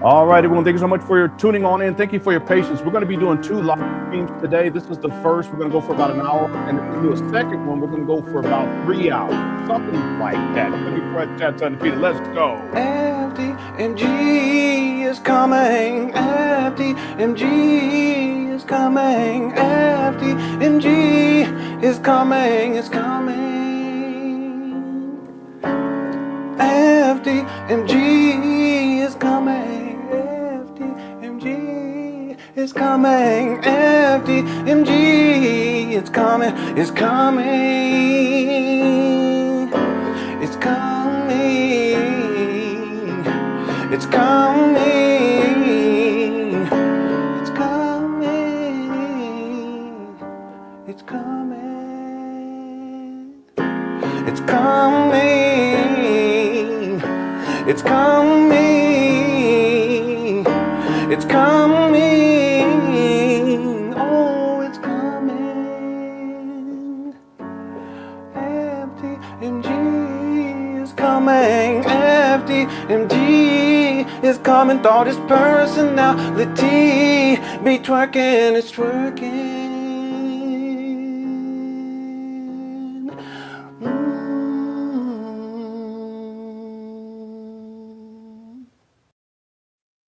All right, everyone, thank you so much for your tuning on in. Thank you for your patience. We're going to be doing 2 live streams today. This is the first. We're going to go for about an hour, and then we're going to do a second one. We're going to go for about 3 hours, something like that. Let me press chat undefeated. Let's go. FDMG is coming. FDMG is coming. FDMG is coming. It's coming. FDMG is coming. FDMG is coming. FDMG, it's coming. It's coming. It's coming. It's coming. It's coming. It's coming. It's coming. It's coming. It's coming. Oh, it's coming. FDMG is coming. FDMG is coming. Thought his personality be twerking. It's twerking.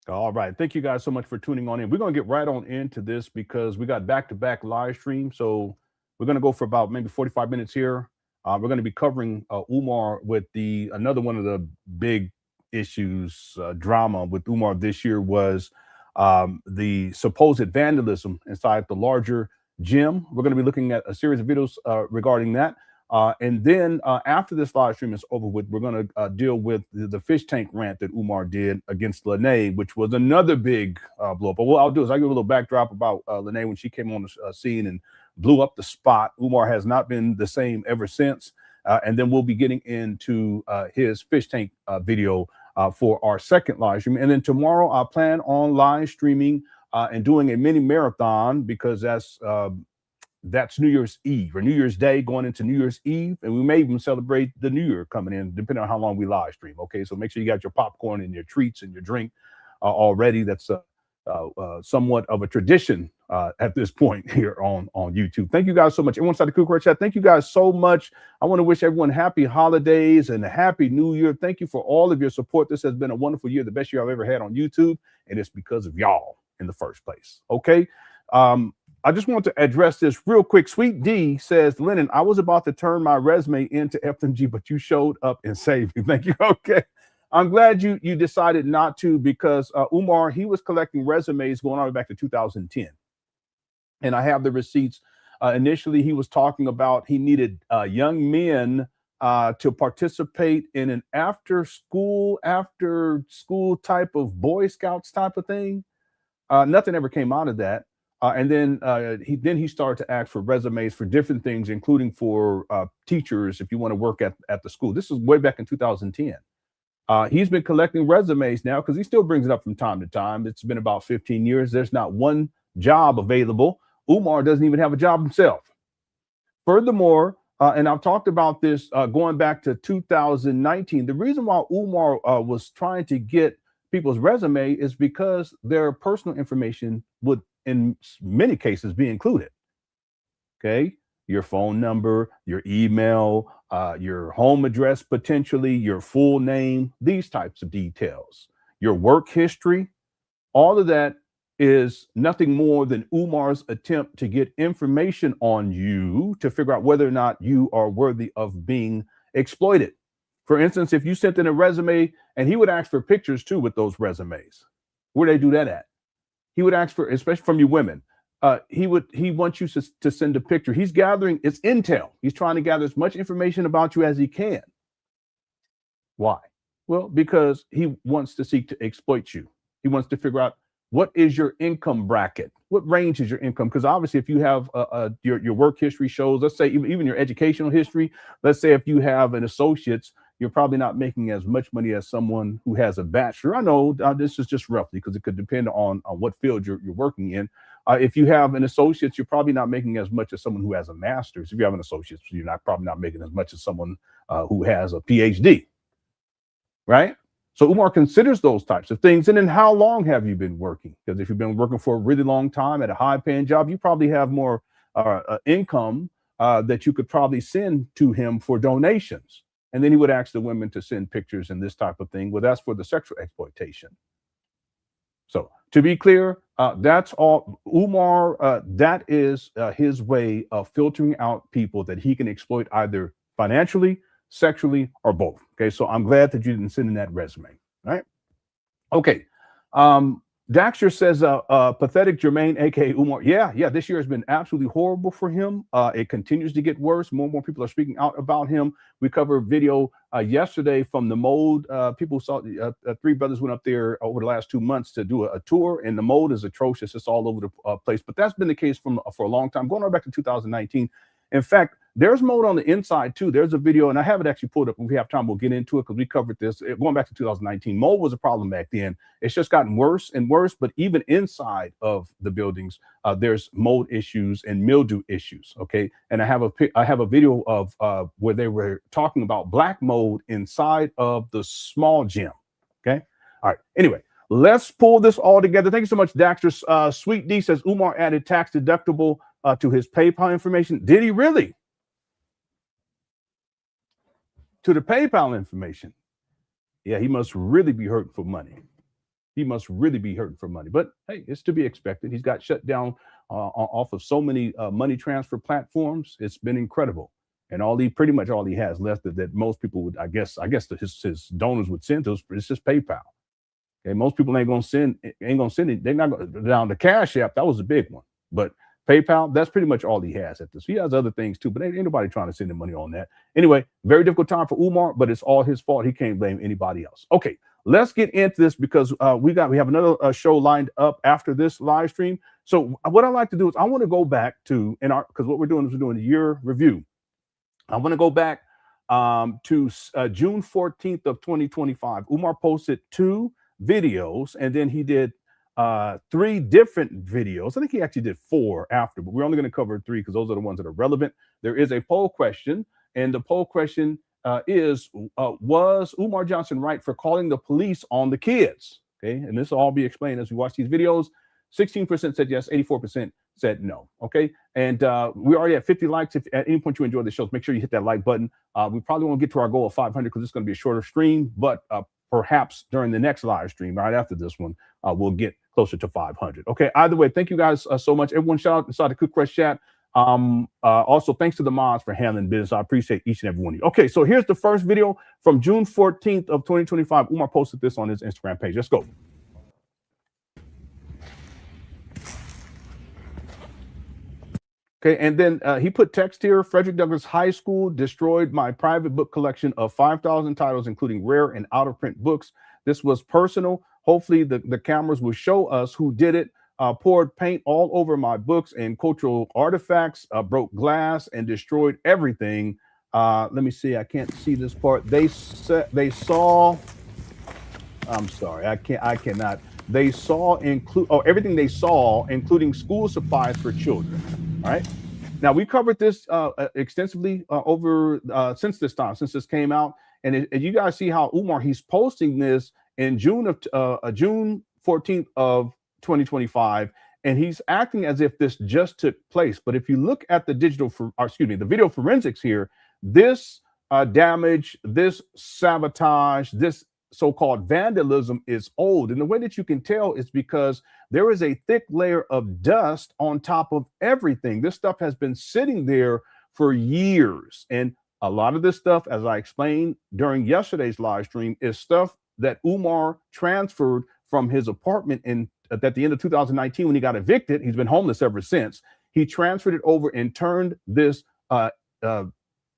All right. Thank you guys so much for tuning on in. We're going to get right on into this because we got back-to-back live streams. So we're going to go for about maybe 45 minutes here. We're going to be covering Umar with another one of the big issues, drama with Umar this year was the supposed vandalism inside the larger gym. We're going to be looking at a series of videos regarding that. And then after this live stream is over with, we're going to deal with the fish tank rant that Umar did against Lenon, which was another big blow up. But what I'll do is I'll give a little backdrop about Lenon when she came on the scene and blew up the spot. Umar has not been the same ever since. And then we'll be getting into his fish tank video for our second live stream. And then tomorrow I plan on live streaming and doing a mini marathon because that's New Year's Eve or New Year's Day going into New Year's Eve. And we may even celebrate the New Year coming in, depending on how long we live stream. Okay, so make sure you got your popcorn and your treats and your drink already. That's somewhat of a tradition at this point here on YouTube. Thank you guys so much. Everyone inside the Cool Chat, thank you guys so much. I want to wish everyone happy holidays and a happy new year. Thank you for all of your support. This has been a wonderful year, the best year I've ever had on YouTube. And it's because of y'all in the first place. Okay. I just want to address this real quick. Sweet D says, Lenon, I was about to turn my resume into FMG, but you showed up and saved me. Thank you. Okay. I'm glad you decided not to because Umar, he was collecting resumes going all the way back to 2010. And I have the receipts. Initially, he was talking about he needed young men to participate in an after school type of Boy Scouts type of thing. Nothing ever came out of that. And then he started to ask for resumes for different things, including for teachers if you want to work at the school. This is way back in 2010. He's been collecting resumes now because he still brings it up from time to time. It's been about 15 years. There's not one job available. Umar doesn't even have a job himself. Furthermore, and I've talked about this going back to 2019. The reason why Umar was trying to get people's resume is because their personal information would, in many cases, be included. Okay, your phone number, your email, your home address, potentially your full name, these types of details, your work history, all of that is nothing more than Umar's attempt to get information on you to figure out whether or not you are worthy of being exploited. For instance, if you sent in a resume, and he would ask for pictures too with those resumes, where they do that at? He would ask for, especially from you women, he wants you to send a picture. He's gathering, it's intel. He's trying to gather as much information about you as he can. Why? Well, because he wants to seek to exploit you. He wants to figure out what is your income bracket? What range is your income? Because obviously, if you have your work history shows, let's say even your educational history, let's say if you have an associate's, you're probably not making as much money as someone who has a bachelor. I know this is just roughly because it could depend on what field you're working in. If you have an associate's, you're probably not making as much as someone who has a master's. If you have an associate's, you're probably not making as much as someone who has a PhD, right? So Umar considers those types of things. And then how long have you been working? Because if you've been working for a really long time at a high paying job, you probably have more income that you could probably send to him for donations. And then he would ask the women to send pictures and this type of thing. Well, that's for the sexual exploitation. So to be clear, that's all Umar, that is his way of filtering out people that he can exploit either financially, sexually, or both. Okay, so I'm glad that you didn't send in that resume. All right. Okay. Daxter says, pathetic Jermaine, a.k.a. Umar. Yeah, this year has been absolutely horrible for him. It continues to get worse. More and more people are speaking out about him. We covered video yesterday from the mode. People saw three brothers went up there over the last 2 months to do a tour, and the mode is atrocious. It's all over the place. But that's been the case for a long time, going on back to 2019. In fact, there's mode on the inside too. There's a video, and I have it actually pulled up. If we have time, we'll get into it because we covered this. Going back to 2019, mode was a problem back then. It's just gotten worse and worse. But even inside of the buildings, there's mold issues and mildew issues. Okay, and I have a video of where they were talking about black mold inside of the small gym. Okay, all right. Anyway, let's pull this all together. Thank you so much, Daxter. Sweet D says Umar added tax deductible to his PayPal information. Did he really? To the PayPal information? Yeah, he must really be hurting for money. He must really be hurting for money. But hey, it's to be expected. He's got shut down off of so many money transfer platforms. It's been incredible. And pretty much all he has left that most people would, I guess his donors would send to us, it's just PayPal. Okay, most people ain't gonna send it. They're not going down the Cash App. That was a big one. But PayPal, that's pretty much all he has at this. He has other things too, but ain't nobody trying to send him money on that. Anyway, very difficult time for Umar, but it's all his fault. He can't blame anybody else. Okay, let's get into this because we have another show lined up after this live stream. So what I like to do is I want to go back to because what we're doing is we're doing a year review. I want to go back to June 14th of 2025. Umar posted 2 videos, and then he did 3 different videos. I think he actually did 4 after, but we're only going to cover 3 because those are the ones that are relevant. There is a poll question, and the poll question is, was Umar Johnson right for calling the police on the kids? Okay, and this will all be explained as we watch these videos. 16% said yes, 84% said no. Okay, and we already have 50 likes. If at any point you enjoy the show, make sure you hit that like button. We probably won't get to our goal of 500 because it's going to be a shorter stream, but perhaps during the next live stream, right after this one, we'll get closer to 500. Okay, either way, thank you guys so much. Everyone shout out inside the Cook Crush chat. Also, thanks to the mods for handling business. I appreciate each and every one of you. Okay, so here's the first video from June 14th of 2025. Umar posted this on his Instagram page. Let's go. Okay, and then he put text here. Frederick Douglass High School destroyed my private book collection of 5,000 titles, including rare and out-of-print books. This was personal. Hopefully the cameras will show us who did it. Poured paint all over my books and cultural artifacts, broke glass and destroyed everything. Let me see. I can't see this part. They saw. I'm sorry. I cannot. They saw everything they saw, including school supplies for children. All right. Now we covered this extensively over since this came out, and you guys see how Umar, he's posting this in June 14th of 2025, and he's acting as if this just took place. But if you look at the the video forensics here, this damage, this sabotage, this so-called vandalism is old. And the way that you can tell is because there is a thick layer of dust on top of everything. This stuff has been sitting there for years. And a lot of this stuff, as I explained during yesterday's live stream, is stuff that Umar transferred from his apartment at the end of 2019 when he got evicted. He's been homeless ever since. He transferred it over and turned this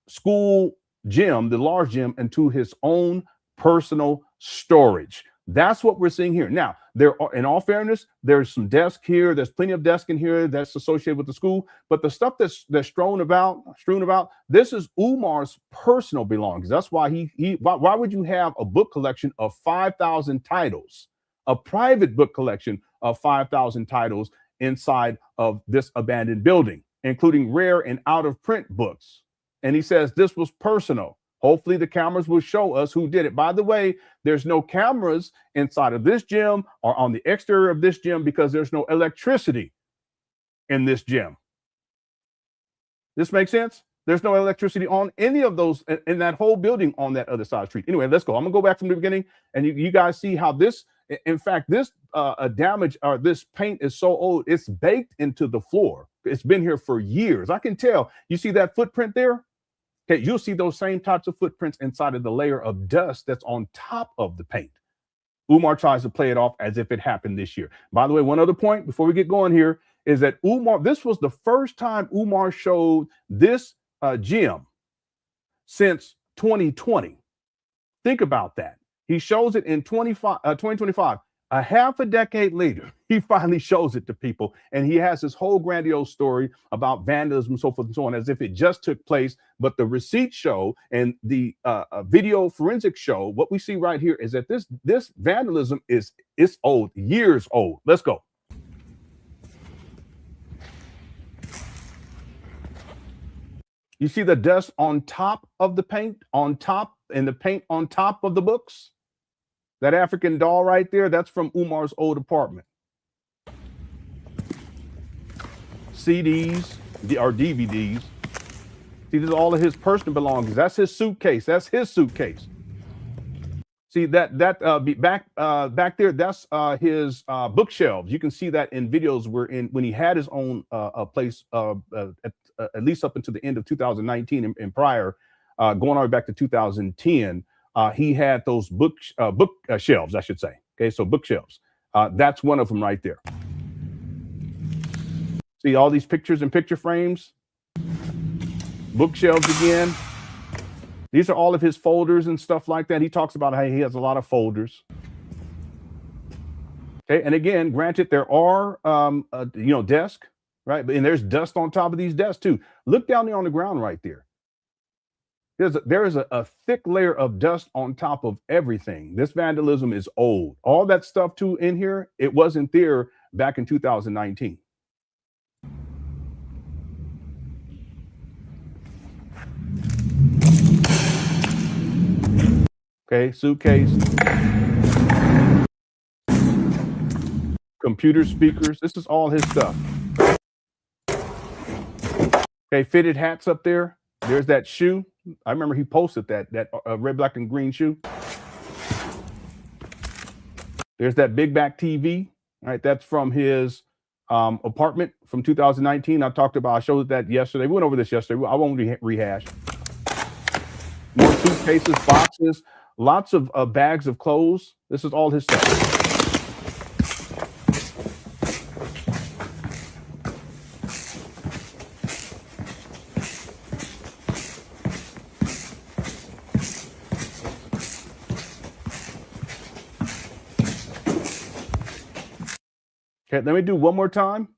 school gym, the large gym, into his own personal storage. That's what we're seeing here. Now, in all fairness, there's some desk here. There's plenty of desk in here that's associated with the school. But the stuff that's strewn about, this is Umar's personal belongings. That's why why would you have a book collection of 5,000 titles, a private book collection of 5,000 titles inside of this abandoned building, including rare and out of print books? And he says this was personal. Hopefully the cameras will show us who did it. By the way, there's no cameras inside of this gym or on the exterior of this gym because there's no electricity in this gym. This makes sense? There's no electricity on any of those in that whole building on that other side of the street. Anyway, let's go. I'm gonna go back from the beginning, and you guys see how this, in fact, this damage or this paint is so old, it's baked into the floor. It's been here for years. I can tell. You see that footprint there? Okay, you'll see those same types of footprints inside of the layer of dust that's on top of the paint. Umar tries to play it off as if it happened this year. By the way, one other point before we get going here is that Umar, this was the first time Umar showed this gym since 2020. Think about that. He shows it in 2025. A half a decade later, he finally shows it to people, and he has this whole grandiose story about vandalism, so forth and so on, as if it just took place. But the receipts show and the video forensics show, what we see right here is that this vandalism is old, years old. Let's go. You see the dust on top of the paint, and the paint on top of the books? That African doll right there, that's from Umar's old apartment. CDs or DVDs. See, this is all of his personal belongings. That's his suitcase. That's his suitcase. See that back there, that's his bookshelves. You can see that in videos when he had his own place at least up until the end of 2019 and prior, going all the way back to 2010. He had those bookshelves, I should say. Okay, so bookshelves. That's one of them right there. See all these pictures and picture frames? Bookshelves again. These are all of his folders and stuff like that. He talks about how he has a lot of folders. Okay, and again, granted, there are desks, right? And there's dust on top of these desks too. Look down there on the ground right there. There is a thick layer of dust on top of everything. This vandalism is old. All that stuff too in here, it wasn't there back in 2019. Okay, suitcase. Computer speakers. This is all his stuff. Okay, fitted hats up there. There's that shoe. I remember he posted that red, black, and green shoe. There's that big back TV. All right, that's from his apartment from 2019. I showed that yesterday. We went over this yesterday. I won't rehash. More suitcases, boxes, lots of bags of clothes. This is all his stuff. Okay, let me do one more time.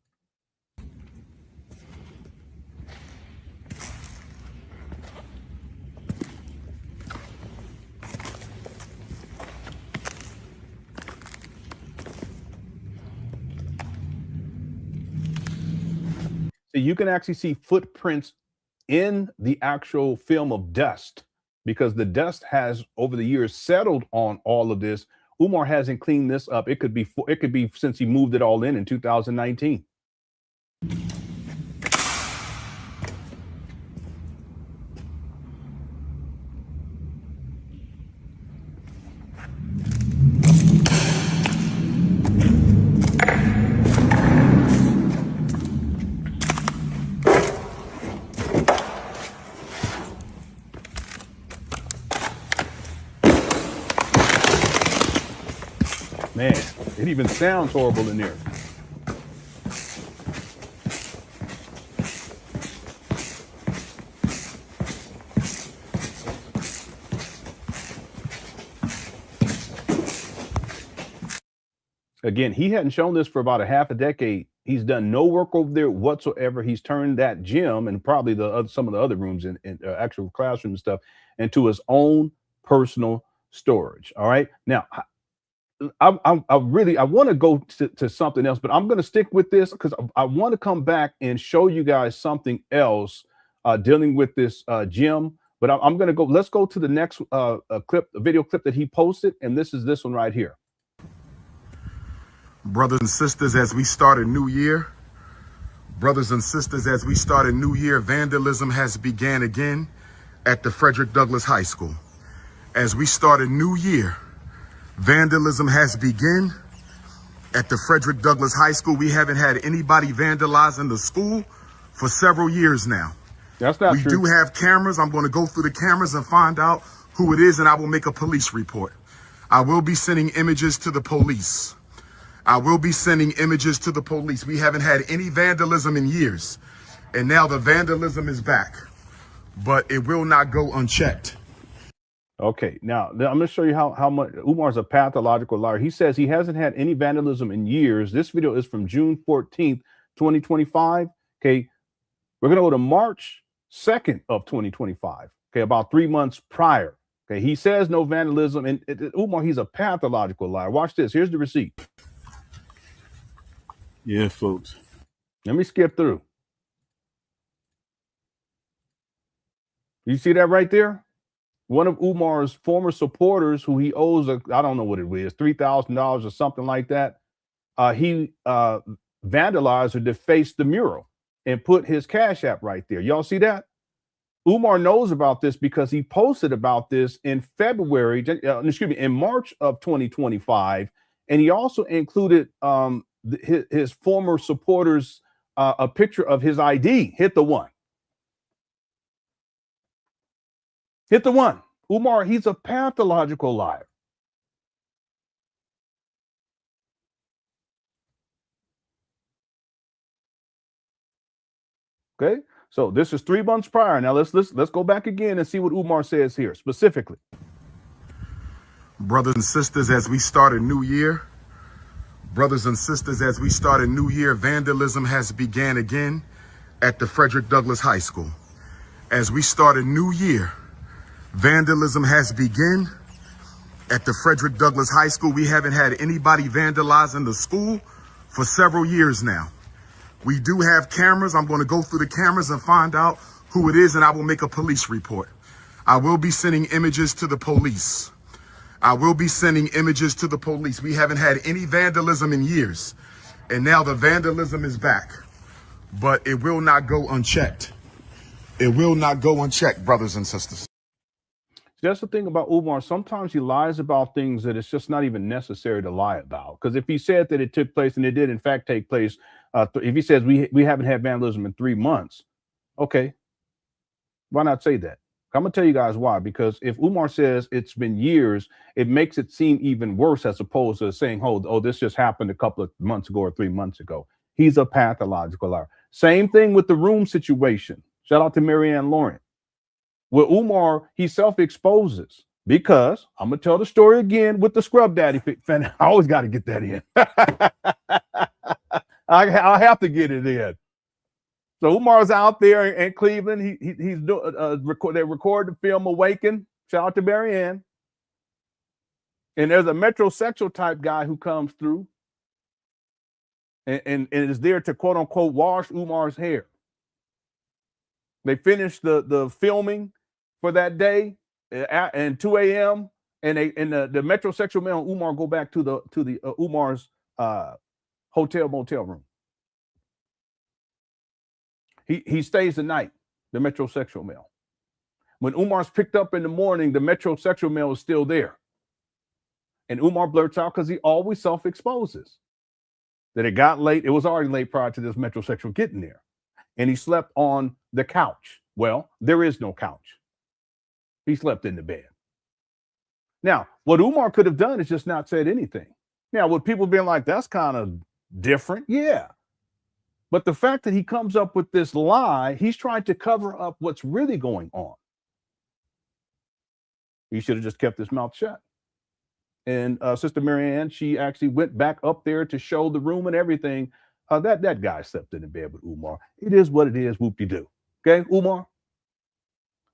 So you can actually see footprints in the actual film of dust because the dust has over the years settled on all of this. Umar hasn't cleaned this up. It could be since he moved it all in 2019. Man, it even sounds horrible in there. Again, he hadn't shown this for about a half a decade. He's done no work over there whatsoever. He's turned that gym and probably some of the other rooms in actual classroom stuff into his own personal storage. All right. Now, I want to go to something else, but I'm going to stick with this because I want to come back and show you guys something else dealing with this gym But I'm going to go. Let's go to the next video clip that he posted, and this is this one right here. Brothers and sisters, as we start a new year, vandalism has began again at the Frederick Douglass High School. As we start a new year, vandalism has begun at the Frederick Douglass High School. We haven't had anybody vandalizing the school for several years now. That's not true. We do have cameras. I'm going to go through the cameras and find out who it is, and I will make a police report. I will be sending images to the police. We haven't had any vandalism in years, and now the vandalism is back, but it will not go unchecked. Okay, now I'm going to show you how much Umar's a pathological liar. He says he hasn't had any vandalism in years. This video is from June 14th, 2025. Okay, we're going to go to March 2nd of 2025. Okay, about 3 months prior. Okay, he says no vandalism, and Umar, he's a pathological liar. Watch this. Here's the receipt. Yeah, folks. Let me skip through. You see that right there? One of Umar's former supporters, who he owes, I don't know what it is, $3,000 or something like that. He vandalized or defaced the mural and put his Cash App right there. Y'all see that? Umar knows about this because he posted about this in in March of 2025. And he also included his former supporters a picture of his ID. Hit the one. Hit the one. Umar, he's a pathological liar. Okay, so this is 3 months prior. Now let's go back again and see what Umar says here specifically. Brothers and sisters, as we start a new year, vandalism has began again at the Frederick Douglass High School. As we start a new year, vandalism has begun at the Frederick Douglass High School. We haven't had anybody vandalizing the school for several years now. We do have cameras. I'm going to go through the cameras and find out who it is, and I will make a police report. I will be sending images to the police. We haven't had any vandalism in years, and now the vandalism is back, but it will not go unchecked. Brothers and sisters. That's the thing about Umar. Sometimes he lies about things that it's just not even necessary to lie about. Because if he said that it took place, and it did in fact take place, if he says we haven't had vandalism in 3 months, okay, why not say that? I'm gonna tell you guys why. Because if Umar says it's been years, it makes it seem even worse as opposed to saying, oh, this just happened a couple of months ago or 3 months ago. He's a pathological liar. Same thing with the room situation. Shout out to Marianne Lauren. With Umar, he self-exposes because I'm going to tell the story again with the Scrub Daddy fan. I always got to get that in. I have to get it in. So Umar's out there in Cleveland. He's doing they recorded the film Awaken. Shout out to Marianne. And there's a metrosexual type guy who comes through and is there to quote unquote wash Umar's hair. They finished the filming for that day and 2 a.m. and the metrosexual male and Umar go back to the Umar's hotel motel room. He stays the night, the metrosexual male. When Umar's picked up in the morning, the metrosexual male is still there. And Umar blurts out, because he always self-exposes, that it got late. It was already late prior to this metrosexual getting there. And he slept on the couch. Well, there is no couch. He slept in the bed. Now, what Umar could have done is just not said anything. Now, would people being like, that's kind of different? Yeah. But the fact that he comes up with this lie, he's trying to cover up what's really going on. He should have just kept his mouth shut. And Sister Marianne, she actually went back up there to show the room and everything. That guy slept in the bed with Umar. It is what it is, whoop-de-doo. Okay, Umar?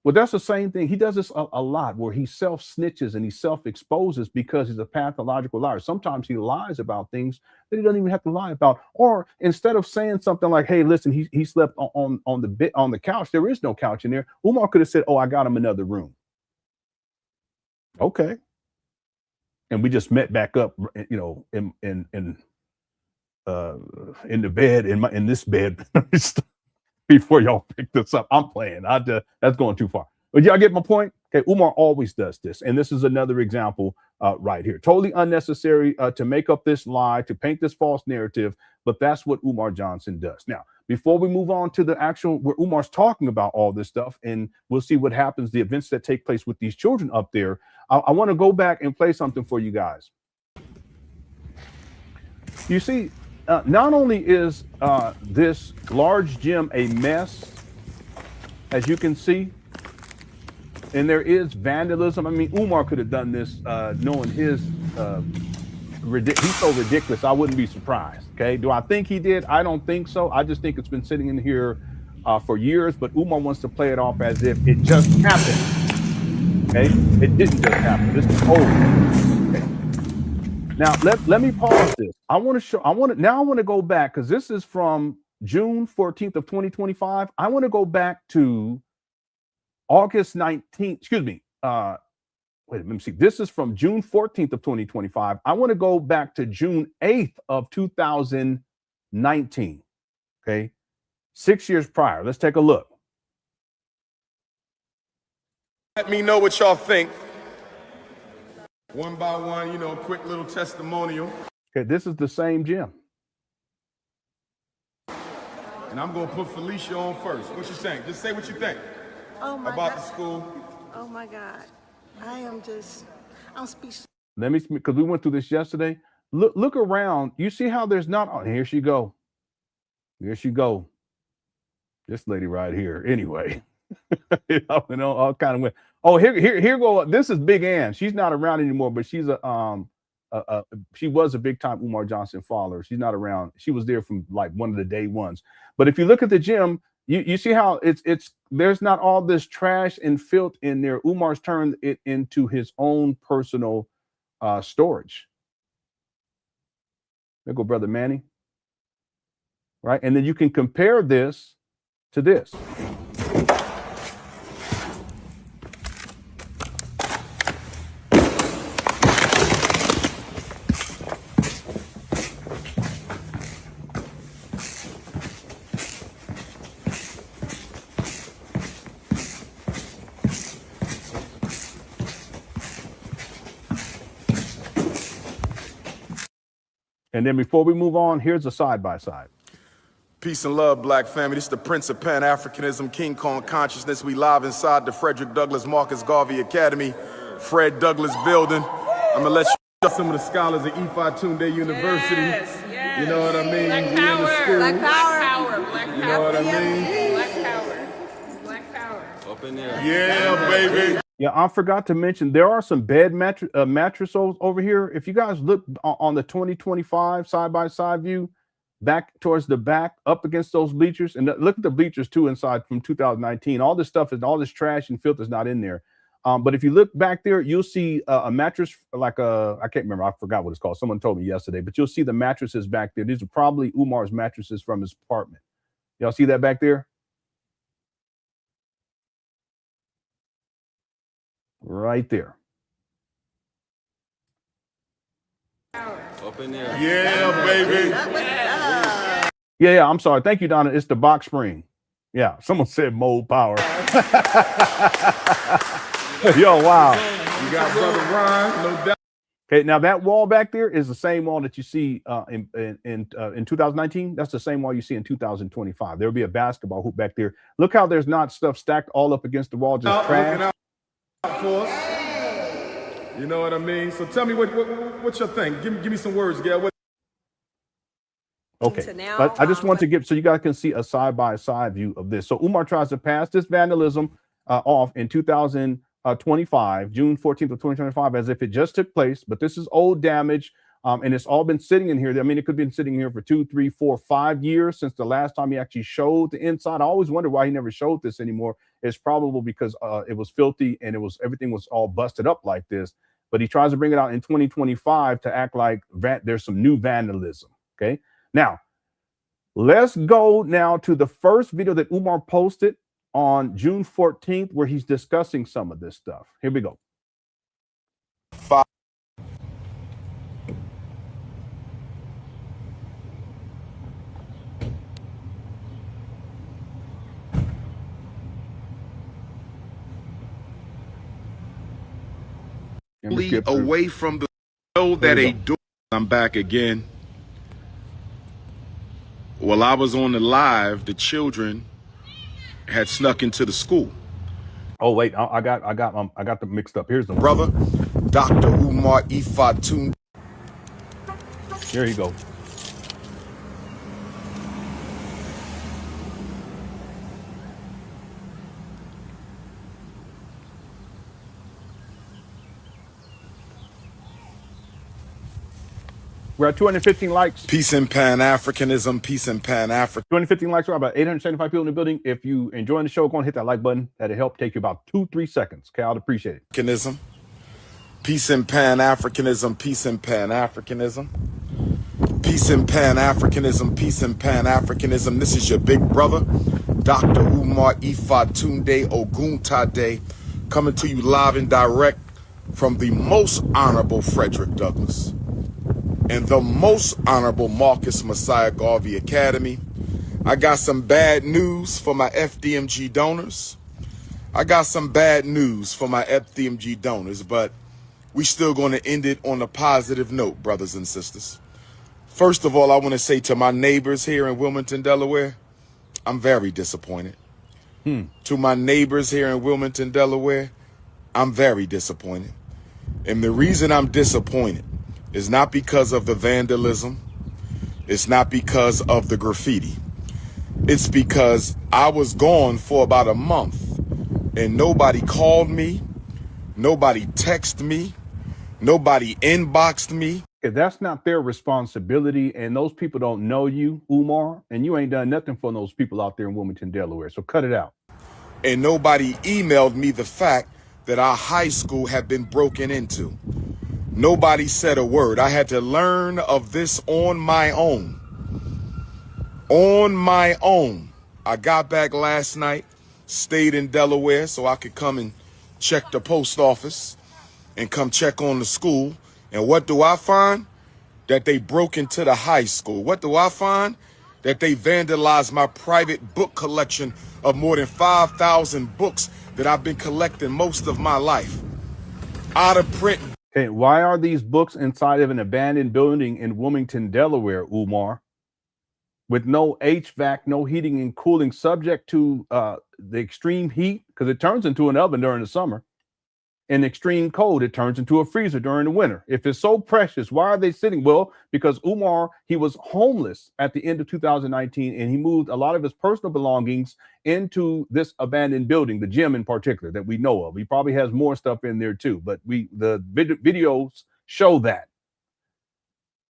Well, that's the same thing. He does this a lot, where he self-snitches and he self-exposes because he's a pathological liar. Sometimes he lies about things that he doesn't even have to lie about. Or instead of saying something like, "Hey, listen, he slept on the couch," there is no couch in there. Umar could have said, "Oh, I got him another room." Okay. And we just met back up, you know, in the bed, in this bed before y'all pick this up. I'm playing. That's going too far. But y'all get my point? Okay, Umar always does this. And this is another example right here. Totally unnecessary to make up this lie, to paint this false narrative, but that's what Umar Johnson does. Now, before we move on to the actual, where Umar's talking about all this stuff, and we'll see what happens, the events that take place with these children up there, I want to go back and play something for you guys. You see, not only is this large gym a mess, as you can see, and there is vandalism. I mean, Umar could have done this knowing his, he's so ridiculous, I wouldn't be surprised, okay? Do I think he did? I don't think so. I just think it's been sitting in here for years, but Umar wants to play it off as if it just happened, okay? It didn't just happen. This is old, okay? Now, let me pause this. I want to go back, because this is from June 14th of 2025. I want to go back to August 19th, excuse me. Wait, let me see. This is from June 14th of 2025. I want to go back to June 8th of 2019. Okay. 6 years prior. Let's take a look. Let me know what y'all think. One by one, you know, quick little testimonial. Okay, this is the same gym. And I'm going to put Felicia on first. What you think? Just say what you think. Oh my about God. the school. Oh my God. I'm speechless. Let me, because we went through this yesterday. Look around. You see how there's not, oh, here she go. Here she go. This lady right here. Anyway. You know, all kind of way. Oh, here go. This is Big Ann. She's not around anymore, but she's she was a big time Umar Johnson follower. She's not around. She was there from like one of the day ones. But if you look at the gym, you see how it's there's not all this trash and filth in there. Umar's turned it into his own personal storage. There go Brother Manny. Right? And then you can compare this to this. And then before we move on, here's a side-by-side. Peace and love, black family. This is the Prince of Pan Africanism, King Kong Consciousness. We live inside the Frederick Douglass Marcus Garvey Academy, Fred Douglass building. I'm going to let you know some of the scholars at Ifa Tunde University. Yes. You know what I mean? Black We power. in the school. Black power. Black power. You know what I mean? Black power. Black power. Up in there. Yeah, baby. Yeah, I forgot to mention there are some bed mattresses over here. If you guys look on the 2025 side-by-side view, back towards the back, up against those bleachers, and look at the bleachers too inside from 2019. All this stuff is all this trash and filth is not in there. But if you look back there, you'll see a mattress like I can't remember. I forgot what it's called. Someone told me yesterday, but you'll see the mattresses back there. These are probably Umar's mattresses from his apartment. Y'all see that back there? Right there. Up in there. Yeah, baby. Yeah, I'm sorry. Thank you, Donna. It's the box spring. Yeah, someone said mold power. Yo, wow. You got Brother Ron, no doubt. Okay, now that wall back there is the same wall that you see in 2019. That's the same wall you see in 2025. There'll be a basketball hoop back there. Look how there's not stuff stacked all up against the wall, just trash. For us. You know what I mean? So tell me what's your thing? Give me some words, Gail. Okay, but I just want to give so you guys can see a side-by-side view of this. So Umar tries to pass this vandalism off in 2025, June 14th of 2025, as if it just took place. But this is old damage, and it's all been sitting in here. I mean, it could have been sitting here for 2, 3, 4, 5 years since the last time he actually showed the inside. I always wonder why he never showed this anymore. it's probable because it was filthy and everything was all busted up like this. But he tries to bring it out in 2025 to act like there's some new vandalism. Okay, now let's go now to the first video that Umar posted on June 14th, where he's discussing some of this stuff. Here we go. Away from the know that a door. I'm back again. While I was on the live, the children had snuck into the school. Oh wait, I got them mixed up. Here's the brother, Dr. Umar Ifatun. Here you go. We're at 215 likes. Peace and Pan Africanism. Peace and Pan Africa. 215 likes. We're about 875 people in the building. If you enjoying the show, go and hit that like button. That'll help take you about 2-3 seconds. Okay, I'd appreciate it. Peace and Pan Africanism. Peace and Pan Africanism. Peace and Pan Africanism. Peace and Pan Africanism. This is your big brother, Dr. Umar Ifatunde Oguntade, coming to you live and direct from the most honorable Frederick Douglass and the most honorable Marcus Messiah Garvey Academy. I got some bad news for my FDMG donors. But we still going to end it on a positive note, brothers and sisters. First of all, I want to say to my neighbors here in Wilmington, Delaware, I'm very disappointed. To my neighbors here in Wilmington, Delaware, I'm very disappointed. And the reason I'm disappointed is not because of the vandalism. It's not because of the graffiti. It's because I was gone for about a month and nobody called me, nobody texted me, nobody inboxed me. That's not their responsibility, and those people don't know you, Umar, and you ain't done nothing for those people out there in Wilmington, Delaware, so cut it out. And nobody emailed me the fact that our high school had been broken into. Nobody said a word. I had to learn of this on my own. I got back last night, stayed in Delaware so I could come and check the post office and come check on the school. And what do I find? That they broke into the high school. What do I find? That they vandalized my private book collection of more than 5,000 books that I've been collecting most of my life. Out of print. Hey, why are these books inside of an abandoned building in Wilmington, Delaware, Umar, with no HVAC, no heating and cooling, subject to the extreme heat, because it turns into an oven during the summer, and extreme cold, it turns into a freezer during the winter? If it's so precious, why are they sitting? Well, because Umar, he was homeless at the end of 2019, and he moved a lot of his personal belongings into this abandoned building, the gym in particular, that we know of. He probably has more stuff in there too, but the videos show that.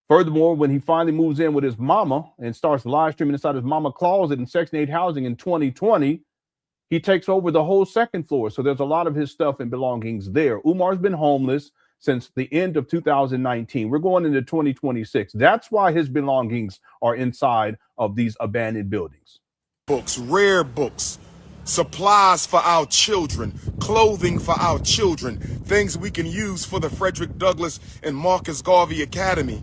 Furthermore, when he finally moves in with his mama and starts live streaming inside his mama closet in Section 8 housing in 2020, he takes over the whole second floor. So there's a lot of his stuff and belongings there. Umar's been homeless since the end of 2019. We're going into 2026. That's why his belongings are inside of these abandoned buildings. Books, rare books, supplies for our children, clothing for our children, things we can use for the Frederick Douglass and Marcus Garvey Academy.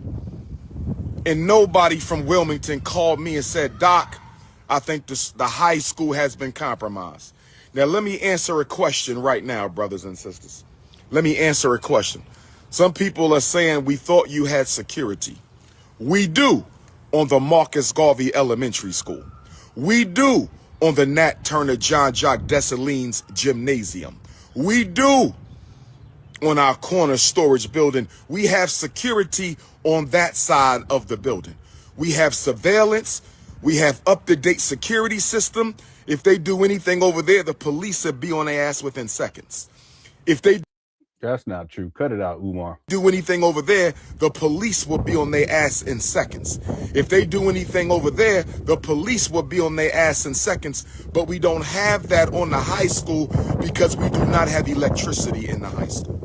And nobody from Wilmington called me and said, Doc, I think the high school has been compromised. Now, let me answer a question right now, brothers and sisters. Let me answer a question. Some people are saying we thought you had security. We do on the Marcus Garvey Elementary School. We do on the Nat Turner John Jacques Dessalines Gymnasium. We do on our corner storage building. We have security on that side of the building. We have surveillance. We have up-to-date security system. If they do anything over there, the police will be on their ass within seconds. If they... That's not true. Cut it out, Umar. Do anything over there, the police will be on their ass in seconds. If they do anything over there, the police will be on their ass in seconds. But we don't have that on the high school because we do not have electricity in the high school.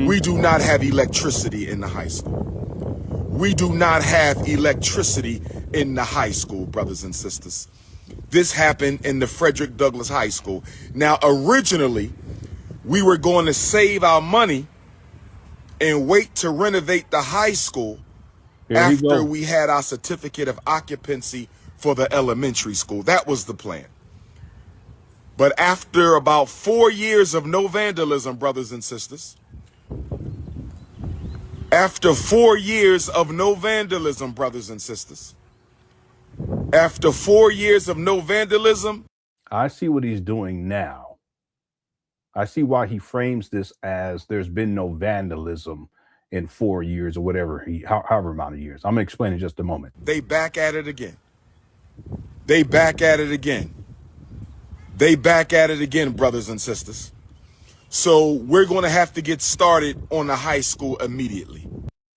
We do not have electricity in the high school. We do not have electricity in the high school, brothers and sisters. This happened in the Frederick Douglass High School. Now, originally, we were going to save our money and wait to renovate the high school after we had our certificate of occupancy for the elementary school. That was the plan. But after about 4 years of no vandalism, brothers and sisters, after 4 years of no vandalism, brothers and sisters, after 4 years of no vandalism, I see what he's doing now. I see why he frames this as there's been no vandalism in 4 years or whatever, however amount of years. I'm going to explain in just a moment. they back at it again. They back at it again. They back at it again, brothers and sisters. So we're going to have to get started on the high school immediately.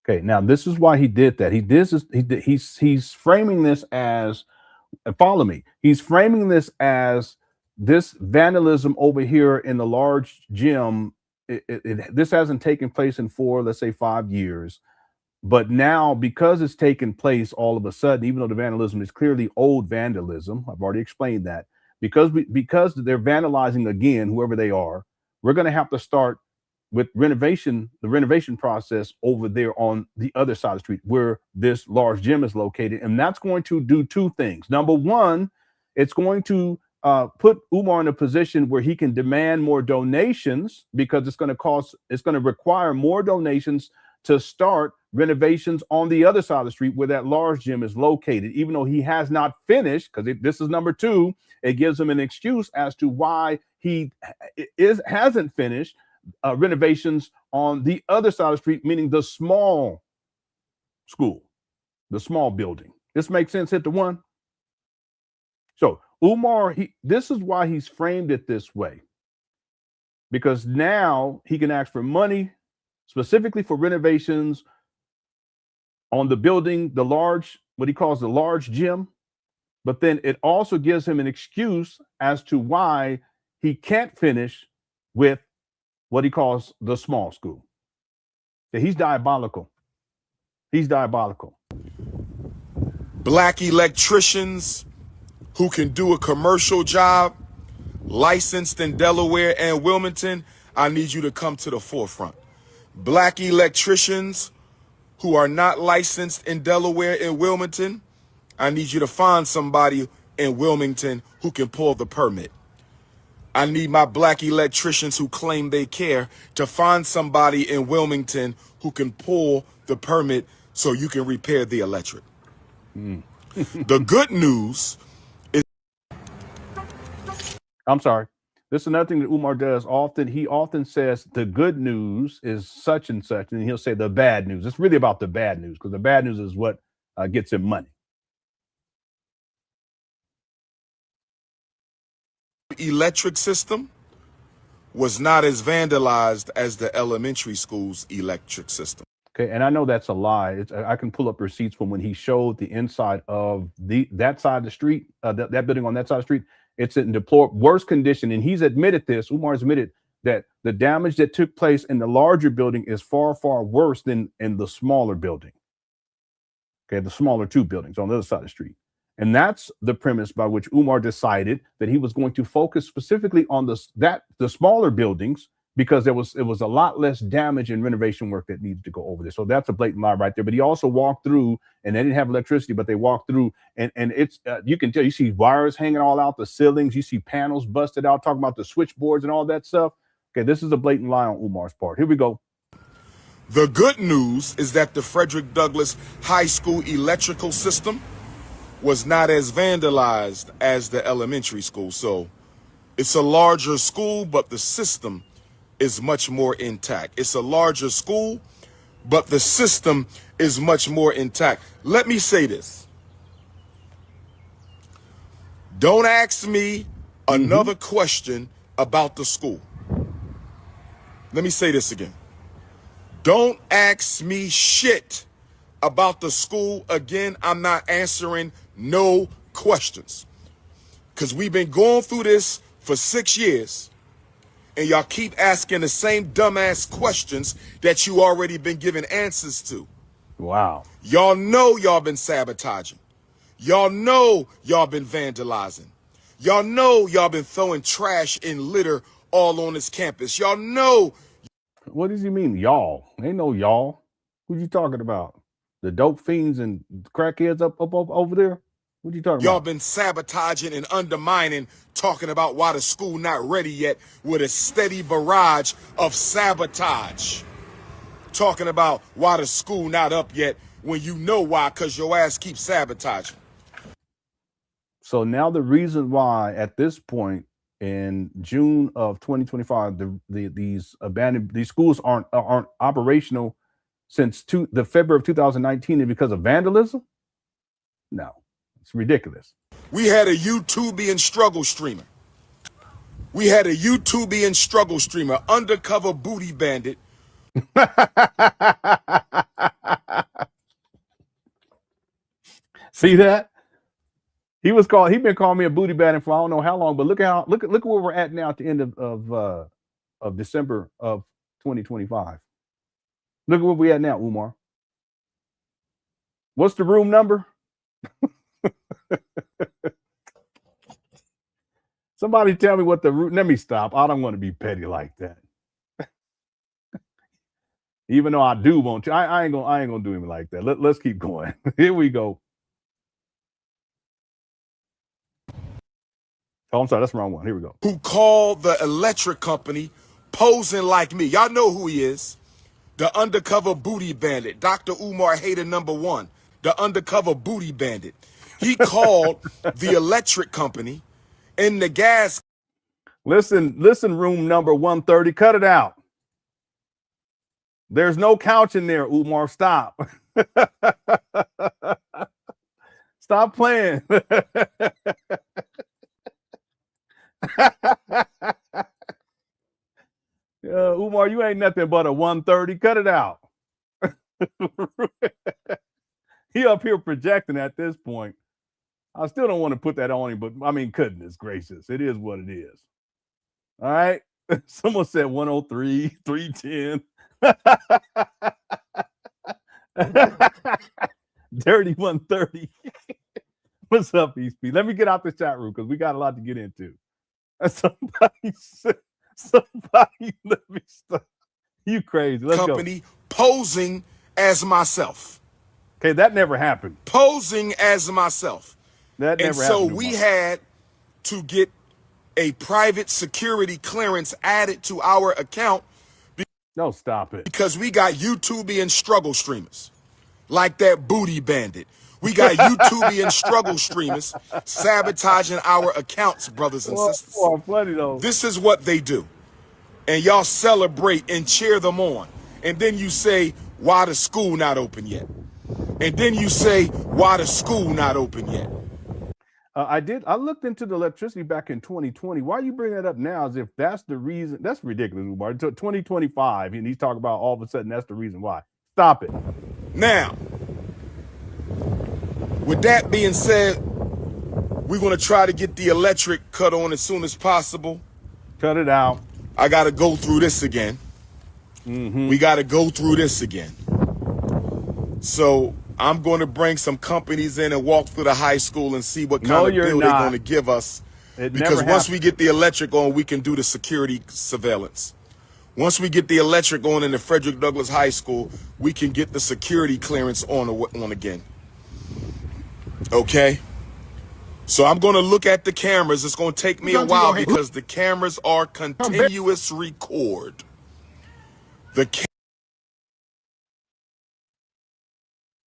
Okay, now this is why he did that. He's framing this as, follow me. He's framing this as this vandalism over here in the large gym. This hasn't taken place in 4, let's say 5 years, but now because it's taken place all of a sudden, even though the vandalism is clearly old vandalism, I've already explained that, because they're vandalizing again, whoever they are, we're going to have to start with the renovation process over there on the other side of the street where this large gym is located. And that's going to do 2 things. Number one, it's going to put Umar in a position where he can demand more donations because it's going to require more donations to start renovations on the other side of the street where that large gym is located, even though he has not finished, because this is number 2. It gives him an excuse as to why he hasn't finished renovations on the other side of the street, meaning the small school, the small building. This makes sense. Hit the 1. So Umar, this is why he's framed it this way, because now he can ask for money specifically for renovations on the building, what he calls the large gym. But then it also gives him an excuse as to why he can't finish with what he calls the small school. He's diabolical. He's diabolical. Black electricians who can do a commercial job, licensed in Delaware and Wilmington, I need you to come to the forefront. Black electricians who are not licensed in Delaware and Wilmington, I need you to find somebody in Wilmington who can pull the permit. I need my black electricians who claim they care to find somebody in Wilmington who can pull the permit so you can repair the electric. The good news is... I'm sorry. This is another thing that Umar does often. He often says the good news is such and such, and he'll say the bad news. It's really about the bad news, because the bad news is what gets him money. Electric system was not as vandalized as the elementary school's electric system. Okay, and I know that's a lie. I can pull up receipts from when he showed the inside of that side of the street, that building on that side of the street. It's in deplorable, worse condition, and he's admitted this. Umar's admitted that the damage that took place in the larger building is far, far worse than in the smaller building. Okay, the smaller 2 buildings on the other side of the street. And that's the premise by which Umar decided that he was going to focus specifically on the smaller buildings, because it was a lot less damage and renovation work that needed to go over there. So that's a blatant lie right there. But he also walked through, and they didn't have electricity, but they walked through, and it's you can tell, you see wires hanging all out the ceilings, you see panels busted out, talking about the switchboards and all that stuff. Okay, this is a blatant lie on Umar's part. Here we go. The good news is that the Frederick Douglass High School electrical system was not as vandalized as the elementary school. So it's a larger school, but the system is much more intact. It's a larger school, but the system is much more intact. Let me say this. Don't ask me another question about the school. Let me say this again. Don't ask me shit about the school again. I'm not answering no questions. Because we've been going through this for 6 years. And y'all keep asking the same dumbass questions that you already been giving answers to. Wow. Y'all know y'all been sabotaging. Y'all know y'all been vandalizing. Y'all know y'all been throwing trash and litter all on this campus. Y'all know. What does he mean, y'all? Ain't no y'all. Who you talking about? The dope fiends and crackheads up over there? What you talking Y'all about? been sabotaging and undermining, talking about why the school not ready yet with a steady barrage of sabotage. Talking about why the school not up yet when you know why, because your ass keeps sabotaging. So now the reason why at this point in June of 2025, these schools aren't operational since the February of 2019 is because of vandalism? No, it's ridiculous. We had a YouTubian struggle streamer. We had a YouTubian struggle streamer, undercover booty bandit. See that? He been calling me a booty bandit for I don't know how long, but look at where we're at now at the end of December of 2025. Look at where we at now, Umar. What's the room number? Somebody tell me what the room. Let me stop. I don't want to be petty like that. Even though I do want to, I ain't gonna do him like that. Let's keep going. Here we go. Oh, I'm sorry, that's the wrong one. Here we go. Who called the electric company posing like me. Y'all know who he is. The undercover booty bandit. Dr. Umar Hater #1. The undercover booty bandit. He called the electric company and the gas. Listen, room number 130. Cut it out. There's no couch in there, Umar. Stop. Stop playing. Umar, you ain't nothing but a 130. Cut it out. He up here projecting at this point. I still don't want to put that on him, but I mean, goodness gracious, it is what it is. All right. Someone said 103, 310. Dirty 130. What's up, ESP? Let me get out the chat room because we got a lot to get into. Somebody said, let me stop. You crazy. Let's company go. Posing as myself. Okay, that never happened. Posing as myself. That never happened. And so we had to get a private security clearance added to our account. No, stop it. Because we got YouTubian struggle streamers like that booty bandit. We got YouTubian struggle streamers sabotaging our accounts, brothers and sisters. Oh, funny though. This is what they do. And y'all celebrate and cheer them on. And then you say, why the school not open yet? And then you say, why the school not open yet? I looked into the electricity back in 2020. Why you bring that up now as if that's the reason? That's ridiculous, Umar. Until 2025, and he's talking about all of a sudden that's the reason why. Stop it. Now, with that being said, we're going to try to get the electric cut on as soon as possible. Cut it out. I got to go through this again. We got to go through this again. So I'm going to bring some companies in and walk through the high school and see what kind of bill they're going to give us. Because once we get the electric on, we can do the security surveillance. Once we get the electric on in the Frederick Douglass High School, we can get the security clearance on again. Okay? So I'm going to look at the cameras. It's going to take me a while because the cameras are continuous record.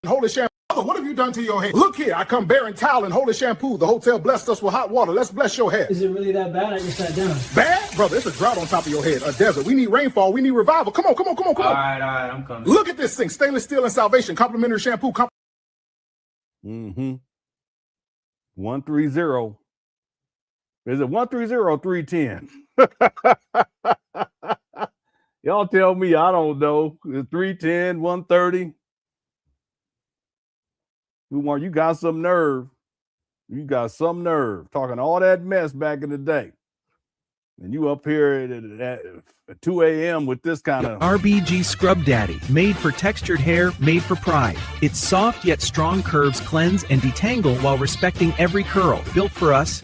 Holy shampoo. What have you done to your hair? Look here, I come bearing towel and holy shampoo. The hotel blessed us with hot water. Let's bless your hair. Is it really that bad? I just sat down. Bad? Brother, it's a drought on top of your head. A desert. We need rainfall. We need revival. Come on. All right, I'm coming. Look at this thing. Stainless steel and salvation. Complimentary shampoo. 130. Is it 130 or 310? Y'all tell me, I don't know. 310, 130. Umar, you got some nerve. You got some nerve talking all that mess back in the day. And you up here at 2 a.m. with this kind of RBG Scrub Daddy, made for textured hair, made for pride. Its soft yet strong curves cleanse and detangle while respecting every curl. Built for us.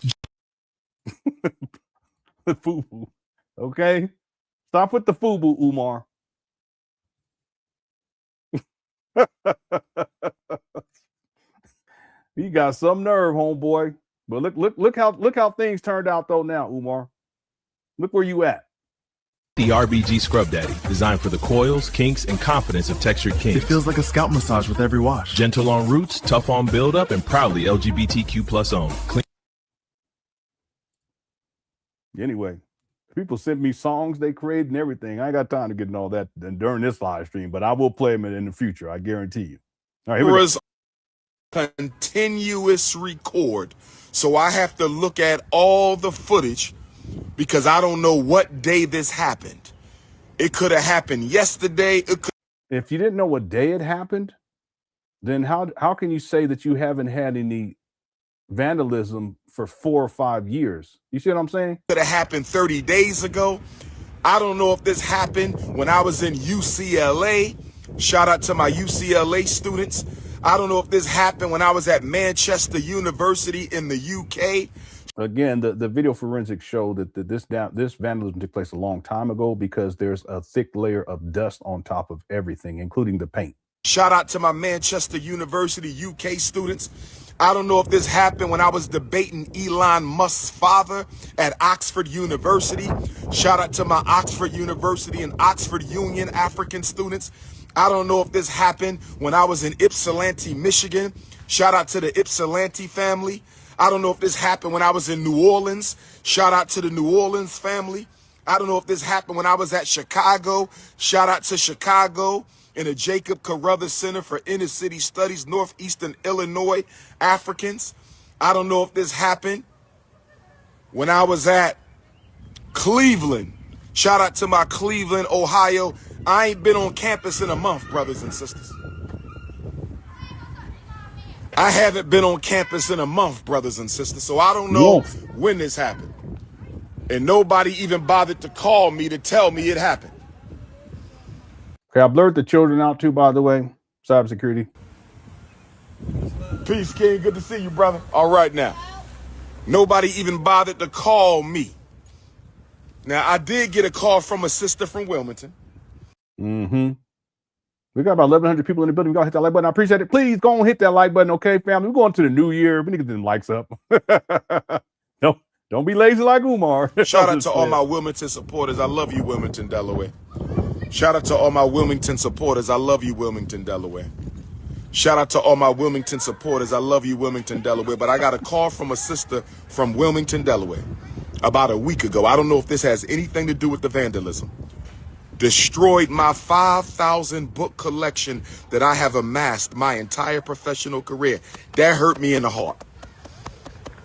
FUBU. Okay? Stop with the FUBU, Umar. You got some nerve, homeboy. But look how things turned out though now, Umar. Look where you at. The RBG Scrub Daddy, designed for the coils, kinks, and confidence of textured kings. It feels like a scalp massage with every wash. Gentle on roots, tough on build-up, and proudly LGBTQ+ owned. Clean. Anyway, people sent me songs they created and everything. I ain't got time to get in all that during this live stream, but I will play them in the future. I guarantee you. All right, here we go. Continuous record. So I have to look at all the footage because I don't know what day this happened. It could have happened yesterday. If you didn't know what day it happened, then how can you say that you haven't had any vandalism for 4 or 5 years? You see what I'm saying? Could have happened 30 days ago. I don't know if this happened when I was in UCLA. Shout out to my UCLA students. I don't know if this happened when I was at Manchester University in the UK. Again, the video forensics show that this vandalism took place a long time ago because there's a thick layer of dust on top of everything, including the paint. Shout out to my Manchester University UK students. I don't know if this happened when I was debating Elon Musk's father at Oxford University. Shout out to my Oxford University and Oxford Union African students. I don't know if this happened when I was in Ypsilanti, Michigan. Shout out to the Ypsilanti family. I don't know if this happened when I was in New Orleans. Shout out to the New Orleans family. I don't know if this happened when I was at Chicago. Shout out to Chicago and the Jacob Carruthers Center for Inner City Studies, Northeastern Illinois Africans. I don't know if this happened when I was at Cleveland. Shout out to my Cleveland, Ohio. I ain't been on campus in a month, brothers and sisters. I haven't been on campus in a month, brothers and sisters, so I don't know when this happened. And nobody even bothered to call me to tell me it happened. Okay, I blurred the children out too, by the way. Cybersecurity. Peace, King. Good to see you, brother. All right now. Nobody even bothered to call me. Now, I did get a call from a sister from Wilmington. Mm-hmm. We got about 1,100 people in the building. We got to hit that like button. I appreciate it. Please go and hit that like button, okay, family? We're going to the new year. We need to get them likes up. Don't be lazy like Umar. Shout out to all my Wilmington supporters. I love you, Wilmington, Delaware. Shout out to all my Wilmington supporters. I love you, Wilmington, Delaware. Shout out to all my Wilmington supporters. I love you, Wilmington, Delaware. But I got a call from a sister from Wilmington, Delaware about a week ago. I don't know if this has anything to do with the vandalism. Destroyed my 5,000 book collection that I have amassed my entire professional career. That hurt me in the heart.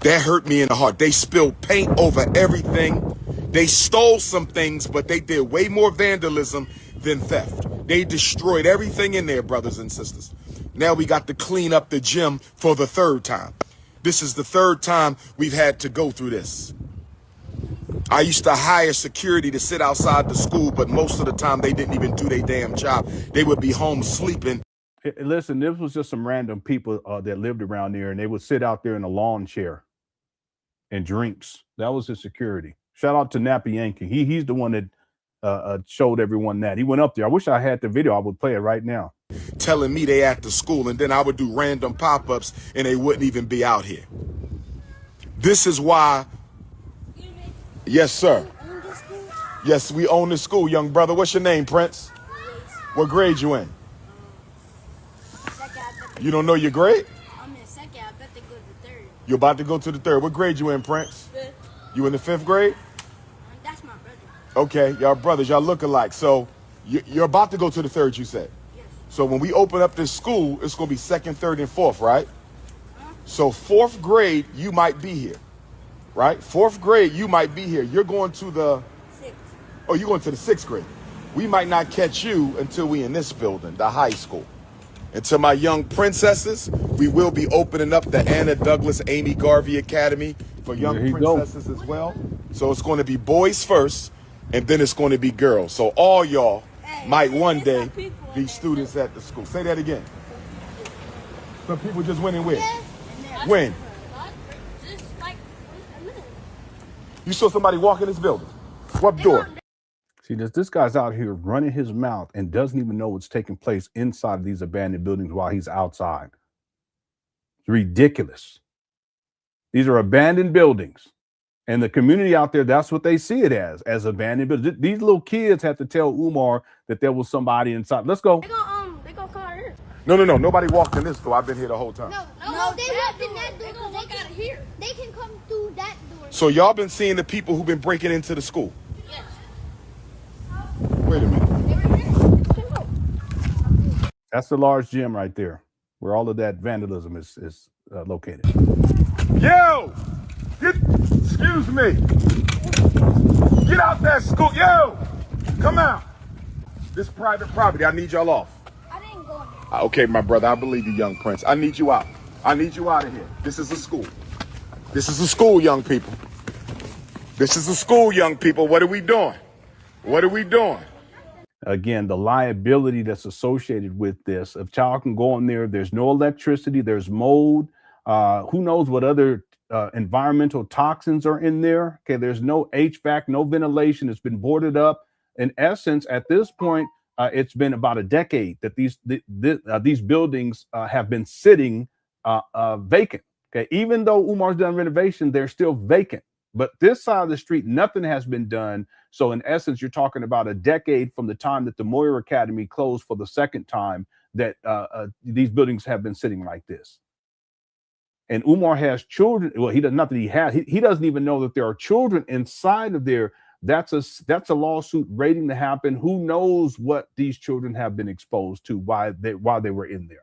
That hurt me in the heart. They spilled paint over everything. They stole some things, but they did way more vandalism than theft. They destroyed everything in there, brothers and sisters. Now we got to clean up the gym for the 3rd time. This is the 3rd time we've had to go through this. I used to hire security to sit outside the school, but most of the time they didn't even do their damn job. They would be home sleeping. Hey, listen, this was just some random people that lived around there, and they would sit out there in a lawn chair and drinks. That was his security. Shout out to Nappy Yankee. He's the one that showed everyone that. He went up there. I wish I had the video. I would play it right now. Telling me they at the school, and then I would do random pop-ups, and they wouldn't even be out here. This is why. Yes, sir. Yes, we own the school, young brother. What's your name, Prince? What grade you in? You don't know your grade? I'm in 2nd. I bet to go to 3rd. You're about to go to the 3rd. What grade you in, Prince? 5th. You in the 5th grade? That's my brother. Okay, y'all brothers, y'all look alike. So you're about to go to the 3rd, you said? Yes. So when we open up this school, it's going to be 2nd, 3rd, and 4th, right? So 4th grade, you might be here. Right? 4th grade, you might be here. You're going to the 6th. Oh, you're going to the 6th grade. we might not catch you until we in this building, the high school. And to my young princesses, we will be opening up the Anna Douglas Amy Garvey Academy for young princesses as well. So it's going to be boys first, and then it's going to be girls. So all y'all might one day be students at the school. Say that again. Some people just went and win. When? You saw somebody walk in this building. What door? See, this guy's out here running his mouth and doesn't even know what's taking place inside of these abandoned buildings while he's outside. It's ridiculous. These are abandoned buildings. And the community out there, that's what they see it as abandoned buildings. These little kids have to tell Umar that there was somebody inside. Let's go. They gonna come out here. No. Nobody walked in this door. I've been here the whole time. No, they walked in that door. They gonna walk out of here. They can come through that door. So y'all been seeing the people who've been breaking into the school? Yes. Wait a minute. That's the large gym right there, where all of that vandalism is located. Yo! Excuse me. Get out that school. Yo! Come out. This private property. I need y'all off. I didn't go in there. Okay, my brother. I believe you, young prince. I need you out. I need you out of here. This is a school. This is a school, young people. This is a school, young people. What are we doing? What are we doing? Again, the liability that's associated with this. If child can go in there, there's no electricity, there's mold. Who knows what other environmental toxins are in there? Okay, there's no HVAC, no ventilation. It's been boarded up. In essence, at this point, it's been about a decade that these buildings have been sitting vacant. Okay, even though Umar's done renovation, they're still vacant. But this side of the street, nothing has been done. So in essence, you're talking about a decade from the time that the Moyer Academy closed for the second time that these buildings have been sitting like this. And Umar has children. Well, he does not that he has. He doesn't even know that there are children inside of there. That's a lawsuit waiting to happen. Who knows what these children have been exposed to while they were in there.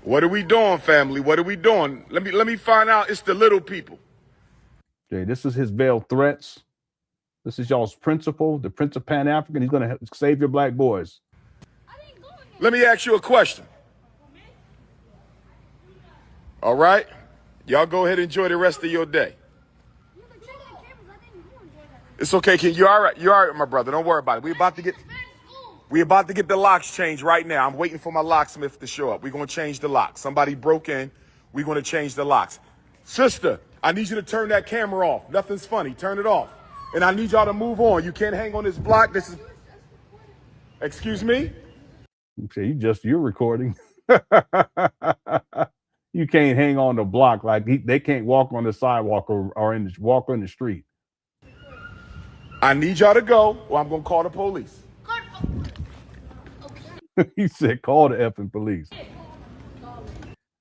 What are we doing, family? What are we doing? Let me find out. It's the little people. Okay, this is his veiled threats. This is y'all's principal, the Prince of Pan African. He's going to save your black boys. Let me ask you a question. All right? Y'all go ahead and enjoy the rest of your day. It's okay, King. You're all right. You're all right, my brother. Don't worry about it. We're about to get the locks changed right now. I'm waiting for my locksmith to show up. We're going to change the locks. Somebody broke in. We're going to change the locks. Sister, I need you to turn that camera off. Nothing's funny. Turn it off. And I need y'all to move on. You can't hang on this block. This is... Excuse me? Okay, you're recording. You can't hang on the block like they can't walk on the sidewalk or walk on the street. I need y'all to go or I'm going to call the police. He said, call the effing police.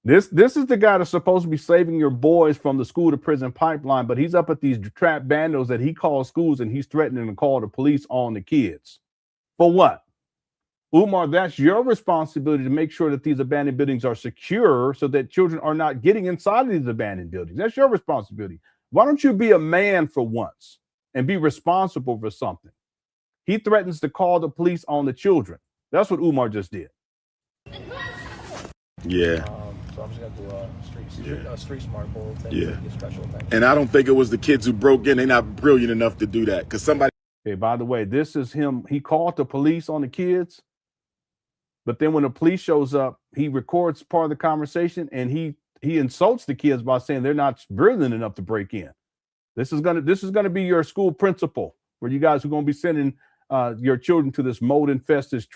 This is the guy that's supposed to be saving your boys from the school to prison pipeline, but he's up at these trap bandos that he calls schools and he's threatening to call the police on the kids. For what? Umar, that's your responsibility to make sure that these abandoned buildings are secure so that children are not getting inside of these abandoned buildings. That's your responsibility. Why don't you be a man for once and be responsible for something? He threatens to call the police on the children. That's what Umar just did. Yeah. So I'm just gonna do a street smart bull thing. Yeah. Special thing. And I don't think it was the kids who broke in. They're not brilliant enough to do that. Because somebody. Okay, by the way, this is him. He called the police on the kids. But then when the police shows up, he records part of the conversation and he insults the kids by saying they're not brilliant enough to break in. This is gonna be your school principal, where you guys are gonna be sending your children to this mold infested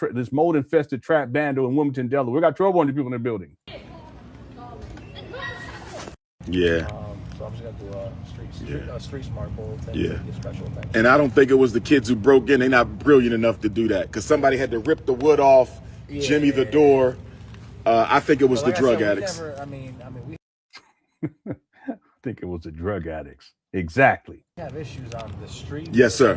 trap bando in Wilmington, Delaware. We got 1,200 people in the building. Yeah. So I'm just gonna do a street smart bull thing. Yeah. Special thing. And I don't think it was the kids who broke in. They're not brilliant enough to do that. Because somebody had to rip the wood off. Jimmy the door. I think it was the drug addicts. I think it was the drug addicts. Exactly. We have issues on the street. Yes, sir.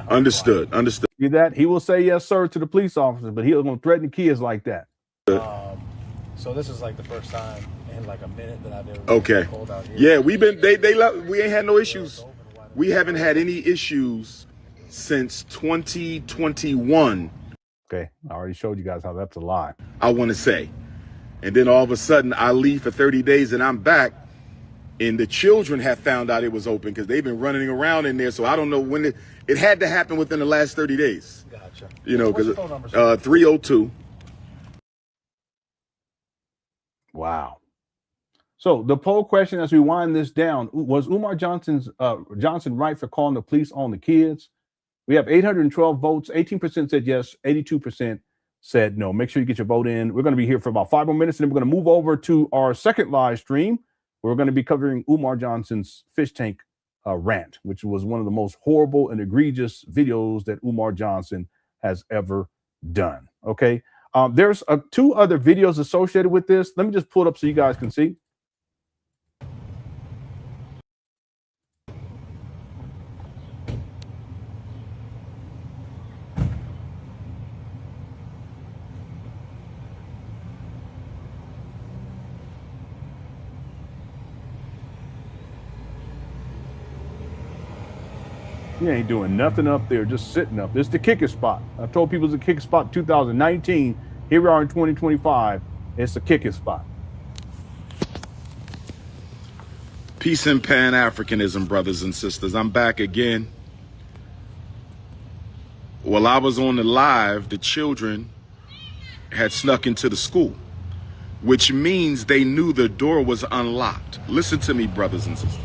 Understood. See that? He will say yes, sir, to the police officer, but he's going to threaten kids like that. So this is like the first time in like a minute that I've ever called out here. Yeah, we've been we ain't had no issues. We haven't had any issues since 2021. Okay, I already showed you guys how that's a lie. I want to say. And then all of a sudden I leave for 30 days and I'm back. And the children have found out it was open because they've been running around in there. So I don't know when it had to happen within the last 30 days. Gotcha. You know, What's because your phone number, 302. Wow. So the poll question, as we wind this down, was Umar Johnson right for calling the police on the kids? We have 812 votes. 18% said yes. 82% said no. Make sure you get your vote in. We're going to be here for about 5 more minutes, and then we're going to move over to our second live stream. We're going to be covering Umar Johnson's fish tank rant, which was one of the most horrible and egregious videos that Umar Johnson has ever done. Okay. There's 2 other videos associated with this. Let me just pull it up so you guys can see. You ain't doing nothing up there, just sitting up. This is the kicker spot. I told people it's a kicker spot in 2019. Here we are in 2025. It's a kicker spot. Peace and Pan Africanism, brothers and sisters. I'm back again. While I was on the live, the children had snuck into the school, which means they knew the door was unlocked. Listen to me, brothers and sisters.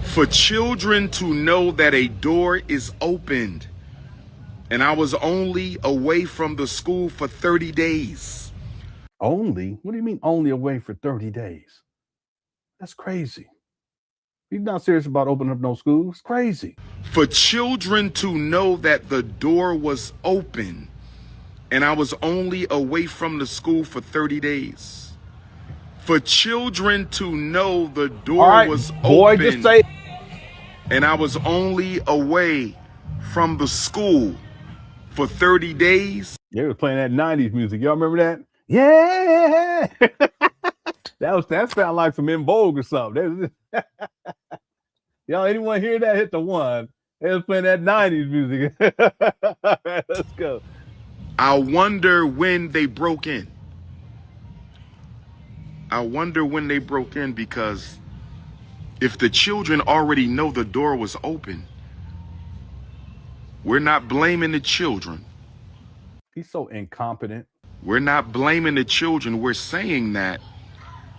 For children to know that a door is opened, and I was only away from the school for 30 days. Only? What do you mean only away for 30 days? That's crazy. He's not serious about opening up no school. It's crazy. For children to know that the door was open, and I was only away from the school for 30 days. For children to know the door was boy, open. Just say. And I was only away from the school for 30 days. They was playing that 90s music. Y'all remember that? Yeah. that sound like some In Vogue or something. Y'all, anyone hear that? Hit the 1. They was playing that 90s music. Let's go. I wonder when they broke in. I wonder when they broke in, because if the children already know the door was open, we're not blaming the children. He's so incompetent. We're not blaming the children. We're saying that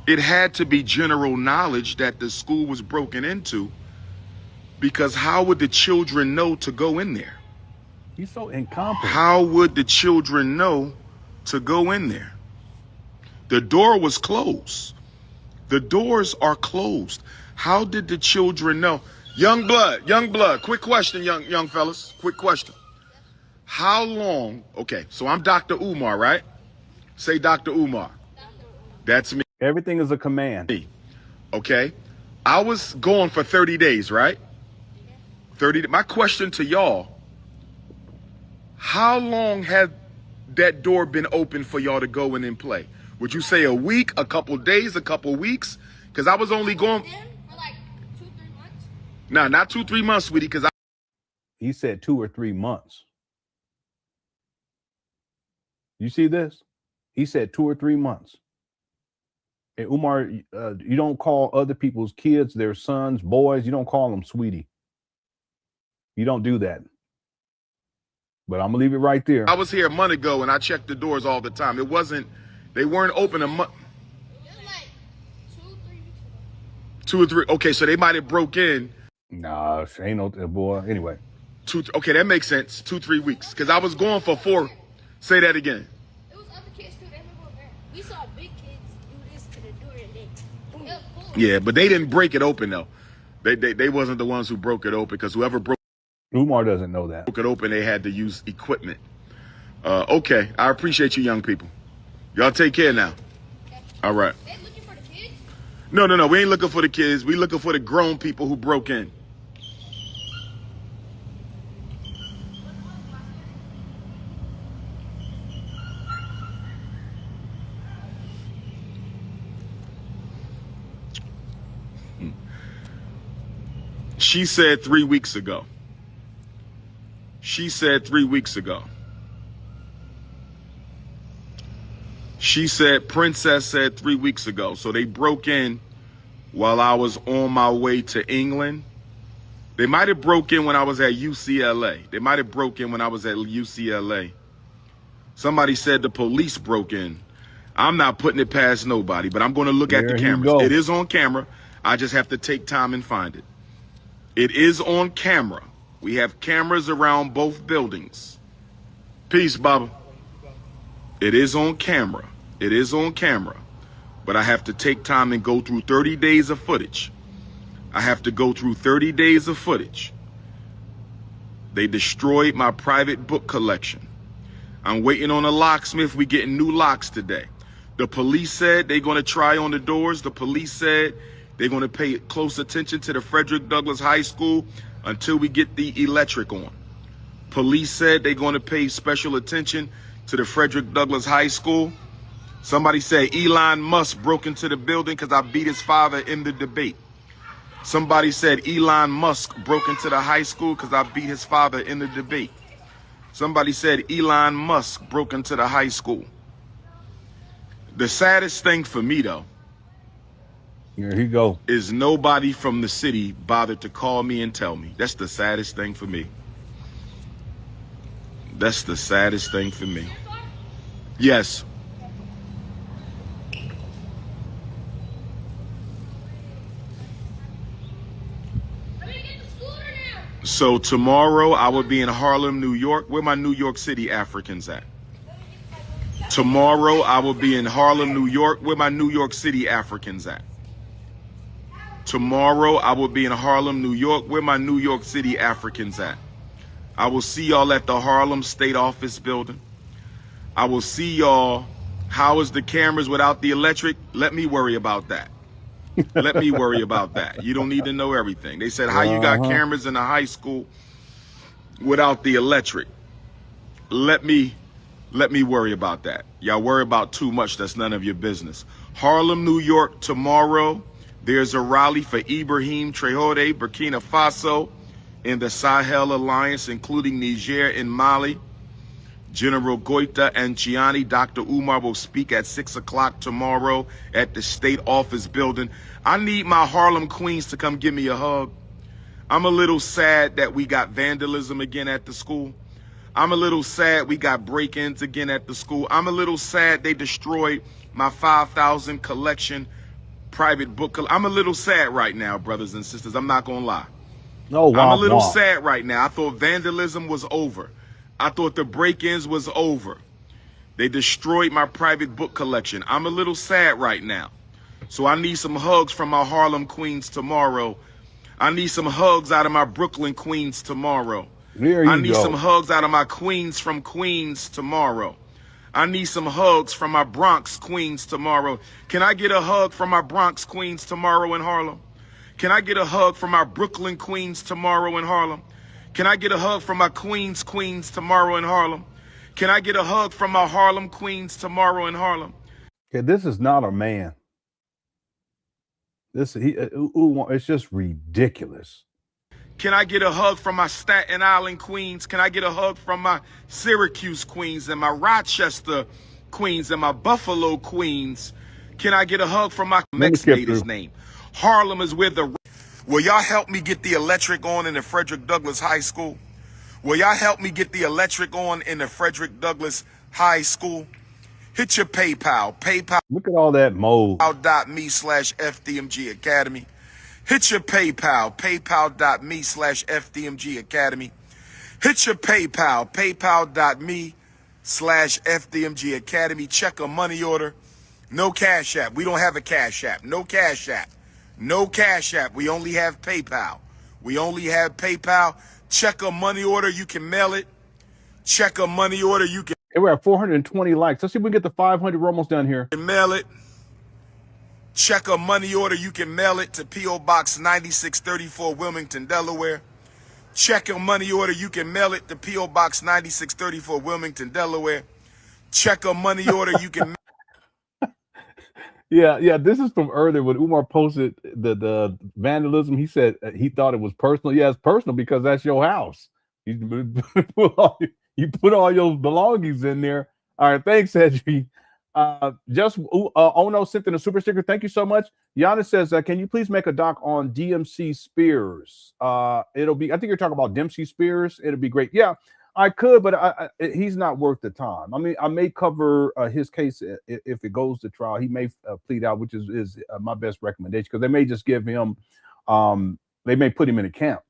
it had to be general knowledge that the school was broken into, because how would the children know to go in there? He's so incompetent. How would the children know to go in there? The door was closed. The doors are closed. How did the children know? Young blood, quick question, young fellas, quick question. How long, okay, so I'm Dr. Umar, right? Say Dr. Umar. That's me. Everything is a command. Okay. I was gone for 30 days, right? 30. My question to y'all, how long had that door been open for y'all to go in and play? Would you say a week, a couple days, a couple weeks? Because I was only going For like 2-3 months. No, not 2-3 months, sweetie, because He said 2 or 3 months. You see this? He said 2 or 3 months. And Umar, you don't call other people's kids, their sons, boys, you don't call them sweetie. You don't do that. But I'm gonna leave it right there. I was here a month ago and I checked the doors all the time. They weren't open a month. It was like 2-3 weeks ago. 2 or 3. Okay, so they might have broke in. Nah, ain't no boy. Anyway. Okay, that makes sense. 2-3 weeks. Because I was going for 4. Say that again. It was other kids too. They were going there. We saw big kids do this to the door and they boom. Yeah, but they didn't break it open though. They wasn't the ones who broke it open, because whoever broke Umar doesn't know that. Broke it open, they had to use equipment. Okay, I appreciate you young people. Y'all take care now. Okay. All right. They looking for the kids? No. We ain't looking for the kids. We looking for the grown people who broke in. She said 3 weeks ago. She said 3 weeks ago. She said, Princess said 3 weeks ago. So they broke in while I was on my way to England. They might have broke in when I was at UCLA. They might have broke in when I was at UCLA. Somebody said the police broke in. I'm not putting it past nobody, but I'm going to look at the cameras. It is on camera. I just have to take time and find it. It is on camera. We have cameras around both buildings. Peace, Baba. It is on camera. It is on camera. But I have to take time and go through 30 days of footage. I have to go through 30 days of footage. They destroyed my private book collection. I'm waiting on a locksmith. We getting new locks today. The police said they're going to try on the doors. The police said they're going to pay close attention to the Frederick Douglass High School until we get the electric on. Police said they're going to pay special attention to the Frederick Douglass High School. Somebody said Elon Musk broke into the building because I beat his father in the debate. Somebody said Elon Musk broke into the high school because I beat his father in the debate. Somebody said Elon Musk broke into the high school. The saddest thing for me, though, here he go, is nobody from the city bothered to call me and tell me. That's the saddest thing for me. That's the saddest thing for me. Yes. So tomorrow I will be in Harlem, New York. Where my New York City Africans at? Tomorrow I will be in Harlem, New York. Where my New York City Africans at? Tomorrow I will be in Harlem, New York. Where my New York City Africans at? I will see y'all at the Harlem State Office building. I will see y'all. How is the cameras without the electric? Let me worry about that. Let me worry about that. You don't need to know everything. They said, how you got cameras in the high school without the electric? Let me worry about that. Y'all worry about too much. That's none of your business. Harlem, New York, tomorrow. There's a rally for Ibrahim Traoré, Burkina Faso, in the Sahel Alliance, including Niger and Mali. General Goita and Gianni, Dr. Umar will speak at 6 o'clock tomorrow at the State Office building. I need my Harlem Queens to come give me a hug. I'm a little sad that we got vandalism again at the school. I'm a little sad we got break-ins again at the school. I'm a little sad they destroyed my 5,000 collection private book. I'm a little sad right now, brothers and sisters. I'm not going to lie. No, I'm a little sad right now. I thought vandalism was over. I thought the break-ins was over. They destroyed my private book collection. I'm a little sad right now. So I need some hugs from my Harlem Queens tomorrow. I need some hugs out of my Brooklyn Queens tomorrow. I need some hugs out of my Queens from Queens tomorrow. I need some hugs from my Bronx Queens tomorrow. Can I get a hug from my Bronx Queens tomorrow in Harlem? Can I get a hug from my Brooklyn Queens tomorrow in Harlem? Can I get a hug from my Queens tomorrow in Harlem? Can I get a hug from my Harlem Queens tomorrow in Harlem? Okay, this is not a man. It's just ridiculous. Can I get a hug from my Staten Island Queens? Can I get a hug from my Syracuse Queens and my Rochester Queens and my Buffalo Queens? Can I get a hug from my next made his name? Harlem is where the... Will y'all help me get the electric on in the Frederick Douglass High School? Will y'all help me get the electric on in the Frederick Douglass High School? Hit your PayPal. Look at all that mold. PayPal.me/FDMG Academy. Hit your PayPal. PayPal.me/FDMG Academy. Hit your PayPal. PayPal.me/FDMG Academy. Check a money order. No Cash App. We don't have a Cash App. No Cash App. No Cash App. We only have PayPal. We only have PayPal. Check a money order. You can mail it. Check a money order. You can. Hey, we're at 420 likes. Let's see if we can get the 500. We're almost done here. Mail it. Check a money order. You can mail it to P.O. Box 9634, Wilmington, Delaware. Check a money order. You can mail it to P.O. Box 9634, Wilmington, Delaware. Check a money order. You can. Yeah. This is from earlier when Umar posted the vandalism. He said he thought it was personal. Yeah, it's personal because that's your house. You put all your belongings in there. All right, thanks, Edgy. Ono sent in a super sticker. Thank you so much. Giannis says, can you please make a doc on DMC Spears? It'll be, I think you're talking about Dempsey Spears. It'll be great. Yeah, I could, but he's not worth the time. I mean, I may cover his case if it goes to trial. He may plead out, which is my best recommendation, because they may just give him, they may put him in a camp,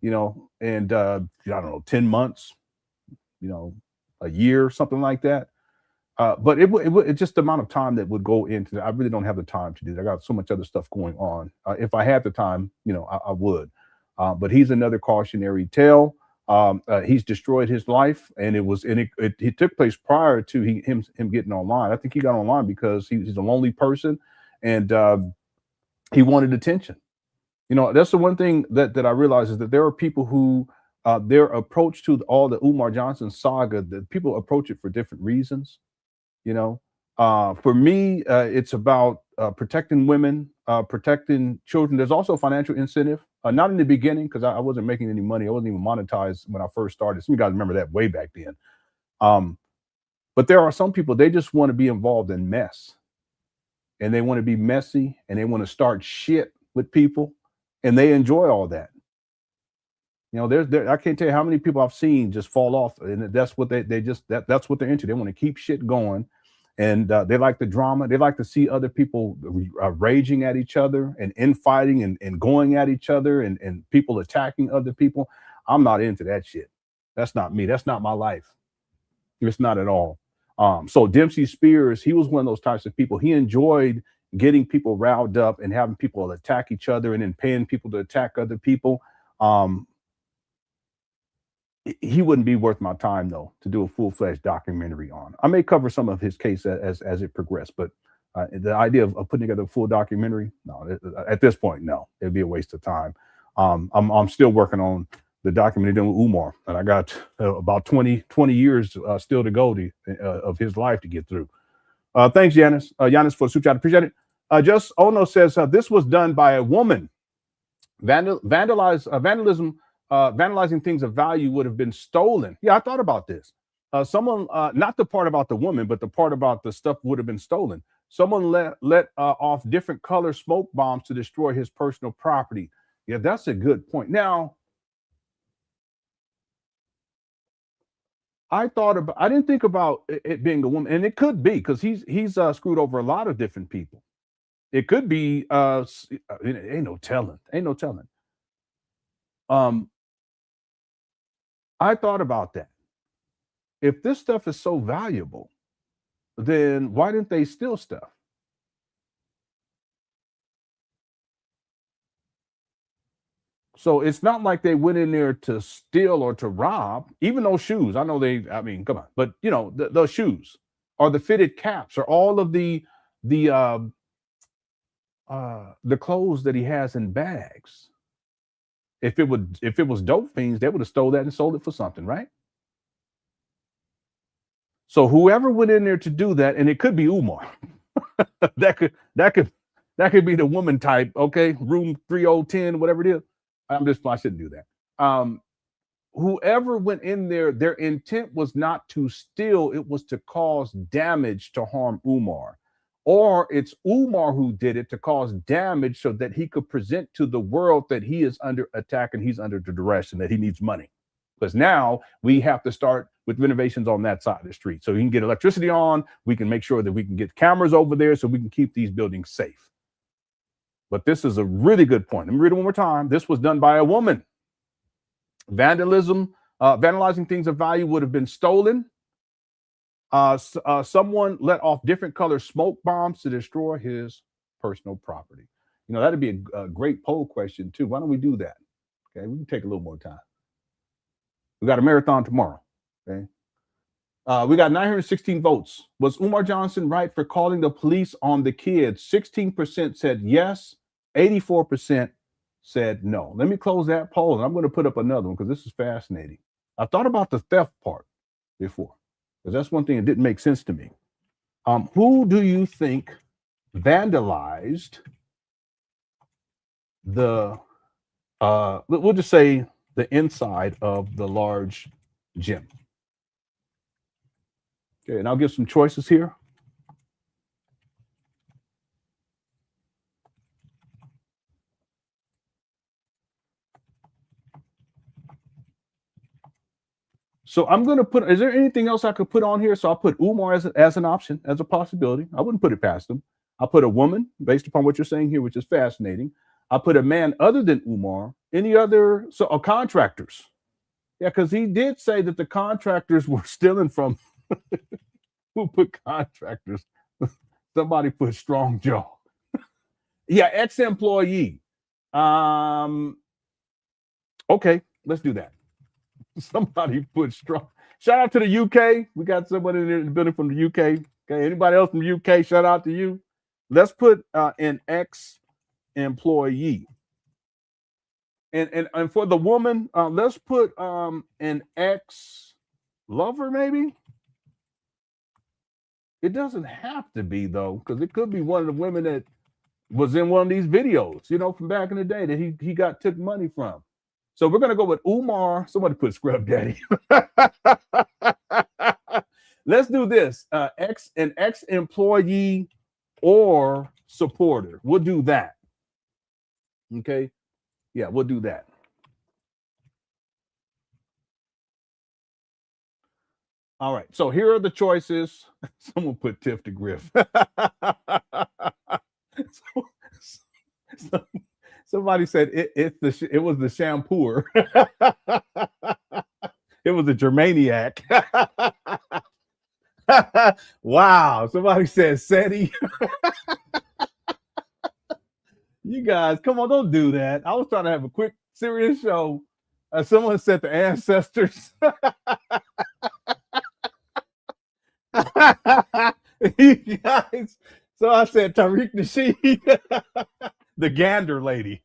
you know, and I don't know, 10 months, you know, a year, something like that. But it's just the amount of time that would go into that. I really don't have the time to do that. I got so much other stuff going on. If I had the time, you know, I would. But he's another cautionary tale. He's destroyed his life, and it took place prior to him getting online. I think he got online because he's a lonely person, and he wanted attention. You know, that's the one thing that I realize is that there are people who their approach to all the Umar Johnson saga, that people approach it for different reasons. You know, for me, it's about protecting women, protecting children. There's also a financial incentive, not in the beginning, because I wasn't making any money. I wasn't even monetized when I first started. Some of you guys remember that way back then. But there are some people, they just want to be involved in mess, and they want to be messy, and they want to start shit with people, and they enjoy all that. You know, I can't tell you how many people I've seen just fall off, and that's what that's what they're into. They want to keep shit going. And they like the drama. They like to see other people raging at each other and infighting and going at each other and people attacking other people. I'm not into that shit. That's not me. That's not my life. It's not at all. So Dempsey Spears, he was one of those types of people. He enjoyed getting people riled up and having people attack each other and then paying people to attack other people. He wouldn't be worth my time, though, to do a full-fledged documentary on. I may cover some of his case as it progressed, but the idea of putting together a full documentary, no, at this point, no, it'd be a waste of time. I'm still working on the documentary done with Umar, and I got about 20 years still to go of his life to get through. Thanks, Giannis. Giannis, for the super chat. Appreciate it. Just Ono says this was done by a woman. Vandalism. Vandalizing things of value would have been stolen. Yeah, I thought about this. Someone, not the part about the woman, but the part about the stuff would have been stolen. Someone let off different color smoke bombs to destroy his personal property. Yeah, that's a good point. Now, I didn't think about it being a woman, and it could be, because he's screwed over a lot of different people. It could be, ain't no telling. I thought about that. If this stuff is so valuable, then why didn't they steal stuff? So it's not like they went in there to steal or to rob. Even those shoes, I know I mean, come on, but you know, those shoes or the fitted caps or all of the clothes that he has in bags. If it was dope fiends, they would have stole that and sold it for something, right? So whoever went in there to do that, and it could be Umar, that could be the woman type, okay, room 3010, whatever it is. I shouldn't do that. Whoever went in there, their intent was not to steal; it was to cause damage, to harm Umar. Or it's Umar who did it to cause damage so that he could present to the world that he is under attack and he's under the duress and that he needs money. Because now we have to start with renovations on that side of the street. So we can get electricity on, we can make sure that we can get cameras over there so we can keep these buildings safe. But this is a really good point. Let me read it one more time. This was done by a woman. Vandalism, vandalizing things of value would have been stolen. Someone let off different color smoke bombs to destroy his personal property. You know, that'd be a great poll question too. Why don't we do that? Okay, we can take a little more time. We got a marathon tomorrow. Okay, we got 916 votes. Was Umar Johnson right for calling the police on the kids? 16% said yes, 84% said no. Let me close that poll, and I'm going to put up another one because this is fascinating. I thought about the theft part before, because that's one thing that didn't make sense to me. Who do you think vandalized the, we'll just say the inside of the large gem. Okay, and I'll give some choices here. So I'm going to put, is there anything else I could put on here? So I'll put Umar as an option, as a possibility. I wouldn't put it past him. I'll put a woman based upon what you're saying here, which is fascinating. I'll put a man other than Umar, any other, so contractors. Yeah, because he did say that the contractors were stealing from, who put contractors? Somebody put strong jaw. Yeah, ex-employee. Okay, let's do that. Somebody put strong. Shout out to the UK. We got somebody in the building from the UK. Okay, anybody else from the UK? Shout out to you. Let's put an ex-employee. And for the woman, let's put an ex-lover, maybe. It doesn't have to be though, because it could be one of the women that was in one of these videos, you know, from back in the day that he took money from. So we're going to go with Umar. Somebody put Scrub Daddy. Let's do this. An ex-employee or supporter. We'll do that. Okay. Yeah, we'll do that. All right. So here are the choices. Someone put Tiff to Griff. Somebody said it was the shampooer. It was the Germaniac. Wow. Somebody said SETI. You guys, come on, don't do that. I was trying to have a quick, serious show. Someone said the ancestors. You guys, so I said Tariq Nasheed. The gander lady.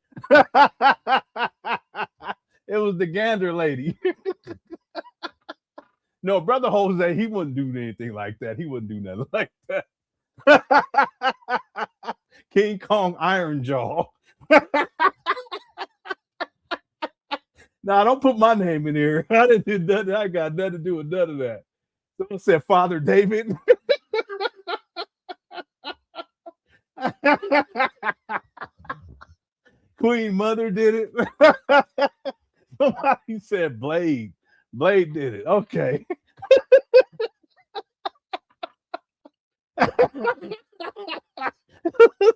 It was the gander lady. No, Brother Jose, he wouldn't do anything like that. He wouldn't do nothing like that. King Kong Iron Jaw. Nah, don't put my name in here. I didn't do nothing. I got nothing to do with none of that. Someone said Father David. Queen Mother did it. Somebody said Blade. Blade did it. Okay.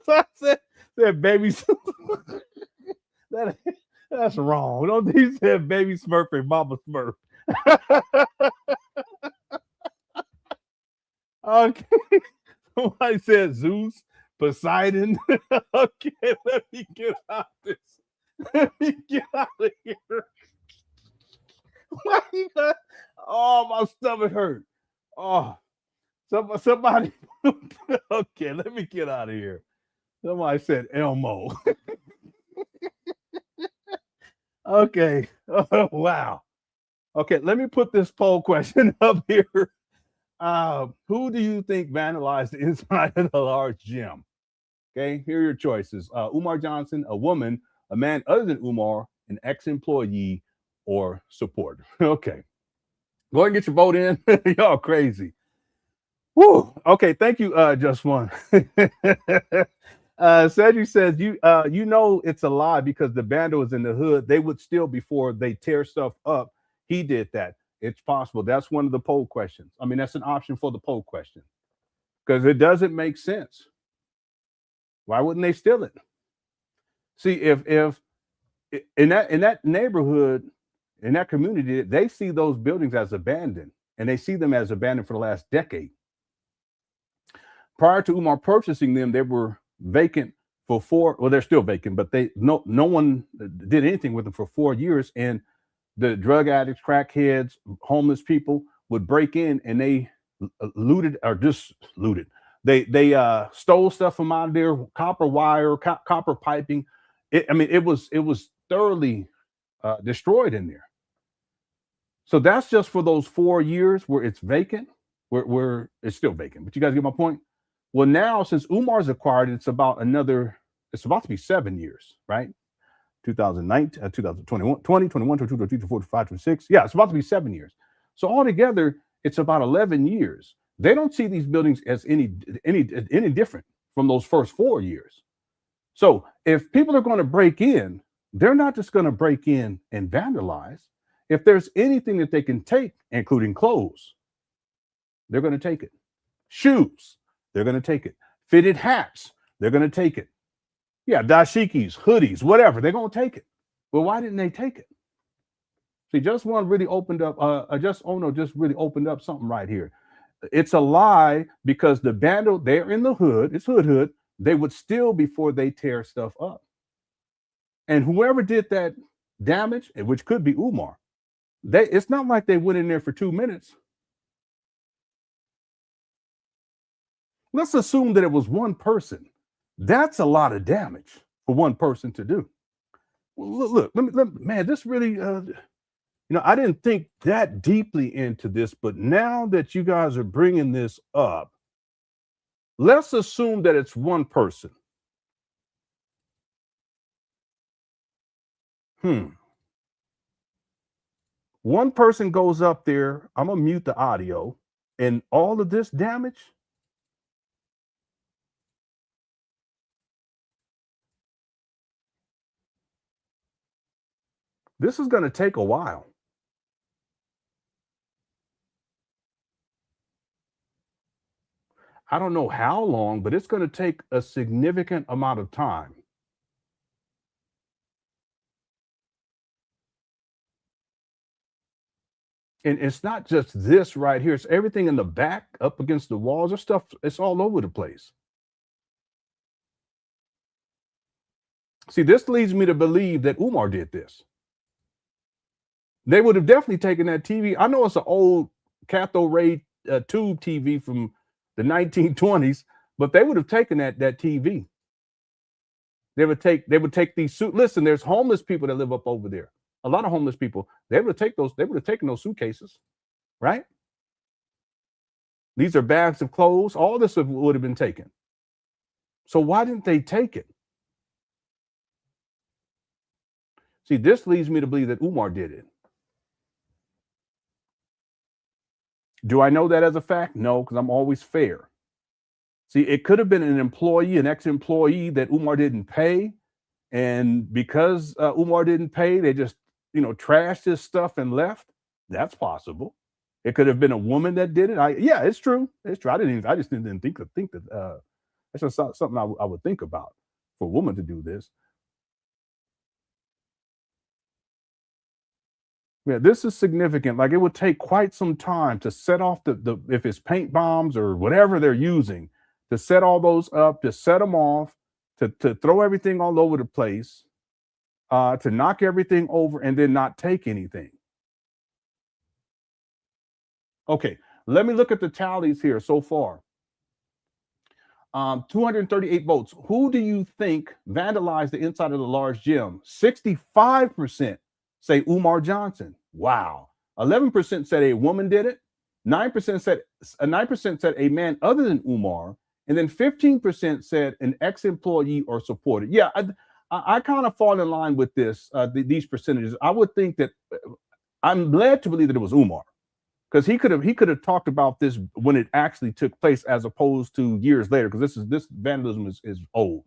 I said baby. That's wrong. Don't he said Baby Smurf and Mama Smurf. Okay. Somebody said Zeus, Poseidon. Okay, let me get out this. Let me get out of here. Why you got, oh, my stomach hurt. Oh, somebody. Okay, let me get out of here. Somebody said Elmo. Okay. Oh, wow. Okay, let me put this poll question up here. Who do you think vandalized the inside of the large gym? Okay, here are your choices. Umar Johnson, a woman, a man other than Umar, an ex-employee, or supporter. Okay. Go ahead and get your vote in. Y'all crazy. Woo. Okay, thank you, Just One. Cedric says, you know it's a lie because the vandal is in the hood. They would steal before they tear stuff up. He did that. It's possible. That's one of the poll questions. I mean, that's an option for the poll question because it doesn't make sense. Why wouldn't they steal it? See, if in that neighborhood, in that community, they see those buildings as abandoned, and they see them as abandoned for the last decade. Prior to Umar purchasing them, they were vacant for 4. Well, they're still vacant, but no one did anything with them for 4 years. And the drug addicts, crackheads, homeless people would break in, and they looted or just looted. They stole stuff from out there, copper wire, copper piping. It was thoroughly destroyed in there. So that's just for those 4 years where it's vacant, where it's still vacant. But you guys get my point? Well, now since Umar's acquired, it's about to be 7 years, right? 2019, 2021, 20, 21, 22, 23, 24, 25, 26. Yeah, it's about to be 7 years. So altogether, it's about 11 years. They don't see these buildings as any different from those first 4 years. So if people are going to break in, they're not just going to break in and vandalize. If there's anything that they can take, including clothes, they're going to take it. Shoes, they're going to take it. Fitted hats, they're going to take it. Yeah, dashikis, hoodies, whatever, they're going to take it. Well, why didn't they take it? See, just one really opened up, just really opened up something right here. It's a lie because the vandal, they're in the hood, it's hood, they would steal before they tear stuff up. And whoever did that damage, which could be Umar, it's not like they went in there for 2 minutes. Let's assume that it was one person. That's a lot of damage for one person to do. Look, man, this really, I didn't think that deeply into this, but now that you guys are bringing this up, let's assume that it's one person. One person goes up there, I'm gonna mute the audio, and all of this damage. This is gonna take a while. I don't know how long, but it's gonna take a significant amount of time. And it's not just this right here. It's everything in the back up against the walls. There's stuff, it's all over the place. See, this leads me to believe that Umar did this. They would have definitely taken that TV. I know it's an old cathode ray tube TV from the 1920s, but they would have taken that TV. They would take these suit. Listen, there's homeless people that live up over there. A lot of homeless people. They would have taken those suitcases, right? These are bags of clothes. All this would have been taken. So why didn't they take it? See, this leads me to believe that Umar did it. Do I know that as a fact? No, because I'm always fair. See, it could have been an employee, an ex-employee that Umar didn't pay. And because Umar didn't pay, they just, trashed his stuff and left. That's possible. It could have been a woman that did it. Yeah, it's true. It's true. I just didn't think that that's just something I would think about for a woman to do this. Yeah, this is significant. Like, it would take quite some time to set off the if it's paint bombs or whatever they're using, to set all those up, to set them off, to throw everything all over the place, to knock everything over and then not take anything. Okay, let me look at the tallies here so far. 238 votes. Who do you think vandalized the inside of the large gym? 65% say Umar Johnson. Wow. 11% said a woman did it. 9% said a man other than Umar. And then 15% said an ex-employee or supporter. Yeah, I kind of fall in line with this, these percentages. I would think that I'm led to believe that it was Umar, because he could have talked about this when it actually took place, as opposed to years later, because this vandalism is old.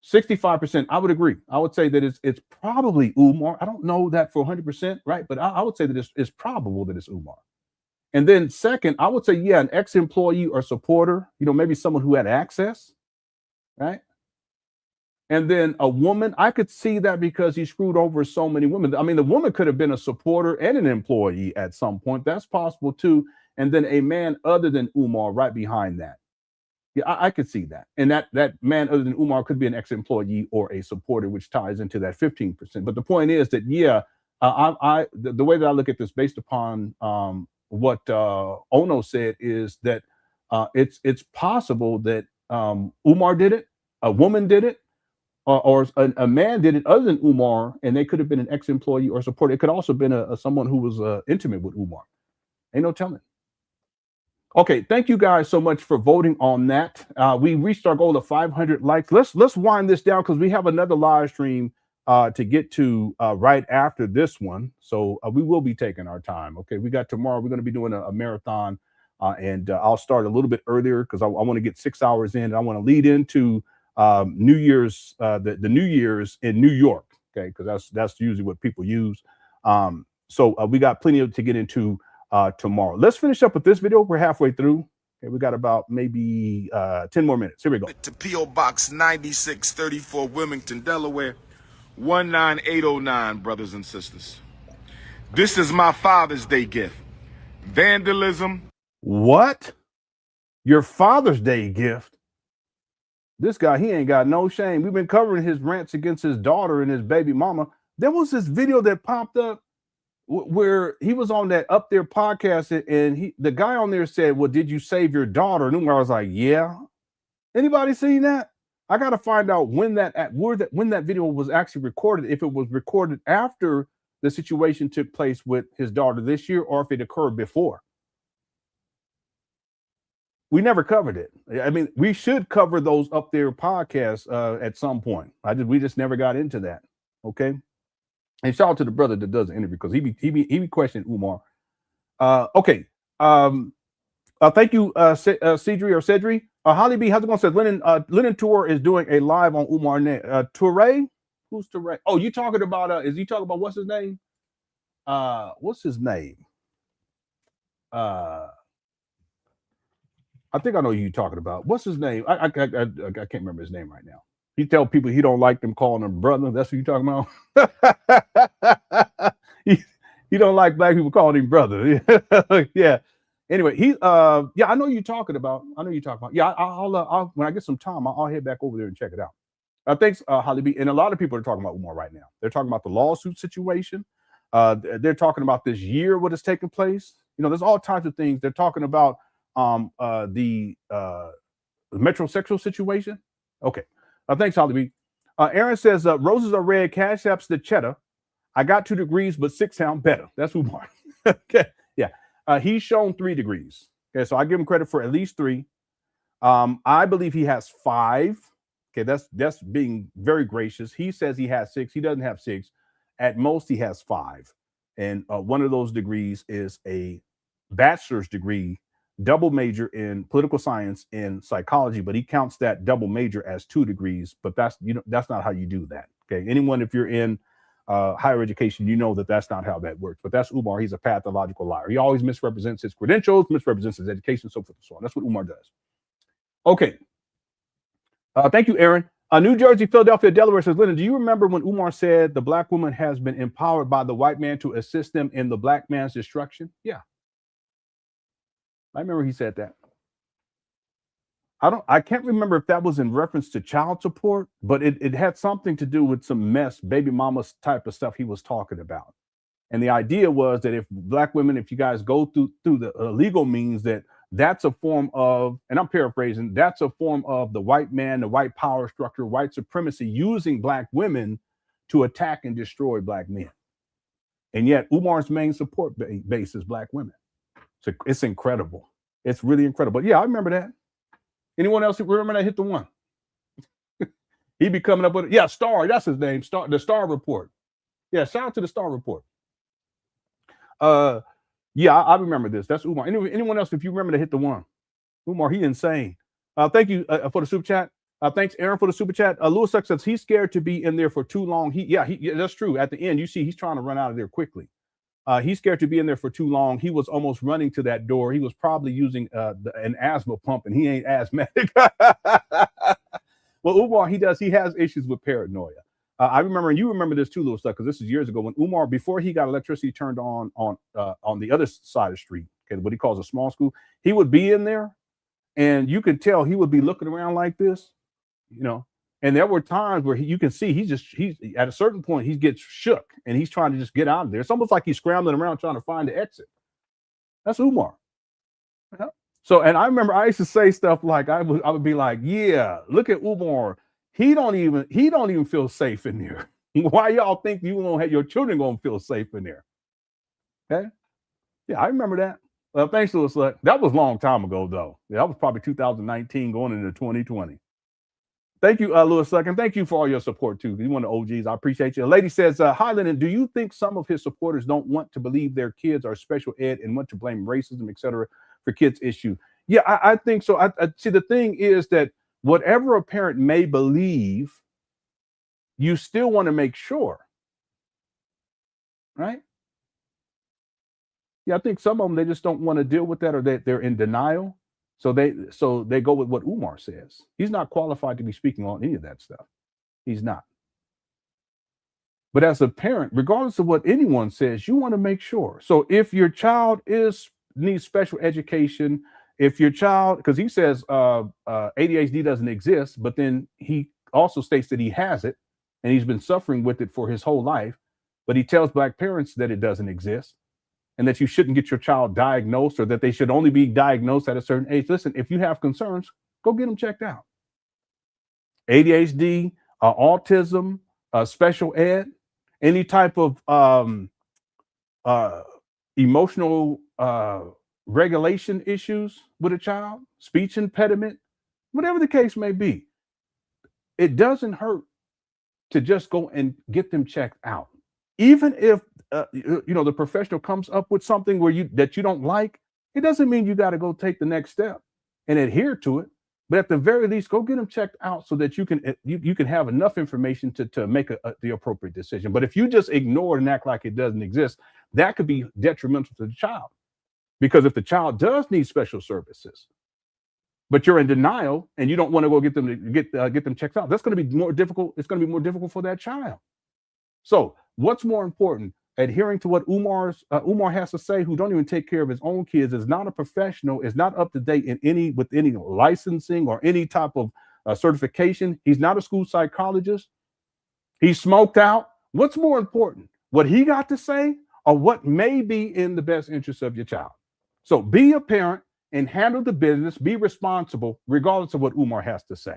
65%, I would agree. I would say that it's probably Umar. I don't know that for 100%, right? But I would say that it's probable that it's Umar. And then second, I would say, yeah, an ex-employee or supporter, maybe someone who had access, right? And then a woman, I could see that because he screwed over so many women. I mean, the woman could have been a supporter and an employee at some point. That's possible too. And then a man other than Umar right behind that. Yeah, I could see that. And that man other than Umar could be an ex-employee or a supporter, which ties into that 15%. But the point is that, yeah, the way that I look at this, based upon what Ono said, is that it's possible that Umar did it, a woman did it, or a man did it other than Umar, and they could have been an ex-employee or supporter. It could also have been someone who was intimate with Umar. Ain't no telling. Okay, thank you guys so much for voting on that. We reached our goal of 500 likes. Let's wind this down, because we have another live stream to get to right after this one. So we will be taking our time. Okay, we got tomorrow. We're going to be doing a marathon, and I'll start a little bit earlier because I want to get 6 hours in. And I want to lead into New Year's, the New Year's in New York. Okay, because that's usually what people use. So we got plenty to get into tomorrow. Let's finish up with this video. We're halfway through. Okay, we got about maybe 10 more minutes. Here we go. To P.O. Box 9634, Wilmington, Delaware, 19809, brothers and sisters. This is my Father's Day gift. Vandalism. What? Your Father's Day gift? This guy, he ain't got no shame. We've been covering his rants against his daughter and his baby mama. There was this video that popped up where he was on that Up There podcast, and the guy on there said, well, did you save your daughter? And I was like, yeah. Anybody seen that? I got to find out when that video was actually recorded, if it was recorded after the situation took place with his daughter this year, or if it occurred before. We never covered it. I mean, we should cover those Up There podcasts at some point. We just never got into that. Okay. And shout out to the brother that does the interview, because he be questioning Umar. Okay. Thank you, Cedri. Holly B, how's it going? Says Lenon Tour is doing a live on Umar. Torrid? Who's Torrid? Oh, you talking about is he talking about what's his name? What's his name? I think I know who you're talking about. What's his name? I can't remember his name right now. He tell people he don't like them calling him brother. That's what you're talking about. he don't like black people calling him brother. Yeah. Anyway, yeah, I know you're talking about. Yeah, I'll when I get some time, I'll head back over there and check it out. Thanks, Holly B. And a lot of people are talking about Umar right now. They're talking about the lawsuit situation. They're talking about this year, what is taking place. You know, there's all types of things. They're talking about the metrosexual situation. Okay. Thanks, Holly B. Aaron says, roses are red, cash apps the cheddar. I got 2 degrees, but 6 sound better. That's Umar. Okay. Yeah. He's shown 3 degrees. Okay. So I give him credit for at least 3. I believe he has 5. Okay. That's being very gracious. He says he has 6. He doesn't have 6. At most, he has 5. And one of those degrees is a bachelor's degree, double major in political science and psychology, but he counts that double major as 2 degrees. But that's not how you do that. Okay. Anyone, if you're in higher education, you know that's not how that works. But that's Umar. He's a pathological liar. He always misrepresents his credentials, misrepresents his education, so forth and so on. That's what Umar does. Okay. Thank you, Aaron. New Jersey, Philadelphia, Delaware says, Lenon, do you remember when Umar said the black woman has been empowered by the white man to assist them in the black man's destruction? Yeah. I remember he said that. I can't remember if that was in reference to child support, but it had something to do with some mess, baby mamas type of stuff he was talking about. And the idea was that if black women, if you guys go through the legal means, that's a form of, and I'm paraphrasing, that's a form of the white man, the white power structure, white supremacy using black women to attack and destroy black men. And yet Umar's main support base is black women. So it's incredible. It's really incredible. Yeah, I remember that. Anyone else remember that? Hit the 1. He be coming up with it. Yeah, Star. That's his name. The Star Report. Yeah, shout out to the Star Report. Yeah, I remember this. That's Umar. Anyone else, if you remember, to hit the 1. Umar, he insane. Thank you for the super chat. Thanks, Aaron, for the super chat. Lewis Suck says he's scared to be in there for too long. Yeah, that's true. At the end, you see, he's trying to run out of there quickly. He's scared to be in there for too long. He was almost running to that door. He was probably using an asthma pump, and he ain't asthmatic. Well, Umar, he has issues with paranoia. I remember, and you remember this too, Lewis, because this is years ago when Umar, before he got electricity turned on the other side of the street, okay, what he calls a small school, he would be in there, and you could tell he would be looking around like this, you know. And there were times where you can see he's at a certain point he gets shook and he's trying to just get out of there. It's almost like he's scrambling around trying to find the exit. That's Umar. Yeah. So, and I remember I used to say stuff like I would be like, yeah, look at Umar. He don't even feel safe in there. Why y'all think you won't have your children gonna feel safe in there? Okay. Yeah, I remember that. Thanks, Lewis. That was a long time ago though. Yeah, that was probably 2019 going into 2020. Thank you, Louis Suck, and thank you for all your support too. You're one of the OGs. I appreciate you. A lady says, "Hi, Lenon. Do you think some of his supporters don't want to believe their kids are special ed and want to blame racism, etc., for kids' issue?" Yeah, I think so. I see. The thing is that whatever a parent may believe, you still want to make sure, right? Yeah, I think some of them they just don't want to deal with that, or they're in denial. So they go with what Umar says. He's not qualified to be speaking on any of that stuff. He's not. But as a parent, regardless of what anyone says, you want to make sure. So if your child needs special education, if your child, because he says ADHD doesn't exist, but then he also states that he has it and he's been suffering with it for his whole life, but he tells Black parents that it doesn't exist, and that you shouldn't get your child diagnosed, or that they should only be diagnosed at a certain age. Listen, if you have concerns, go get them checked out. ADHD, autism, special ed, any type of emotional regulation issues with a child, speech impediment, whatever the case may be, it doesn't hurt to just go and get them checked out. Even if the professional comes up with something that you don't like, it doesn't mean you got to go take the next step and adhere to it. But at the very least, go get them checked out so that you can have enough information to make the appropriate decision. But if you just ignore it and act like it doesn't exist, that could be detrimental to the child. Because if the child does need special services, but you're in denial and you don't want to go get them checked out, that's going to be more difficult. It's going to be more difficult for that child. So what's more important? Adhering to what Umar has to say, who don't even take care of his own kids, is not a professional, is not up to date with any licensing or any type of certification. He's not a school psychologist. He's smoked out. What's more important, what he got to say or what may be in the best interest of your child? So be a parent and handle the business, be responsible, regardless of what Umar has to say.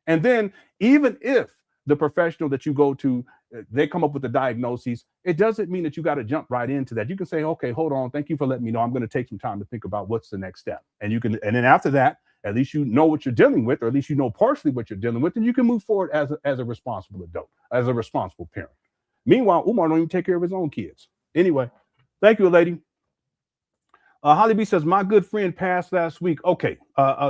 And then even if the professional that you go to, they come up with the diagnoses, it doesn't mean that you got to jump right into that. You can say, okay, hold on. Thank you for letting me know. I'm going to take some time to think about what's the next step. And then after that, at least you know what you're dealing with, or at least you know partially what you're dealing with, and you can move forward as a responsible adult, as a responsible parent. Meanwhile, Umar don't even take care of his own kids. Anyway, thank you, lady. Holly B says, my good friend passed last week. Okay,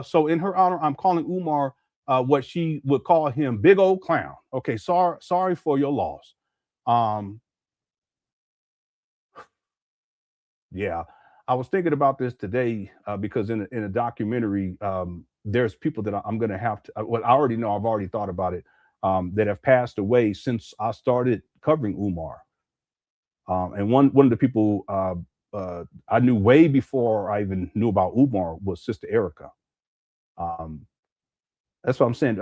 so in her honor, I'm calling Umar what she would call him, big old clown. Okay, sorry for your loss. Yeah, I was thinking about this today because in a documentary, there's people that I'm going to have to, well, I already know, I've already thought about it, that have passed away since I started covering Umar. And one of the people I knew way before I even knew about Umar was Sister Erica. That's what I'm saying.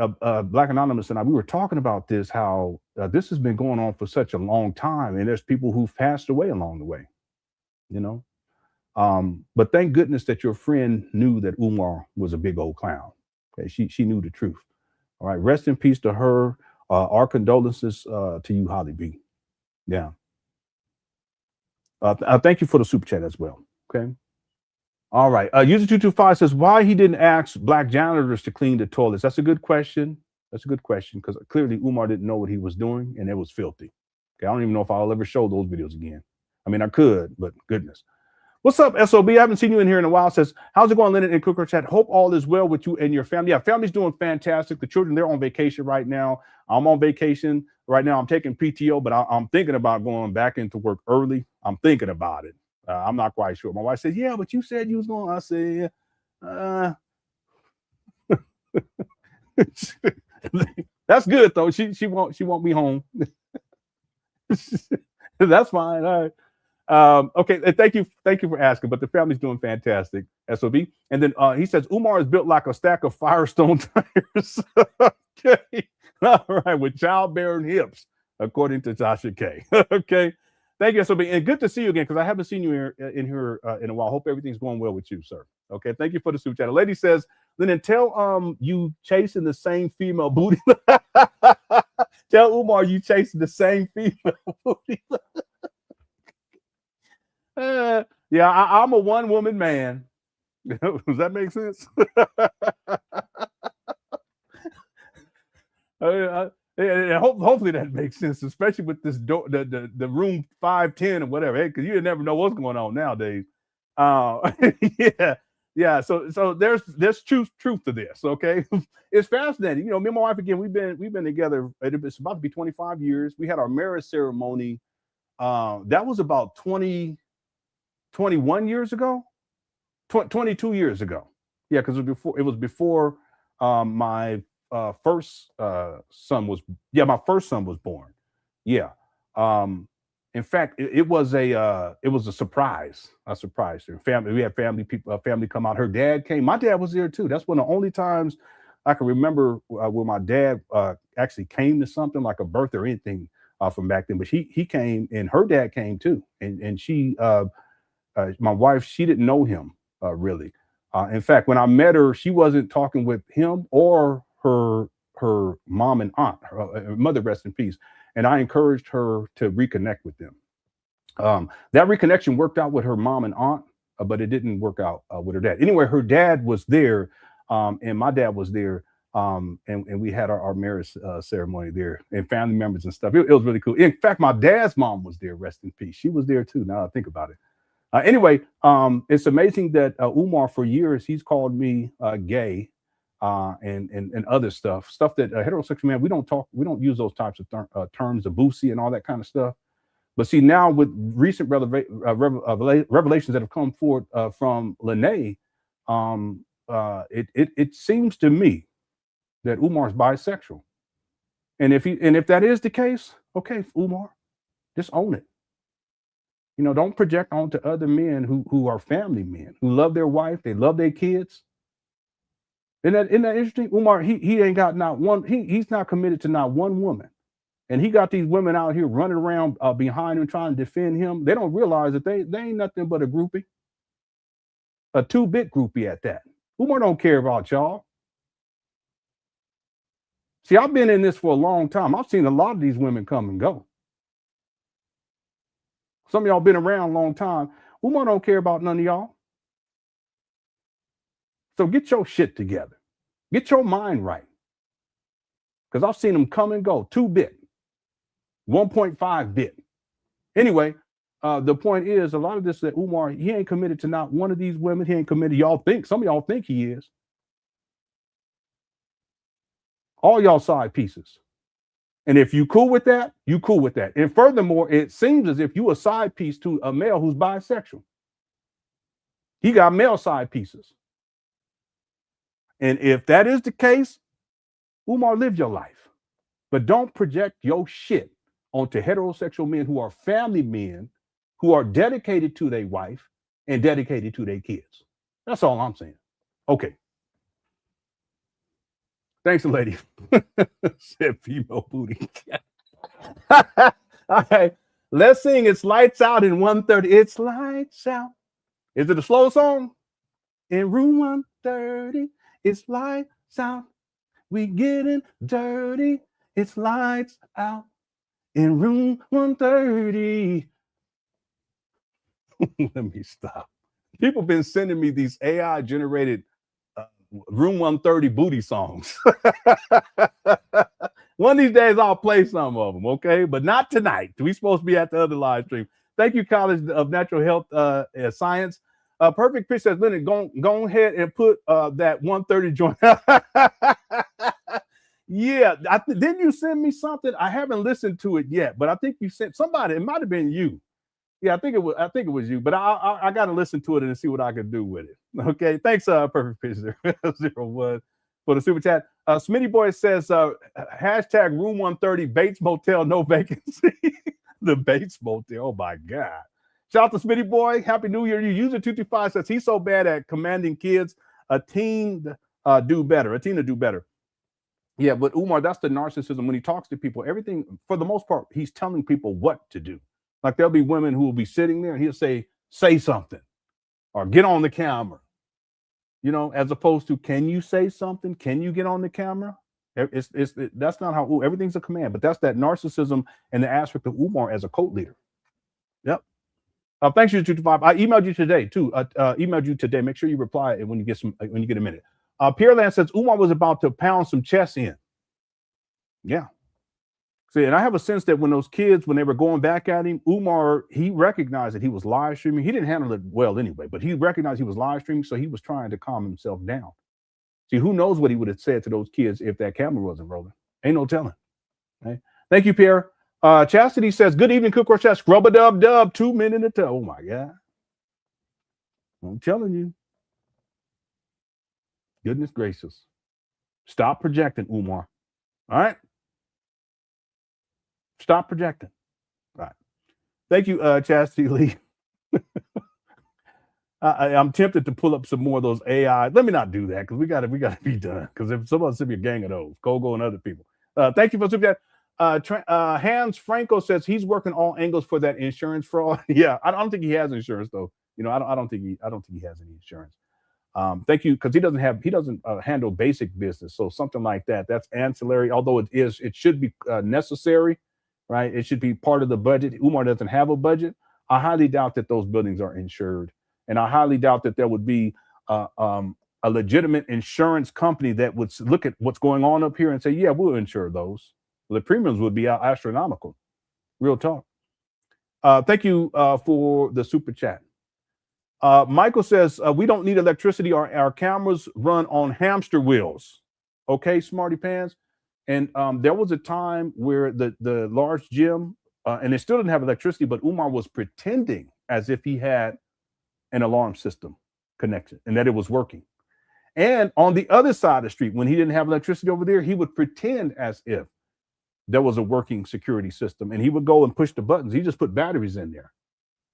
Black Anonymous and I, we were talking about this, how this has been going on for such a long time, and there's people who've passed away along the way, you know. But thank goodness that your friend knew that Umar was a big old clown. Okay, she knew the truth. All right, rest in peace to her. Our condolences to you, Holly B. Yeah. Thank you for the super chat as well. Okay. All right. User 225 says, why he didn't ask Black janitors to clean the toilets? That's a good question. That's a good question, because clearly Umar didn't know what he was doing, and it was filthy. Okay, I don't even know if I'll ever show those videos again. I mean, I could, but goodness. What's up, SOB? I haven't seen you in here in a while. Says, how's it going, Lenon and Cooker Chat? Hope all is well with you and your family. Yeah, family's doing fantastic. The children, they're on vacation right now. I'm on vacation right now. I'm taking PTO, but I'm thinking about going back into work early. I'm thinking about it. I'm not quite sure. My wife says, yeah, but you said you was going. I said, that's good though. She won't be home. That's fine. All right. Okay. Thank you for asking. But the family's doing fantastic. SOB. And then he says Umar is built like a stack of Firestone tires. Okay. All right. With childbearing hips, according to Tasha K. Okay. Thank you, SOB. And good to see you again, because I haven't seen you in here in a while. Hope everything's going well with you, sir. Okay. Thank you for the super chat. A lady says, Lenon, tell you chasing the same female booty. Tell Umar you chasing the same female booty. Yeah, I'm a one-woman man. Does that make sense? hopefully that makes sense, especially with this door, the room 510 or whatever, because you never know what's going on nowadays. Yeah. So there's truth to this. Okay, it's fascinating. You know, me and my wife again. We've been together. It's about to be 25 years. We had our marriage ceremony. That was about 21 years ago, 22 years ago. Yeah, because it was before my first son was. Yeah, my first son was born. Yeah. In fact, it was a surprise. Family, we had family come out. Her dad came. My dad was there too. That's one of the only times I can remember where my dad actually came to something like a birthday or anything from back then. But he came, and her dad came too. And she, my wife, she didn't know him really. In fact, when I met her, she wasn't talking with him or her mom and aunt, her mother, rest in peace. And I encouraged her to reconnect with them. That reconnection worked out with her mom and aunt, but it didn't work out with her dad. Anyway, her dad was there, and my dad was there, and we had our marriage ceremony there, and family members and stuff. It was really cool. In fact, my dad's mom was there, rest in peace. She was there too, now I think about it. Anyway, it's amazing that Umar, for years, he's called me gay. And other stuff that heterosexual man, we don't use those types of terms, the boosie and all that kind of stuff. But see, now with recent revelations that have come forward from Lenon, it seems to me that Umar's bisexual. And if that is the case, okay, Umar, just own it. You know, don't project onto other men who are family men, who love their wife, they love their kids. Isn't that interesting? Umar, he ain't got not one, he's not committed to not one woman. And he got these women out here running around behind him trying to defend him. They don't realize that they ain't nothing but a groupie. A 2-bit groupie at that. Umar don't care about y'all. See, I've been in this for a long time. I've seen a lot of these women come and go. Some of y'all been around a long time. Umar don't care about none of y'all. So get your shit together. Get your mind right. Because I've seen them come and go. 2-bit, 1.5-bit. Anyway, the point is, a lot of this that Umar, he ain't committed to not one of these women. He ain't committed. Some of y'all think he is. All y'all side pieces. And if you cool with that, you cool with that. And furthermore, it seems as if you a side piece to a male who's bisexual. He got male side pieces. And if that is the case, Umar, live your life. But don't project your shit onto heterosexual men who are family men, who are dedicated to their wife and dedicated to their kids. That's all I'm saying. Okay. Thanks, lady. Said female booty. All right. Let's sing It's Lights Out in 130. It's lights out. Is it a slow song? In room 130. It's lights out. We getting dirty. It's lights out in room 130. Let me stop. People been sending me these AI generated room 130 booty songs. One of these days I'll play some of them, okay? But not tonight. We supposed to be at the other live stream. Thank you, College of Natural Health Science. Perfect Pitch says, Leonard, go ahead and put that 130 joint. Yeah, didn't you send me something? I haven't listened to it yet, but I think you sent somebody. It might have been you. Yeah, I think it was you. But I got to listen to it and see what I can do with it. Okay, thanks, Perfect Pitch 01 for the super chat. Smitty Boy says hashtag room 130 Bates Motel no vacancy. The Bates Motel. Oh my God. Shout out to Smitty Boy. Happy New Year. User 225 says he's so bad at commanding kids. A teen do better. A teen to do better. Yeah, but Umar, that's the narcissism. When he talks to people, everything, for the most part, he's telling people what to do. Like there'll be women who will be sitting there and he'll say something or get on the camera, you know, as opposed to, can you say something? Can you get on the camera? That's not how everything's a command, but that's that narcissism and the aspect of Umar as a cult leader. Yep. Thanks you 225. I emailed you today too. Emailed you today. Make sure you reply when you get a minute. Pierre Land says Umar was about to pound some chess in. Yeah. See, and I have a sense that when those kids, when they were going back at him, Umar, he recognized that he was live streaming. He didn't handle it well anyway, but he recognized he was live streaming, so he was trying to calm himself down. See, who knows what he would have said to those kids if that camera wasn't rolling? Ain't no telling. Right? Thank you, Pierre. Chastity says, good evening, Cook Chat. Scrub-a-dub-dub, 2 men in the tub. Oh, my God. I'm telling you. Goodness gracious. Stop projecting, Umar. All right? Stop projecting. All right. Thank you, Chastity Lee. I'm tempted to pull up some more of those AI. Let me not do that because we got to be done. Because if someone sent me a gang of those, Kogo and other people. Thank you for super chat. Hans Franco says he's working all angles for that insurance fraud. Yeah, I don't think he has insurance though. You know, I don't think he has any insurance. Thank you, because he doesn't handle basic business. So something like that's ancillary. Although it should be necessary, right? It should be part of the budget. Umar doesn't have a budget. I highly doubt that those buildings are insured, and I highly doubt that there would be a legitimate insurance company that would look at what's going on up here and say, yeah, we'll insure those. The premiums would be astronomical. Real talk. Thank you for the super chat. Michael says, we don't need electricity. Our cameras run on hamster wheels. Okay, smarty pants. And there was a time where the large gym, and it still didn't have electricity, but Umar was pretending as if he had an alarm system connected and that it was working. And on the other side of the street, when he didn't have electricity over there, he would pretend as if there was a working security system, and he would go and push the buttons. He just put batteries in there,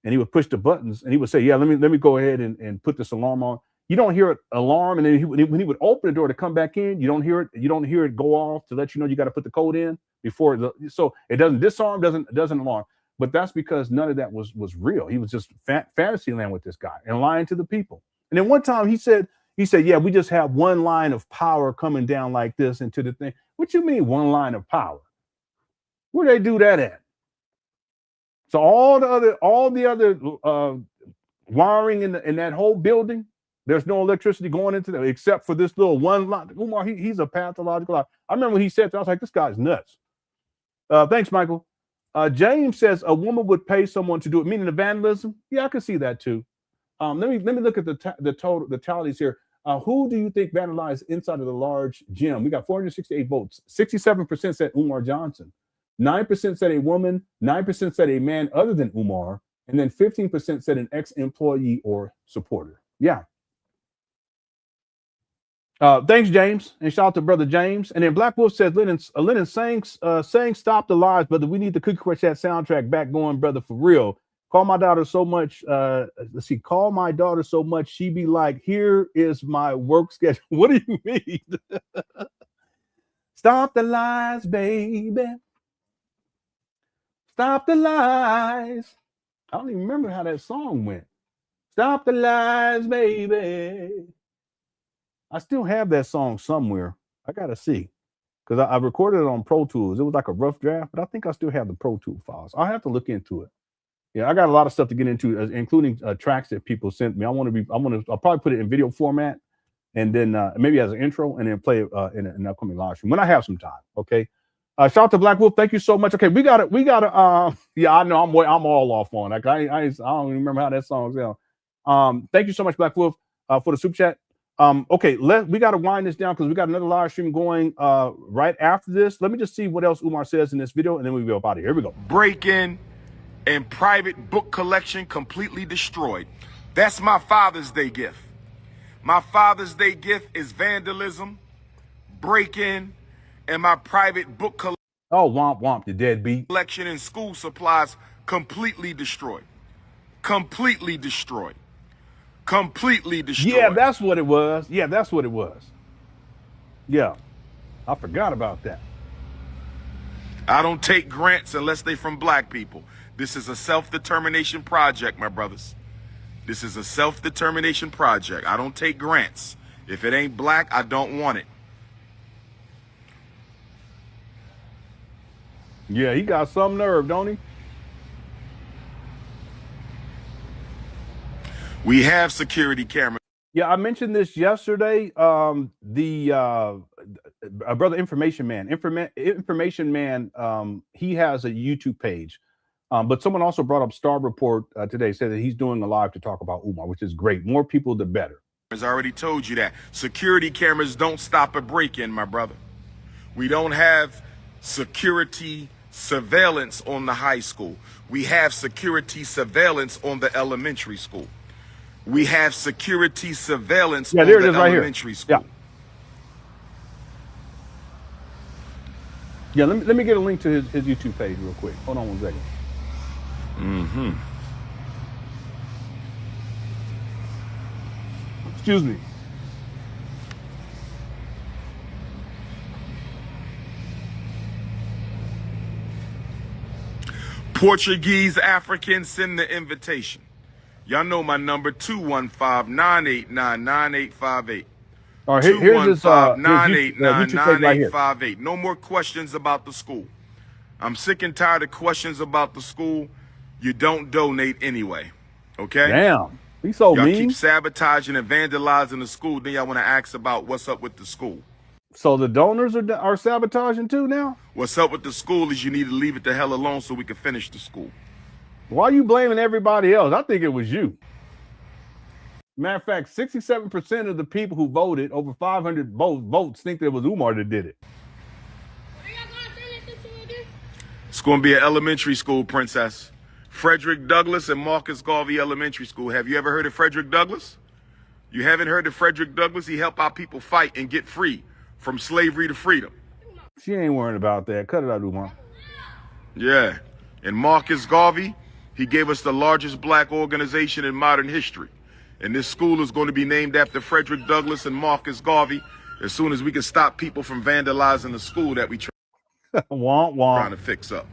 and he would push the buttons, and he would say, yeah, let me go ahead and put this alarm on. You don't hear an alarm, and then when he would open the door to come back in, you don't hear it go off to let you know you got to put the code in before so it doesn't disarm, doesn't alarm. But that's because none of that was real. He was just fantasy land with this guy and lying to the people. And then one time he said, yeah, we just have one line of power coming down like this into the thing. What you mean one line of power? Where they do that at? So all the other wiring in that whole building, there's no electricity going into them except for this little one line. Umar, he's a pathological liar. I remember when he said that, I was like, this guy's nuts. Thanks, Michael. James says a woman would pay someone to do it, meaning the vandalism. Yeah, I can see that too. Let me look at the tallies here. Who do you think vandalized inside of the large gym? We got 468 votes. 67% said Umar Johnson. 9% said a woman. 9% said a man other than Umar. And then 15% said an ex-employee or supporter. Yeah. Thanks, James. And shout out to Brother James. And then Black Wolf says, Lenon saying stop the lies, brother. We need the Cookie Chat soundtrack back going, brother, for real. Call my daughter so much. Call my daughter so much. She be like, here is my work schedule. What do you mean? Stop the lies, baby. Stop the lies. I don't even remember how that song went. Stop the lies, baby. I still have that song somewhere. I got to see. Because I recorded it on Pro Tools. It was like a rough draft, but I think I still have the Pro Tool files. I'll have to look into it. Yeah, I got a lot of stuff to get into, including tracks that people sent me. I'll probably put it in video format, and then maybe as an intro, and then play it in an upcoming live stream when I have some time. Okay. Shout out to Black Wolf. Thank you so much. Okay, we got to. Yeah, I know. I'm all off on. Like I don't even remember how that song sounds. Thank you so much, Black Wolf, for the super chat. Okay, we got to wind this down because we got another live stream going right after this. Let me just see what else Umar says in this video, and then we'll be up out of here. Here we go. Break in and private book collection completely destroyed. That's my Father's Day gift. My Father's Day gift is vandalism, break in, and my private book collection. Oh, womp womp, the deadbeat. Collection and school supplies completely destroyed. Completely destroyed. Completely destroyed. Yeah, that's what it was. Yeah, that's what it was. Yeah, I forgot about that. I don't take grants unless they from black people. This is a self-determination project, my brothers. This is a self-determination project. I don't take grants. If it ain't black, I don't want it. Yeah, he got some nerve, don't he? We have security cameras. Yeah, I mentioned this yesterday. The brother Information Man. Information Man, he has a YouTube page. But someone also brought up Star Report today, said that he's doing a live to talk about Umar, which is great. More people, the better. I already told you that. Security cameras don't stop a break-in, my brother. We don't have security surveillance on the high school. We have security surveillance on the elementary school. We have security surveillance on the elementary school. Yeah, let me get a link to his YouTube page real quick. Hold on one second. Mm-hmm. Excuse me. Portuguese Africans, send the invitation. Y'all know my number, 215-989-9858. All right, here's his $215-989-9858. No more questions about the school. I'm sick and tired of questions about the school. You don't donate anyway, okay? Damn, he's so mean. Y'all keep sabotaging and vandalizing the school. Then y'all want to ask about what's up with the school. So the donors are sabotaging too now? What's up with the school is you need to leave it the hell alone so we can finish the school. Why are you blaming everybody else? I think it was you. Matter of fact, 67% of the people who voted, over 500 votes, think that it was Umar that did it. It's going to be an elementary school, princess. Frederick Douglass and Marcus Garvey Elementary School. Have you ever heard of Frederick Douglass? You haven't heard of Frederick Douglass? He helped our people fight and get free from slavery to freedom. She ain't worrying about that. Cut it out, Umar. Yeah. And Marcus Garvey, he gave us the largest black organization in modern history. And this school is going to be named after Frederick Douglass and Marcus Garvey as soon as we can stop people from vandalizing the school that we trying to fix up.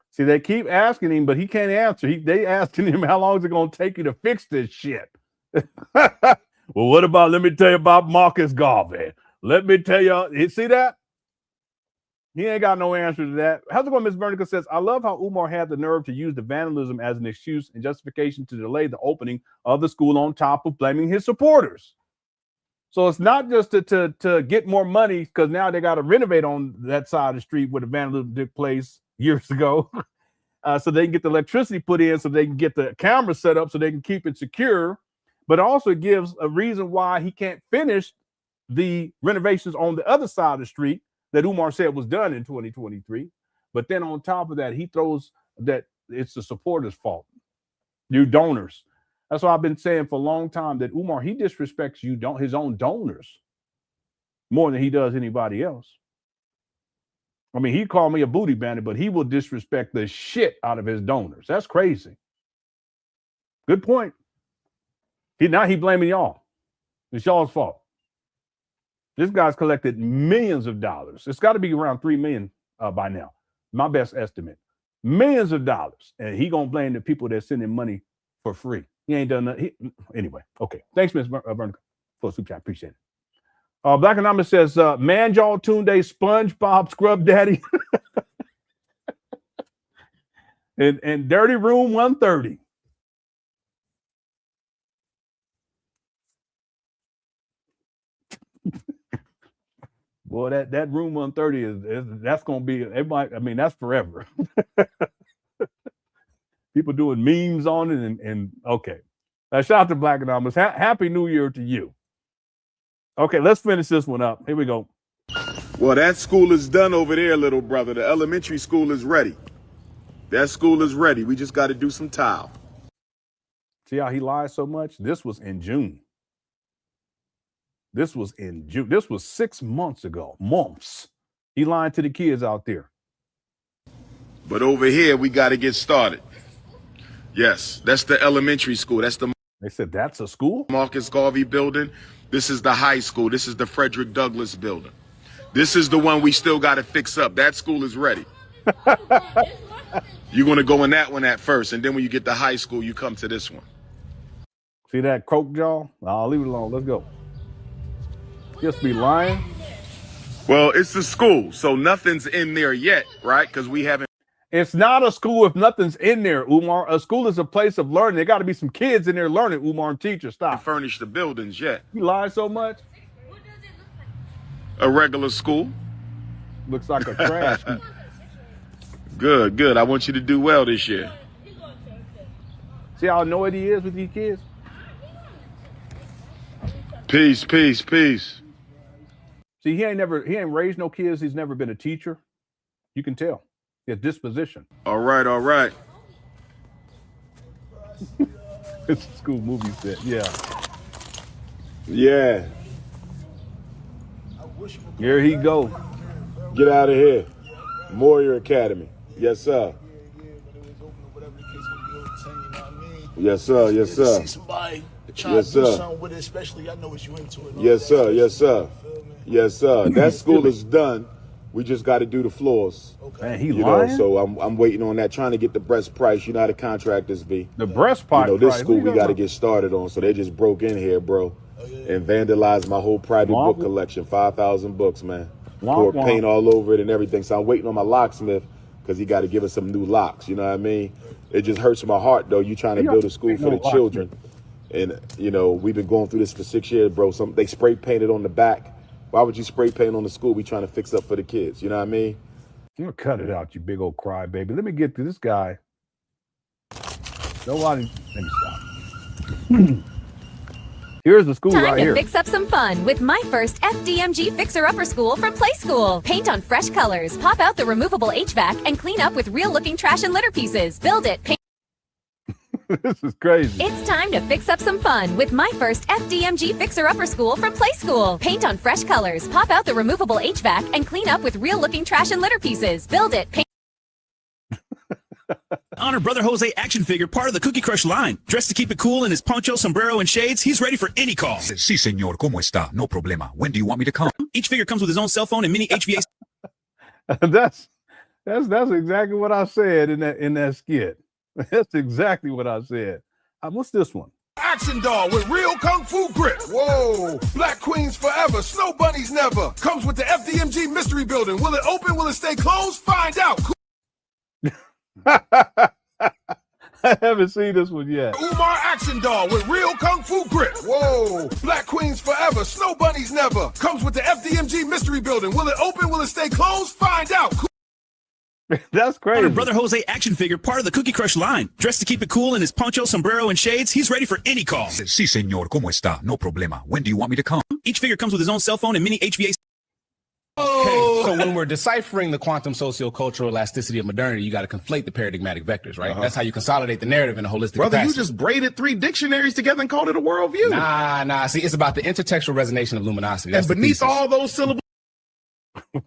See, they keep asking him, but he can't answer. They asking him, how long is it going to take you to fix this shit? Well, let me tell you about Marcus Garvey. Let me tell you, see that? He ain't got no answer to that. How's it going? Ms. Vernica says, I love how Umar had the nerve to use the vandalism as an excuse and justification to delay the opening of the school on top of blaming his supporters. So it's not just to get more money because now they got to renovate on that side of the street where the vandalism took place years ago. So they can get the electricity put in so they can get the camera set up so they can keep it secure. But also gives a reason why he can't finish the renovations on the other side of the street that Umar said was done in 2023. But then on top of that, he throws that it's the supporters' fault. You donors. That's why I've been saying for a long time that Umar, he disrespects his own donors more than he does anybody else. I mean, he called me a booty bandit, but he will disrespect the shit out of his donors. That's crazy. Good point. Now he blaming y'all. It's y'all's fault. This guy's collected millions of dollars. It's got to be around 3 million by now. My best estimate. Millions of dollars. And he going to blame the people that send him money for free. He ain't done that. Anyway, okay. Thanks, Ms. Vernica, for a super chat. Appreciate it. Black Anonymous says, Manjaw Tunde, SpongeBob Scrub Daddy. and Dirty Room 130. Boy, that room 130 that's gonna be everybody. I mean, that's forever. People doing memes on it, and okay. Shout out to Black Anonymous. Happy New Year to you. Okay, let's finish this one up. Here we go. Well, that school is done over there, little brother. The elementary school is ready. That school is ready. We just got to do some tile. See how he lies so much? This was in June. This was in June. This was 6 months ago. Months. He lying to the kids out there. But over here, we got to get started. Yes, that's the elementary school. They said that's a school? Marcus Garvey building. This is the high school. This is the Frederick Douglass building. This is the one we still got to fix up. That school is ready. You're going to go in that one at first. And then when you get to high school, you come to this one. See that croak jaw? I'll leave it alone. Let's go. Just be lying. Well, it's the school, so nothing's in there yet, right? Because we haven't. It's not a school if nothing's in there, Umar. A school is a place of learning. There got to be some kids in there learning, Umar, and teachers. Stop. Furnish the buildings yet. You lie so much. A regular school. Looks like a trash. Good, good. I want you to do well this year. See how annoyed he is with these kids? Peace, peace, peace. See, he ain't raised no kids. He's never been a teacher. You can tell. His disposition. All right, all right. It's a school movie set, yeah. Yeah. Here he go. Get out of here. Moyer Academy. Yes, sir. Yes, sir. Yes, sir. See somebody try Yes, to do sir. something with it, especially I know it's you into it. Yes, sir. Yes, sir. Yes, sir. That school is done. We just got to do the floors. Man, he You lying? know, so I'm waiting on that, trying to get the breast price. You know how the contractors be. The breast price. You know, this price. school What you we got to talking get started on. So they just broke in here, bro, and vandalized my whole private book collection. 5,000 books, man. Poured paint all over it and everything. So I'm waiting on my locksmith because he got to give us some new locks. You know what I mean? It just hurts my heart, though. You trying to build a school for the children. And, you know, we've been going through this for 6 years, bro. They spray painted on the back. Why would you spray paint on the school? We trying to fix up for the kids. You know what I mean? I'm gonna cut it out, you big old crybaby. Let me get to this guy. Nobody. Let me stop. Here's the school right here. Time to fix up some fun with my first FDMG Fixer-Upper School from Play School. Paint on fresh colors, pop out the removable HVAC, and clean up with real-looking trash and litter pieces. Build it. This is crazy. It's time to fix up some fun with my first FDMG Fixer-Upper School from Play School. Paint on fresh colors, pop out the removable HVAC, and clean up with real-looking trash and litter pieces. Build it. Honor Brother Jose action figure, part of the Cookie Crush line. Dressed to keep it cool in his poncho, sombrero, and shades, he's ready for any call. Sí, señor. ¿Cómo está? No problema. When do you want me to come? Each figure comes with his own cell phone and mini HVAC. That's exactly what I said in that skit. That's exactly what I said. What's this one? Action doll with real kung fu grip. Whoa. Black queens forever. Snow bunnies never. Comes with the FDMG mystery building. Will it open? Will it stay closed? Find out. I haven't seen this one yet. Umar action doll with real kung fu grip. Whoa. Black queens forever. Snow bunnies never. Comes with the FDMG mystery building. Will it open? Will it stay closed? Find out. That's crazy. Honor Brother Jose action figure, part of the Cookie Crush line. Dressed to keep it cool in his poncho, sombrero, and shades, he's ready for any call. Sí, señor. ¿Cómo está? No problema. When do you want me to come? Each figure comes with his own cell phone and mini HVAC. Okay, so when we're deciphering the quantum sociocultural elasticity of modernity, you got to conflate the paradigmatic vectors, right? That's how you consolidate the narrative in a holistic Brother, capacity. you just braided 3 dictionaries together and called it a worldview. Nah. See, it's about the intertextual resonation of luminosity. That's and beneath all those syllables.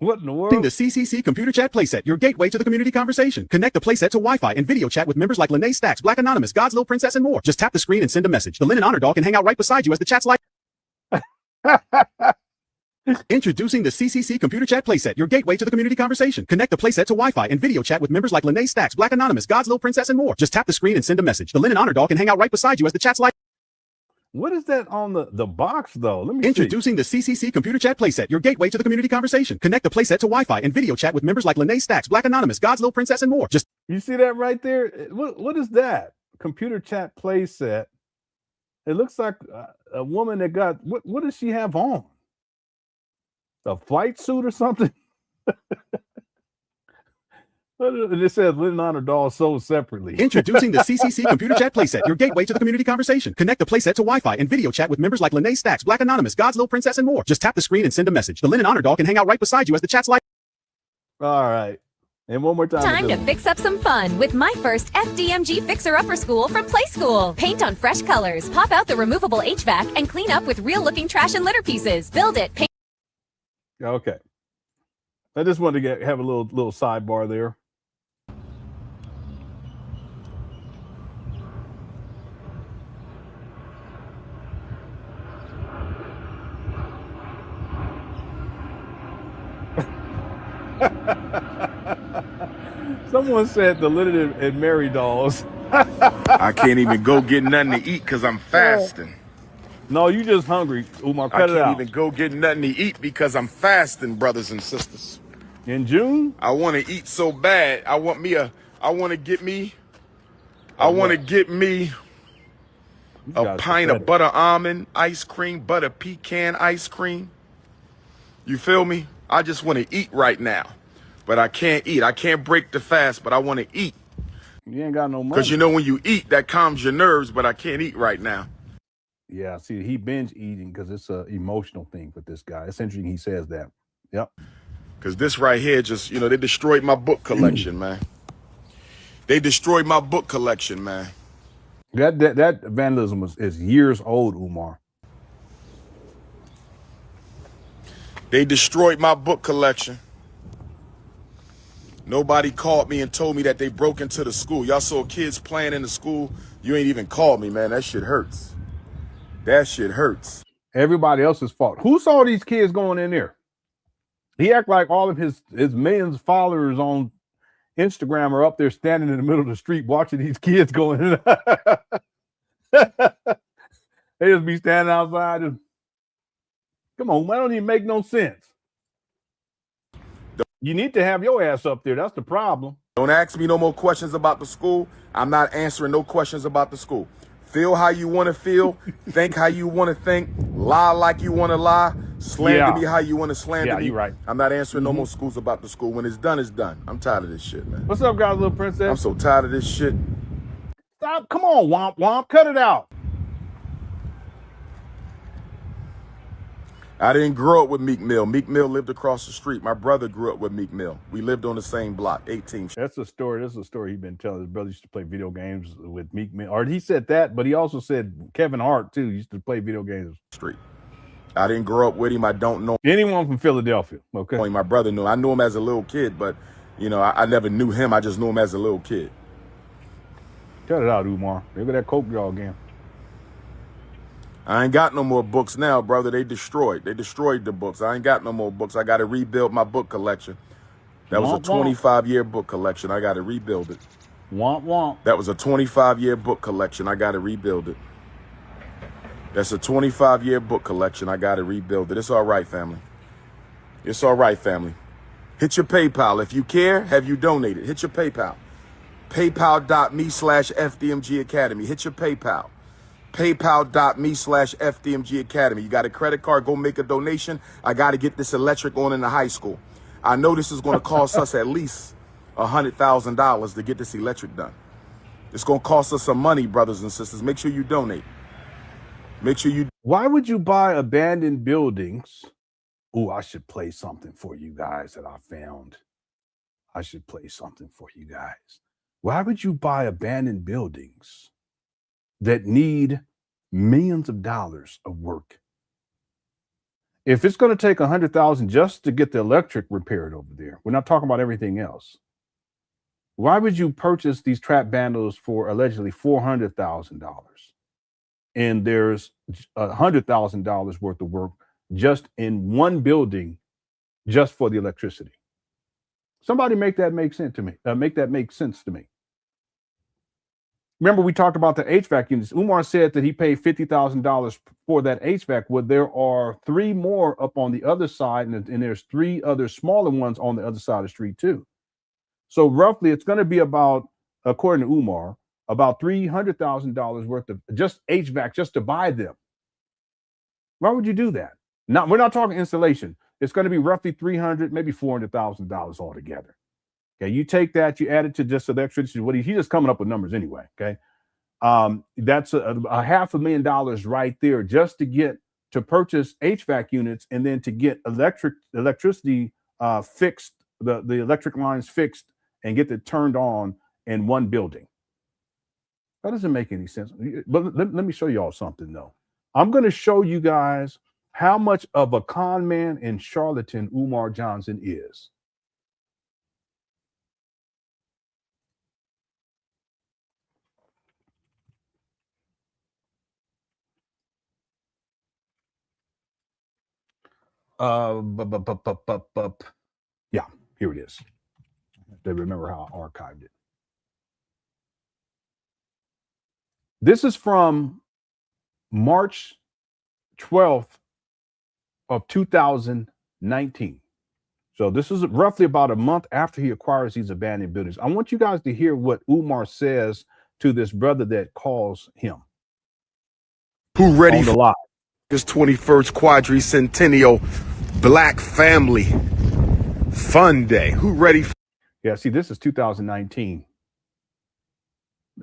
What in the world? The CCC Computer Chat Playset, your gateway to the community conversation. Connect the playset to Wi-Fi and video chat with members like Lene Stacks, Black Anonymous, God's Little Princess, and more. Just tap the screen and send a message. The LenonHonor doll can hang out right beside you as the chat's live. Introducing the CCC Computer Chat Playset, your gateway to the community conversation. Connect the playset to Wi-Fi and video chat with members like Lene Stacks, Black Anonymous, God's Little Princess, and more. Just tap the screen and send a message. The LenonHonor doll can hang out right beside you as the chat's live. What is that on the box, though? Let me Introducing the CCC Computer Chat Playset, your gateway to the community conversation. Connect the playset to Wi-Fi and video chat with members like Lene Stacks, Black Anonymous, God's Little Princess, and more. Just You see that right there? What is that? Computer Chat Playset. It looks like a woman that got, what does she have on? A flight suit or something? And it says LenonHonor doll sold separately. Introducing the CCC Computer Chat Playset, your gateway to the community conversation. Connect the playset to Wi-Fi and video chat with members like Lene Stacks, Black Anonymous, God's Little Princess, and more. Just tap the screen and send a message. The LenonHonor doll can hang out right beside you as the chat's live. All right. And one more time. Time to fix up some fun with my first FDMG Fixer-Upper School from Play School. Paint on fresh colors, pop out the removable HVAC, and clean up with real-looking trash and litter pieces. Build it. Okay. I just wanted to have a little sidebar there. Someone said the Leonard and Mary dolls. I can't even go get nothing to eat because I'm fasting. No, you just hungry, Umar. I Cut it out. can't even go get nothing to eat because I'm fasting, brothers and sisters. In June? I want to eat so bad. I want to get me a pint of butter almond ice cream, butter pecan ice cream. You feel me? I just want to eat right now, but I can't eat. I can't break the fast, but I want to eat. You ain't got no money. Because you know when you eat, that calms your nerves, but I can't eat right now. Yeah, see, he binge eating because it's an emotional thing with this guy. It's interesting he says that. Yep. Because this right here just, they destroyed my book collection, man. They destroyed my book collection, man. That vandalism is years old, Umar. They destroyed my book collection. Nobody called me and told me that they broke into the school. Y'all saw kids playing in the school. You ain't even called me, man. That shit hurts. That shit hurts. Everybody else's fault. Who saw these kids going in there? He act like all of his millions of followers on Instagram are up there standing in the middle of the street watching these kids going in. They just be standing outside. And, come on, man, that don't even make no sense. You need to have your ass up there. That's the problem. Don't ask me no more questions about the school. I'm not answering no questions about the school. Feel how you want to feel. Think how you want to think. Lie like you want to lie. Slander me how you want to slander me. You're right. I'm not answering no more schools about the school. When it's done, it's done. I'm tired of this shit, man. What's up, guys, little princess? I'm so tired of this shit. Stop. Come on, Womp Womp. Cut it out. I didn't grow up with Meek Mill. Meek Mill lived across the street. My brother grew up with Meek Mill. We lived on the same block, 18th. That's a story. That's a story he's been telling. His brother used to play video games with Meek Mill. Or he said that, but he also said Kevin Hart, too, used to play video games. Street. I didn't grow up with him. I don't know anyone from Philadelphia. Okay. My brother knew. I knew him as a little kid, but, I never knew him. I just knew him as a little kid. Cut it out, Umar. Look at that Coke jaw again. I ain't got no more books now, brother. They destroyed the books. I ain't got no more books. I got to rebuild my book collection. That was a 25-year book collection. I got to rebuild it. Womp womp. That was a 25-year book collection. I got to rebuild it. That's a 25-year book collection. I got to rebuild it. It's all right, family. It's all right, family. Hit your PayPal. If you care, have you donated? Hit your PayPal. PayPal.me/FDMG Academy. Hit your PayPal. PayPal.me/FDMG Academy. You got a credit card, go make a donation. I got to get this electric on in the high school. I know this is going to cost us at least $100,000 to get this electric done. It's going to cost us some money, brothers and sisters. Make sure you donate. Make sure you. Why would you buy abandoned buildings? Oh, I should play something for you guys that I found. I should play something for you guys. Why would you buy abandoned buildings that need millions of dollars of work? If it's going to take $100,000 just to get the electric repaired over there, we're not talking about everything else. Why would you purchase these trap bundles for allegedly $400,000? And there's $100,000 worth of work just in one building, just for the electricity. Somebody make that make sense to me. Make that make sense to me. Remember, we talked about the HVAC units. Umar said that he paid $50,000 for that HVAC. Well, there are 3 more up on the other side, and there's 3 other smaller ones on the other side of the street too. So roughly, it's going to be about, according to Umar, about $300,000 worth of just HVAC just to buy them. Why would you do that? Now, we're not talking installation. It's going to be roughly $300,000, maybe $400,000 altogether. Okay, you take that, you add it to just electricity. What he's just coming up with numbers anyway. Okay, that's a $500,000 right there just to purchase HVAC units and then to get electricity fixed, the electric lines fixed, and get it turned on in one building. That doesn't make any sense. But let me show you all something though. I'm going to show you guys how much of a con man and charlatan Umar Johnson is. Yeah, here it is. They remember how I archived it. This is from March 12th of 2019. So this is roughly about a month after he acquires these abandoned buildings. I want you guys to hear what Umar says to this brother that calls him. Who ready on the for lot. this 21st quadricentennial Black Family Fun Day? Who ready for? Yeah, see, this is 2019.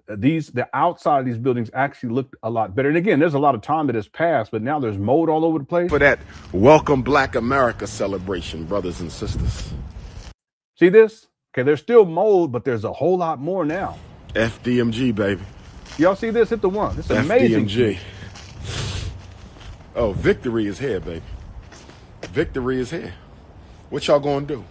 The outside of these buildings actually looked a lot better. And again, there's a lot of time that has passed, but now there's mold all over the place. For that Welcome Black America celebration, brothers and sisters. See this? Okay, there's still mold, but there's a whole lot more now. FDMG, baby. Y'all see this? Hit the one. It's amazing. FDMG. Oh, victory is here, baby. Victory is here. What y'all gonna do?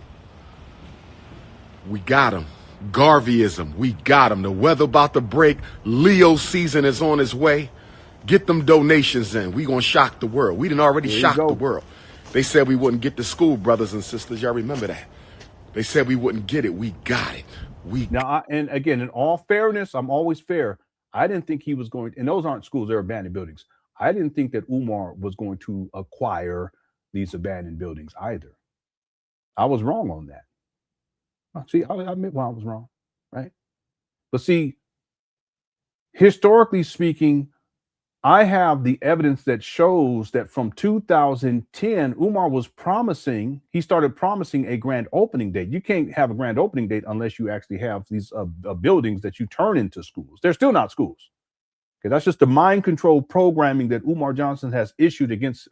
We got him. Garveyism, we got him. The weather about to break. Leo season is on its way. Get them donations in. We gonna shock the world. We done already shocked the world. They said we wouldn't get to school, brothers and sisters. Y'all remember that? They said we wouldn't get it. We got it. And again, in all fairness, I'm always fair. I didn't think he was going, and those aren't schools, they're abandoned buildings. I didn't think that Umar was going to acquire these abandoned buildings either. I was wrong on that. See, I admit when I was wrong, right? But see, historically speaking, I have the evidence that shows that from 2010, Umar was promising, he started promising a grand opening date. You can't have a grand opening date unless you actually have these buildings that you turn into schools. They're still not schools. Okay, that's just the mind control programming that Umar Johnson has issued against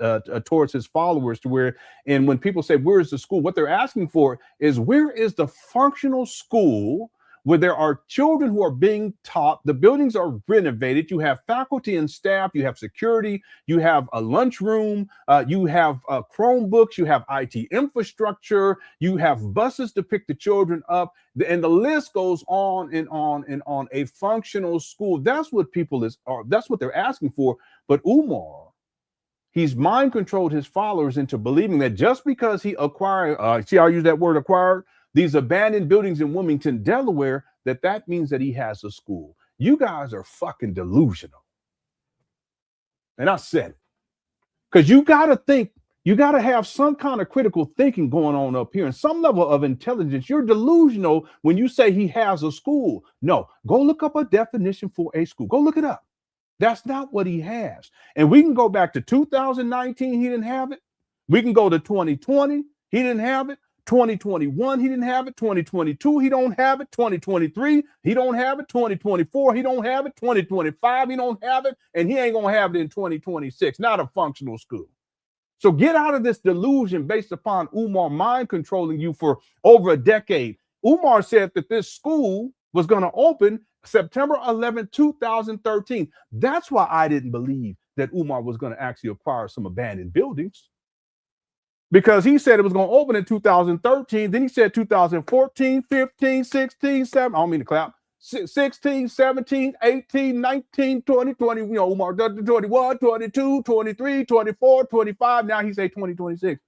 towards his followers, to where, and when people say, where is the school? What they're asking for is, where is the functional school where there are children who are being taught, the buildings are renovated, you have faculty and staff, you have security, you have a lunchroom, you have Chromebooks, you have IT infrastructure, you have buses to pick the children up, and the list goes on and on and on. A functional school. That's what that's what they're asking for. But Umar, he's mind controlled his followers into believing that just because he acquired, see how I use that word acquired, these abandoned buildings in Wilmington, Delaware, that means that he has a school. You guys are fucking delusional. And I said it. Because you got to think, you got to have some kind of critical thinking going on up here and some level of intelligence. You're delusional when you say he has a school. No, go look up a definition for a school. Go look it up. That's not what he has. And we can go back to 2019, he didn't have it. We can go to 2020, he didn't have it. 2021, he didn't have it. 2022, he don't have it. 2023, he don't have it. 2024, he don't have it. 2025, he don't have it. And he ain't going to have it in 2026. Not a functional school. So get out of this delusion based upon Umar mind controlling you for over a decade. Umar said that this school was going to open September 11, 2013. That's why I didn't believe that Umar was going to actually acquire some abandoned buildings. Because he said it was going to open in 2013. Then he said 2014, 15, 16, 17. I don't mean to clap. 16, 17, 18, 19, 20, 20. You know, Umar, 21, 22, 23, 24, 25. Now he say 2026.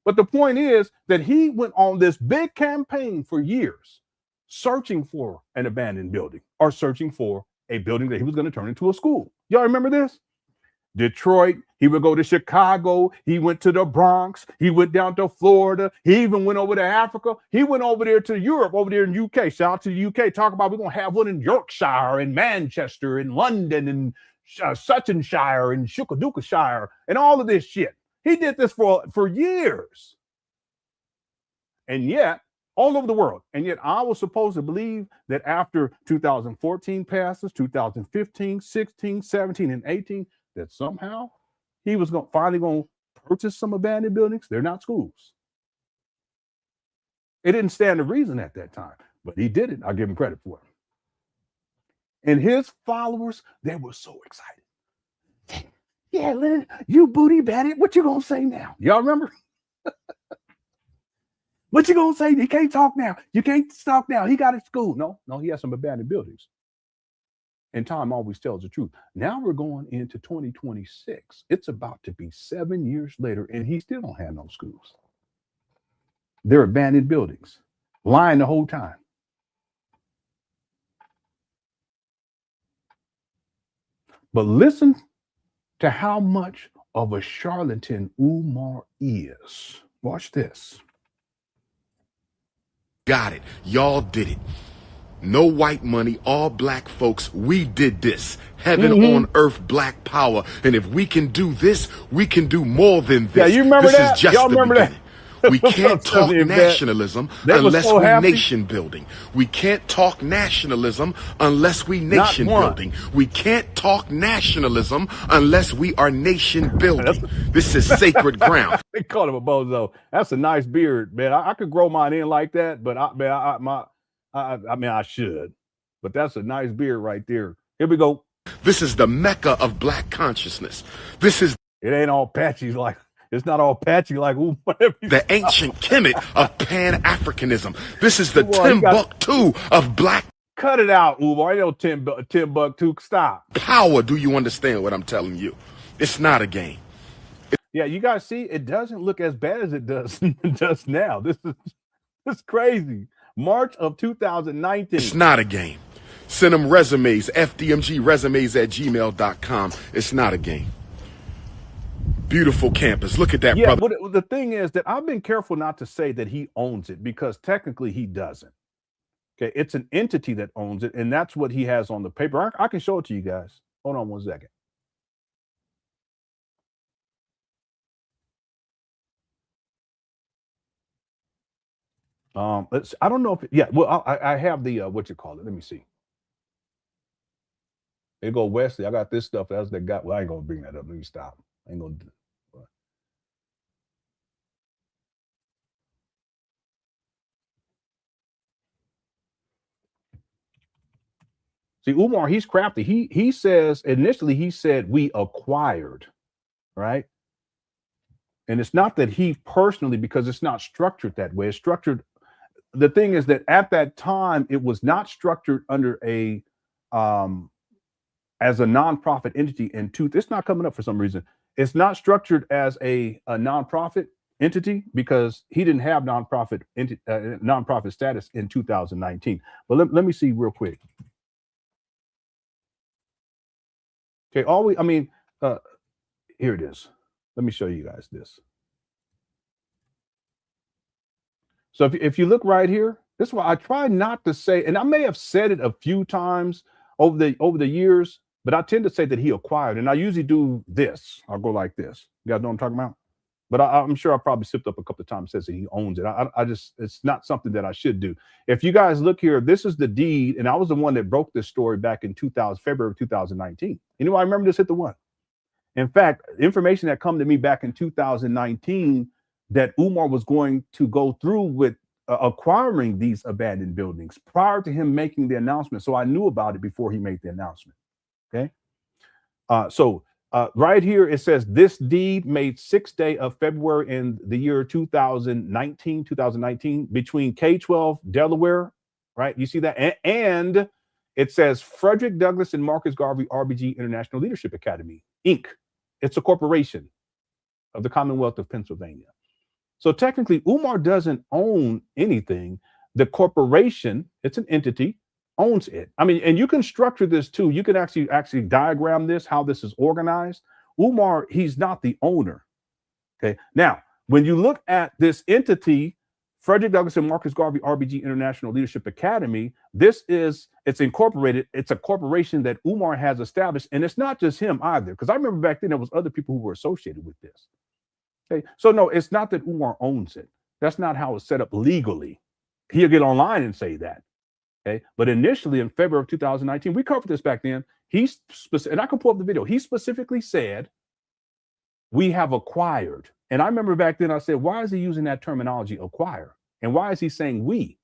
But the point is that he went on this big campaign for years, searching for an abandoned building or searching for a building that he was going to turn into a school. Y'all remember this? Detroit, he would go to Chicago, he went to the Bronx, he went down to Florida, he even went over to Africa, he went over there to Europe, over there in UK. Shout out to the UK. Talk about we're going to have one in Yorkshire and Manchester and London and Suttonshire and Shire and all of this shit. He did this for years. And yet, all over the world. And yet I was supposed to believe that after 2014 passes, 2015, 16, 17, and 18, that somehow he was finally going to purchase some abandoned buildings. They're not schools. It didn't stand to reason at that time, but he did it. I'll give him credit for it. And his followers, they were so excited. Yeah, Lenon, you booty bandit. What you gonna say now? Y'all remember? What you gonna say? He can't talk now. You can't talk now. He got a school. No, he has some abandoned buildings. And time always tells the truth. Now we're going into 2026. It's about to be 7 years later, and he still don't have no schools. They're abandoned buildings, lying the whole time. But listen to how much of a charlatan Umar is. Watch this. got it. Y'all did it. No white money, all black folks. We did this. Heaven on earth, black power. And if we can do this, we can do more than this. Yeah, you remember this that? Is just Y'all the remember beginning. that? We can't talk nationalism unless so we happy. nation building. We can't talk nationalism unless we nation building. We can't talk nationalism unless we are nation building. This is sacred ground. They call him a bozo. That's a nice beard, man. I could grow mine in like that, but I mean, I should. But that's a nice beard right there. Here we go. This is the Mecca of black consciousness. This is. It ain't all patchy like. It's not all patchy like the ancient Kemet of Pan Africanism. This is the Timbuktu of black. Cut it out, Umar. I know Timbuktu. Stop. Power. Do you understand what I'm telling you? It's not a game. Yeah, you guys see, it doesn't look as bad as it does now. This is crazy. March of 2019. It's not a game. Send them resumes, FDMG resumes at gmail.com. It's not a game. Beautiful campus. Look at that, brother. But the thing is that I've been careful not to say that he owns it because technically he doesn't. Okay, it's an entity that owns it, and that's what he has on the paper. I can show it to you guys. Hold on one second. I don't know if I have the what you call it. Let me see. There you go, Wesley. I got this stuff. That's that got. Well, I ain't gonna bring that up. Let me stop. I ain't gonna do. See, Umar, he's crafty. He says initially he said we acquired, right? And it's not that he personally, because it's not structured that way. It's structured. The thing is that at that time it was not structured under a as a nonprofit entity. It's not coming up for some reason. It's not structured as a nonprofit entity because he didn't have nonprofit status in 2019. But let me see real quick. Okay, here it is. Let me show you guys this. So if you look right here, this is why I try not to say, and I may have said it a few times over the years, but I tend to say that he acquired, and I usually do this. I'll go like this. You guys know what I'm talking about? But I'm sure I probably slipped up a couple of times, says that he owns it. I just, it's not something that I should do. If you guys look here, this is the deed, and I was the one that broke this story back in February of 2019. You know, I remember this hit the one. In fact, information that come to me back in 2019 that Umar was going to go through with acquiring these abandoned buildings prior to him making the announcement. So I knew about it before he made the announcement. Okay. Right here, it says this deed made 6th day of February in the year 2019 between K-12 Delaware, right? You see that? And it says Frederick Douglass and Marcus Garvey RBG International Leadership Academy, Inc. It's a corporation of the Commonwealth of Pennsylvania. So technically, Umar doesn't own anything. The corporation, it's an entity, owns it. I mean, and you can structure this too. You can actually diagram this, how this is organized. Umar, he's not the owner. Okay. Now, when you look at this entity, Frederick Douglass and Marcus Garvey RBG International Leadership Academy, it's incorporated. It's a corporation that Umar has established. And it's not just him either, because I remember back then there was other people who were associated with this. Okay. So no, it's not that Umar owns it. That's not how it's set up legally. He'll get online and say that. Okay. But initially in February of 2019, we covered this back then. And I can pull up the video. He specifically said, we have acquired. And I remember back then I said, why is he using that terminology, acquire? And why is he saying we?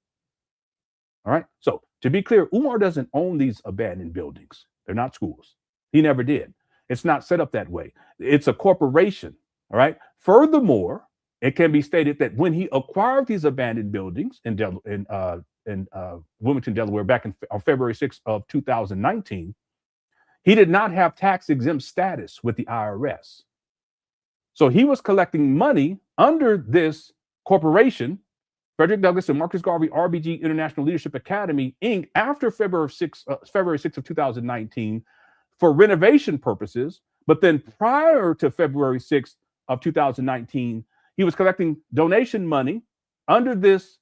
All right. So to be clear, Umar doesn't own these abandoned buildings. They're not schools. He never did. It's not set up that way. It's a corporation. All right. Furthermore, it can be stated that when he acquired these abandoned buildings in Wilmington, Delaware, back on February 6th of 2019, he did not have tax exempt status with the IRS. So he was collecting money under this corporation, Frederick Douglass and Marcus Garvey RBG International Leadership Academy, Inc., after February 6th of 2019 for renovation purposes. But then prior to February 6th of 2019, he was collecting donation money under this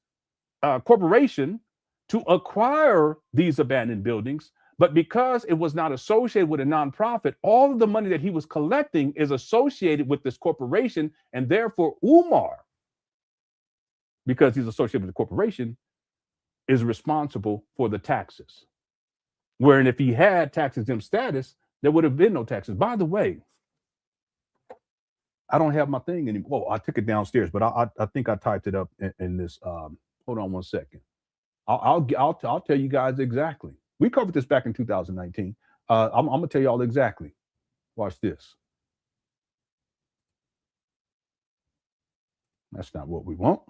corporation to acquire these abandoned buildings, but because it was not associated with a nonprofit, all of the money that he was collecting is associated with this corporation, and therefore Umar, because he's associated with the corporation, is responsible for the taxes. Wherein if he had tax exempt status, there would have been no taxes. By the way, I don't have my thing anymore. Well, I took it downstairs, but I think I typed it up in this. Hold on one second. I'll tell you guys exactly. We covered this back in 2019. I'm gonna tell you all exactly. Watch this. That's not what we want.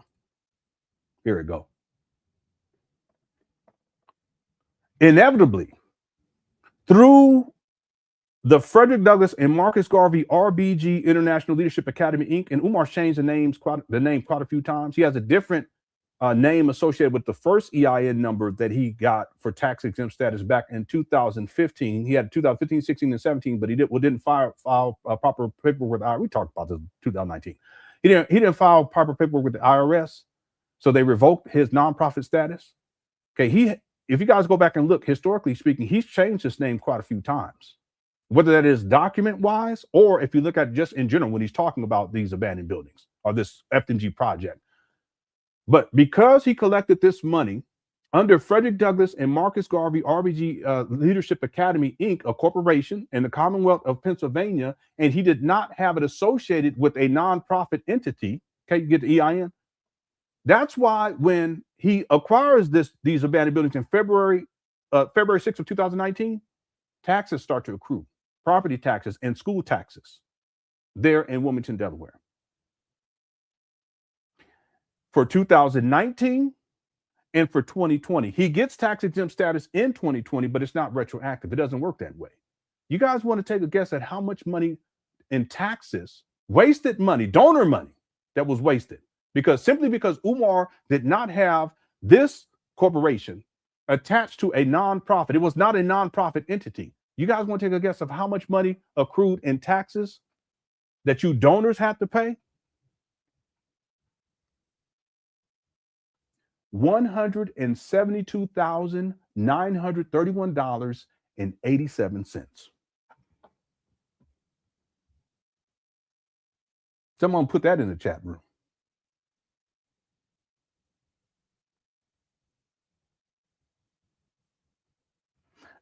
Here we go. Inevitably, through the Frederick Douglass and Marcus Garvey RBG International Leadership Academy, Inc., and Umar changed the name quite a few times. He has a different name associated with the first EIN number that he got for tax exempt status back in 2015. He had 2015, 16, and 17, but he didn't file proper paperwork with the IRS. We talked about this in 2019. He didn't file proper paperwork with the IRS, so they revoked his nonprofit status. Okay, if you guys go back and look, historically speaking, he's changed his name quite a few times, whether that is document-wise or if you look at just in general when he's talking about these abandoned buildings or this FDMG project. But because he collected this money under Frederick Douglass and Marcus Garvey RBG Leadership Academy, Inc., a corporation in the Commonwealth of Pennsylvania, and he did not have it associated with a nonprofit entity, okay, you get the EIN? That's why when he acquires these abandoned buildings in February 6th of 2019, taxes start to accrue, property taxes and school taxes there in Wilmington, Delaware. For 2019 and for 2020, he gets tax exempt status in 2020, but it's not retroactive. It doesn't work that way. You guys want to take a guess at how much money in taxes, wasted money, donor money that was wasted? Simply because Umar did not have this corporation attached to a nonprofit. It was not a nonprofit entity. You guys want to take a guess of how much money accrued in taxes that you donors have to pay? $172,931.87. Someone put that in the chat room.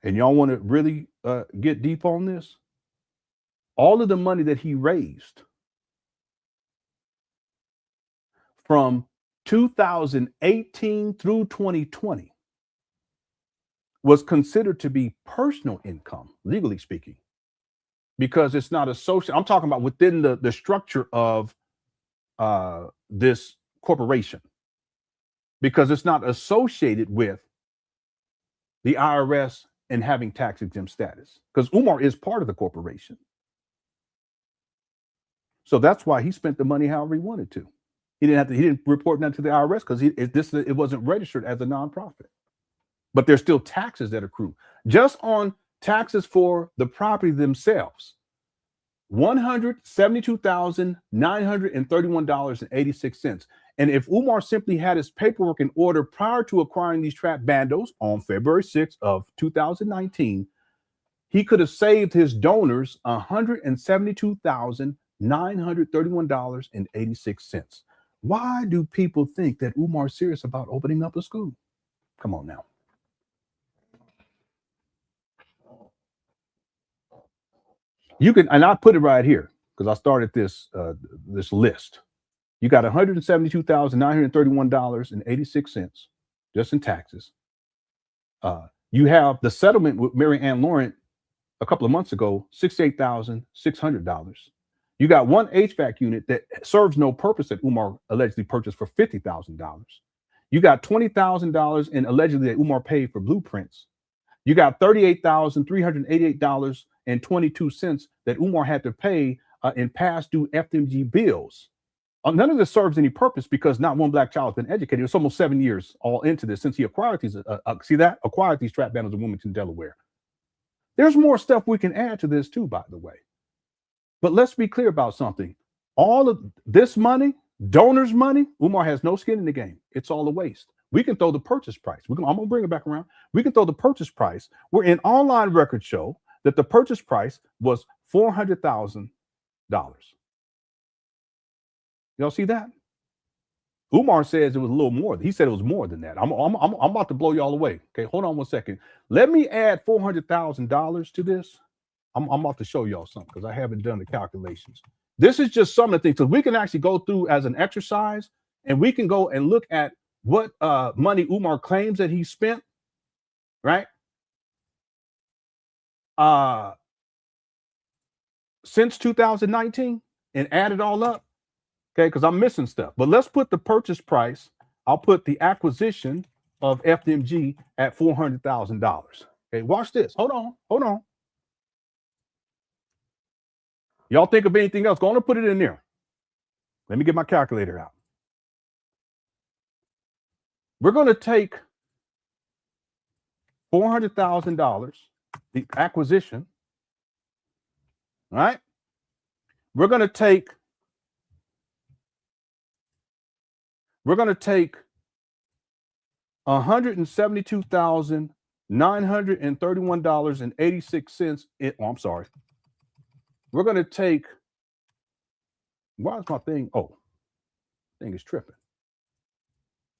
And y'all want to really get deep on this? All of the money that he raised from 2018 through 2020 was considered to be personal income, legally speaking, because it's not associated. I'm talking about within the structure of this corporation, because it's not associated with the IRS and having tax exempt status, because Umar is part of the corporation. So that's why he spent the money however he wanted to. He didn't report that to the IRS because it wasn't registered as a nonprofit. But there's still taxes that accrue. Just on taxes for the property themselves, $172,931.86. And if Umar simply had his paperwork in order prior to acquiring these trapped bandos on February 6th of 2019, he could have saved his donors $172,931.86. Why do people think that Umar's serious about opening up a school? Come on now. You can, and I put it right here because I started this list. You got $172,931.86 just in taxes. You have the settlement with Mary Ann Laurent a couple of months ago, $68,600. You got one HVAC unit that serves no purpose that Umar allegedly purchased for $50,000. You got $20,000 in allegedly that Umar paid for blueprints. You got $38,388.22 that Umar had to pay in past due FDMG bills. None of this serves any purpose because not one black child has been educated. It's almost 7 years all into this since he acquired these. Acquired these trap bandos in Wilmington, Delaware. There's more stuff we can add to this too, by the way. But let's be clear about something. All of this money, donors' money, Umar has no skin in the game. It's all a waste. We can throw the purchase price. I'm going to bring it back around. We can throw the purchase price. We're in online records show that the purchase price was $400,000. Y'all see that? Umar says it was a little more. He said it was more than that. I'm about to blow y'all away. Okay, hold on one second. Let me add $400,000 to this. I'm about to show y'all something because I haven't done the calculations. This is just some of the things. So we can actually go through as an exercise, and we can go and look at what money Umar claims that he spent, right? Since 2019 and add it all up. Okay, because I'm missing stuff. But let's put the purchase price. I'll put the acquisition of FDMG at $400,000. Okay, watch this. Hold on. Y'all think of anything else? Go on and put it in there. Let me get my calculator out. We're going to take $400,000, the acquisition. All right. We're going to take $172,931.86. I'm sorry. We're going to take, why is my thing? Oh, thing is tripping.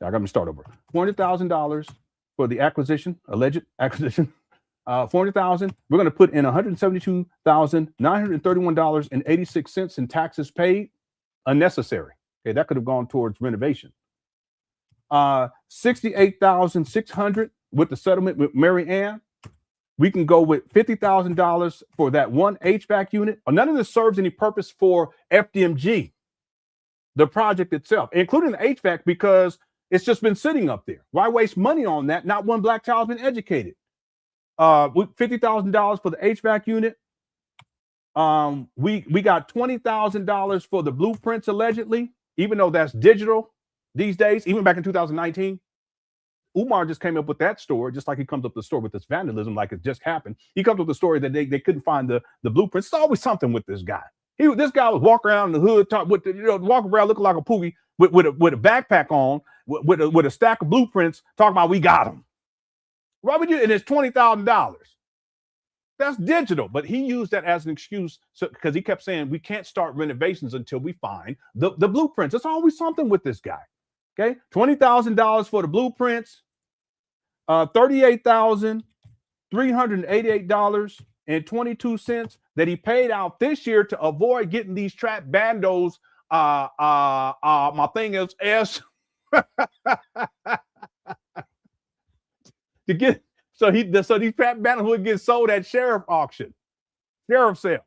I got to start over. $400,000 for the acquisition, alleged acquisition. $400,000. We're going to put in $172,931.86 in taxes paid, unnecessary. Okay, that could have gone towards renovation. $68,600 with the settlement with Mary Ann. We can go with $50,000 for that one HVAC unit. None of this serves any purpose for FDMG, the project itself, including the HVAC, because it's just been sitting up there. Why waste money on that? Not one black child's been educated. $50,000 for the HVAC unit. We got $20,000 for the blueprints, allegedly, even though that's digital these days, even back in 2019. Umar just came up with that story, just like he comes up with the story with this vandalism, like it just happened. He comes up with the story that they couldn't find the blueprints. It's always something with this guy. This guy was walking around in the hood, walking around looking like a poogie with a backpack on, with a stack of blueprints, talking about we got them. Why would you? And it's $20,000. That's digital, but he used that as an excuse because he kept saying we can't start renovations until we find the blueprints. It's always something with this guy. Okay, $20,000 for the blueprints, $38,388.22 that he paid out this year to avoid getting these trap bandos. My thing is S to get so these trap bandos would get sold at sheriff auction, sheriff sale,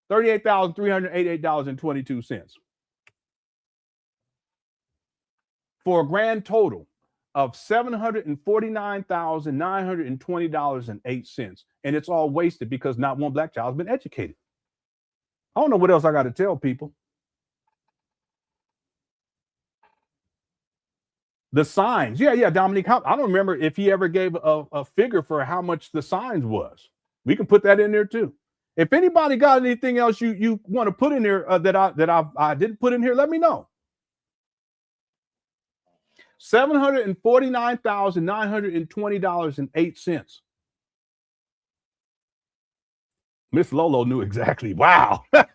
$38,388.22. For a grand total of $749,920.08. And it's all wasted because not one black child's been educated. I don't know what else I got to tell people. The signs. Yeah, Dominique. I don't remember if he ever gave a figure for how much the signs was. We can put that in there too. If anybody got anything else you want to put in there that I didn't put in here, let me know. $749,920.08. Miss Lolo knew exactly. Wow. Yeah,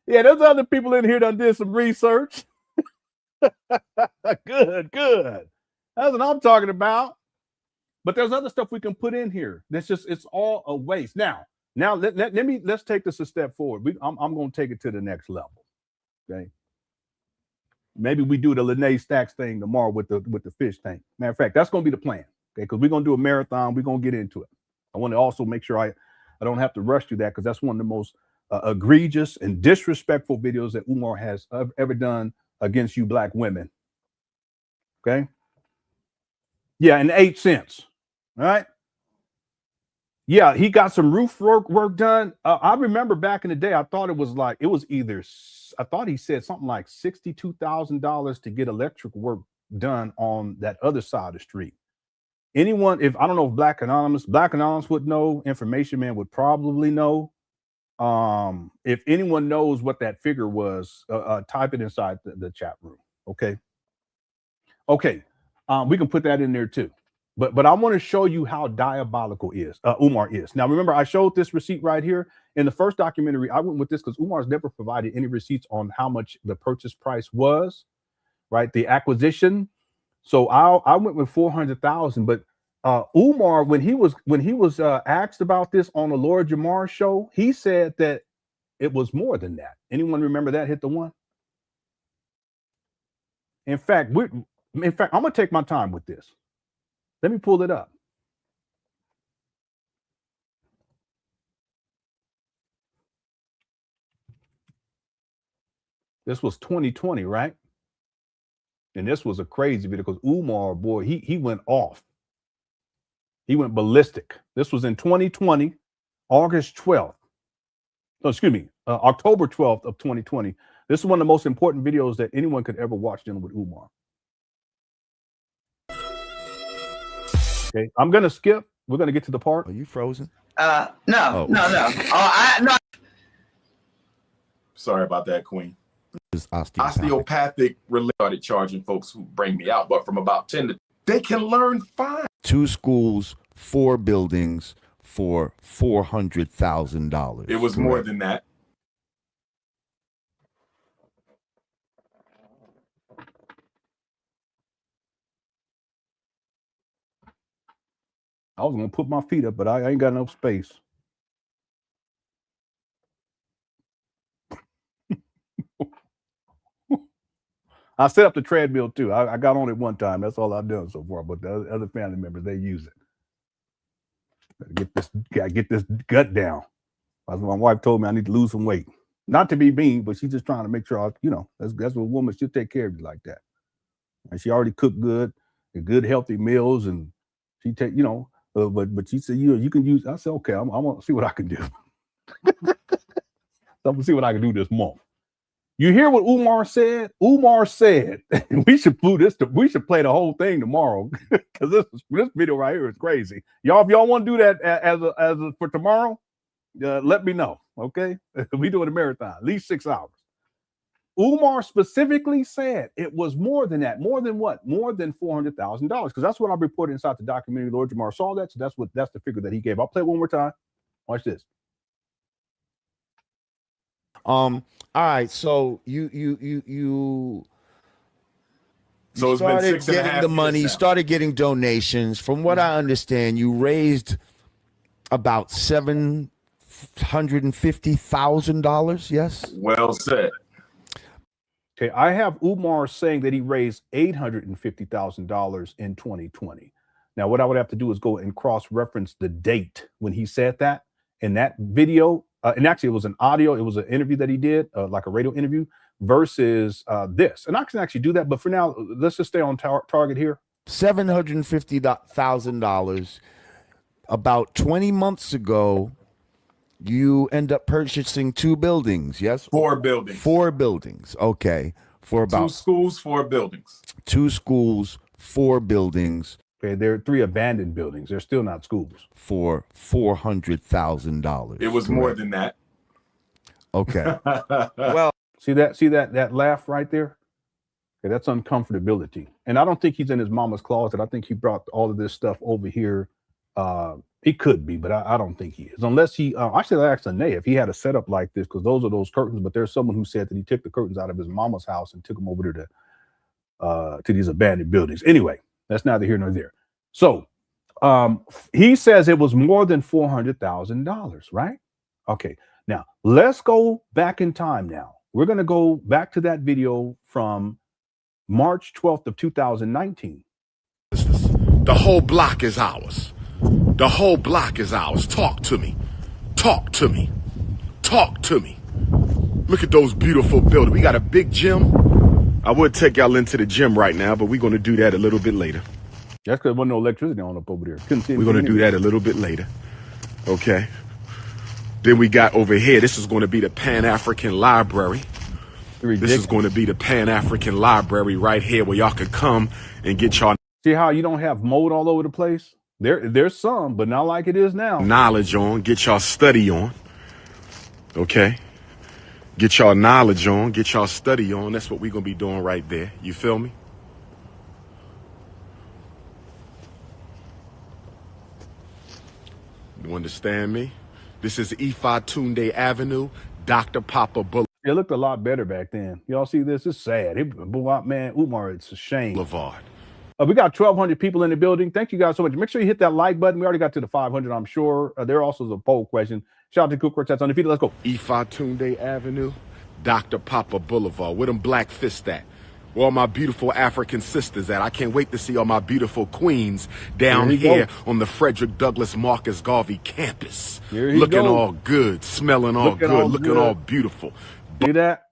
there's other people in here that did some research. Good. That's what I'm talking about. But there's other stuff we can put in here. It's all a waste. Now let's take this a step forward. I'm going to take it to the next level. Okay. Maybe we do the Lene Stacks thing tomorrow with the fish tank. Matter of fact, that's going to be the plan. Okay, because we're going to do a marathon. We're going to get into it. I want to also make sure I don't have to rush through that because that's one of the most egregious and disrespectful videos that Umar has ever done against you black women. Okay. Yeah, and 8 cents. All right. Yeah, he got some roof work done. I remember back in the day, I thought it was I thought he said something like $62,000 to get electric work done on that other side of the street. Anyone, I don't know if Black Anonymous would know, Information Man would probably know. If anyone knows what that figure was, type it inside the chat room. Okay. Okay, we can put that in there too. But I want to show you how diabolical Umar is. Now, remember, I showed this receipt right here. In the first documentary, I went with this because Umar's never provided any receipts on how much the purchase price was, right? The acquisition. So I went with 400,000. But Umar, when he was asked about this on the Lord Jamar show, he said that it was more than that. Anyone remember that? Hit the one. In fact, I'm gonna take my time with this. Let me pull it up. This was 2020, right? And this was a crazy video because Umar, boy, he went off. He went ballistic. This was in 2020, August 12th. No, excuse me, October 12th of 2020. This is one of the most important videos that anyone could ever watch dealing with Umar. Okay, I'm gonna skip. We're gonna get to the part. Are you frozen? No. No. Sorry about that, Queen. It's osteopathic related. Started charging folks who bring me out, but from about 10 to they can learn fine. 2 schools, 4 buildings for $400,000. It was more than that. I was gonna put my feet up, but I ain't got enough space. I set up the treadmill too. I got on it one time. That's all I've done so far. But the other family members, they use it. Get this gut down. My wife told me I need to lose some weight. Not to be mean, but she's just trying to make sure that's what a woman should take care of you like that. And she already cooked good healthy meals, and she take but she said you can use. I said okay, I'm gonna see what I can do. I'm gonna see what I can do this month. You hear what Umar said? Umar said we should play the whole thing tomorrow because this video right here is crazy. Y'all, if y'all want to do that as for tomorrow, let me know. Okay, we doing a marathon, at least 6 hours. Umar specifically said it was more than that. More than what? More than $400,000. Because that's what I reported inside the documentary. Lord Jamar saw that, so that's the figure that he gave. I'll play it one more time. Watch this. All right, so you started getting the money, you started getting donations. From what I understand, you raised about $750,000. Yes. Well said. Okay, I have Umar saying that he raised $850,000 in 2020. Now, what I would have to do is go and cross-reference the date when he said that in that video. And actually, it was an audio. It was an interview that he did, like a radio interview, versus this. And I can actually do that. But for now, let's just stay on target here. $750,000. About 20 months ago, you end up purchasing 2 buildings. Yes, 4 buildings. 4 buildings. Okay, for about 2 schools, 4 buildings. 2 schools, 4 buildings. Okay, there are 3 abandoned buildings. They're still not schools. For $400,000. It was more than that. Okay. Well, see that laugh right there? Okay, that's uncomfortability. And I don't think he's in his mama's closet. I think he brought all of this stuff over here. He could be, but I don't think he is. Unless he, I should ask Anae if he had a setup like this, because those are those curtains. But there's someone who said that he took the curtains out of his mama's house and took them over to these abandoned buildings. Anyway, that's neither here nor there. So he says it was more than $400,000, right? Okay, now let's go back in time now. We're going to go back to that video from March 12th of 2019. The whole block is ours. The whole block is ours. Talk to me. Talk to me. Talk to me. Look at those beautiful buildings. We got a big gym. I would take y'all into the gym right now, but we're going to do that a little bit later. That's because there wasn't no electricity on up over there. We're going to do that a little bit later. Okay. Then we got over here. This is going to be the Pan African Library. This is going to be the Pan African Library right here where y'all can come and get y'all. See how you don't have mold all over the place? There's some, but not like it is now. Knowledge on, get y'all study on. Okay. Get y'all knowledge on, get y'all study on. That's what we're going to be doing right there. You feel me? You understand me? This is Ifa Tunde Avenue, Dr. Papa Boulevard. It looked a lot better back then. Y'all see this? It's sad. Man, Umar, it's a shame. Boulevard. We got 1,200 people in the building. Thank you guys so much. Make sure you hit that like button. We already got to the 500, I'm sure. There also is a poll question. Shout out to Cook Quartet's on the feed. Let's go. Ifa Tunde Avenue, Dr. Papa Boulevard. Where them black fists at? Where all my beautiful African sisters at? I can't wait to see all my beautiful queens down here on the Frederick Douglass Marcus Garvey campus. Looking all good, smelling all good, looking all beautiful. See that?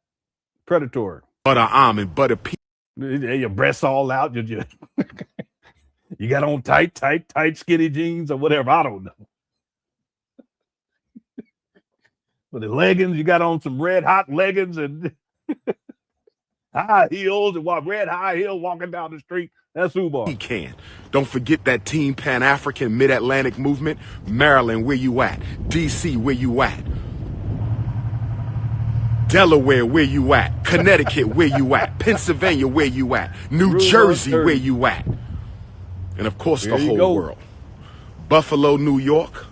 Predatory. Butter almond, butter pea. Your breasts all out. You got on tight, skinny jeans or whatever. I don't know. But the leggings, you got on some red hot leggings and high heels and red high heel walking down the street. That's Umar. He can. Don't forget that Team Pan African Mid-Atlantic movement. Maryland, where you at? DC, where you at? Delaware, where you at? Connecticut, where you at? Pennsylvania, where you at? New Jersey, where you at? And of course, the whole world. Buffalo, New York.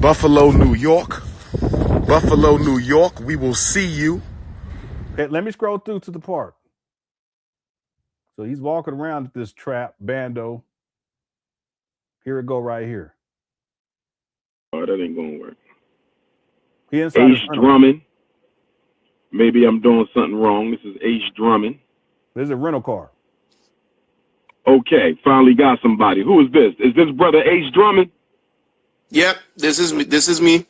Buffalo, New York. Buffalo, New York. We will see you. Okay, let me scroll through to the park. So he's walking around at this trap bando. Here it go right here. Oh, that ain't gonna work. He inside Ace Drummond. Maybe I'm doing something wrong. This is Ace Drummond. This is a rental car. Okay, finally got somebody. Who is this? Is this brother Ace Drummond? Yep, this is me. This is me.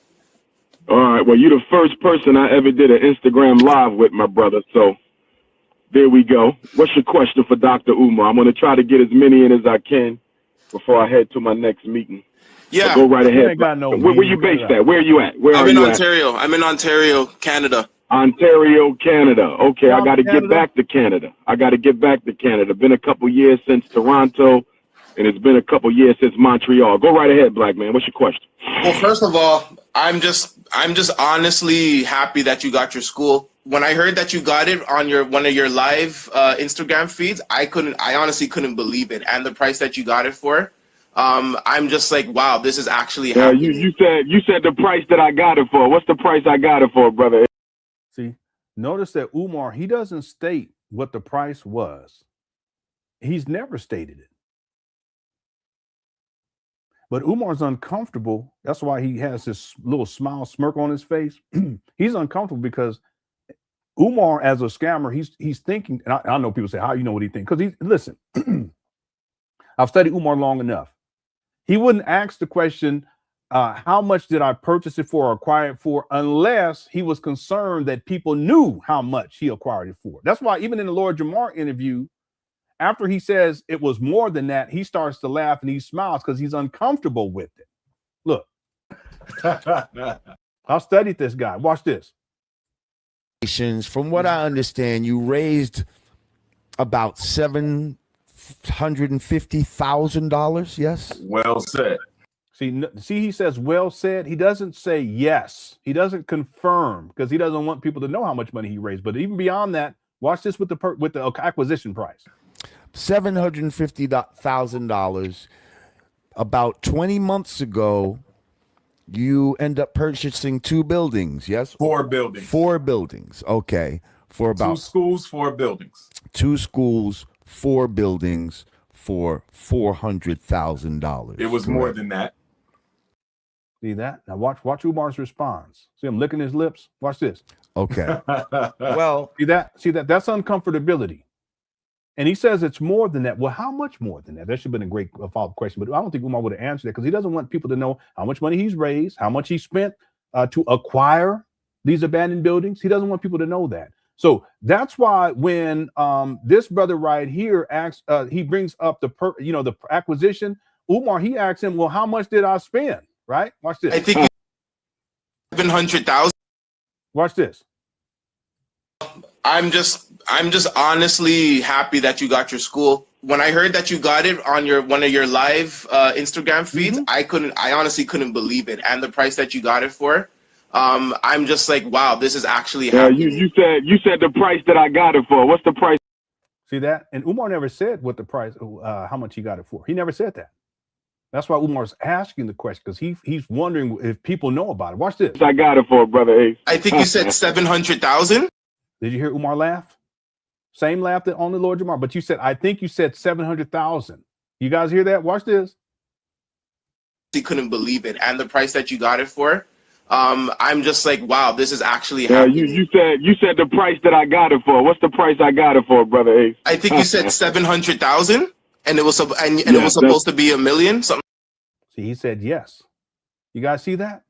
All right, well, you're the first person I ever did an Instagram live with, my brother. So there we go. What's your question for Dr. Umar? I'm going to try to get as many in as I can before I head to my next meeting. Yeah. So go right ahead. Where you based at? Where are you at? I'm in Ontario. I'm in Ontario, Canada. Ontario, Canada. Okay, I got to get back to Canada. Been a couple years since Toronto, and it's been a couple years since Montreal. Go right ahead, black man. What's your question? Well, first of all, I'm just honestly happy that you got your school. When I heard that you got it on one of your live Instagram feeds, I honestly couldn't believe it, and the price that you got it for. I'm just like, wow, this is actually happening. You said the price that I got it for. What's the price I got it for, brother? See, notice that Umar, he doesn't state what the price was. He's never stated it. But Umar's uncomfortable. That's why he has this little smile smirk on his face. He's uncomfortable because Umar, as a scammer, he's thinking, and I know people say, how you know what he thinks? Because listen, I've studied Umar long enough. He wouldn't ask the question, how much did I purchase it for or acquire it for, unless he was concerned that people knew how much he acquired it for. That's why even in the Lord Jamar interview, after he says it was more than that, he starts to laugh and he smiles because he's uncomfortable with it. Look, I've studied this guy. Watch this. From what I understand, you raised about $750,000. Yes. Well said. See, he says, well said. He doesn't say yes. He doesn't confirm because he doesn't want people to know how much money he raised. But even beyond that, watch this with the acquisition price. $750,000. About 20 months ago, you end up purchasing 2 buildings. Yes. 4 buildings. 4 buildings. Okay. For about 2 schools, 4 buildings. 2 schools, 4 buildings for $400,000. It was more than that. See that? Now watch Umar's response. See him licking his lips? Watch this. Okay. Well, see that? That's uncomfortability. And he says it's more than that. Well, how much more than that? That should have been a great follow-up question, but I don't think Umar would have answered that because he doesn't want people to know how much money he's raised, how much he spent to acquire these abandoned buildings. He doesn't want people to know that. So that's why when this brother right here asks, he brings up the acquisition. Umar, he asks him, well, how much did I spend? Right? Watch this. I think $700,000. Watch this. I'm just honestly happy that you got your school. When I heard that you got it on one of your live Instagram feeds, I honestly couldn't believe it, and the price that you got it for. I'm just like, wow, this is actually happening. You said the price that I got it for. What's the price? See that? And Umar never said what the price, how much he got it for. He never said that. That's why Umar's asking the question, because he's wondering if people know about it. Watch this. I got it for Brother Ace. I think you said 700,000. Did you hear Umar laugh? Same laugh that on the Lord Jamar, but you said, I think you said 700,000. You guys hear that? Watch this. He couldn't believe it, and the price that you got it for. I'm just like, wow, this is actually happening. You said the price that I got it for. What's the price I got it for, Brother Ace? I think you said 700,000, and it was it was supposed to be $1 million. Something. See, he said yes. You guys see that?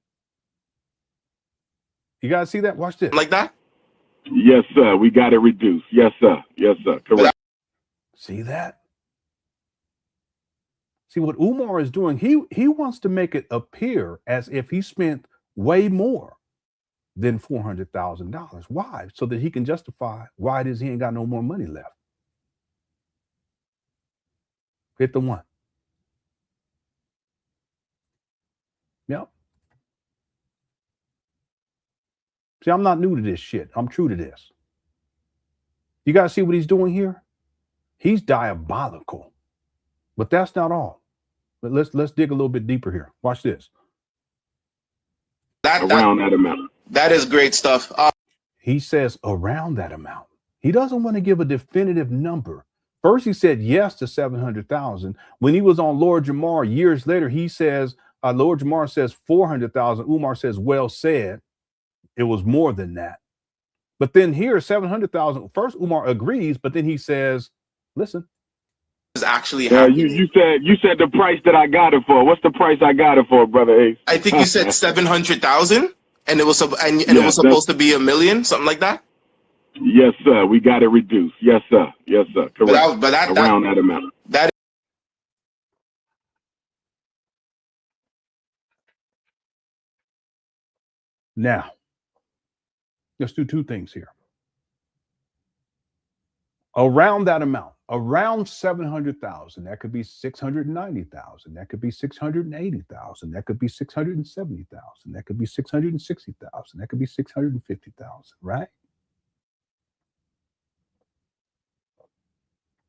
You guys see that? Watch this. Like that? Yes, sir. We got it reduced. Yes, sir. Yes, sir. Correct. See that? See what Umar is doing? He wants to make it appear as if he spent way more than $400,000. Why? So that he can justify why it is he ain't got no more money left. Hit the one. Yep. See, I'm not new to this shit. I'm true to this. You guys see what he's doing here? He's diabolical. But that's not all. But let's dig a little bit deeper here. Watch this. Around that amount. That is great stuff. He says around that amount. He doesn't want to give a definitive number. First, he said yes to 700,000. When he was on Lord Jamar years later, he says, Lord Jamar says 400,000. Umar says, well said. It was more than that. But then here, 700,000. First, Umar agrees, but then he says, listen. Is actually happening. You said the price that I got it for. What's the price I got it for, Brother Ace? I think you said 700,000, and it was it was supposed to be $1 million, something like that. Yes, sir. We got it reduced. Yes, sir. Yes, sir. Correct. But around that amount. That. Now, let's do two things here. Around that amount, around 700,000, that could be 690,000, that could be 680,000, that could be 670,000, that could be 660,000, that could be 650,000, right?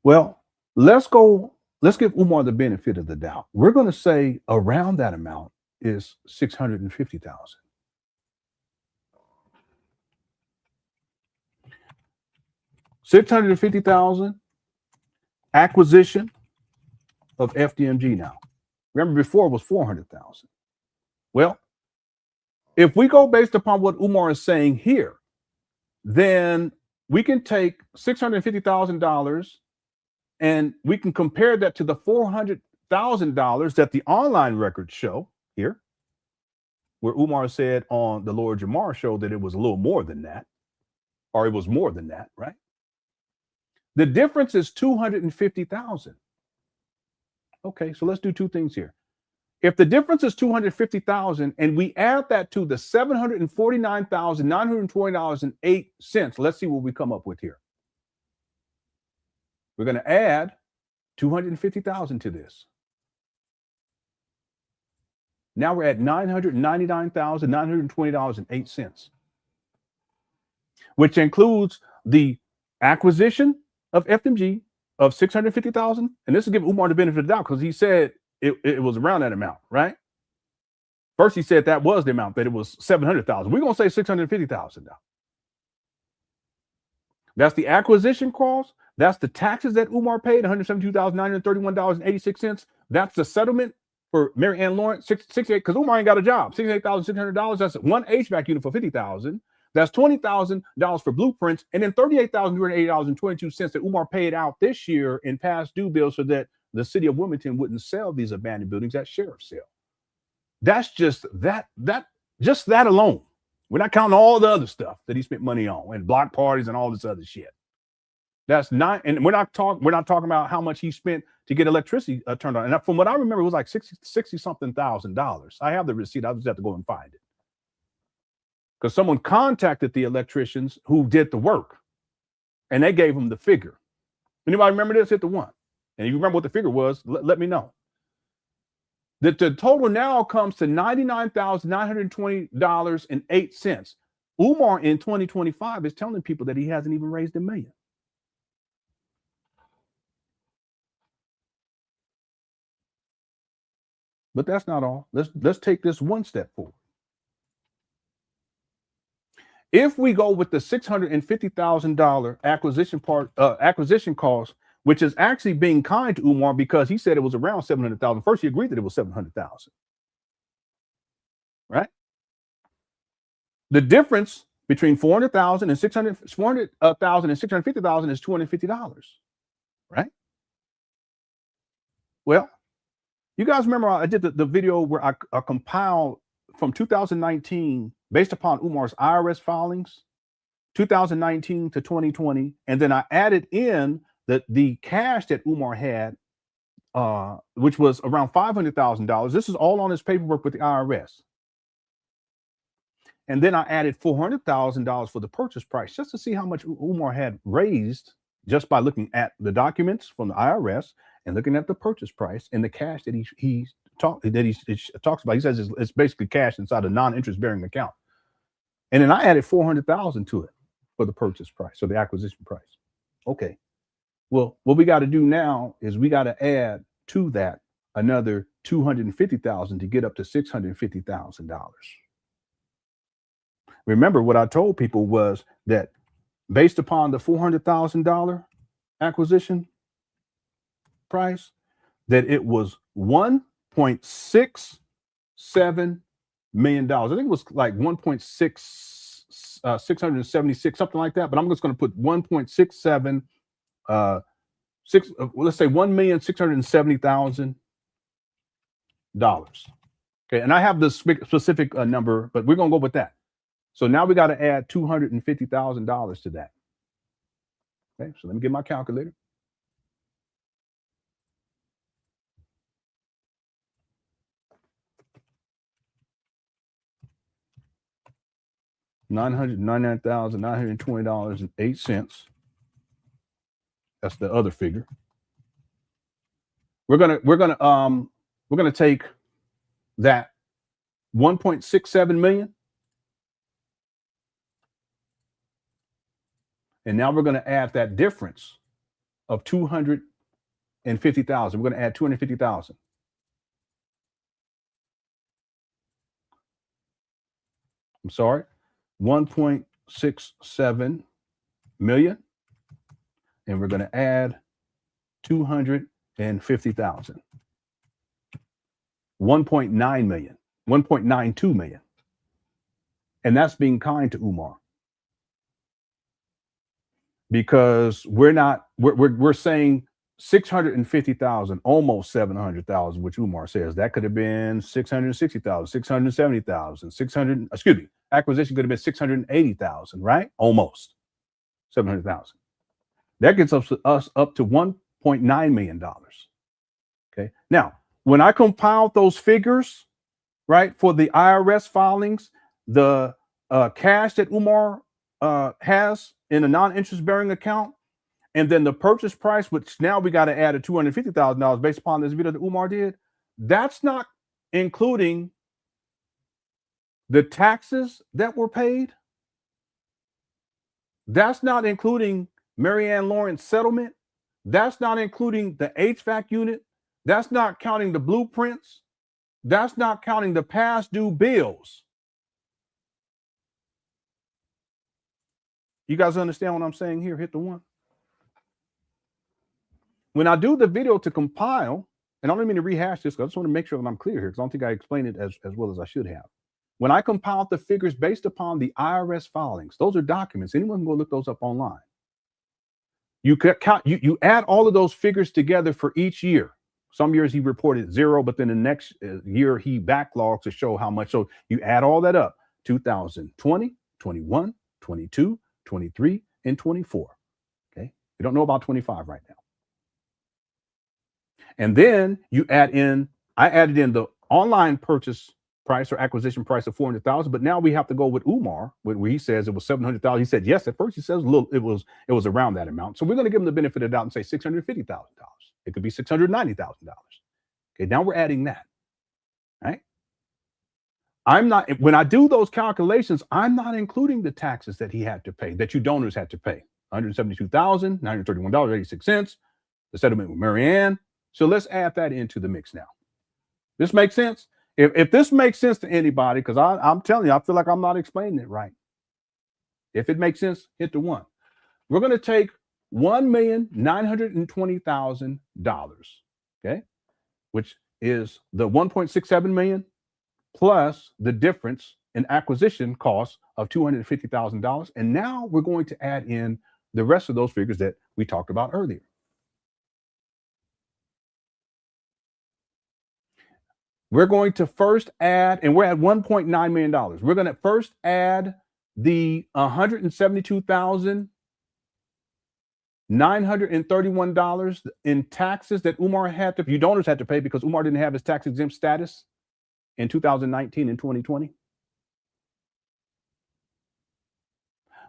Well, let's give Umar the benefit of the doubt. We're going to say around that amount is 650,000. $650,000 acquisition of FDMG now. Remember before it was 400,000. Well, if we go based upon what Umar is saying here, then we can take $650,000 and we can compare that to the $400,000 that the online records show here, where Umar said on the Lord Jamar show that it was a little more than that, or it was more than that, right? The difference is 250,000. Okay, so let's do two things here. If the difference is 250,000 and we add that to the $749,920.08, let's see what we come up with here. We're going to add 250,000 to this. Now we're at $999,920.08, which includes the acquisition of FDMG of 650,000. And this will give Umar the benefit of the doubt because he said it was around that amount, right? First, he said that was the amount, that it was 700,000. We're going to say 650,000 now. That's the acquisition cost. That's the taxes that Umar paid, $172,931.86. That's the settlement for Mary Ann Lawrence, 68, because Umar ain't got a job, $68,600. That's one HVAC unit for $50,000. That's $20,000 for blueprints, and then $38,280.22 that Umar paid out this year in past due bills so that the city of Wilmington wouldn't sell these abandoned buildings at sheriff's sale. That's just that alone. We're not counting all the other stuff that he spent money on and block parties and all this other shit. That's not, and we're not talking about how much he spent to get electricity turned on. And from what I remember, it was like 60 something thousand dollars. I have the receipt. I just have to go and find it. Because someone contacted the electricians who did the work and they gave them the figure. Anybody remember this? Hit the one. And if you remember what the figure was, let me know. The total now comes to $99,920.08. Umar in 2025 is telling people that he hasn't even raised $1 million. But that's not all. Let's take this one step forward. If we go with the $650,000 acquisition cost, which is actually being kind to Umar because he said it was around $700,000. First, he agreed that it was $700,000. Right? The difference between $400,000 and $650,000 is $250. Right? Well, you guys remember I did the video where I compiled from 2019 based upon Umar's IRS filings, 2019 to 2020, and then I added in the cash that Umar had, which was around $500,000. This is all on his paperwork with the IRS. And then I added $400,000 for the purchase price just to see how much Umar had raised just by looking at the documents from the IRS and looking at the purchase price and the cash that he talks about. He says it's basically cash inside a non-interest bearing account. And then I added $400,000 to it for the purchase price, so the acquisition price. Okay. Well, what we got to do now is we got to add to that another $250,000 to get up to $650,000. Remember, what I told people was that based upon the $400,000 acquisition price, that it was $1.67 million. I think it was like 676, something like that. But I'm just going to put 1.67, let's say $1,670,000. Okay, and I have the specific number, but we're going to go with that. So now we got to add $250,000 to that. Okay, so let me get my calculator. $999,920.08. That's the other figure. We're gonna take that 1.67 million, and now we're gonna add that difference of 250,000. We're gonna add 250,000. I'm sorry. 1.67 million, and we're going to add 250,000. 1.9 million, 1.92 million. And that's being kind to Umar. Because we're saying 650,000, almost 700,000, which Umar says. That could have been 660,000, 670,000, acquisition could have been 680,000, right? Almost 700,000. That gets us up to $1.9 million. Okay. Now, when I compiled those figures, right, for the IRS filings, the cash that Umar has in a non-interest bearing account, and then the purchase price, which now we got to add a $250,000 based upon this video that Umar did, that's not including the taxes that were paid. That's not including Marianne Lawrence settlement. That's not including the HVAC unit. That's not counting the blueprints. That's not counting the past due bills. You guys understand what I'm saying here? Hit the one. When I do the video to compile, and I don't mean to rehash this, I just want to make sure that I'm clear here, because I don't think I explained it as well as I should have. When I compiled the figures based upon the IRS filings, those are documents. Anyone can go look those up online. You count, you add all of those figures together for each year. Some years he reported zero, but then the next year he backlogs to show how much. So you add all that up: 2020, 21, 22, 23, and 24. Okay, we don't know about 25 right now. And then you add in, I added in the online purchase price or acquisition price of 400,000, but now we have to go with Umar, where he says it was 700,000. He said yes at first. He says it was around that amount. So we're going to give him the benefit of the doubt and say $650,000. It could be $690,000. Okay, now we're adding that. Right? I'm not, when I do those calculations, I'm not including the taxes that he had to pay, that you donors had to pay. $172,931.86. The settlement with Marianne. So let's add that into the mix now. This makes sense? If this makes sense to anybody, because I'm telling you, I feel like I'm not explaining it right. If it makes sense, hit the 1. We're going to take $1,920,000, okay, which is the 1.67 million plus the difference in acquisition costs of $250,000. And now we're going to add in the rest of those figures that we talked about earlier. We're going to first add, and we're at $1.9 million. We're going to first add the $172,931 in taxes that Umar had to, you donors had to pay because Umar didn't have his tax exempt status in 2019 and 2020.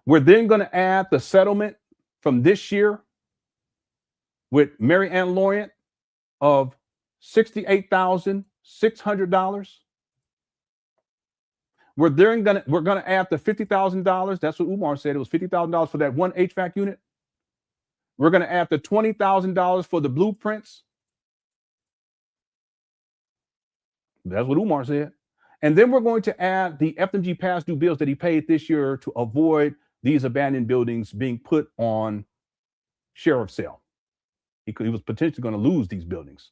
We're then going to add the settlement from this year with Mary Ann Lawrence of $68,600. We're going to add the $50,000. That's what Umar said. It was $50,000 for that one HVAC unit. We're going to add the $20,000 for the blueprints. That's what Umar said. And then we're going to add the FDMG past due bills that he paid this year to avoid these abandoned buildings being put on sheriff's sale. He was potentially going to lose these buildings.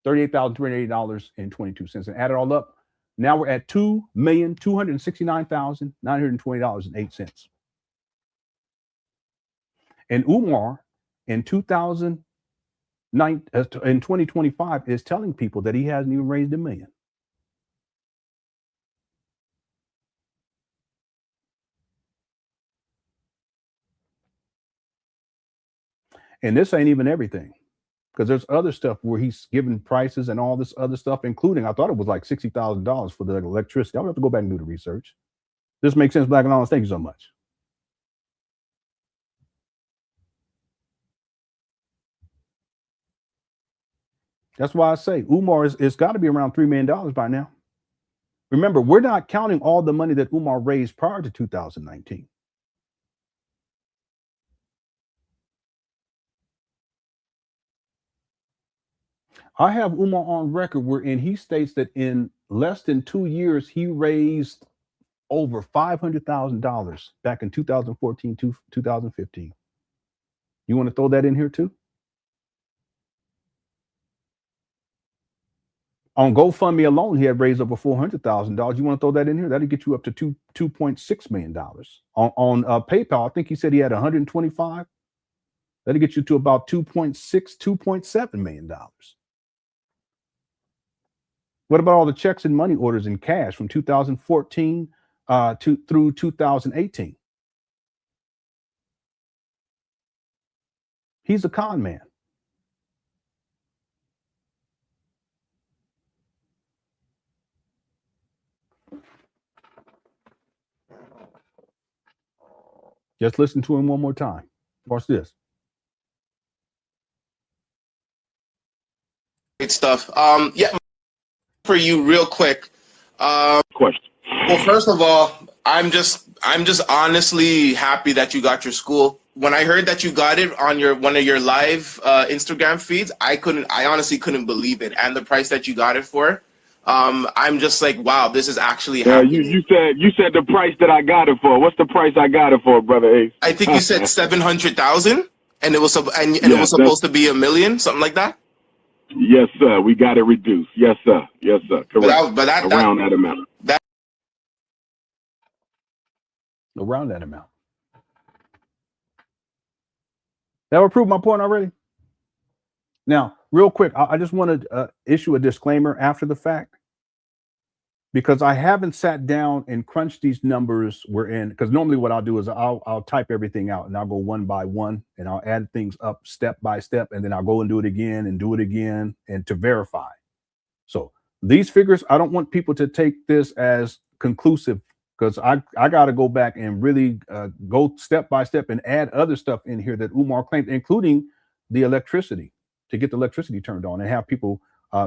$38,380.22. And add it all up, now we're at $2,269,920.08. And Umar in 2025 is telling people that he hasn't even raised $1 million. And this ain't even everything, because there's other stuff where he's giving prices and all this other stuff, including, I thought it was like $60,000 for the electricity. I'll have to go back and do the research. This makes sense, Black and Honest. Thank you so much. That's why I say Umar it's got to be around $3 million by now. Remember, we're not counting all the money that Umar raised prior to 2019. I have Umar on record wherein he states that in less than 2 years, he raised over $500,000 back in 2014 to 2015. You want to throw that in here too? On GoFundMe alone, he had raised over $400,000. You want to throw that in here? That'll get you up to $2.6 million. On PayPal, I think he said he had 125. That'll get you to about $2.7 million. What about all the checks and money orders in cash from 2014 through 2018? He's a con man. Just listen to him one more time. Watch this. Great stuff. Yeah, for you real quick. Question. Well, first of all, I'm just honestly happy that you got your school. When I heard that you got it on one of your live Instagram feeds, I honestly couldn't believe it, and the price that you got it for. I'm just like, wow, this is actually happening. You said the price that I got it for. What's the price I got it for, brother Ace? I think you said 700,000, and it was it was supposed to be $1 million, something like that. Yes, sir. We got it reduced. Yes, sir. Yes, sir. Correct. But that amount. Around that amount. That would prove my point already. Now, real quick, I just want to issue a disclaimer after the fact, because I haven't sat down and crunched these numbers we're in. Because normally what I'll do is I'll type everything out and I'll go one by one and I'll add things up step by step, and then I'll go and do it again and to verify. So these figures, I don't want people to take this as conclusive, because I got to go back and really go step by step and add other stuff in here that Umar claimed, including the electricity, to get the electricity turned on and have people,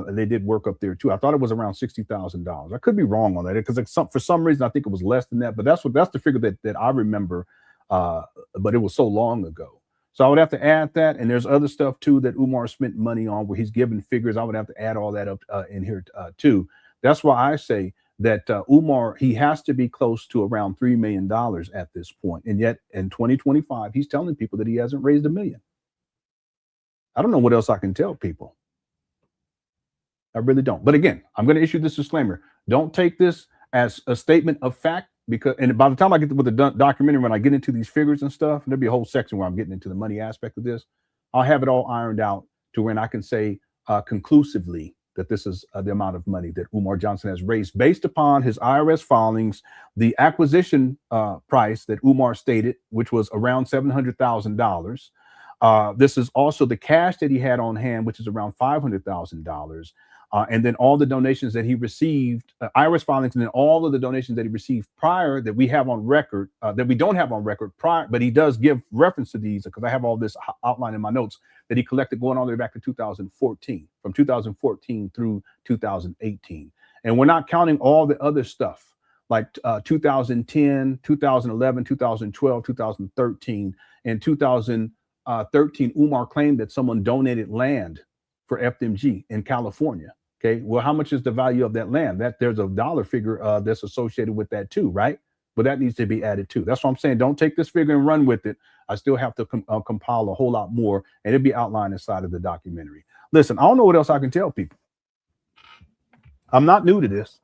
they did work up there too. I thought it was around $60,000. I could be wrong on that, because for some reason I think it was less than that, but that's the figure that I remember, but it was so long ago. So I would have to add that. And there's other stuff too that Umar spent money on where he's given figures. I would have to add all that up in here too. That's why I say that Umar, he has to be close to around $3 million at this point. And yet in 2025, he's telling people that he hasn't raised $1 million. I don't know what else I can tell people. I really don't. But again, I'm going to issue this disclaimer. Don't take this as a statement of fact, because, and by the time I get with the documentary, when I get into these figures and stuff, and there'll be a whole section where I'm getting into the money aspect of this, I'll have it all ironed out to when I can say conclusively that this is the amount of money that Umar Johnson has raised based upon his IRS filings, the acquisition price that Umar stated, which was around $700,000. This is also the cash that he had on hand, which is around $500,000. And then all the donations that he received, IRS filings, and then all of the donations that he received prior that we have on record, that we don't have on record prior, but he does give reference to these because I have all this outlined in my notes that he collected going all the way back to 2014, from 2014 through 2018. And we're not counting all the other stuff like 2010, 2011, 2012, 2013, and 2013, Umar claimed that someone donated land for FDMG in California. Okay, well, how much is the value of that land? That there's a dollar figure that's associated with that too, right? But that needs to be added too. That's what I'm saying. Don't take this figure and run with it. I still have to compile a whole lot more, and it'll be outlined inside of the documentary. Listen, I don't know what else I can tell people. I'm not new to this.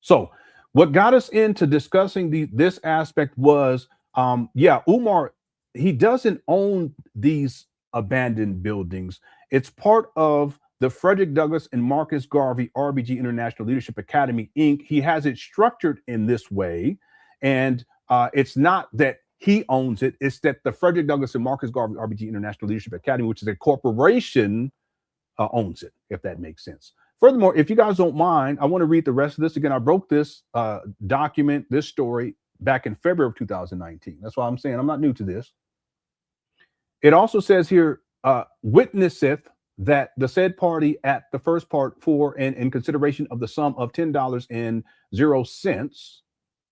So what got us into discussing this aspect was, Umar, he doesn't own these abandoned buildings. It's part of the Frederick Douglass and Marcus Garvey RBG International Leadership Academy, Inc. He has it structured in this way. And it's not that he owns it. It's that the Frederick Douglass and Marcus Garvey RBG International Leadership Academy, which is a corporation, owns it, if that makes sense. Furthermore, if you guys don't mind, I want to read the rest of this. Again, I broke this document, this story, back in February of 2019. That's why I'm saying I'm not new to this. It also says here, witnesseth that the said party at the first part for and in consideration of the sum of $10.00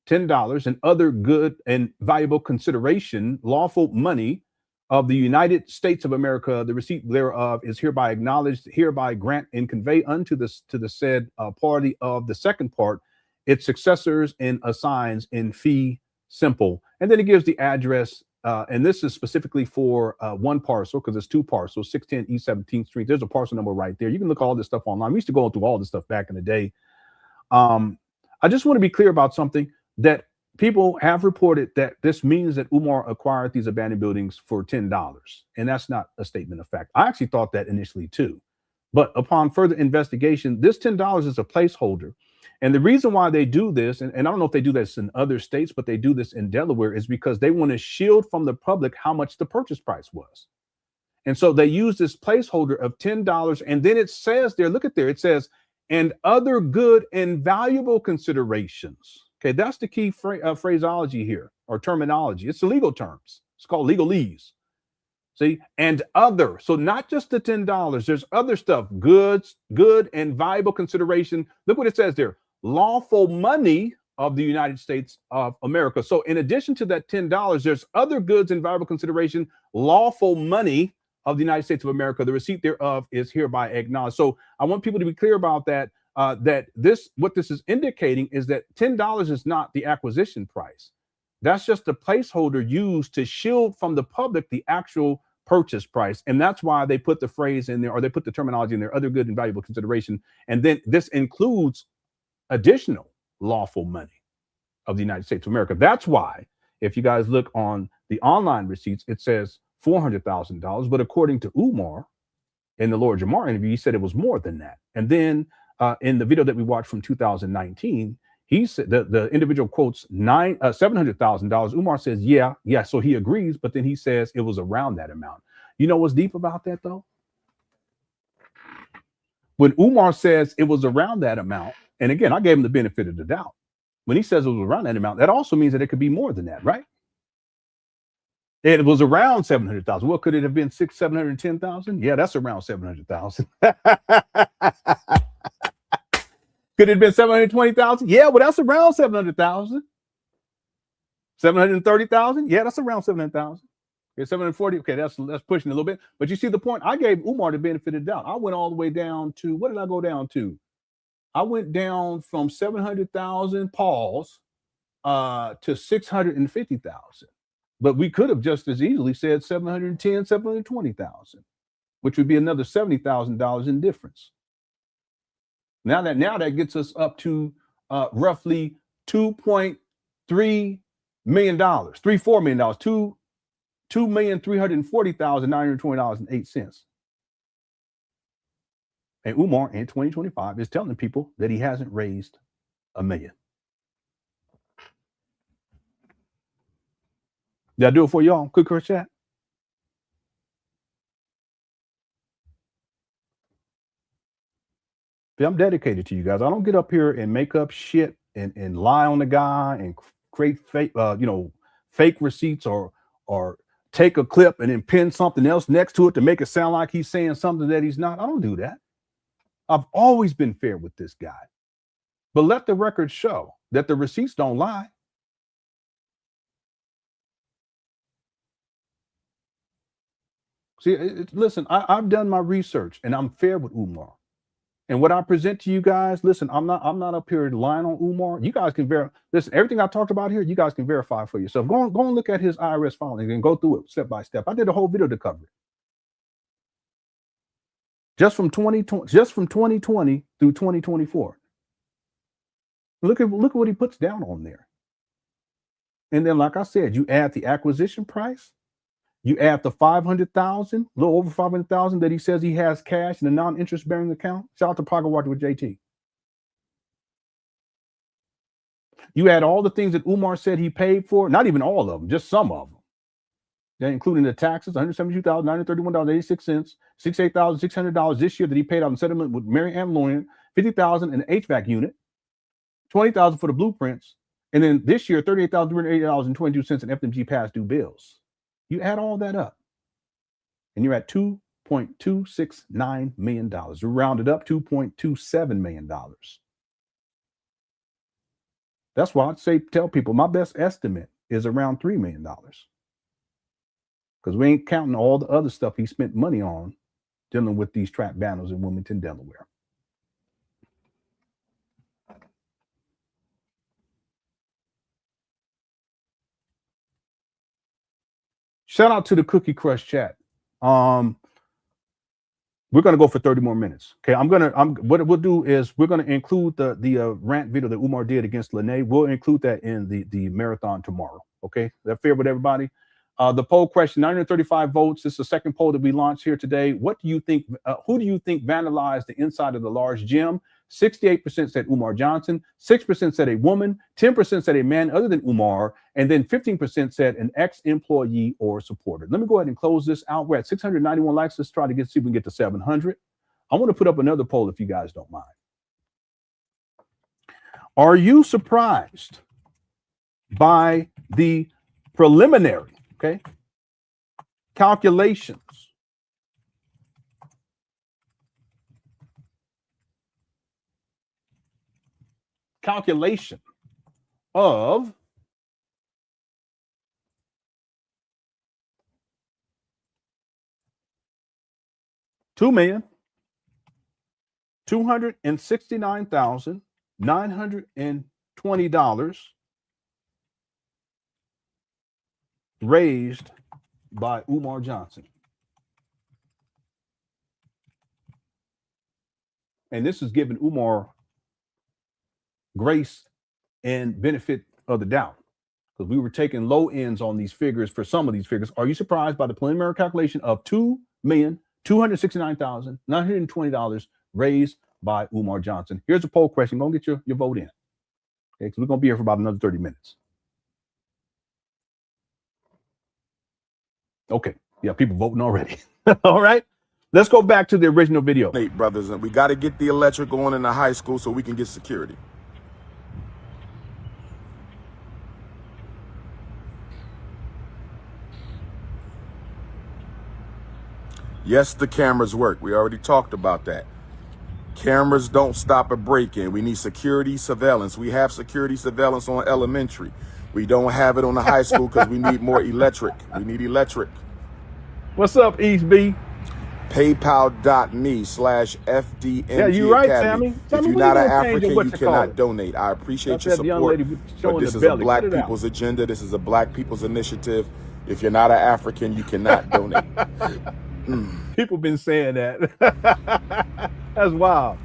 $10 and other good and valuable consideration, lawful money of the United States of America, the receipt thereof is hereby acknowledged, hereby grant and convey unto the said party of the second part, its successors and assigns in fee simple. And then it gives the address. And this is specifically for one parcel because it's two parcels, 610 East 17th Street. There's a parcel number right there. You can look all this stuff online. We used to go through all this stuff back in the day. I just want to be clear about something that people have reported, that this means that Umar acquired these abandoned buildings for $10. And that's not a statement of fact. I actually thought that initially too. But upon further investigation, this $10 is a placeholder. And the reason why they do this, and I don't know if they do this in other states, but they do this in Delaware, is because they want to shield from the public how much the purchase price was. And so they use this placeholder of $10. And then it says there, look at there, it says, and other good and valuable considerations. Okay, that's the key phraseology here, or terminology. It's the legal terms. It's called legalese. See, and other. So not just the $10. There's other stuff, goods, good and valuable consideration. Look what it says there. Lawful money of the United States of America. So in addition to that $10, there's other goods and valuable consideration, lawful money of the United States of America. The receipt thereof is hereby acknowledged. So I want people to be clear about that, that what this is indicating is that $10 is not the acquisition price. That's just a placeholder used to shield from the public the actual purchase price. And that's why they put the phrase in there, or they put the terminology in there, other good and valuable consideration. And then this includes additional lawful money of the United States of America. That's why, if you guys look on the online receipts, it says $400,000. But according to Umar in the Lord Jamar interview, he said it was more than that. And then in the video that we watched from 2019, he said the individual quotes $700,000. Umar says, yeah. So he agrees, but then he says it was around that amount. You know what's deep about that though? When Umar says it was around that amount, and again, I gave him the benefit of the doubt. When he says it was around that amount, that also means that it could be more than that, right? It was around 700,000. Well, could it have been 710,000? Yeah, that's around 700,000. Could it have been 720,000? Yeah, well, that's around 700,000. 730,000? Yeah, that's around 700,000. Okay, 740. Okay, that's pushing a little bit. But you see the point. I gave Umar the benefit of the doubt. I went all the way down to, what did I go down to? I went down from 700,000 pause to 650,000. But we could have just as easily said 710, 720,000, which would be another $70,000 in difference. Now that gets us up to roughly $2.3 million, $3.4 million, $2,340,920.08. And Umar in 2025 is telling people that he hasn't raised $1 million. Did I do it for y'all? Quick chat. I'm dedicated to you guys. I don't get up here and make up shit and lie on the guy and create fake, fake receipts or take a clip and then pin something else next to it to make it sound like he's saying something that he's not. I don't do that. I've always been fair with this guy. But let the record show that the receipts don't lie. See, listen, I've done my research and I'm fair with Umar. And what I present to you guys, listen, I'm not up here lying on Umar. You guys can verify. Listen, everything I talked about here, you guys can verify for yourself. Go and look at his IRS filing and go through it step by step. I did a whole video to cover it. Just from 2020 through 2024. Look at what he puts down on there. And then, like I said, you add the acquisition price, you add the 500,000, a little over 500,000 that he says he has cash in a non-interest bearing account. Shout out to Pocket Watch with JT. You add all the things that Umar said he paid for, not even all of them, just some of them. Yeah, including the taxes, $172,931.86, $68,600 this year that he paid out in settlement with Mary Ann Loyan, $50,000 in the HVAC unit, $20,000 for the blueprints, and then this year $38,380.22 in FDMG past due bills. You add all that up, and you're at $2.269 million. You rounded up $2.27 million. That's why I'd tell people my best estimate is around $3 million. Because we ain't counting all the other stuff he spent money on dealing with these trap banners in Wilmington, Delaware. Shout out to the Cookie Crush chat. We're gonna go for 30 more minutes. Okay, what we'll do is we're gonna include the rant video that Umar did against Lenon. We'll include that in the marathon tomorrow. Okay, is that fair with everybody? The poll question, 935 votes. This is the second poll that we launched here today. What do you think? Who do you think vandalized the inside of the large gym? 68% said Umar Johnson, 6% said a woman, 10% said a man other than Umar, and then 15% said an ex-employee or supporter. Let me go ahead and close this out. We're at 691 likes. Let's try to see if we can get to 700. I want to put up another poll if you guys don't mind. Are you surprised by the preliminary, calculation of $2,269,920 raised by Umar Johnson? And this is giving Umar grace and benefit of the doubt, because we were taking low ends on these figures for some of these figures. Are you surprised by the preliminary calculation of $2,269,920 raised by Umar Johnson? Here's a poll question. Go get your vote in. Okay, because we're going to be here for about another 30 minutes. Okay. Yeah, people voting already. All right. Let's go back to the original video. Hey, brothers, and we got to get the electric on in the high school so we can get security. Yes, the cameras work. We already talked about that. Cameras don't stop a break-in. We need security surveillance. We have security surveillance on elementary. We don't have it on the high school because we need more electric. We need electric. What's up, East B? PayPal.me/FDMG Yeah, you right, Academy. Sammy. If Sammy, you're when not you an gonna change African, it? What you you call cannot it? donate. I appreciate That's your that young support, lady but showing this the is a belly. black Cut it out. people's agenda. This is a black people's initiative. If you're not an African, you cannot donate. People been saying that. That's wild.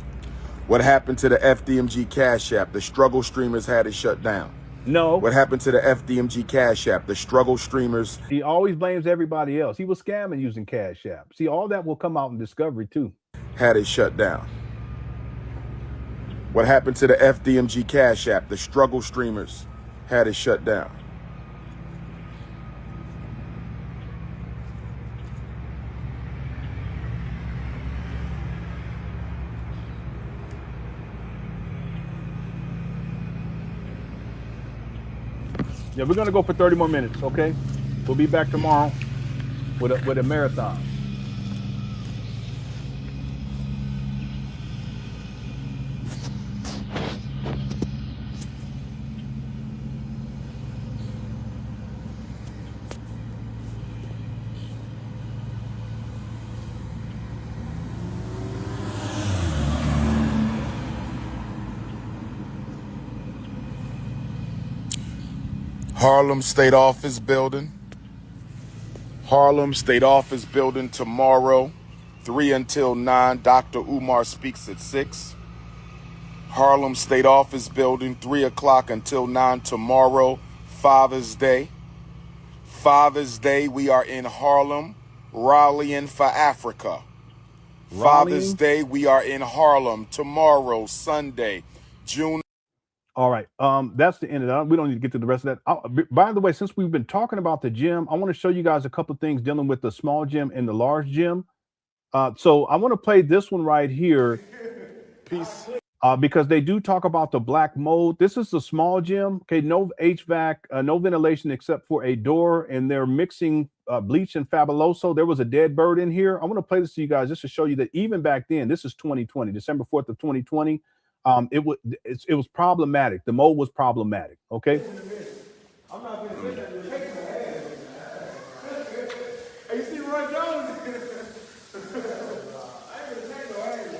What happened to the FDMG Cash App? The struggle streamers had it shut down. No. What happened to the FDMG Cash App? The struggle streamers. He always blames everybody else. He was scamming using Cash App. See, all that will come out in discovery too. Had it shut down. What happened to the FDMG Cash App? The struggle streamers had it shut down. Yeah, we're gonna go for 30 more minutes, okay? We'll be back tomorrow with a marathon. Harlem State Office Building. Harlem State Office Building tomorrow, 3 until 9. Dr. Umar speaks at 6. Harlem State Office Building, 3 o'clock until 9 tomorrow. Father's Day. Father's Day, we are in Harlem, rallying for Africa. Father's Day, we are in Harlem tomorrow, Sunday, June. All right. That's the end of that. We don't need to get to the rest of that. By the way, since we've been talking about the gym, I want to show you guys a couple of things dealing with the small gym and the large gym. So I want to play this one right here. Peace. Because they do talk about the black mold. This is the small gym. Okay, no HVAC, no ventilation except for a door, and they're mixing bleach and Fabuloso. There was a dead bird in here. I want to play this to you guys just to show you that even back then, this is 2020, December 4th of 2020. It was problematic. The mold was problematic. Okay. I'm not going to say that. You're taking my ass. Hey, you see Umar Johnson? I ain't going to take no ass.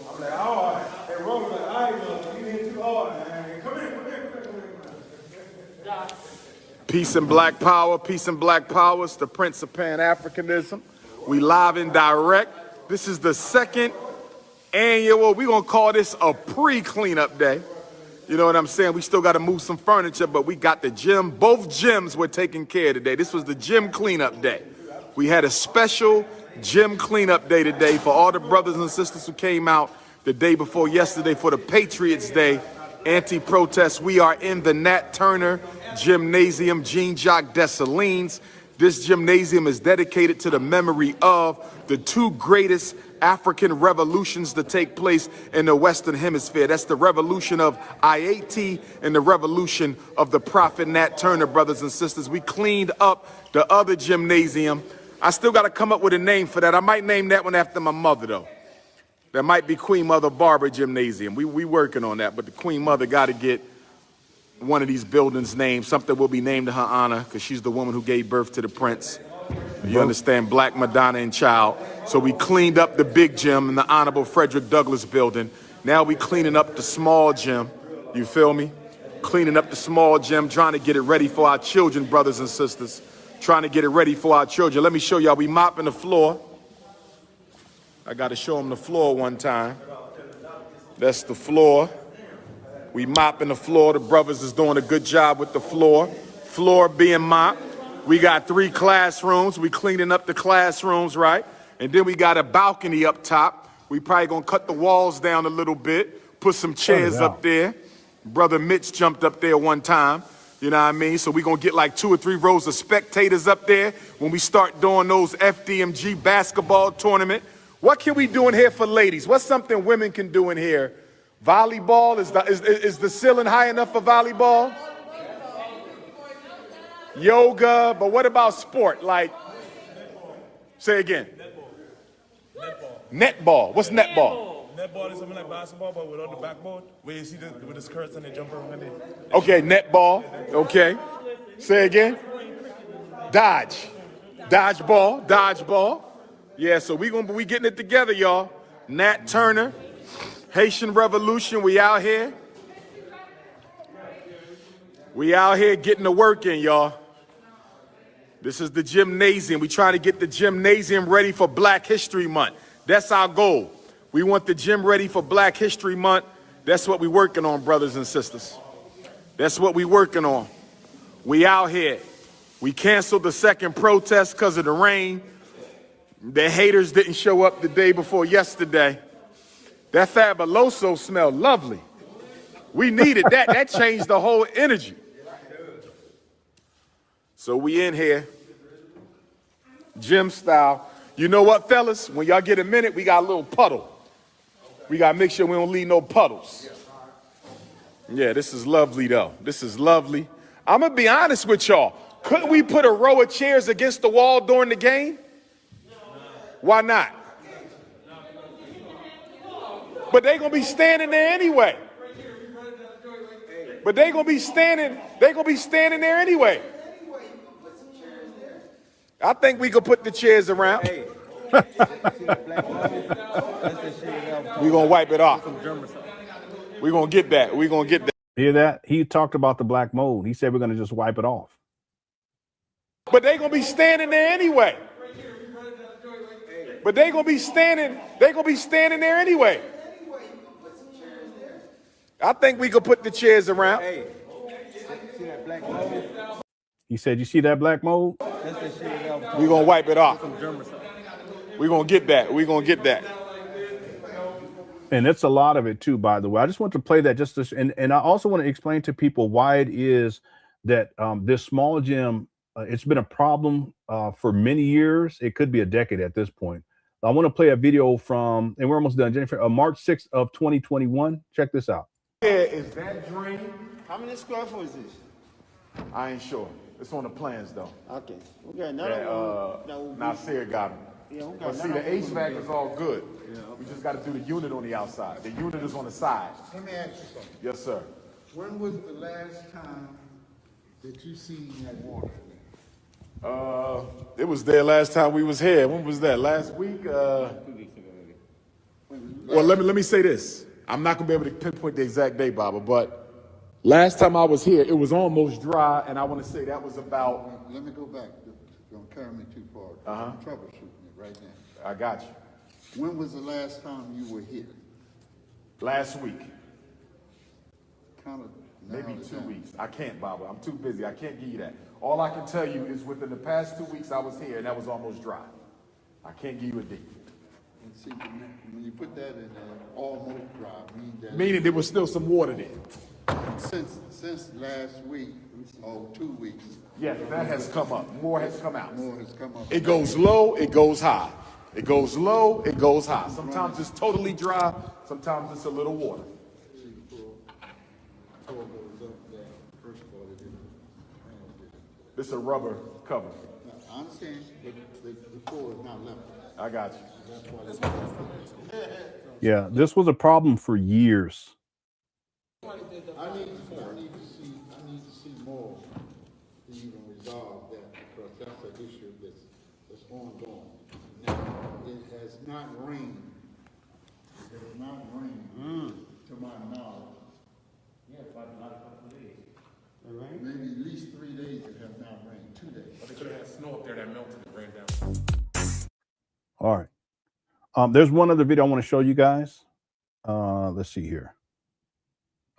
I'm like, all right. Hey, Roman, like, I ain't going to. You hit too hard, man. Come here. Peace and black power. Peace and black power. It's the Prince of Pan Africanism. We live and direct. This is the second annual, we're going to call this a pre-cleanup day. You know what I'm saying? We still got to move some furniture, but we got the gym. Both gyms were taken care of today. This was the gym cleanup day. We had a special gym cleanup day today for all the brothers and sisters who came out the day before yesterday for the Patriots Day anti-protest. We are in the Nat Turner Gymnasium, Jean-Jacques Dessalines. This gymnasium is dedicated to the memory of the two greatest African revolutions to take place in the Western Hemisphere. That's the revolution of I-80 and the revolution of the Prophet Nat Turner, brothers and sisters. We cleaned up the other gymnasium. I still got to come up with a name for that. I might name that one after my mother, though. That might be Queen Mother Barbara Gymnasium. We working on that, but the Queen Mother got to get one of these buildings named. Something will be named in her honor because she's the woman who gave birth to the prince. You understand? Black Madonna and Child. So we cleaned up the big gym in the Honorable Frederick Douglass building. Now we cleaning up the small gym. You feel me? Cleaning up the small gym, trying to get it ready for our children, brothers and sisters. Trying to get it ready for our children. Let me show y'all. We mopping the floor. I got to show them the floor one time. That's the floor. We mopping the floor. The brothers is doing a good job with the floor. Floor being mopped. We got 3 classrooms. We cleaning up the classrooms, right? And then we got a balcony up top. We probably gonna cut the walls down a little bit, put some chairs up there. Brother Mitch jumped up there one time. You know what I mean? So we gonna get like 2 or 3 rows of spectators up there when we start doing those FDMG basketball tournament. What can we do in here for ladies? What's something women can do in here? Volleyball? Is the ceiling high enough for volleyball? Yoga, but what about sport? Like, say again. Netball. What's netball? Netball is something like basketball, but without the backboard, where you see with the skirts and the jumper around it. Okay, netball. Okay. Say again. Dodge. Dodgeball. Dodgeball. Yeah, so we getting it together, y'all. Nat Turner, Haitian Revolution, we out here. We out here getting the work in, y'all. This is the gymnasium. We trying to get the gymnasium ready for Black History Month. That's our goal. We want the gym ready for Black History Month. That's what we working on, brothers and sisters. That's what we working on. We out here. We canceled the second protest because of the rain. The haters didn't show up the day before yesterday. That Fabuloso smelled lovely. We needed that. That changed the whole energy. So we in here, gym style. You know what, fellas? When y'all get a minute, we got a little puddle. We got to make sure we don't leave no puddles. Yeah, this is lovely, though. This is lovely. I'm going to be honest with y'all. Couldn't we put a row of chairs against the wall during the game? Why not? But they going to be standing there anyway. But they going to be standing there anyway. I think we could put the chairs around. We're going to wipe it off. We're going to get that. We're going to get that. Hear that? He talked about the black mold. He said we're going to just wipe it off. But they going to be standing there anyway. But they going to be standing there anyway. I think we could put the chairs around. Hey, see that black mold? He said, you see that black mold? We're going to wipe it off. We're going to get that. We're going to get that. And it's a lot of it too, by the way. I just want to play that and I also want to explain to people why it is that this small gym, it's been a problem for many years. It could be a decade at this point. I want to play a video from, and we're almost done, Jennifer, March 6th of 2021. Check this out. Yeah, is that dream? How many square foot is this? I ain't sure. It's on the plans, though. Okay. Okay. Now, Nasir got them. Yeah, okay. But see, the HVAC is all good. Yeah, okay. We just got to do the unit on the outside. The unit is on the side. Let me ask you something. Yes, sir. When was the last time that you seen that water? It was there last time we was here. When was that? Last week? 2 weeks ago, maybe. Well, let me say this. I'm not gonna be able to pinpoint the exact date, Baba, but last time I was here, it was almost dry, and I want to say that was about. Let me go back. Don't carry me too far. I'm troubleshooting it right now. I got you. When was the last time you were here? Last week. Kind of. Maybe 2 weeks. I can't, Baba. I'm too busy. I can't give you that. All I can tell you is within the past 2 weeks I was here, and that was almost dry. I can't give you a date. And see, when you put that in there, almost dry, meaning there was still some water there. Since last week, or 2 weeks. Yes, that has come up. More has come out. More has come up. It goes low, it goes high. It goes low, it goes high. Sometimes it's totally dry, sometimes it's a little water. This is a rubber cover. I understand, but the floor is not level. I got you. That's why Yeah, this was a problem for years. I need to see more to even resolve that, because that's an issue that's ongoing. Now, it has not rained. It has not rained to my knowledge. Yeah, about a couple of days. Maybe at least 3 days it has not rained. 2 days. But they could have had snow up there that melted and ran down. All right. There's one other video I want to show you guys. Let's see here.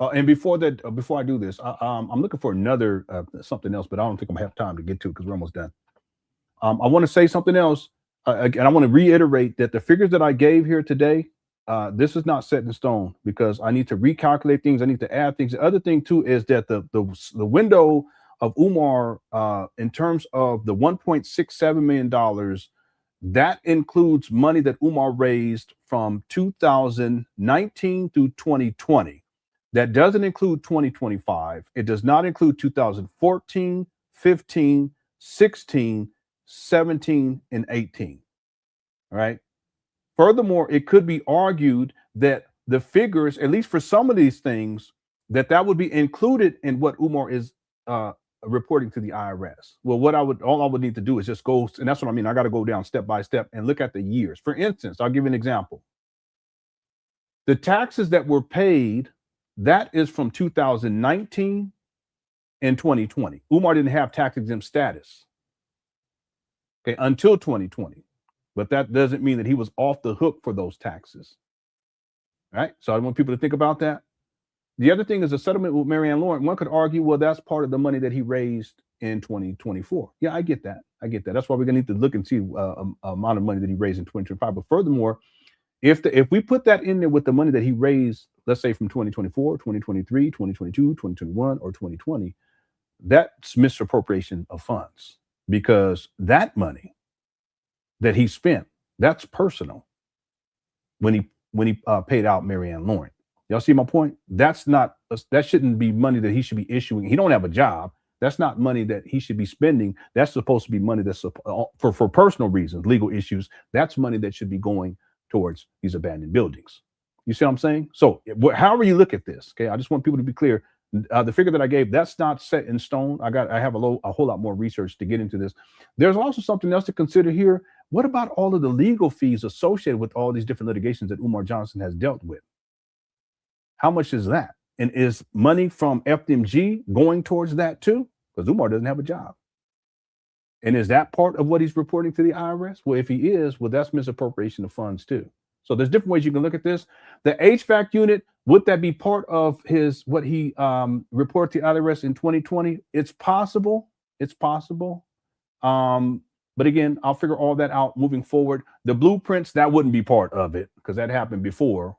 And before I do this, I'm looking for another something else, but I don't think I'm gonna have time to get to it because we're almost done. I want to say something else, and I want to reiterate that the figures that I gave here today, this is not set in stone because I need to recalculate things. I need to add things. The other thing too is that the window of Umar in terms of the $1.67 million, that includes money that Umar raised from 2019 through 2020. That doesn't include 2025. It does not include 2014, 15, 16, 17, and 18. All right. Furthermore, it could be argued that the figures, at least for some of these things, that would be included in what Umar is reporting to the IRS. Well, all I would need to do is just go, and that's what I mean. I got to go down step by step and look at the years. For instance, I'll give you an example. The taxes that were paid, that is from 2019 and 2020. Umar didn't have tax exempt status, okay, until 2020. But that doesn't mean that he was off the hook for those taxes. All right. So I want people to think about that. The other thing is a settlement with Marianne Lawrence. One could argue, well, that's part of the money that he raised in 2024. Yeah, I get that. That's why we're going to need to look and see amount of money that he raised in 2025. But furthermore, if we put that in there with the money that he raised, let's say from 2024, 2023, 2022, 2021, or 2020, that's misappropriation of funds, because that money that he spent, that's personal when he paid out Marianne Lawrence. Y'all see my point? That shouldn't be money that he should be issuing. He don't have a job. That's not money that he should be spending. That's supposed to be money that's for personal reasons, legal issues. That's money that should be going towards these abandoned buildings. You see what I'm saying? So however you look at this, okay, I just want people to be clear. The figure that I gave, that's not set in stone. I have a whole lot more research to get into this. There's also something else to consider here. What about all of the legal fees associated with all these different litigations that Umar Johnson has dealt with? How much is that? And is money from FDMG going towards that too? Because Umar doesn't have a job. And is that part of what he's reporting to the IRS? Well, if he is, well, that's misappropriation of funds too. So there's different ways you can look at this. The HVAC unit, would that be part of what he reported to the IRS in 2020? It's possible. It's possible. But again, I'll figure all that out moving forward. The blueprints, that wouldn't be part of it because that happened before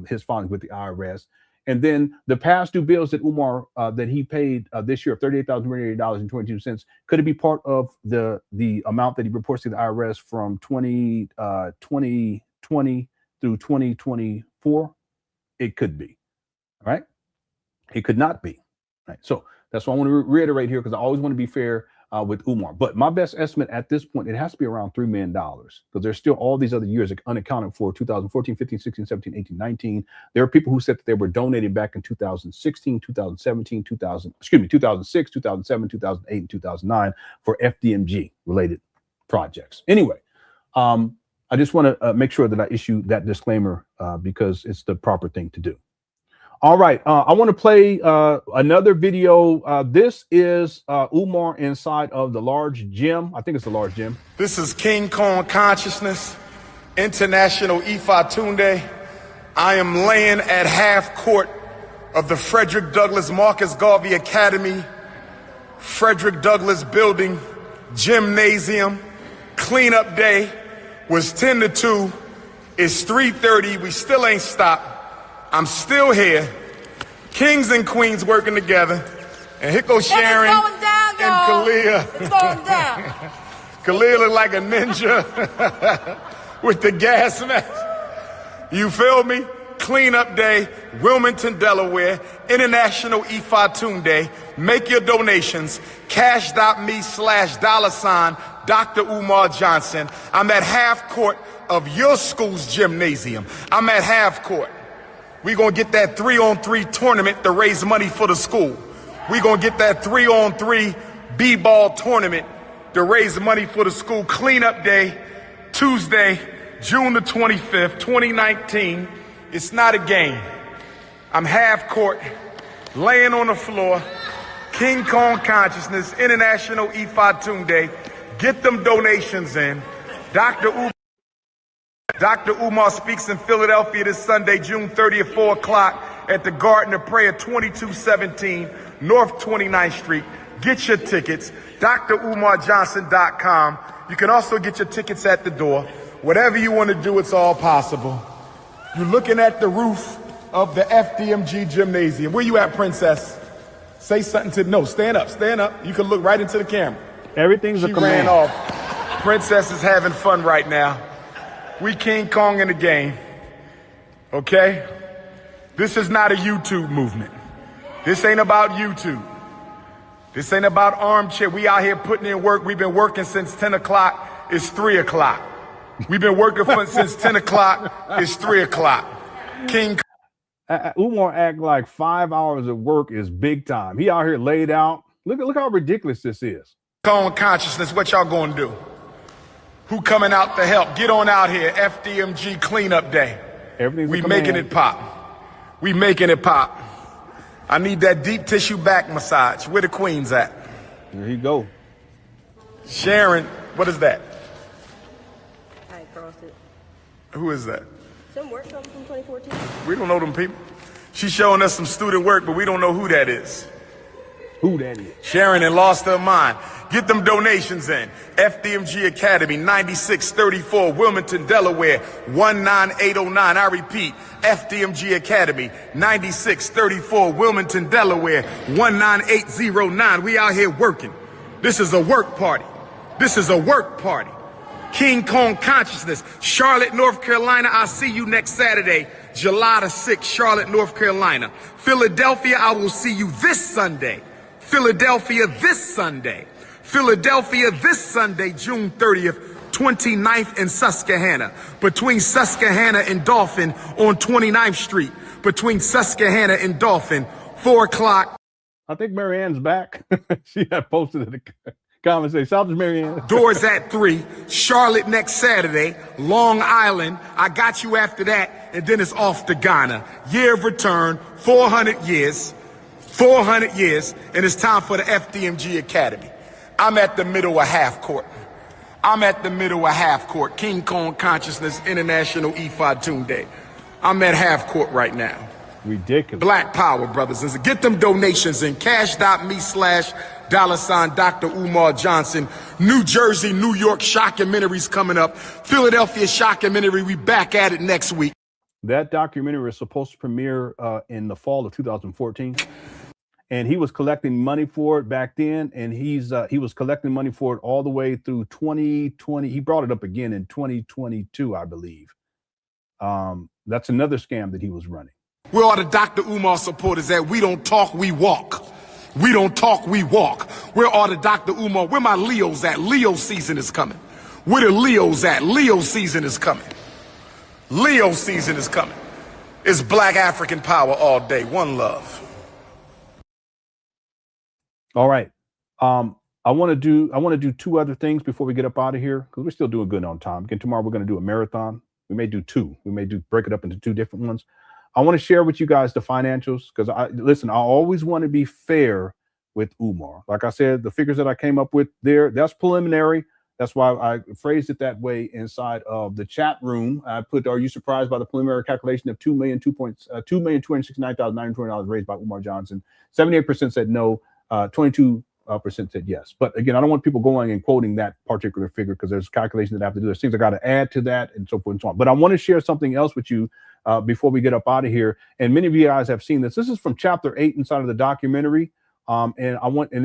his filing with the IRS. And then the past due bills that Umar that he paid this year of $38,022.22, could it be part of the amount that he reports to the IRS from 2020 through 2024? It could be. All right. It could not be. All right. So that's why I want to reiterate here, because I always want to be fair with Umar. But my best estimate at this point, it has to be around $3 million, because there's still all these other years unaccounted for: 2014, 15, 16, 17, 18, 19. There are people who said that they were donated back in 2016, 2017, 2006, 2007, 2008, and 2009 for FDMG related projects. Anyway, I just want to make sure that I issue that disclaimer because it's the proper thing to do. All right, I want to play another video. This is Umar inside of the large gym. I think it's the large gym. This is King Kong Consciousness, International Ifa Tunde. I am laying at half court of the Frederick Douglass Marcus Garvey Academy, Frederick Douglass Building, Gymnasium. Cleanup day was 10 to 2. It's 3:30. We still ain't stopped. I'm still here. Kings and queens working together. And here goes Sharon and Kalia. It's going down. Kalia look like a ninja with the gas mask. You feel me? Cleanup day, Wilmington, Delaware, International Ifa Tunde. Make your donations. Cash.me/$ Dr. Umar Johnson. I'm at half court of your school's gymnasium. I'm at half court. We're going to get that 3-on-3 tournament to raise money for the school. We're going to get that 3-on-3 b-ball tournament to raise money for the school. Cleanup day, Tuesday, June the 25th, 2019. It's not a game. I'm half court, laying on the floor. King Kong Consciousness, International Ifa Tunde. Get them donations in. Dr. Umar speaks in Philadelphia this Sunday, June 30th, 4 o'clock at the Garden of Prayer, 2217 North 29th Street. Get your tickets, drumarjohnson.com. You can also get your tickets at the door. Whatever you want to do, it's all possible. You're looking at the roof of the FDMG Gymnasium. Where you at, Princess? Say something to, no, stand up. You can look right into the camera. Everything's a command. She ran off. Princess is having fun right now. We King Kong in the game, okay? This is not a YouTube movement. This ain't about YouTube. This ain't about armchair. We out here putting in work. We've been working since 10 o'clock. It's 3 o'clock. We've been working since 10 o'clock. It's 3 o'clock. King Umar act like 5 hours of work is big time. He out here laid out. Look how ridiculous this is. Cone consciousness, what y'all gonna do? Who coming out to help? Get on out here. FDMG cleanup day. We making it pop. We making it pop. I need that deep tissue back massage. Where the queens at? There you go. Sharon, what is that? I crossed it. Who is that? Some work comes from 2014. We don't know them people. She's showing us some student work, but we don't know who that is. Who that is? Sharon and lost her mind. Get them donations in. FDMG Academy, 9634, Wilmington, Delaware, 19809. I repeat, FDMG Academy, 9634, Wilmington, Delaware, 19809. We out here working. This is a work party. This is a work party. King Kong consciousness. Charlotte, North Carolina, I'll see you next Saturday, July the 6th, Charlotte, North Carolina. Philadelphia, I will see you this Sunday. Philadelphia this Sunday. Philadelphia this Sunday, June 30th, 29th in Susquehanna. Between Susquehanna and Dolphin on 29th Street. Between Susquehanna and Dolphin, 4 o'clock. I think Marianne's back. She had posted in the comments. Say, shout out to Marianne. Doors at 3. Charlotte next Saturday. Long Island. I got you after that. And then it's off to Ghana. Year of return, 400 years. 400 years, and it's time for the FDMG Academy. I'm at the middle of half court. I'm at the middle of half court. King Kong Consciousness International Ifa Day. I'm at half court right now. Ridiculous. Black power, brothers. And get them donations in. Cash.me/$ Dr. Umar Johnson. New Jersey, New York Shockimentary's coming up. Philadelphia Shockimantary, we back at it next week. That documentary is supposed to premiere in the fall of 2014. And he was collecting money for it back then, and he was collecting money for it all the way through 2020. He brought it up again in 2022, I believe. That's another scam that he was running. Where are the Dr. Umar supporters at? We don't talk, we walk. We don't talk, we walk. Where are the Dr. Umar? Where my Leos at? Leo season is coming. Where the Leos at? Leo season is coming. Leo season is coming. It's Black African power all day. One love. All right. I want to do two other things before we get up out of here, because we're still doing good on time. Again, tomorrow we're going to do a marathon. We may do two. We may break it up into two different ones. I want to share with you guys the financials, because I always want to be fair with Umar. Like I said, the figures that I came up with there, that's preliminary. That's why I phrased it that way inside of the chat room. I put, are you surprised by the preliminary calculation of $2,269,920 raised by Umar Johnson? 78% said no. 22% said yes. But again, I don't want people going and quoting that particular figure, because there's calculations that I have to do. There's things I got to add to that, and so forth and so on. But I want to share something else with you before we get up out of here. And many of you guys have seen this. This is from chapter 8 inside of the documentary. And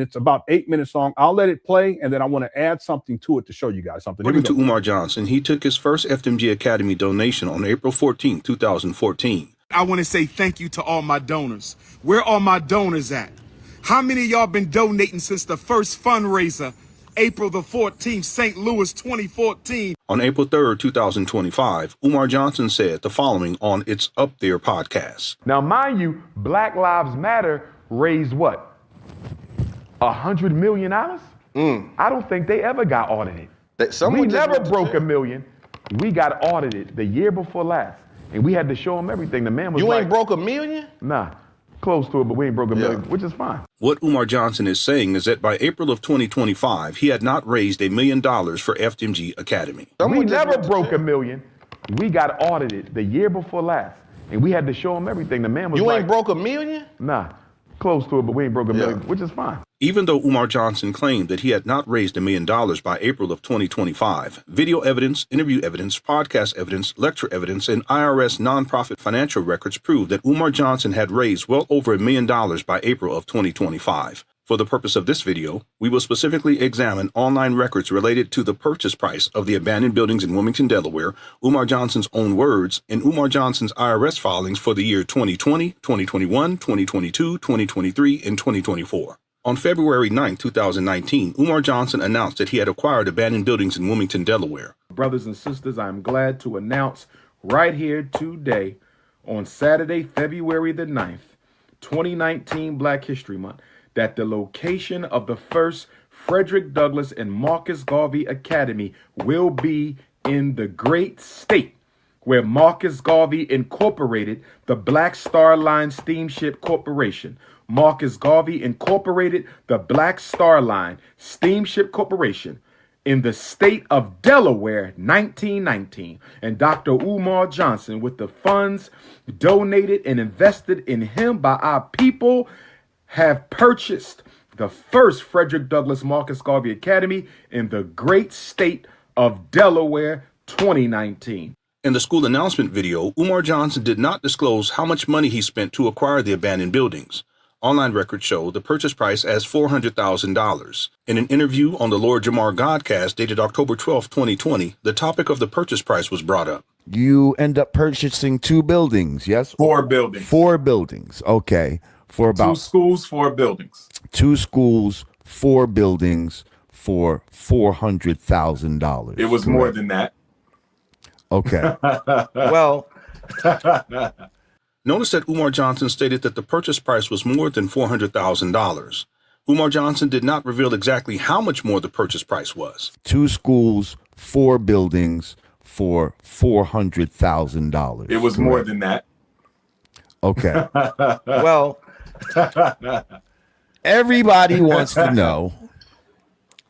it's about 8 minutes long. I'll let it play, and then I want to add something to it to show you guys something. According to Umar Johnson, he took his first FDMG Academy donation on April 14, 2014. I want to say thank you to all my donors. Where are my donors at? How many of y'all been donating since the first fundraiser, April the 14th, St. Louis 2014? On April 3rd, 2025, Umar Johnson said the following on It's Up There podcast. Now, mind you, Black Lives Matter raised what? $100 million? I don't think they ever got audited. We never broke $1 million. We got audited the year before last, and we had to show them everything. The man was You like, ain't broke $1 million? Nah. Close to it, but we ain't broke $1 million, which is fine. What Umar Johnson is saying is that by April of 2025, he had not raised $1 million for FDMG Academy. We never broke $1 million. We got audited the year before last, and we had to show them everything. The man was You like, ain't broke $1 million? Nah. Close to it, but we ain't broke $1 million, which is fine. Even though Umar Johnson claimed that he had not raised $1 million by April of 2025, video evidence, interview evidence, podcast evidence, lecture evidence, and IRS nonprofit financial records prove that Umar Johnson had raised well over $1 million by April of 2025. For the purpose of this video, we will specifically examine online records related to the purchase price of the abandoned buildings in Wilmington, Delaware, Umar Johnson's own words, and Umar Johnson's IRS filings for the year 2020, 2021, 2022, 2023, and 2024. On February 9, 2019, Umar Johnson announced that he had acquired abandoned buildings in Wilmington, Delaware. Brothers and sisters, I'm glad to announce right here today on Saturday, February the 9th, 2019, Black History Month, that the location of the first Frederick Douglass and Marcus Garvey Academy will be in the great state where Marcus Garvey incorporated the Black Star Line Steamship Corporation. Marcus Garvey incorporated the Black Star Line Steamship Corporation in the state of Delaware, 1919. And Dr. Umar Johnson, with the funds donated and invested in him by our people, have purchased the first Frederick Douglass Marcus Garvey Academy in the great state of Delaware, 2019. In the school announcement video, Umar Johnson did not disclose how much money he spent to acquire the abandoned buildings. Online records show the purchase price as $400,000. In an interview on the Lord Jamar Godcast dated October 12, 2020, the topic of the purchase price was brought up. You end up purchasing 2 buildings, yes? 4 buildings. 4 buildings, okay. For about 2 schools, 4 buildings. 2 schools, 4 buildings for $400,000. It was more than that. Okay. Well, notice that Umar Johnson stated that the purchase price was more than $400,000. Umar Johnson did not reveal exactly how much more the purchase price was. 2 schools, 4 buildings for $400,000. It was more than that. Okay. Well, everybody wants to know,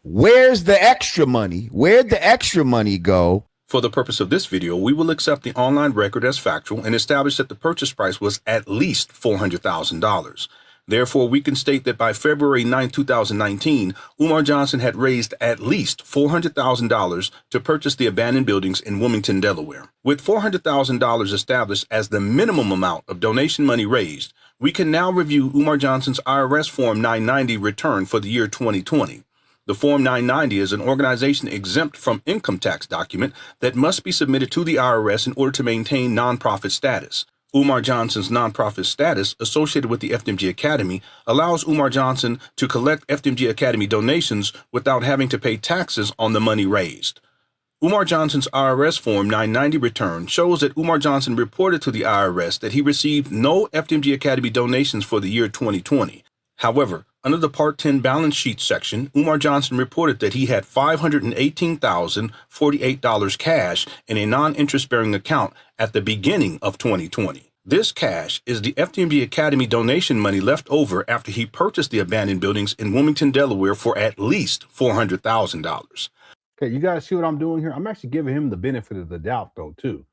where's the extra money? Where'd the extra money go? For the purpose of this video, we will accept the online record as factual and establish that the purchase price was at least $400,000. Therefore, we can state that by February 9, 2019, Umar Johnson had raised at least $400,000 to purchase the abandoned buildings in Wilmington, Delaware. With $400,000 established as the minimum amount of donation money raised, we can now review Umar Johnson's IRS Form 990 return for the year 2020. The Form 990 is an organization exempt from income tax document that must be submitted to the IRS in order to maintain nonprofit status. Umar Johnson's nonprofit status associated with the FDMG Academy allows Umar Johnson to collect FDMG Academy donations without having to pay taxes on the money raised. Umar Johnson's IRS Form 990 return shows that Umar Johnson reported to the IRS that he received no FDMG Academy donations for the year 2020. However, under the Part 10 balance sheet section, Umar Johnson reported that he had $518,048 cash in a non-interest-bearing account at the beginning of 2020. This cash is the FDMG Academy donation money left over after he purchased the abandoned buildings in Wilmington, Delaware for at least $400,000. Okay, you guys see what I'm doing here? I'm actually giving him the benefit of the doubt, though, too,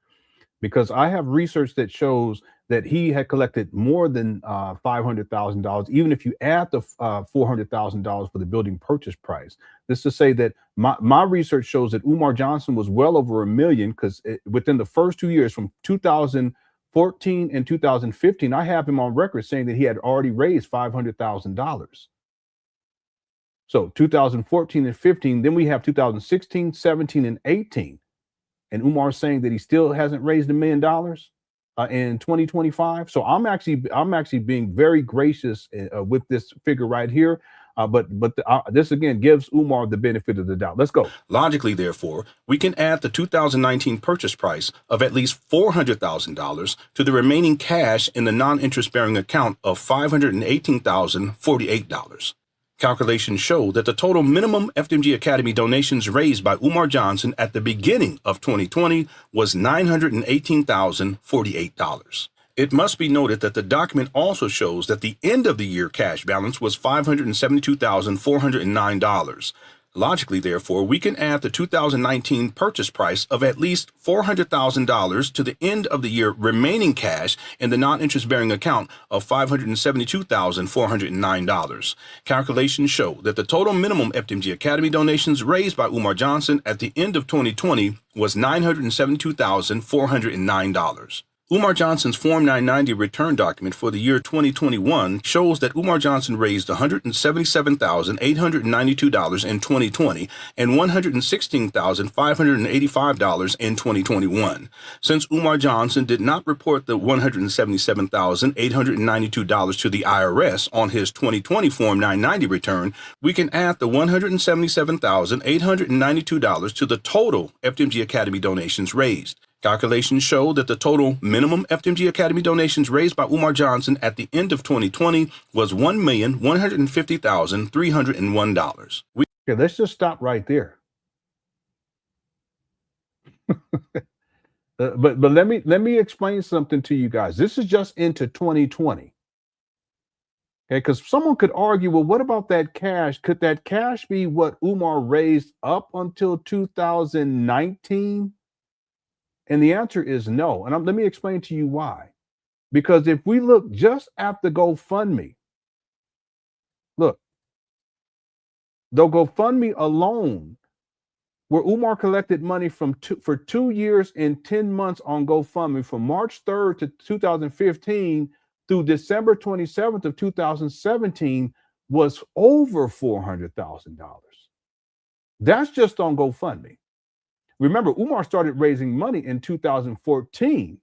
because I have research that shows that he had collected more than $500,000, even if you add the $400,000 for the building purchase price. This is to say that my research shows that Umar Johnson was well over $1 million, because within the first 2 years, from 2014 and 2015, I have him on record saying that he had already raised $500,000. So 2014 and 15, then we have 2016, 17, and 18. And Umar saying that he still hasn't raised $1 million in 2025. So I'm actually being very gracious with this figure right here. But this again gives Umar the benefit of the doubt. Let's go. Logically, therefore, we can add the 2019 purchase price of at least $400,000 to the remaining cash in the non-interest-bearing account of $518,048. Calculations show that the total minimum FDMG Academy donations raised by Umar Johnson at the beginning of 2020 was $918,048. It must be noted that the document also shows that the end of the year cash balance was $572,409. Logically, therefore, we can add the 2019 purchase price of at least $400,000 to the end of the year remaining cash in the non-interest-bearing account of $572,409. Calculations show that the total minimum FDMG Academy donations raised by Umar Johnson at the end of 2020 was $972,409. Umar Johnson's Form 990 return document for the year 2021 shows that Umar Johnson raised $177,892 in 2020 and $116,585 in 2021. Since Umar Johnson did not report the $177,892 to the IRS on his 2020 Form 990 return, we can add the $177,892 to the total FDMG Academy donations raised. Calculations show that the total minimum FDMG Academy donations raised by Umar Johnson at the end of 2020 was $1,150,301. Okay, let's just stop right there. But let me explain something to you guys. This is just into 2020. Okay, because someone could argue, well, what about that cash? Could that cash be what Umar raised up until 2019? And the answer is no. And let me explain to you why. Because if we look just at the GoFundMe, look, the GoFundMe alone, where Umar collected money for 2 years and 10 months on GoFundMe from March 3rd to 2015 through December 27th of 2017 was over $400,000. That's just on GoFundMe. Remember, Umar started raising money in 2014.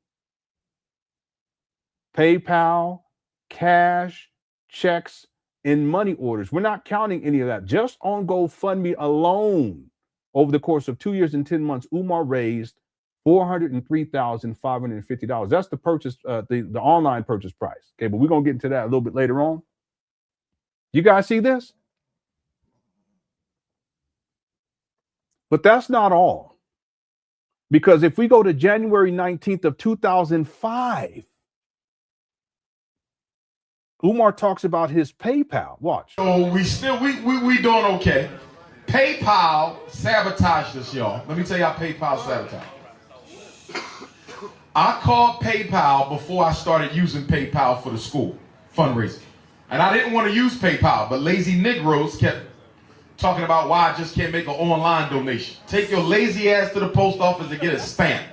PayPal, cash, checks, and money orders. We're not counting any of that. Just on GoFundMe alone, over the course of 2 years and 10 months, Umar raised $403,550. That's the purchase, the online purchase price. Okay, but we're gonna get into that a little bit later on. You guys see this? But that's not all. Because if we go to January 19th of 2005, Umar talks about his PayPal. Watch. So we doing okay. PayPal sabotaged us, y'all. Let me tell you how PayPal sabotaged. I called PayPal before I started using PayPal for the school fundraising. And I didn't want to use PayPal, but lazy Negroes kept talking about why I just can't make an online donation. Take your lazy ass to the post office and get a stamp.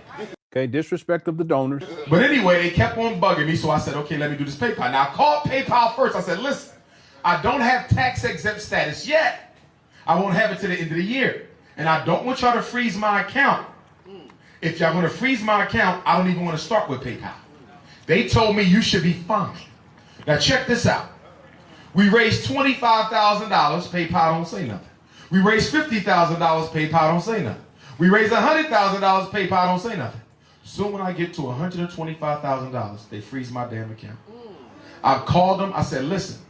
Okay, disrespect of the donors. But anyway, they kept on bugging me, so I said, okay, let me do this PayPal. Now, I called PayPal first. I said, listen, I don't have tax exempt status yet. I won't have it to the end of the year. And I don't want y'all to freeze my account. If y'all going to freeze my account, I don't even want to start with PayPal. They told me you should be fine. Now, check this out. We raised $25,000, PayPal don't say nothing. We raised $50,000, PayPal don't say nothing. We raised $100,000, PayPal don't say nothing. Soon when I get to $125,000, they freeze my damn account. I called them, I said, listen,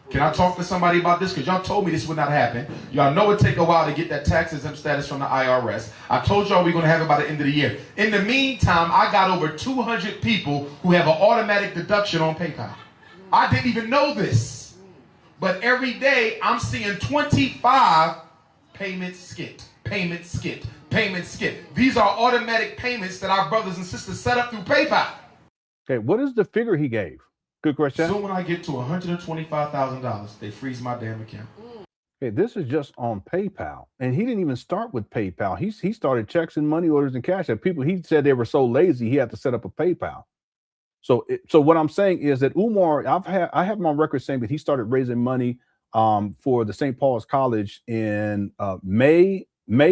can I talk to somebody about this? Because y'all told me this would not happen. Y'all know it take a while to get that tax exempt status from the IRS. I told y'all we're going to have it by the end of the year. In the meantime, I got over 200 people who have an automatic deduction on PayPal. I didn't even know this. But every day I'm seeing 25 payments skipped, payments skipped, payments skipped. These are automatic payments that our brothers and sisters set up through PayPal. Okay, what is the figure he gave? Good question. So when I get to $125,000, they freeze my damn account. Okay, this is just on PayPal. And he didn't even start with PayPal. He started checks and money orders and cash. People, he said they were so lazy, he had to set up a PayPal. So what I'm saying is that Umar, I have him on record saying that he started raising money for the St. Paul's College in May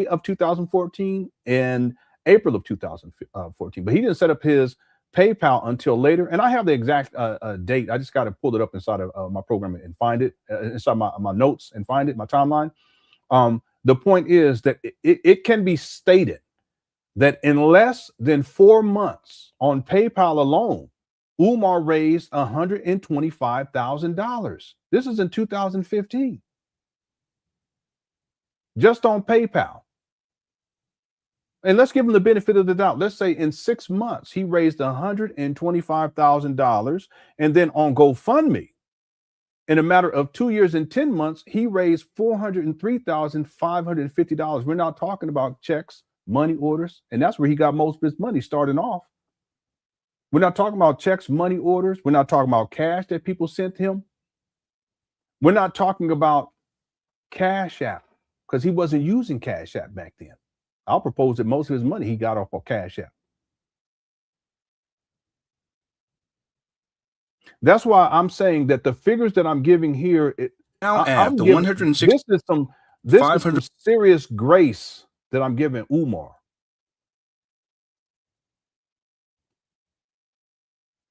of 2014 and April of 2014. But he didn't set up his PayPal until later. And I have the exact date. I just got to pull it up inside of my program and find it, inside my notes and find it, my timeline. The point is that it can be stated that in less than 4 months on PayPal alone, Umar raised $125,000. This is in 2015. Just on PayPal. And let's give him the benefit of the doubt. Let's say in 6 months, he raised $125,000. And then on GoFundMe, in a matter of 2 years and 10 months, he raised $403,550. We're not talking about checks, money orders. And that's where he got most of his money starting off. We're not talking about checks, money orders. We're not talking about cash that people sent him. We're not talking about CashApp because he wasn't using CashApp back then. I'll propose that most of his money he got off of CashApp. That's why I'm saying that the figures that I'm giving here, Now I'm the giving, 160. this is some serious grace that I'm giving Umar.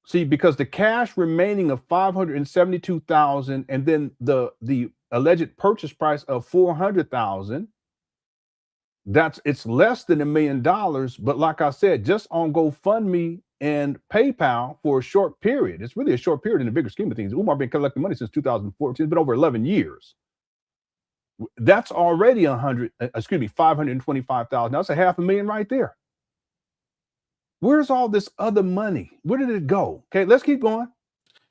See, because the cash remaining of 572,000 and then the alleged purchase price of 400,000, it's less than $1 million. But like I said, just on GoFundMe and PayPal for a short period, it's really a short period in the bigger scheme of things. Umar been collecting money since 2014. It's been over 11 years. That's already 525,000. That's $500,000 right there. Where's all this other money? Where did it go? Okay, let's keep going.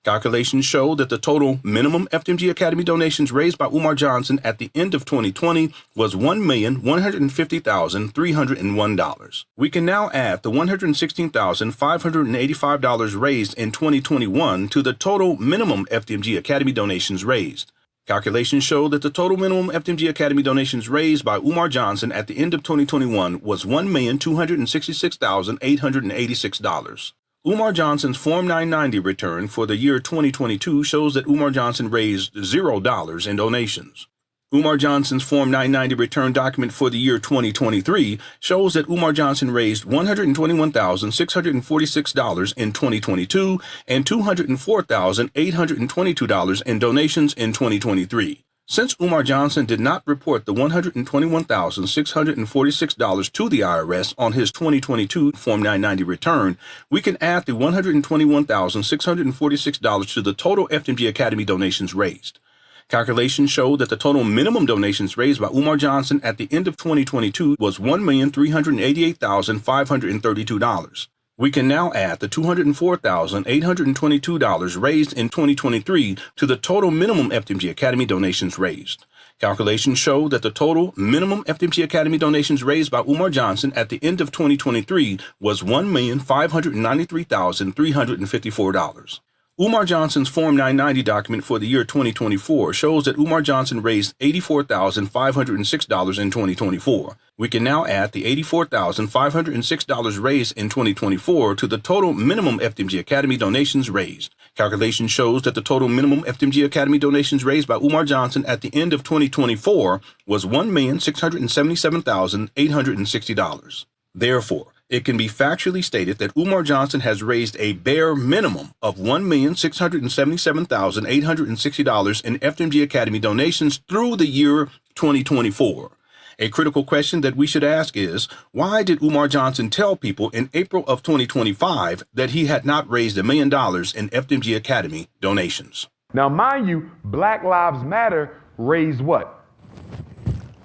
Calculations show that the total minimum FDMG Academy donations raised by Umar Johnson at the end of 2020 was $1,150,301. We can now add the $116,585 raised in 2021 to the total minimum FDMG Academy donations raised. Calculations show that the total minimum FDMG Academy donations raised by Umar Johnson at the end of 2021 was $1,266,886. Umar Johnson's Form 990 return for the year 2022 shows that Umar Johnson raised $0 in donations. Umar Johnson's Form 990 return document for the year 2023 shows that Umar Johnson raised $121,646 in 2022 and $204,822 in donations in 2023. Since Umar Johnson did not report the $121,646 to the IRS on his 2022 Form 990 return, we can add the $121,646 to the total FDMG Academy donations raised. Calculations show that the total minimum donations raised by Umar Johnson at the end of 2022 was $1,388,532. We can now add the $204,822 raised in 2023 to the total minimum FDMG Academy donations raised. Calculations show that the total minimum FDMG Academy donations raised by Umar Johnson at the end of 2023 was $1,593,354. Umar Johnson's Form 990 document for the year 2024 shows that Umar Johnson raised $84,506 in 2024. We can now add the $84,506 raised in 2024 to the total minimum FDMG Academy donations raised. Calculation shows that the total minimum FDMG Academy donations raised by Umar Johnson at the end of 2024 was $1,677,860. Therefore, it can be factually stated that Umar Johnson has raised a bare minimum of $1,677,860 in FDMG Academy donations through the year 2024. A critical question that we should ask is, why did Umar Johnson tell people in April of 2025 that he had not raised $1 million in FDMG Academy donations? Now, mind you, Black Lives Matter raised what?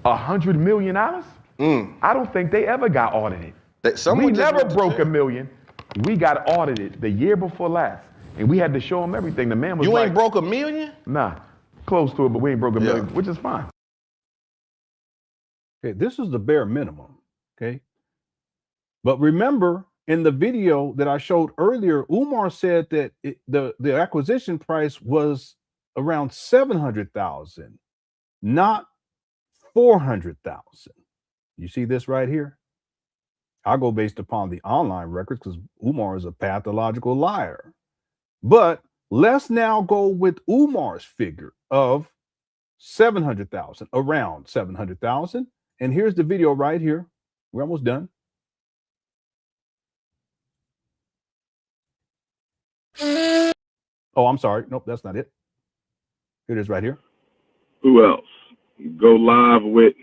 $100 million? I don't think they ever got audited. We never broke $1 million. We got audited the year before last, and we had to show them everything. The man was You like, ain't broke $1 million? Nah, close to it, but we ain't broke $1 million, which is fine. Okay, this is the bare minimum. Okay, but remember in the video that I showed earlier, Umar said that the acquisition price was around 700,000, not 400,000. You see this right here? I go based upon the online records because Umar is a pathological liar. But let's now go with Umar's figure of 700,000, around 700,000. And here's the video right here. We're almost done. Oh, I'm sorry. Nope, that's not it. Here it is right here. Who else? Go live with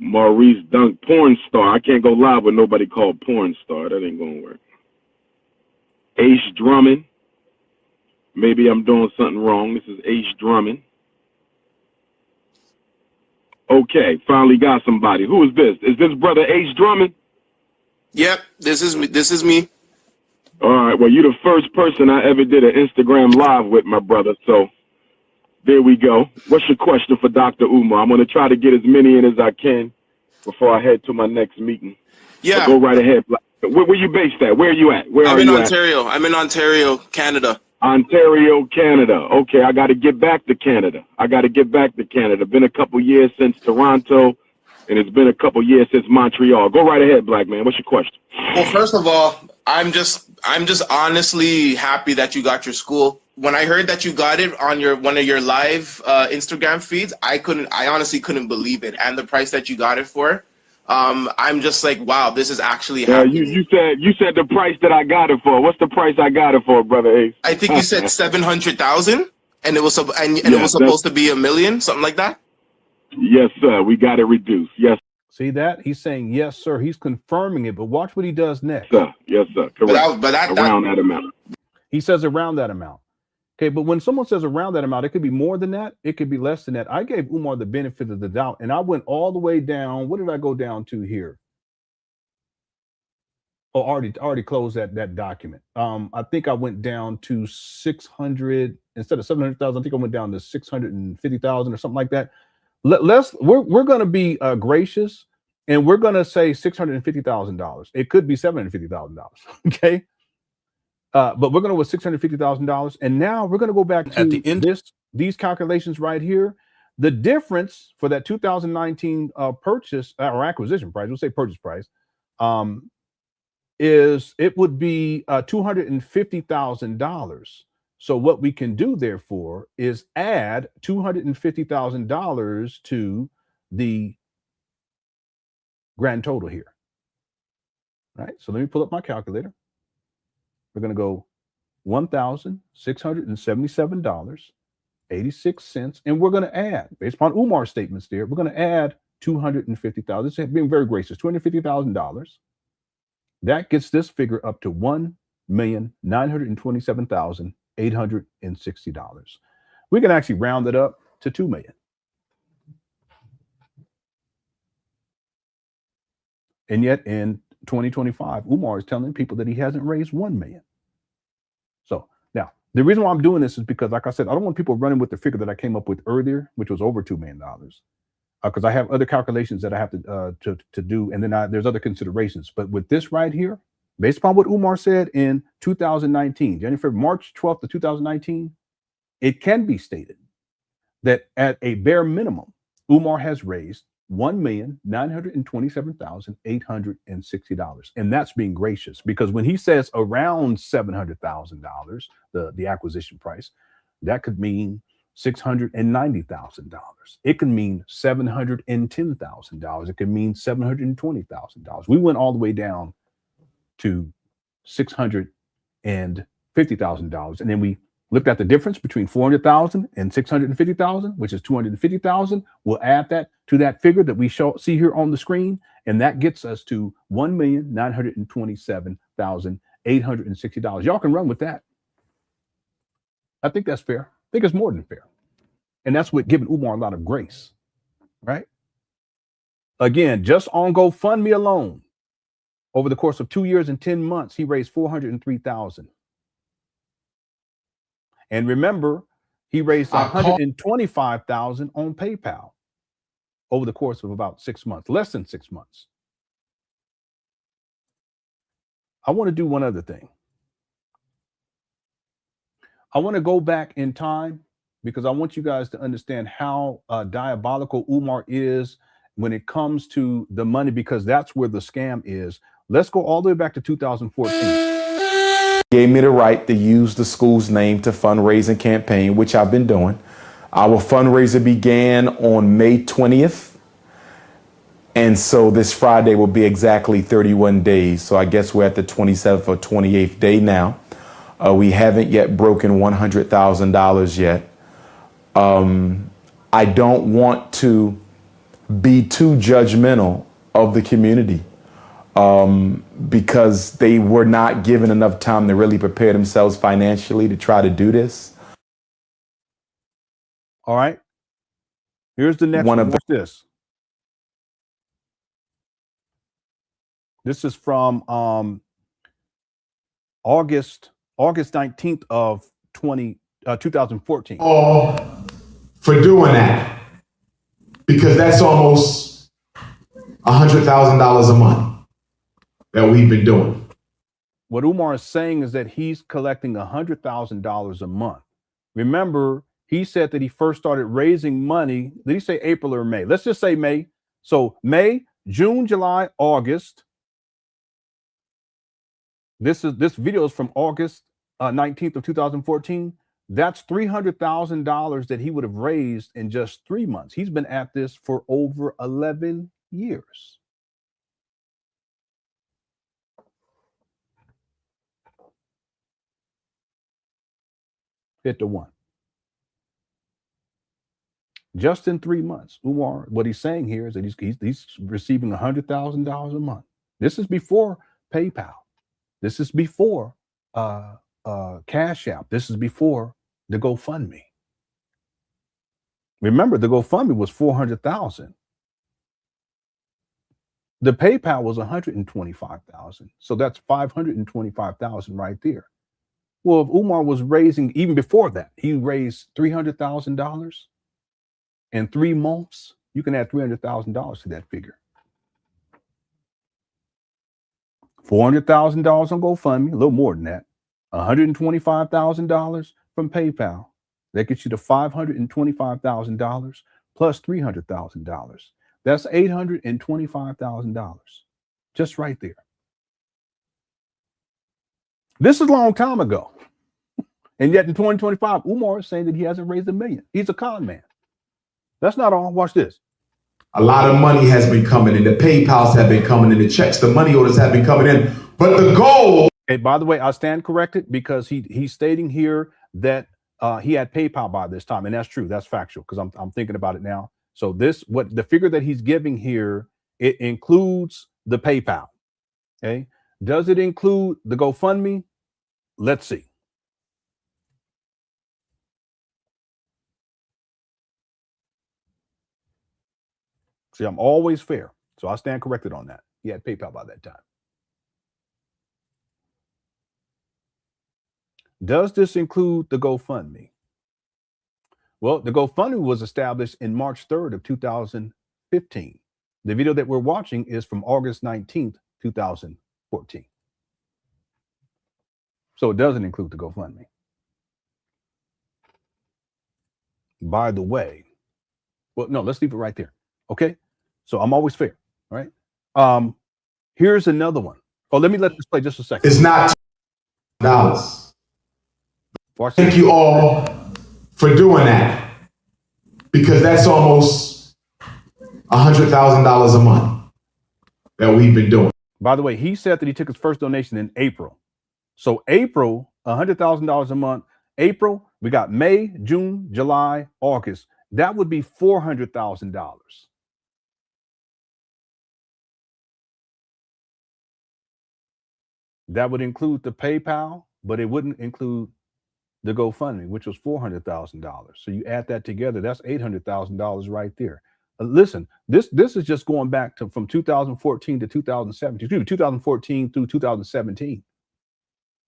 Maurice Dunk, porn star. I can't go live with nobody called porn star. That ain't gonna work. Ace Drummond. Maybe I'm doing something wrong. This is Ace Drummond. Okay, finally got somebody. Who is this? Is this brother Ace Drummond? Yep, this is me. This is me. All right. Well, you're the first person I ever did an Instagram live with, my brother. So there we go. What's your question for Dr. Umar? I'm going to try to get as many in as I can before I head to my next meeting. Yeah. So go right ahead. Where you based at? Where are you at? I'm in Ontario. I'm in Ontario, Canada. Ontario, Canada. Okay, I got to get back to Canada. Been a couple years since Toronto, and it's been a couple years since Montreal. Go right ahead, black man. What's your question? Well, first of all, I'm just honestly happy that you got your school. When I heard that you got it on one of your live Instagram feeds, I honestly couldn't believe it, and the price that you got it for. I'm just like, wow, this is actually happening. You said the price that I got it for. What's the price I got it for, brother Ace? I think you said 700,000, and it was it was supposed to be $1 million, something like that. Yes, sir. We got it reduced. Yes. See that? He's saying yes, sir. He's confirming it, but watch what he does next. Sir. Yes, sir. Correct. But around that amount. He says around that amount. Okay, but when someone says around that amount, it could be more than that. It could be less than that. I gave Umar the benefit of the doubt, and I went all the way down. What did I go down to here? Oh, already closed that document. I think I went down to 600 instead of 700,000. I think I went down to 650,000 or something like that. We're going to be gracious, and we're going to say $650,000. It could be $750,000. Okay. But we're going to go with $650,000, and now we're going to go back to at the end these calculations right here. The difference for that 2019 purchase or acquisition price, we'll say purchase price, it would be $250,000. So what we can do, therefore, is add $250,000 to the grand total here. All right. So let me pull up my calculator. We're going to go $1,677.86, and we're going to add, based upon Umar's statements there, we're going to add $250,000. This is being very gracious, $250,000. That gets this figure up to $1,927,860. We can actually round it up to $2 million. And yet in 2025, Umar is telling people that he hasn't raised $1 million. So now the reason why I'm doing this is because, like I said, I don't want people running with the figure that I came up with earlier, which was over $2 million, because I have other calculations that I have to do, and then there's other considerations. But with this right here, based upon what Umar said in 2019, March 12th of 2019, it can be stated that at a bare minimum, Umar has raised $1,927,860. And that's being gracious, because when he says around $700,000, the acquisition price, that could mean $690,000. It could mean $710,000. It could mean $720,000. We went all the way down to $650,000. And then we looked at the difference between $400,000 and $650,000, which is $250,000. We'll add that to that figure that we see here on the screen, and that gets us to $1,927,860. Y'all can run with that. I think that's fair. I think it's more than fair. And that's what giving Umar a lot of grace, right? Again, just on GoFundMe alone, over the course of 2 years and 10 months, he raised $403,000. And remember, he raised $125,000 on PayPal over the course of about 6 months, less than 6 months. I want to do one other thing. I want to go back in time, because I want you guys to understand how diabolical Umar is when it comes to the money, because that's where the scam is. Let's go all the way back to 2014. Gave me the right to use the school's name to fundraising campaign, which I've been doing. Our fundraiser began on May 20th. And so this Friday will be exactly 31 days. So I guess we're at the 27th or 28th day now. We haven't yet broken $100,000 yet. I don't want to be too judgmental of the community, because they were not given enough time to really prepare themselves financially to try to do this. All right. Here's the next one. What's this? This is from August 19th of 2014. For doing that, because that's almost $100,000 a month that we've been doing. What Umar is saying is that he's collecting $100,000 a month. Remember, he said that he first started raising money. Did he say April or May? Let's just say May. So May, June, July, August. This video is from August 19th of 2014. That's $300,000 that he would have raised in just 3 months. He's been at this for over 11 years. Hit the one. Just in 3 months, Umar, what he's saying here is that he's receiving $100,000 a month. This is before PayPal. This is before CashApp. This is before the GoFundMe. Remember, the GoFundMe was $400,000. The PayPal was $125,000. So that's $525,000 right there. Well, if Umar was raising, even before that, he raised $300,000 in 3 months, you can add $300,000 to that figure. $400,000 on GoFundMe, a little more than that. $125,000 from PayPal. That gets you to $525,000 plus $300,000. That's $825,000 just right there. This is a long time ago. And yet in 2025, Umar is saying that he hasn't raised $1 million. He's a con man. That's not all. Watch this. A lot of money has been coming in. The PayPals have been coming in. The checks, the money orders have been coming in. But the goal. Hey, by the way, I stand corrected because he's stating here that he had PayPal by this time, and that's true. That's factual because I'm thinking about it now. So what the figure that he's giving here, it includes the PayPal. Okay, does it include the GoFundMe? Let's see. See, I'm always fair, so I stand corrected on that. He had PayPal by that time. Does this include the GoFundMe? Well, the GoFundMe was established in March 3rd of 2015. The video that we're watching is from August 19th, 2014. So it doesn't include the GoFundMe. By the way, well, no, let's leave it right there. Okay. So I'm always fair. All right. Here's another one. Oh, let me let this play just a second. It's not $2. Thank you all for doing that, because that's almost $100,000 a month that we've been doing. By the way, he said that he took his first donation in April. So April, $100,000 a month. April, we got May, June, July, August. That would be $400,000. That would include the PayPal, but it wouldn't include the GoFundMe, which was $400,000. So you add that together, that's $800,000 right there. Listen, this is just going back to from 2014 to 2017, excuse me, 2014 through 2017.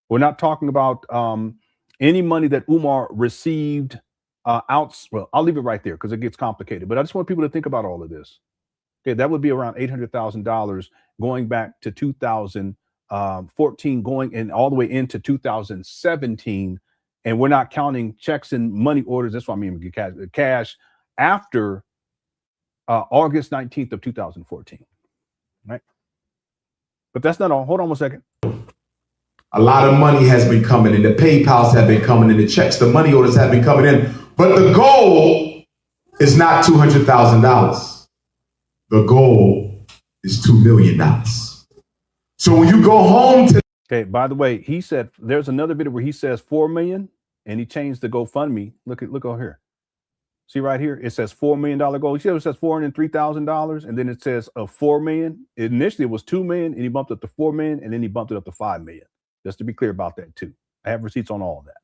We're not talking about any money that Umar received out. Well, I'll leave it right there because it gets complicated. But I just want people to think about all of this. Okay, that would be around $800,000 going back to 2014, going in all the way into 2017. And we're not counting checks and money orders. That's what I mean, cash after August 19th of 2014, right? But that's not all. Hold on one second. A lot of money has been coming in. The PayPals have been coming in. The checks, the money orders have been coming in. But the goal is not $200,000. The goal is $2 million. So when you go home to. Okay, by the way, he said there's another video where he says 4 million and he changed the GoFundMe. Look over here. See right here, it says $4 million goal. You see, it says $403,000, and then it says $4 million. Initially, it was $2 million, and he bumped up to $4 million, and then he bumped it up to $5 million. Just to be clear about that too. I have receipts on all of that.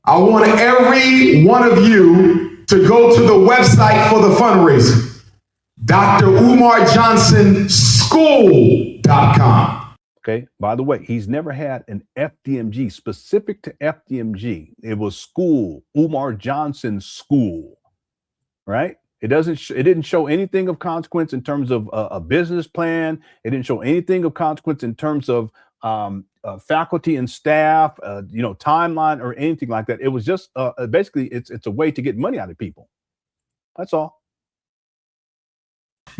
I want every one of you to go to the website for the fundraiser. DrUmarJohnsonSchool.com. Okay. By the way, he's never had an FDMG specific to FDMG. It was school, Umar Johnson School, right? It didn't show anything of consequence in terms of a business plan. It didn't show anything of consequence in terms of faculty and staff, timeline or anything like that. It was just basically it's a way to get money out of people. That's all.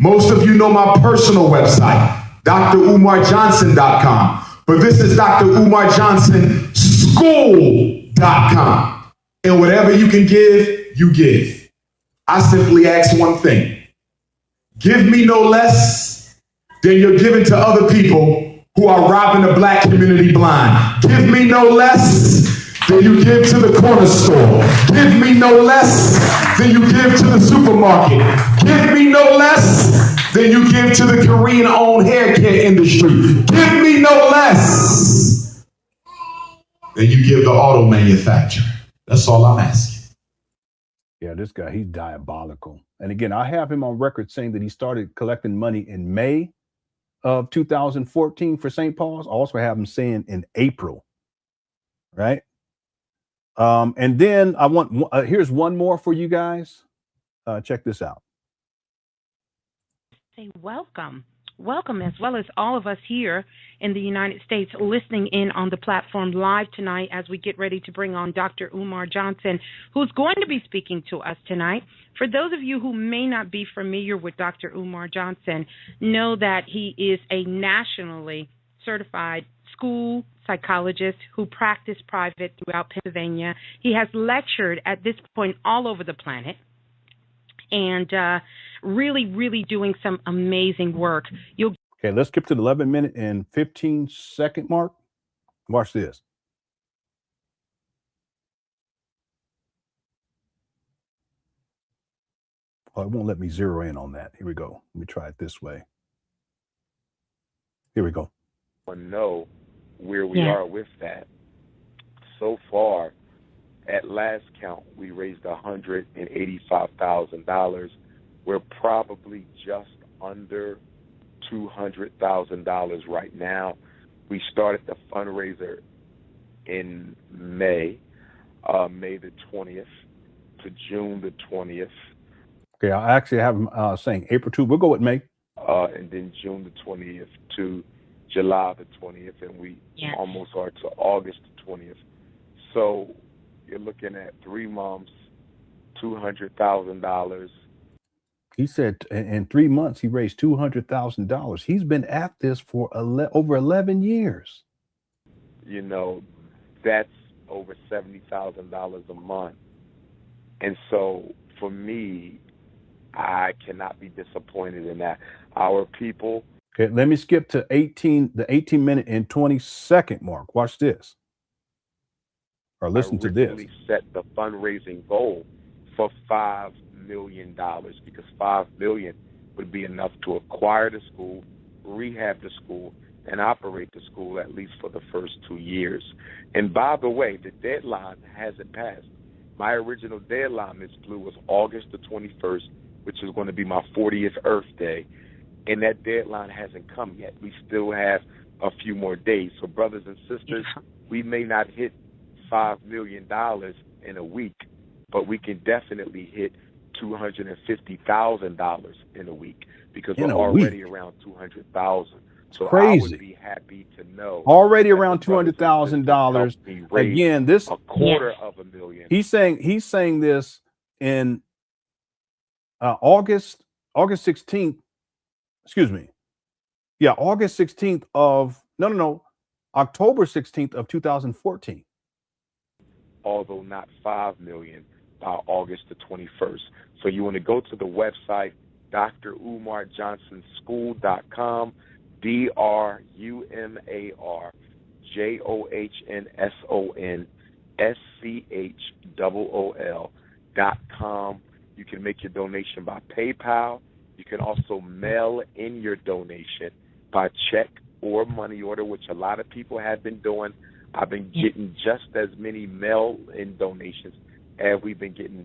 Most of you know my personal website, DrUmarJohnson.com. But this is DrUmarJohnsonSchool.com. And whatever you can give, you give. I simply ask one thing. Give me no less than you're giving to other people who are robbing the black community blind. Give me no less than you give to the corner store. Give me no less than you give to the supermarket. Give me no less than you give to the Korean-owned hair care industry. Give me no less than you give the auto manufacturer. That's all I'm asking. Yeah, this guy, he's diabolical. And again, I have him on record saying that he started collecting money in May of 2014 for St. Paul's. I also have him saying in April, right? And then I want, here's one more for you guys. Check this out. Say welcome. Welcome, as well as all of us here in the United States listening in on the platform live tonight as we get ready to bring on Dr. Umar Johnson, who's going to be speaking to us tonight. For those of you who may not be familiar with Dr. Umar Johnson, know that he is a nationally certified school psychologist who practiced private throughout Pennsylvania. He has lectured at this point all over the planet, and really, really doing some amazing work. Okay, let's skip to the 11-minute and 15-second mark. Watch this. Oh, it won't let me zero in on that. Here we go. Let me try it this way. Here we go. Know where we are with that. So far, at last count, we raised $185,000. We're probably just under $200,000 right now. We started the fundraiser in May, May the 20th to June the 20th. Okay, I actually have him saying April 2. We'll go with May. And then June the 20th to July the 20th, and we almost are to August the 20th. So you're looking at 3 months, $200,000. He said in 3 months he raised $200,000. He's been at this for over 11 years. You know, that's over $70,000 a month. And so for me, I cannot be disappointed in that. Our people. Okay, let me skip to the 18-minute and 20-second mark. Watch this. Or listen to this. Set the fundraising goal for $5 million, because $5 million would be enough to acquire the school, rehab the school, and operate the school at least for the first 2 years. And by the way, the deadline hasn't passed. My original deadline, Ms. Blue, was August the 21st, which is going to be my 40th Earth Day. And that deadline hasn't come yet. We still have a few more days. So brothers and sisters, we may not hit $5 million in a week, but we can definitely hit $250,000 in a week, because we're already around 200,000. So crazy. I would be happy to know. Already around $200,000. Again, this a quarter of a million. He's saying this in August 16th. Excuse me. Yeah, August 16th of October 16th of 2014. Although not 5 million by August the 21st. So you want to go to the website, DrUmarJohnsonSchool.com, DrUmarJohnsonSchool.com. You can make your donation by PayPal. You can also mail in your donation by check or money order, which a lot of people have been doing. I've been getting just as many mail-in donations as we've been getting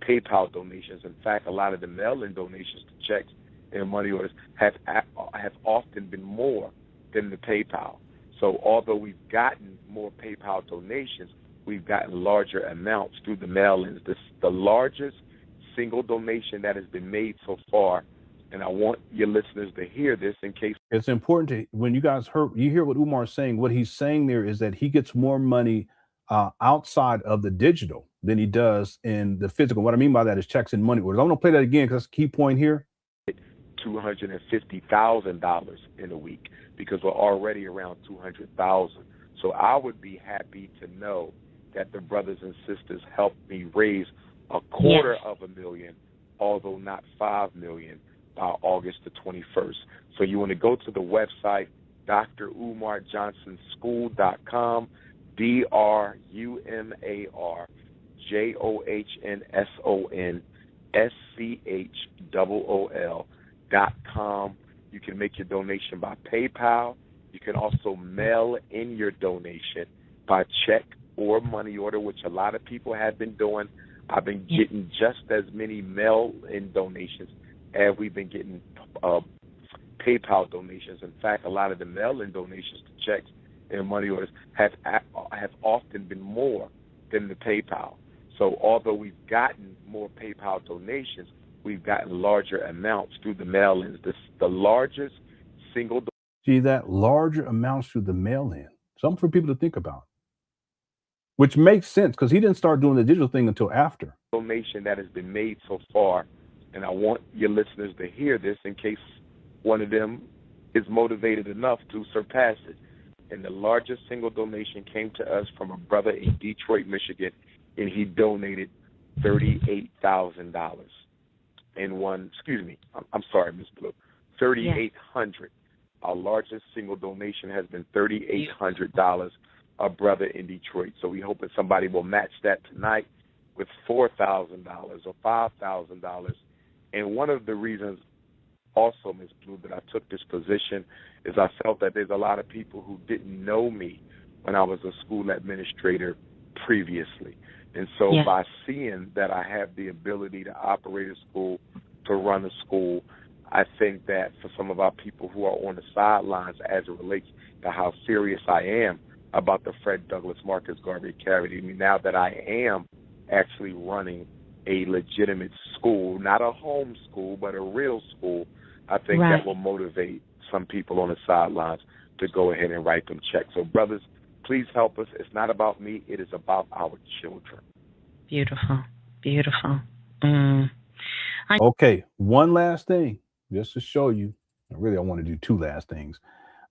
PayPal donations. In fact, a lot of the mail-in donations to checks and money orders have often been more than the PayPal. So although we've gotten more PayPal donations, we've gotten larger amounts through the mail-ins. The largest single donation that has been made so far, and I want your listeners to hear this in case. It's important to, when you guys hear what Umar is saying, what he's saying there is that he gets more money outside of the digital than he does in the physical. What I mean by that is checks and money orders. I'm going to play that again because that's a key point here. $250,000 in a week because we're already around 200,000. So I would be happy to know that the brothers and sisters helped me raise $250,000, although not 5 million, by August the 21st. So you want to go to the website, drumarjohnsonschool.com, drumarjohnsonschool.com. You can make your donation by PayPal. You can also mail in your donation by check or money order, which a lot of people have been doing. I've been getting just as many mail-in donations as we've been getting PayPal donations. In fact, a lot of the mail-in donations to checks and money orders have often been more than the PayPal. So although we've gotten more PayPal donations, we've gotten larger amounts through the mail-ins. The largest single See that? Larger amounts through the mail-in. Something for people to think about. Which makes sense because he didn't start doing the digital thing until after. donation that has been made so far, and I want your listeners to hear this in case one of them is motivated enough to surpass it. And the largest single donation came to us from a brother in Detroit, Michigan, and he donated $38,000. I'm sorry, Ms. Blue, $3,800. Our largest single donation has been $3,800, a brother in Detroit. So we hope that somebody will match that tonight with $4,000 or $5,000. And one of the reasons also, Ms. Blue, that I took this position is I felt that there's a lot of people who didn't know me when I was a school administrator previously. And so by seeing that I have the ability to operate a school, to run a school, I think that for some of our people who are on the sidelines as it relates to how serious I am about the Fred Douglass Marcus Garvey Academy, now that I am actually running a legitimate school, not a home school, but a real school, I think that will motivate some people on the sidelines to go ahead and write them checks. So, brothers, please help us. It's not about me. It is about our children. Beautiful. Beautiful. Okay, one last thing, just to show you. Really, I want to do two last things.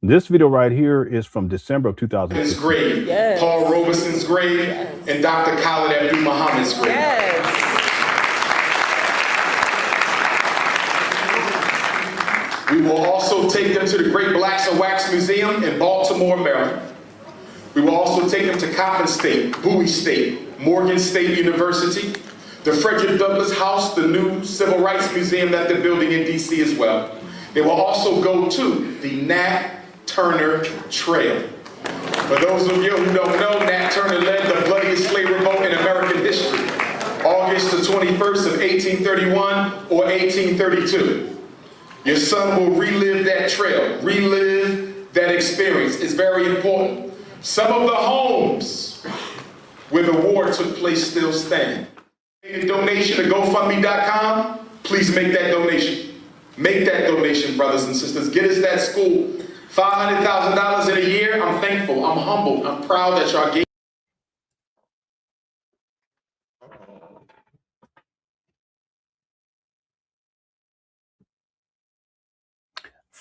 This video right here is from December of 2015. Grave, Paul Robeson's grave, and Dr. Khalid Abdul Muhammad's grave. We will also take them to the Great Blacks and Wax Museum in Baltimore, Maryland. We will also take them to Coppin State, Bowie State, Morgan State University, the Frederick Douglass House, the new Civil Rights Museum that they're building in D.C. as well. They will also go to the Nat Turner Trail. For those of you who don't know, Nat Turner led the bloodiest slave revolt in American history, August the 21st of 1831 or 1832. Your son will relive that trail, relive that experience. It's very important. Some of the homes where the war took place still stand. A donation to GoFundMe.com, please make that donation. Make that donation, brothers and sisters. Get us that school. $500,000 in a year. I'm thankful. I'm humbled. I'm proud that y'all gave.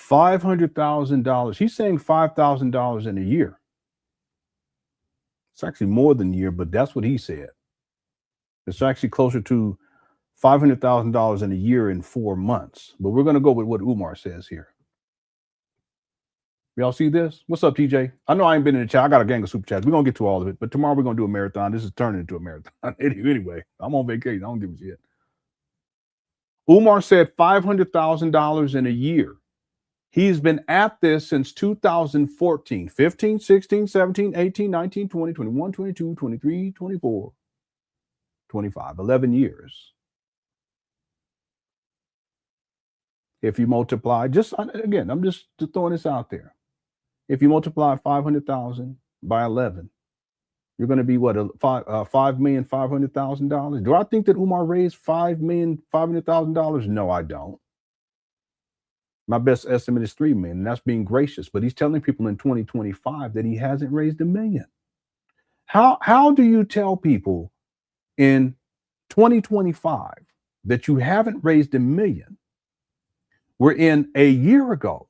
$500,000. He's saying $5,000 in a year. It's actually more than a year, but that's what he said. It's actually closer to $500,000 in a year in 4 months. But we're going to go with what Umar says here. Y'all see this? What's up, TJ? I know I ain't been in the chat. I got a gang of super chats. We're going to get to all of it. But tomorrow we're going to do a marathon. This is turning into a marathon. Anyway, I'm on vacation. I don't give a shit. Umar said $500,000 in a year. He's been at this since 2014, 15, 16, 17, 18, 19, 20, 21, 22, 23, 24, 25, 11 years. If you multiply, again, I'm just throwing this out there. If you multiply 500,000 by 11, you're going to be what, $5,500,000? Do I think that Umar raised $5,500,000? No, I don't. My best estimate is 3 million, and that's being gracious. But he's telling people in 2025 that he hasn't raised $1 million. How do you tell people in 2025 that you haven't raised $1 million We're in a year ago.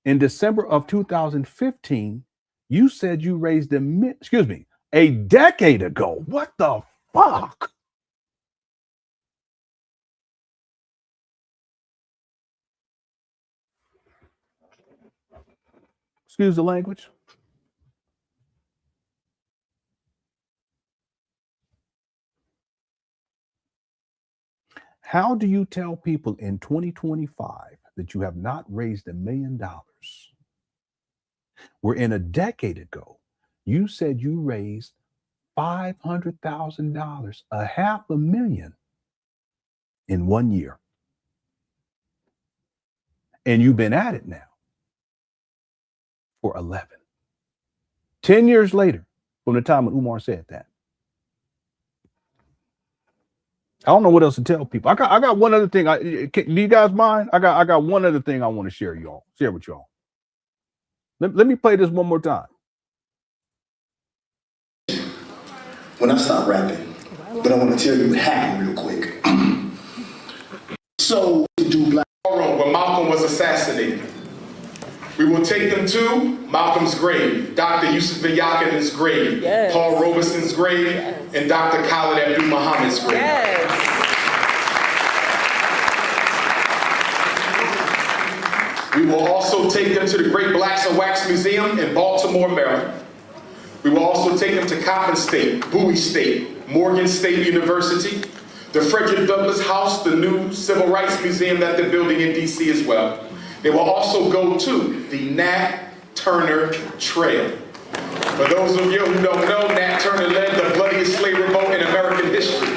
In December of 2015, you said you raised a decade ago. What the fuck? Excuse the language. How do you tell people in 2025 that you have not raised $1 million? We're in a decade ago. You said you raised $500,000, $500,000 in 1 year. And you've been at it now for 11. 10 years later, from the time when Umar said that. I don't know what else to tell people. I got one other thing. Do you guys mind? I got one other thing I want to share with y'all. Let me play this one more time. When I stopped rapping, but I want to tell you what happened real quick. So to do black where Malcolm was assassinated. We will take them to Malcolm's grave, Dr. Yusuf bin Yakin's grave, yes. Paul Robeson's grave, yes. And Dr. Khalid Abdul Muhammad's grave. Yes. We will also take them to the Great Blacks and Wax Museum in Baltimore, Maryland. We will also take them to Coppin State, Bowie State, Morgan State University, the Frederick Douglass House, the new Civil Rights Museum that they're building in DC as well. They will also go to the Nat Turner Trail. For those of you who don't know, Nat Turner led the bloodiest slave revolt in American history,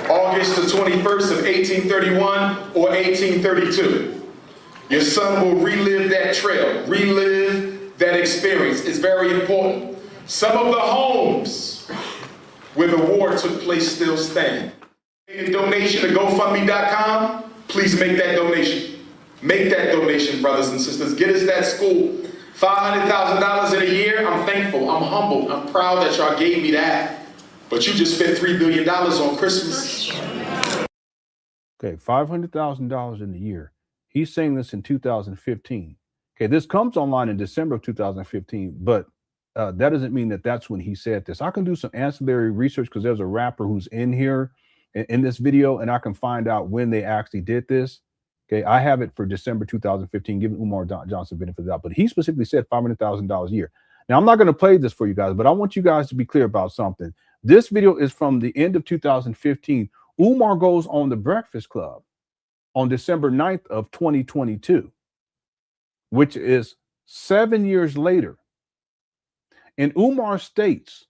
August the 21st of 1831 or 1832. Your son will relive that trail, relive that experience. It's very important. Some of the homes where the war took place still stand. A donation to GoFundMe.com, please make that donation. Make that donation, brothers and sisters. Get us that school. $500,000 in a year, I'm thankful, I'm humbled, I'm proud that y'all gave me that. But you just spent $3 billion on Christmas. Okay, $500,000 in a year. He's saying this in 2015. Okay, this comes online in December of 2015, but that doesn't mean that that's when he said this. I can do some ancillary research because there's a rapper who's in here in this video, and I can find out when they actually did this. Okay, I have it for December 2015, giving Umar Johnson benefit of the doubt, but he specifically said $500,000 a year. Now, I'm not going to play this for you guys, but I want you guys to be clear about something. This video is from the end of 2015. Umar goes on The Breakfast Club on December 9th of 2022, which is 7 years later. And Umar states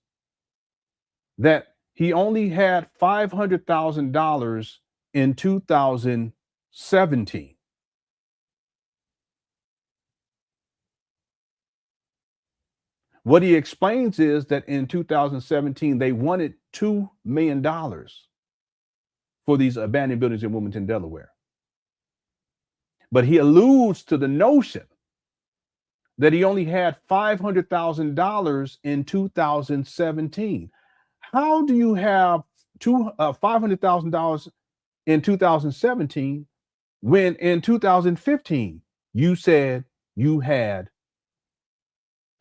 that he only had $500,000 in 2017. What he explains is that in 2017, they wanted $2 million for these abandoned buildings in Wilmington, Delaware. But he alludes to the notion that he only had $500,000 in 2017. How do you have $500,000 in 2017 when in 2015 you said you had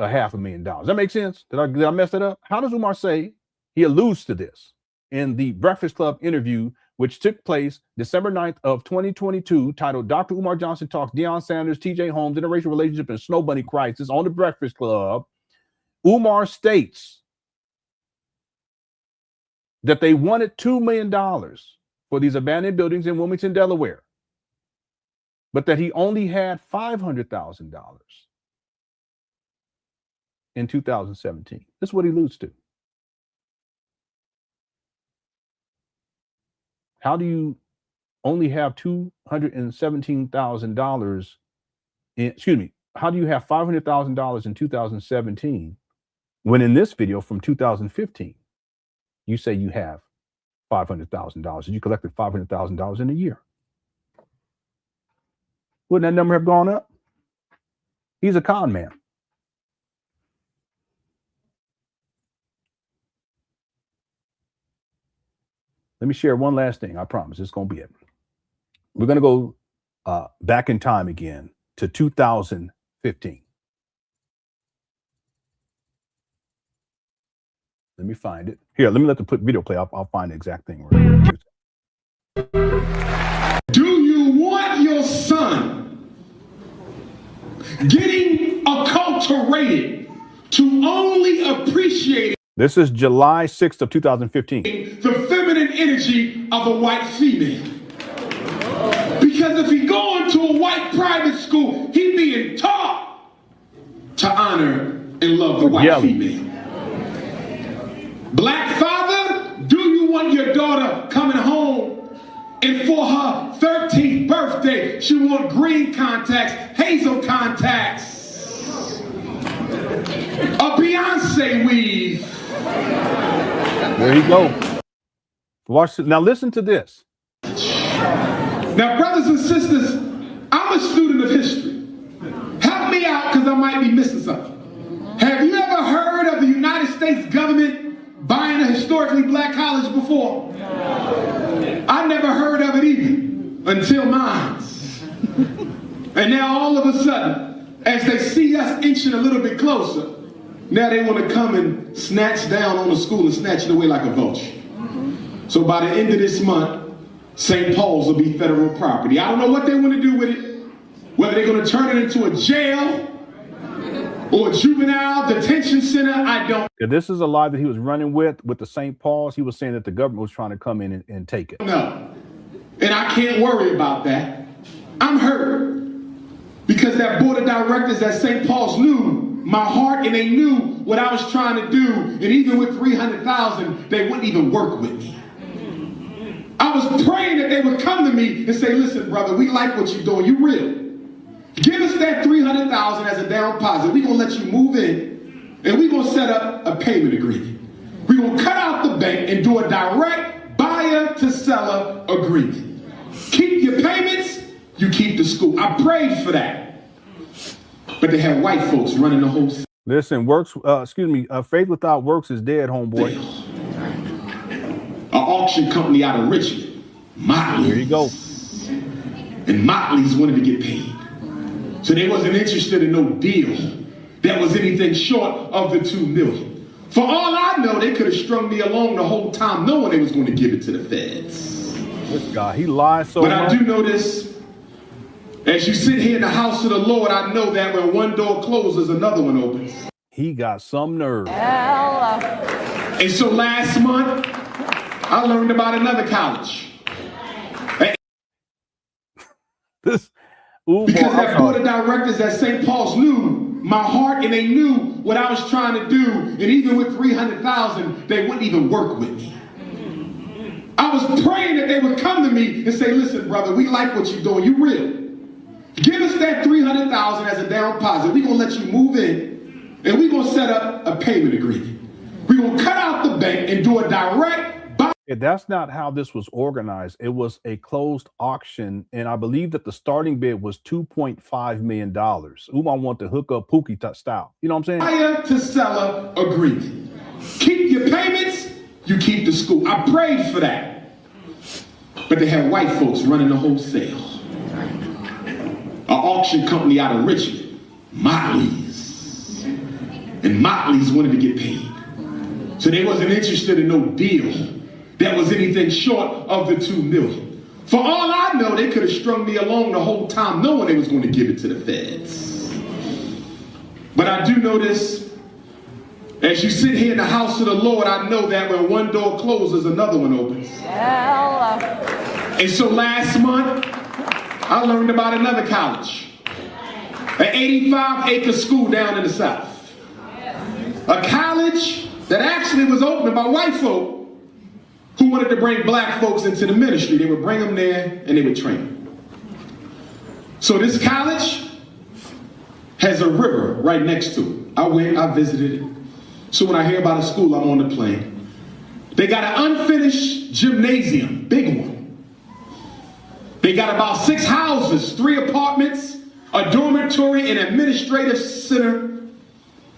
$500,000? That makes sense? Did I mess it up? How does Umar say he alludes to this in the Breakfast Club interview, which took place December 9th of 2022, titled Dr. Umar Johnson Talks Deion Sanders, TJ Holmes, Interracial Relationship and Snow Bunny Crisis on The Breakfast Club? Umar states that they wanted $2 million for these abandoned buildings in Wilmington, Delaware, but that he only had $500,000 in 2017. This is what he alludes to. How do you only have $217,000 how do you have $500,000 in 2017 when in this video from 2015, you say you have $500,000 and you collected $500,000 in a year? Wouldn't that number have gone up? He's a con man. Let me share one last thing. I promise it's going to be it. We're going to go back in time again to 2015. Let me find it. Here, let me let the video play. I'll find the exact thing. Do you want your son getting acculturated to only appreciate This is July 6th of 2015. the feminine energy of a white female? Because if he going to a white private school, he being taught to honor and love the white female. Black father, do you want your daughter coming home and for her 13th birthday, she want green contacts, hazel contacts, a Beyonce weave? There you go. Watch it. Now listen to this. Now, brothers and sisters, I'm a student of history. Help me out because I might be missing something. Have you ever heard of the United States government buying a historically black college before? I never heard of it either until mine. And now all of a sudden, as they see us inching a little bit closer, now they want to come and snatch down on the school and snatch it away like a vulture. So by the end of this month, St. Paul's will be federal property. I don't know what they want to do with it, whether they're going to turn it into a jail or a juvenile detention center, I don't. This is a lie that he was running with the St. Paul's. He was saying that the government was trying to come in and take it. No, and I can't worry about that. I'm hurt because that board of directors at St. Paul's knew my heart and they knew what I was trying to do, and even with 300,000, they wouldn't even work with me. I was praying that they would come to me and say, listen, brother, we like what you're doing. You real. Give us that 300,000 as a down deposit. We're going to let you move in, and we're going to set up a payment agreement. We're going to cut out the bank and do a direct buyer to seller agreement. Keep your payments, you keep the school. I prayed for that. But they have white folks running the whole. Listen, faith without works is dead, homeboy. An auction company out of Richmond, Motley. There you go. And Motley's wanted to get paid. So they wasn't interested in no deal that was anything short of the $2 million. For all I know, they could have strung me along the whole time knowing they was going to give it to the feds. This guy, he lies so much. much. But I do know this. As you sit here in the house of the Lord, I know that when one door closes, another one opens. He got some nerve. And so last month, I learned about another college. Because that board of directors at St. Paul's knew my heart and they knew what I was trying to do, and even with 300,000, they wouldn't even work with me. I was praying that they would come to me and say, listen, brother, we like what you're doing. You real. Give us that 300,000 as a down deposit. We're going to let you move in, and we're going to set up a payment agreement. We're going to cut out the bank and do a direct. That's not how this was organized. It was a closed auction, and I believe that the starting bid was $2.5 million. Umar wanted to hook up Pookie style. You know what I'm saying? Buyer to seller agreement. Keep your payments, you keep the school. I prayed for that. But they had white folks running the wholesale. An auction company out of Richmond, Motley's. And Motley's wanted to get paid. So they wasn't interested in no deal that was anything short of the $2 million. For all I know, they could have strung me along the whole time knowing they was going to give it to the feds. But I do know this. As you sit here in the house of the Lord, I know that when one door closes, another one opens. And so last month, I learned about another college. An 85-acre school down in the South. A college that actually was opened by white folk who wanted to bring black folks into the ministry. They would bring them there and they would train them. So this college has a river right next to it. I went, I visited it. So when I hear about a school, I'm on the plane. They got an unfinished gymnasium, big one. They got about 6 houses, 3 apartments, a dormitory, an administrative center.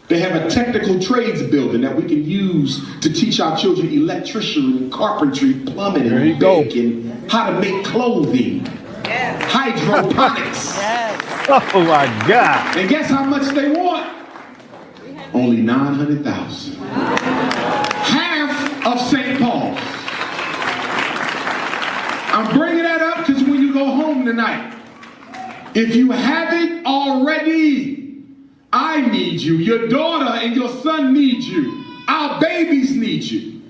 They have a technical trades building that we can use to teach our children electrician, carpentry, plumbing, and baking, how to make clothing. Hydroponics. Oh my God. And guess how much they want? Only 900,000. Half of St. Paul. I'm bringing that up because when you go home tonight, if you haven't already, I need you. Your daughter and your son need you. Our babies need you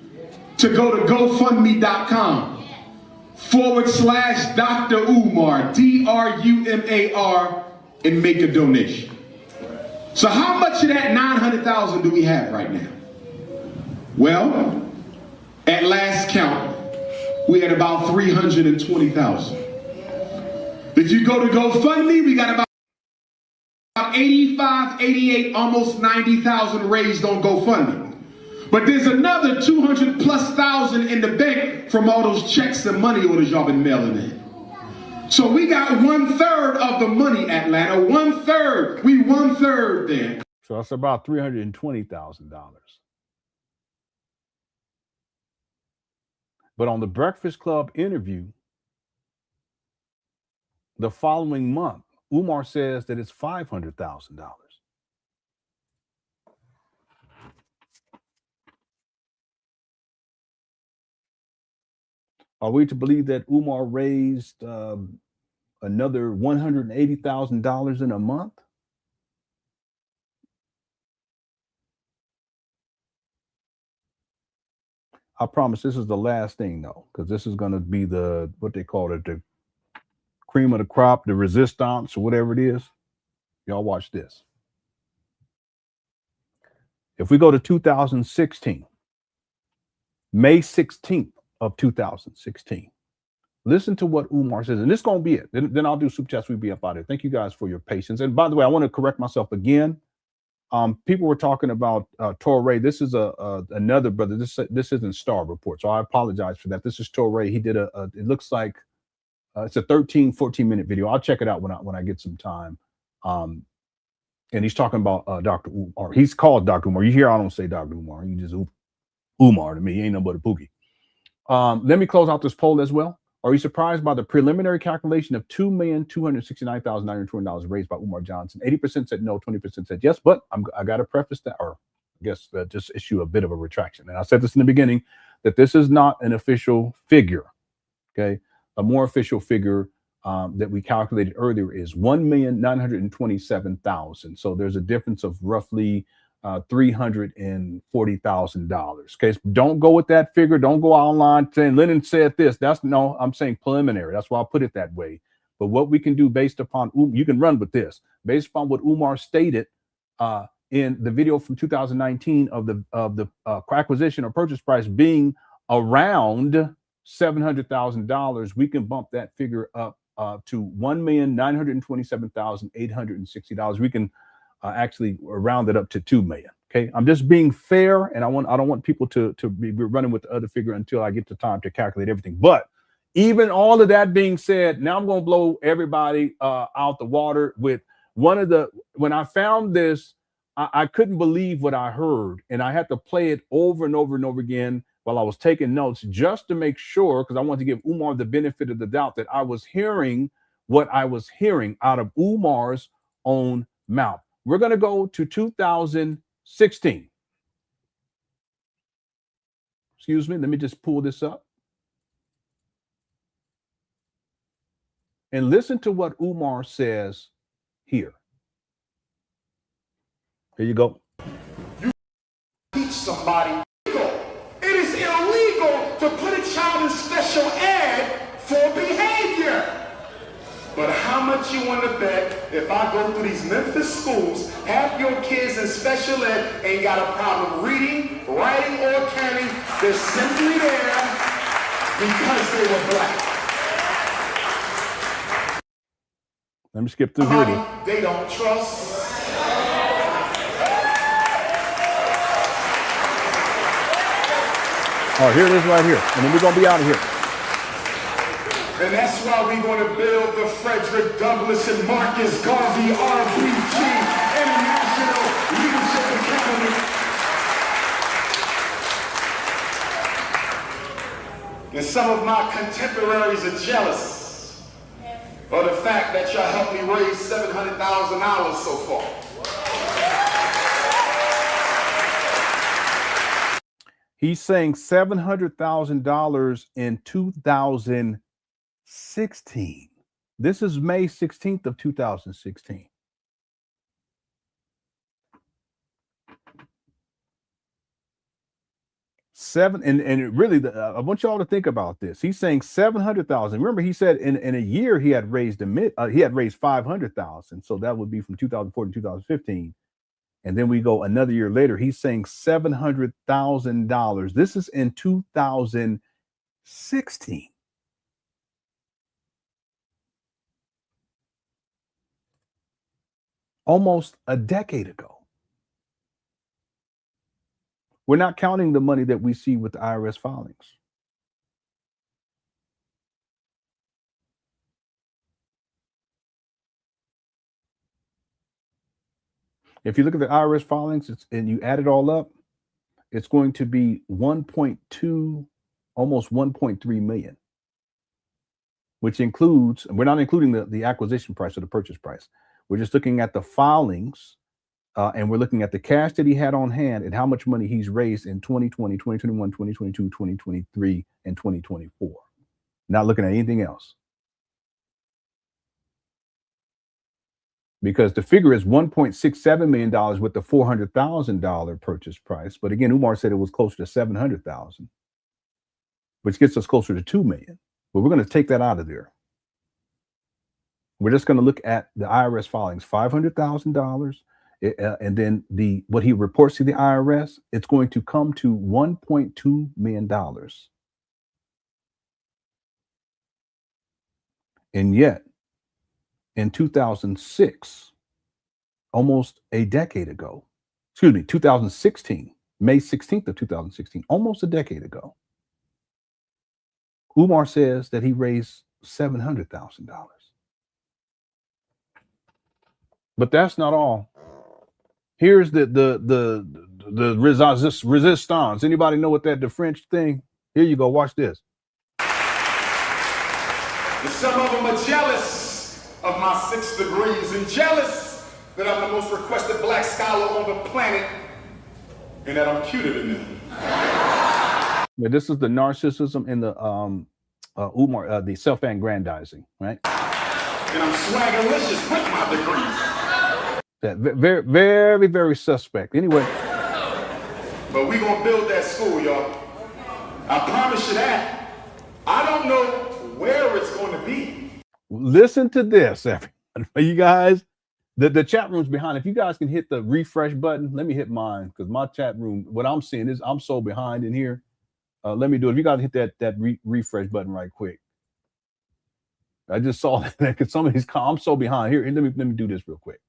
to go to GoFundMe.com/Dr. Umar, DRUMAR, and make a donation. So how much of that 900,000 do we have right now? Well, at last count, we had about 320,000. If you go to GoFundMe, we got about 85, 88, almost 90,000 raised on GoFundMe. But there's another 200,000+ in the bank from all those checks and money orders y'all been mailing in. So we got 1/3 of the money, Atlanta. 1/3. We 1/3 there. So that's about $320,000. But on the Breakfast Club interview, the following month, Umar says that it's $500,000. Are we to believe that Umar raised another $180,000 in a month? I promise this is the last thing, though, because this is going to be the, what they call it, the cream of the crop, the resistance, or whatever it is. Y'all watch this. If we go to 2016, May 16th of 2016, listen to what Umar says, and this is going to be it. Then I'll do super chats. We'll be up out of it. Thank you guys for your patience. And by the way, I want to correct myself again. People were talking about torrid. This is another brother. This isn't Star Report, so I apologize for that. This is torrid. He did it looks like it's a 14 minute video. I'll check it out when I get some time. And he's talking about Dr. Umar. He's called Dr. Umar. You hear I don't say Dr. Umar. You just Umar to me. He ain't no but a pookie. Let me close out this poll as well. Are you surprised by the preliminary calculation of $2,269,920 raised by Umar Johnson? 80% said no, 20% said yes, but I got to preface that, or I guess just issue a bit of a retraction. And I said this in the beginning, that this is not an official figure, okay? A more official figure that we calculated earlier is $1,927,000. So there's a difference of roughly $340,000. Okay, so don't go with that figure. Don't go online saying Lenon said this. No, I'm saying preliminary. That's why I put it that way. But what we can do based upon, you can run with this, based upon what Umar stated in the video from 2019 of the acquisition or purchase price being around $700,000, we can bump that figure up to $1,927,860. We can actually round it up to $2 million. Okay, I'm just being fair, and I don't want people to be running with the other figure until I get the time to calculate everything. But even all of that being said, now I'm going to blow everybody out the water with when I found this, I couldn't believe what I heard, and I had to play it over and over and over again while I was taking notes just to make sure, because I wanted to give Umar the benefit of the doubt that I was hearing what I was hearing out of Umar's own mouth. We're going to go to 2016. Excuse me. Let me just pull this up. And listen to what Umar says here. Here you go. You teach somebody. It is illegal to put a child in special ed for behavior. But how much you want to bet if I go through these Memphis schools, half your kids in special ed ain't got a problem reading, writing, or counting. They're simply there because they were black. Let me skip through here. They don't trust. Oh, here it is right here. And then we're going to be out of here. And that's why we're going to build the Frederick Douglass and Marcus Garvey RBG International Leadership Academy. And some of my contemporaries are jealous or the fact that y'all helped me raise $700,000 so far? He's saying $700,000 in 2016. This is May 16th of 2016. And really, I want y'all to think about this. He's saying 700,000. Remember, he said in a year he had raised 500,000. So that would be from 2014 to 2015. And then we go another year later. He's saying $700,000. This is in 2016. Almost a decade ago. We're not counting the money that we see with the IRS filings. If you look at the IRS filings and you add it all up, it's going to be 1.2, almost 1.3 million, which includes, and we're not including the acquisition price or the purchase price. We're just looking at the filings. And we're looking at the cash that he had on hand and how much money he's raised in 2020, 2021, 2022, 2023, and 2024. Not looking at anything else. Because the figure is $1.67 million with the $400,000 purchase price. But again, Umar said it was closer to 700,000, which gets us closer to 2 million. But we're going to take that out of there. We're just going to look at the IRS filings, $500,000. And then what he reports to the IRS, it's going to come to $1.2 million. And yet, in 2006, almost a decade ago, 2016, May 16th of 2016, almost a decade ago, Umar says that he raised $700,000. But that's not all. Here's the resistance. Anybody know what the French thing? Here you go. Watch this. Some of them are jealous of my 6 degrees and jealous that I'm the most requested black scholar on the planet and that I'm cuter than them. Yeah, this is the narcissism and the Umar, the self-aggrandizing, right? And I'm swagalicious with my degrees. That very, very, very suspect. Anyway. But we gonna build that school, y'all. I promise you that. I don't know where it's going to be. Listen to this, everyone. You guys, the chat room's behind. If you guys can hit the refresh button, let me hit mine because my chat room, what I'm seeing is I'm so behind in here. Let me do it. If you guys hit that refresh button right quick. I just saw that because some of these, I'm so behind here. Let me do this real quick.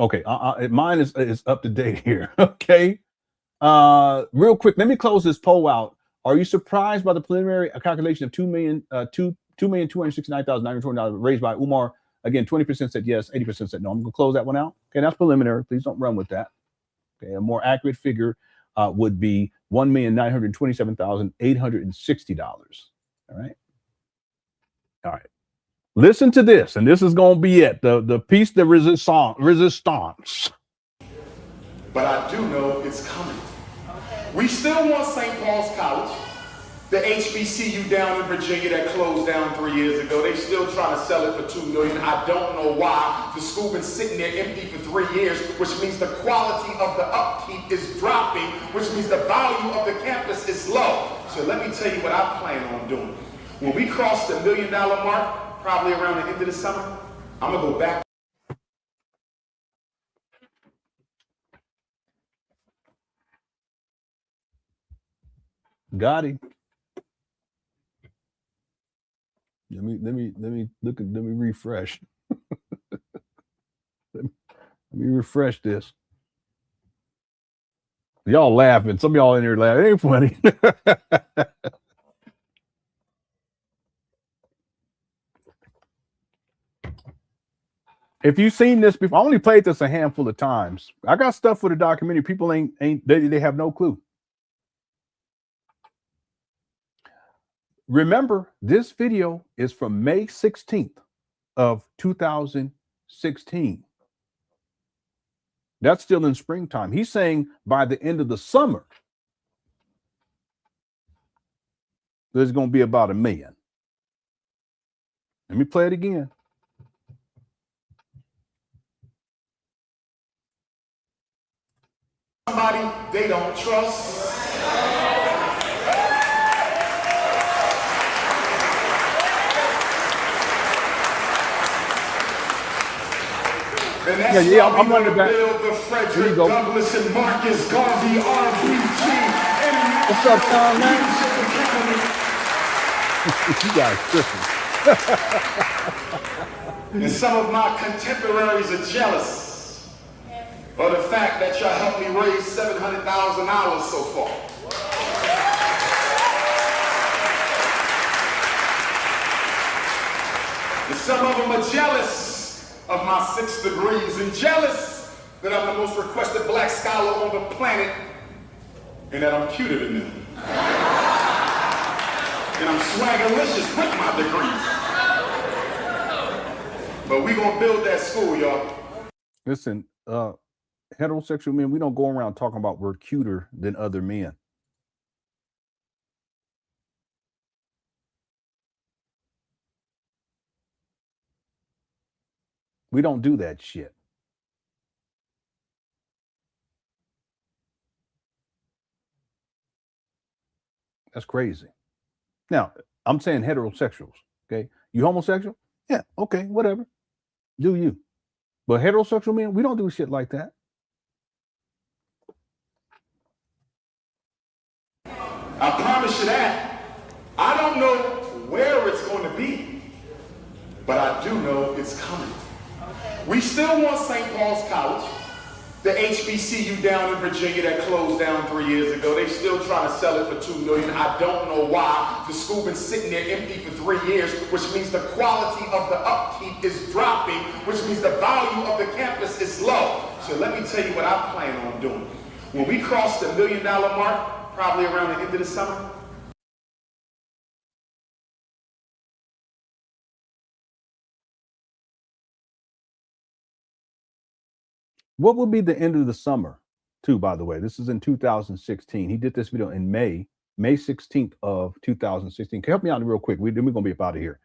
Okay, mine is up to date here. Okay, real quick, let me close this poll out. Are you surprised by the preliminary calculation of $2,269,920 raised by Umar? Again, 20% said yes, 80% said no. I'm gonna close that one out. Okay, that's preliminary. Please don't run with that. Okay, a more accurate figure would be $1,927,860. All right. All right. Listen to this, and this is going to be it. The piece de resistance. But I do know it's coming. We still want St. Paul's College, the HBCU down in Virginia that closed down 3 years ago. They still trying to sell it for $2 million. I don't know why. The school been sitting there empty for 3 years, which means the quality of the upkeep is dropping, which means the value of the campus is low. So let me tell you what I plan on doing. When we cross the $1 million mark, probably around the end of the summer, I'm gonna go back. Got him. Let me refresh. let me refresh this. Y'all laughing. Some of y'all in here laughing. It ain't funny. If you've seen this before, I only played this a handful of times. I got stuff for the documentary. People they have no clue. Remember, this video is from May 16th of 2016. That's still in springtime. He's saying by the end of the summer, there's going to be about 1 million. Let me play it again. Somebody they don't trust. And that's I'm running back. The Frederick Douglass and Marcus Garvey RPG. What's up, Tom, man? You guys tripping. And some of my contemporaries are jealous of the fact that y'all helped me raise $700,000 so far. And some of them are jealous of my 6 degrees and jealous that I'm the most requested black scholar on the planet and that I'm cuter than them. And I'm swaggerlicious with my degrees. But we gonna build that school, y'all. Listen, heterosexual men, we don't go around talking about we're cuter than other men. We don't do that shit. That's crazy. Now, I'm saying heterosexuals, okay? You homosexual? Yeah, okay, whatever. Do you. But heterosexual men, we don't do shit like that. I promise you that. I don't know where it's going to be, but I do know it's coming. We still want St. Paul's College, the HBCU down in Virginia that closed down 3 years ago. They still trying to sell it for $2 million. I don't know why. The school been sitting there empty for 3 years, which means the quality of the upkeep is dropping, which means the value of the campus is low. So let me tell you what I plan on doing. When we cross the $1 million mark, probably around the end of the summer, what would be the end of the summer, too, by the way? This is in 2016. He did this video in May 16th of 2016. Can you help me out real quick? Then we're going to be up out of here.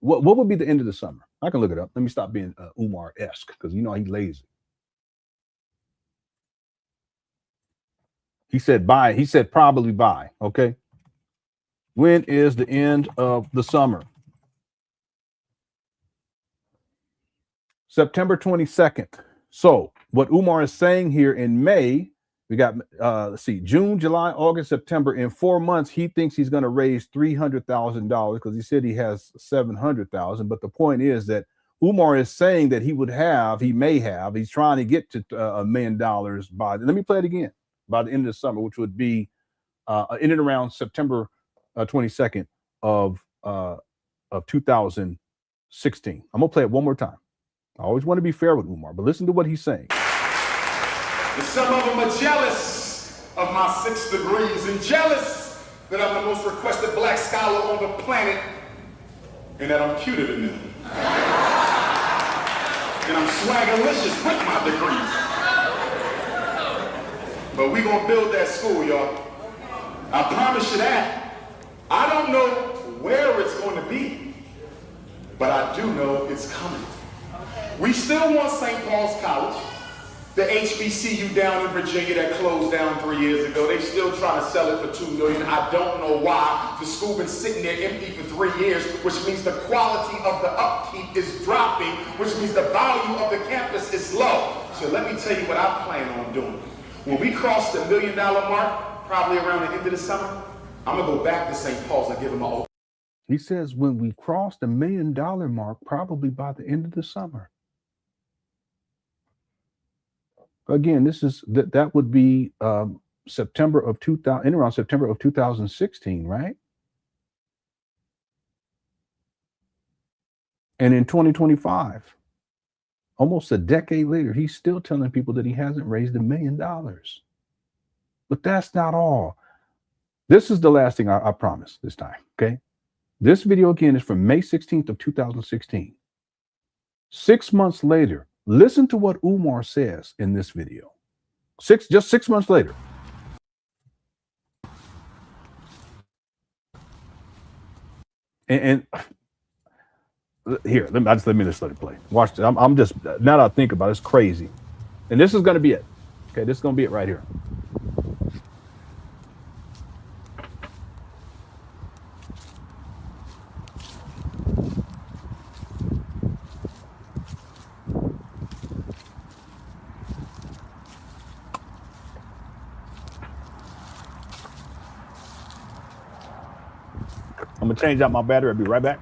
What would be the end of the summer? I can look it up. Let me stop being Umar-esque, because you know he's lazy. He said bye. He said probably bye. Okay. When is the end of the summer? September 22nd. So what Umar is saying here in May, we got, let's see, June, July, August, September. In 4 months, he thinks he's going to raise $300,000 because he said he has $700,000. But the point is that Umar is saying that he may have, he's trying to get to $1 million by, let me play it again, by the end of the summer, which would be in and around September 22nd of 2016. I'm going to play it one more time. I always want to be fair with Umar, but listen to what he's saying. And some of them are jealous of my 6 degrees and jealous that I'm the most requested black scholar on the planet and that I'm cuter than them. And I'm swaggerlicious with my degrees. But we gonna build that school, y'all. I promise you that. I don't know where it's going to be, but I do know it's coming. We still want St. Paul's College, the HBCU down in Virginia that closed down 3 years ago. They still trying to sell it for $2 million. I don't know why. The school been sitting there empty for 3 years, which means the quality of the upkeep is dropping, which means the value of the campus is low. So let me tell you what I plan on doing. When we cross the $1 million mark, probably around the end of the summer, I'm gonna go back to St. Paul's and give them a. He says when we cross the $1 million mark, probably by the end of the summer. Again, this is that would be September of 2000, in around September of 2016, right? And in 2025, almost a decade later, he's still telling people that he hasn't raised $1 million. But that's not all. This is the last thing I promise this time, okay? This video again is from May 16th of 2016. 6 months later, listen to what Umar says in this video. Just 6 months later. And here, let me just let it play. Watch this. I'm just, now that I think about it, it's crazy. And this is going to be it. Okay, this is going to be it right here. I'm going to change out my battery. I'll be right back.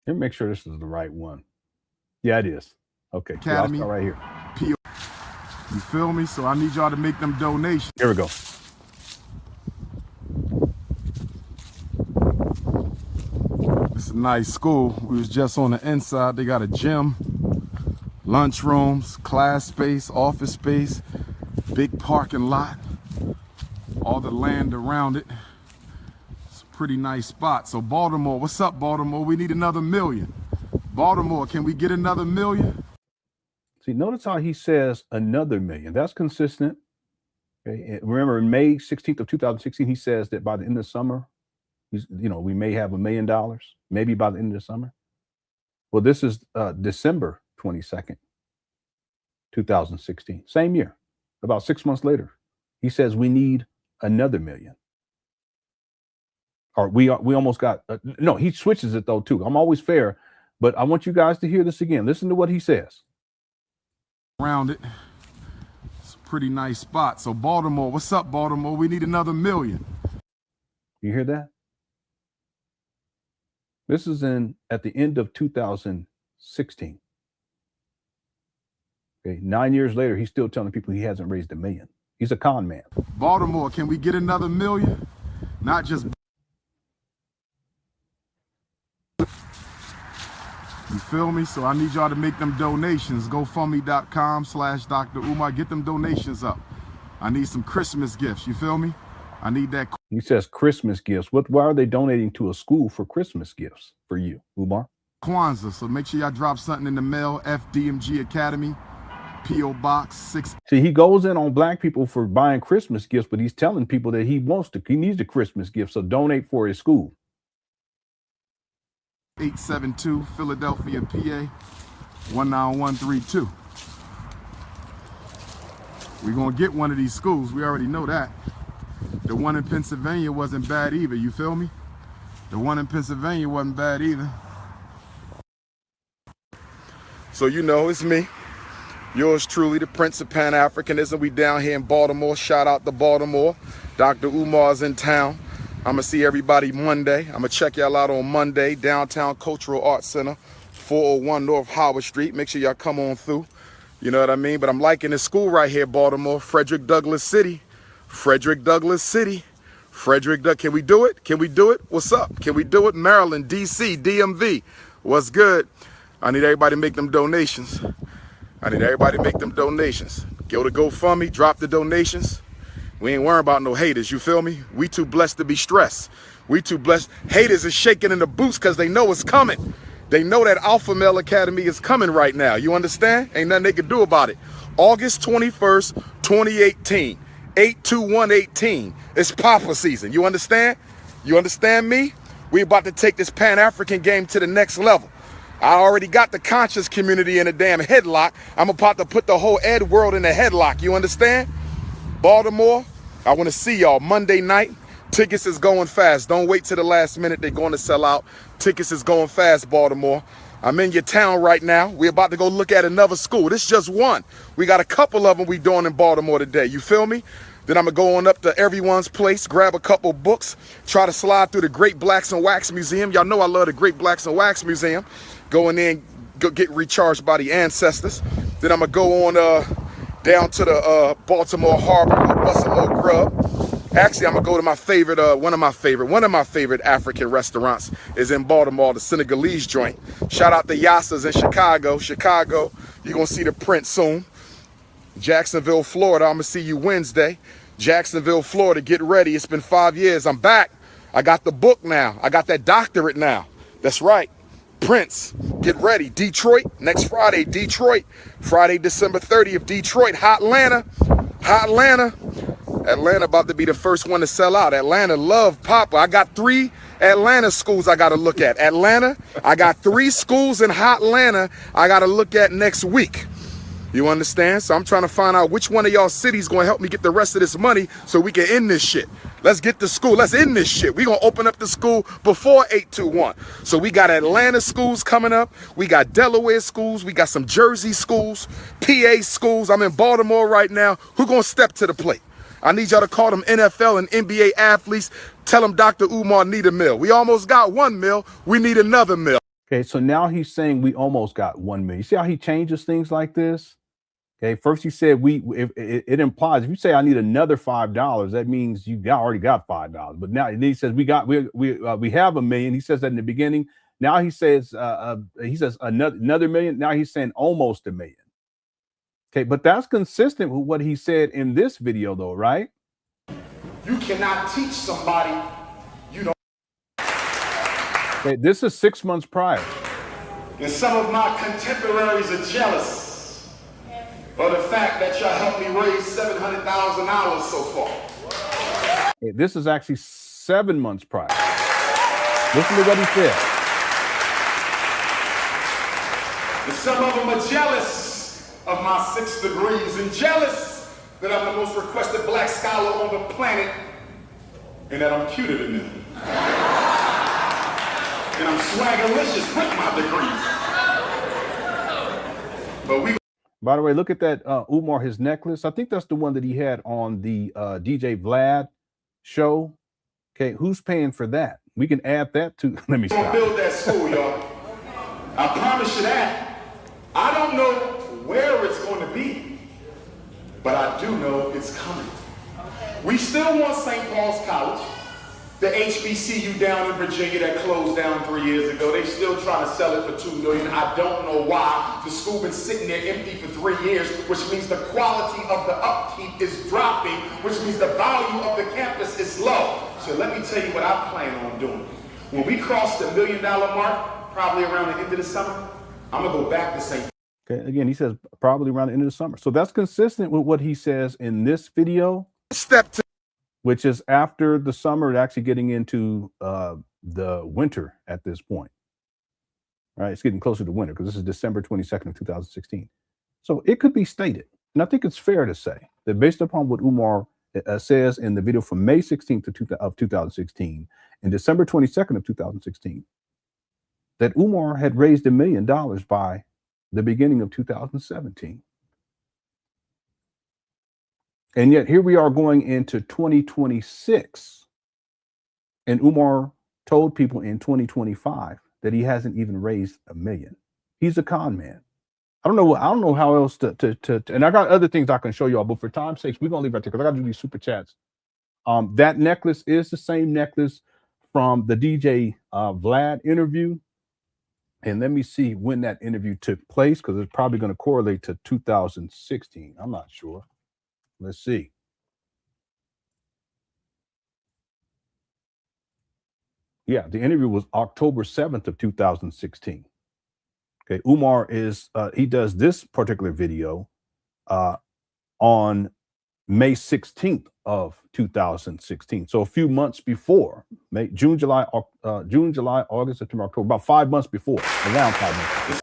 Let me make sure this is the right one. Yeah, it is. Okay, so I'll start right here. You feel me? So I need y'all to make them donations. Here we go. It's a nice school. We was just on the inside. They got a gym, lunchrooms, class space, office space, big parking lot, all the land around it. Pretty nice spot. So Baltimore, what's up, Baltimore? We need another million. Baltimore, can we get another million? See, notice how he says another million. That's consistent. Okay. Remember, in May 16th of 2016, he says that by the end of summer, we may have $1 million, maybe by the end of the summer. Well, this is December 22nd, 2016, same year. About 6 months later, he says we need another million. Or we almost got, no, he switches it though too. I'm always fair, but I want you guys to hear this again. Listen to what he says. Around it, it's a pretty nice spot. So Baltimore, what's up, Baltimore? We need another million. You hear that? This is at the end of 2016. Okay, 9 years later, he's still telling people he hasn't raised $1 million. He's a con man. Baltimore, can we get another million? Not just. You feel me? So I need y'all to make them donations. GoFundMe.com/Dr. Umar. Get them donations up. I need some Christmas gifts. You feel me? I need that. He says Christmas gifts. Why are they donating to a school for Christmas gifts for you, Umar? Kwanzaa. So make sure y'all drop something in the mail. FDMG Academy, P.O. Box 6. See, he goes in on black people for buying Christmas gifts, but he's telling people that he needs a Christmas gift. So donate for his school. 872 Philadelphia, PA 19132. We're gonna get one of these schools. We already know that. The one in Pennsylvania wasn't bad either. You feel me? The one in Pennsylvania wasn't bad either. So it's me, yours truly, the Prince of Pan Africanism. We down here in Baltimore. Shout out to Baltimore. Dr. Umar's in town. I'm gonna see everybody Monday. I'm gonna check y'all out on Monday, downtown Cultural Arts Center, 401 North Howard Street. Make sure y'all come on through. You know what I mean? But I'm liking this school right here, Baltimore, Frederick Douglass City. Frederick Douglass City. Can we do it? Can we do it? What's up? Can we do it? Maryland, DC, DMV. What's good? I need everybody to make them donations. Go to GoFundMe, drop the donations. We ain't worrying about no haters, you feel me? We too blessed to be stressed. We too blessed. Haters is shaking in the boots because they know it's coming. They know that Alpha Male Academy is coming right now. You understand? Ain't nothing they can do about it. August 21st, 2018, 8/21/18. It's Papa season. You understand? You understand me? We about to take this Pan-African game to the next level. I already got the conscious community in a damn headlock. I'm about to put the whole ed world in a headlock. You understand? Baltimore, I want to see y'all Monday night, Tickets is going fast. Don't wait till the last minute. They're going to sell out. Tickets is going fast, Baltimore. I'm in your town right now. We're about to go look at another school. This is just one. We got a couple of them we doing in Baltimore today. You feel me? Then I'm going to go on up to everyone's place, grab a couple books, try to slide through the Great Blacks and Wax Museum. Y'all know I love the Great Blacks and Wax Museum. Go in there and go get recharged by the ancestors. Then I'm going to go on down to the Baltimore Harbor, bust a little grub. Actually, I'm gonna go to my favorite, one of my favorite African restaurants is in Baltimore, the Senegalese joint. Shout out to Yassa's in Chicago. Chicago, you're gonna see the print soon. Jacksonville, Florida, I'm gonna see you Wednesday. Jacksonville, Florida, get ready. It's been 5 years. I'm back. I got the book now. I got that doctorate now. That's right. Prince, get ready. Detroit, next Friday, Detroit. Friday, December 30th, Detroit. Hotlanta. Atlanta about to be the first one to sell out. Atlanta love Papa. I got 3 Atlanta schools I got to look at. Atlanta, I got 3 schools in Hotlanta I got to look at next week. You understand? So I'm trying to find out which one of y'all cities going to help me get the rest of this money so we can end this shit. Let's get the school. Let's end this shit. We're going to open up the school before 8/21. So we got Atlanta schools coming up. We got Delaware schools. We got some Jersey schools, PA schools. I'm in Baltimore right now. Who going to step to the plate? I need y'all to call them NFL and NBA athletes. Tell them Dr. Umar need a meal. We almost got 1 meal. We need another meal. Okay, so now he's saying we almost got 1 million. You see how he changes things like this? Okay, first he said it implies if you say I need another $5, that means you already got $5. But now he says we have $1 million. He says that in the beginning. Now he says another million. Now he's saying almost $1 million. Okay, but that's consistent with what he said in this video, though, right? You cannot teach somebody you don't. Okay, this is 6 months prior. And some of my contemporaries are jealous of the fact that y'all helped me raise $700,000 so far. Okay, this is actually 7 months prior. Listen to what he said. And some of them are jealous of my 6 degrees and jealous that I'm the most requested black scholar on the planet and that I'm cuter than them. And I'm swaggerlicious with my degrees. But by the way, look at that Umar, his necklace. I think that's the one that he had on the DJ Vlad show. Okay, who's paying for that? We can add that to, let me stop. Build that school, y'all. I promise you that. I don't know where it's going to be, but I do know it's coming. We still want St. Paul's College, the HBCU down in Virginia that closed down 3 years ago. They still trying to sell it for $2 million. I don't know why. The school been sitting there empty for 3 years, which means the quality of the upkeep is dropping, which means the value of the campus is low. So let me tell you what I plan on doing. When we cross the $1 million mark, probably around the end of the summer, I'm gonna go back to St. Okay, again, he says probably around the end of the summer. So that's consistent with what he says in this video. Step 2, which is after the summer, actually getting into the winter at this point. Right, it's getting closer to winter because this is December 22nd of 2016. So it could be stated, and I think it's fair to say that based upon what Umar says in the video from May 16th of 2016 and December 22nd of 2016, that Umar had raised $1 million by the beginning of 2017. And yet here we are going into 2026. And Umar told people in 2025 that he hasn't even raised $1 million. He's a con man. I don't know how else to and I got other things I can show y'all, but for time's sake, we're gonna leave right there because I gotta do these super chats. That necklace is the same necklace from the DJ Vlad interview. And let me see when that interview took place, because it's probably going to correlate to 2016. I'm not sure. Let's see. Yeah, the interview was October 7th of 2016. Okay, Umar is, he does this particular video on May 16th of 2016. So a few months before, June, July, August, September, October, about 5 months before, around 5 months before.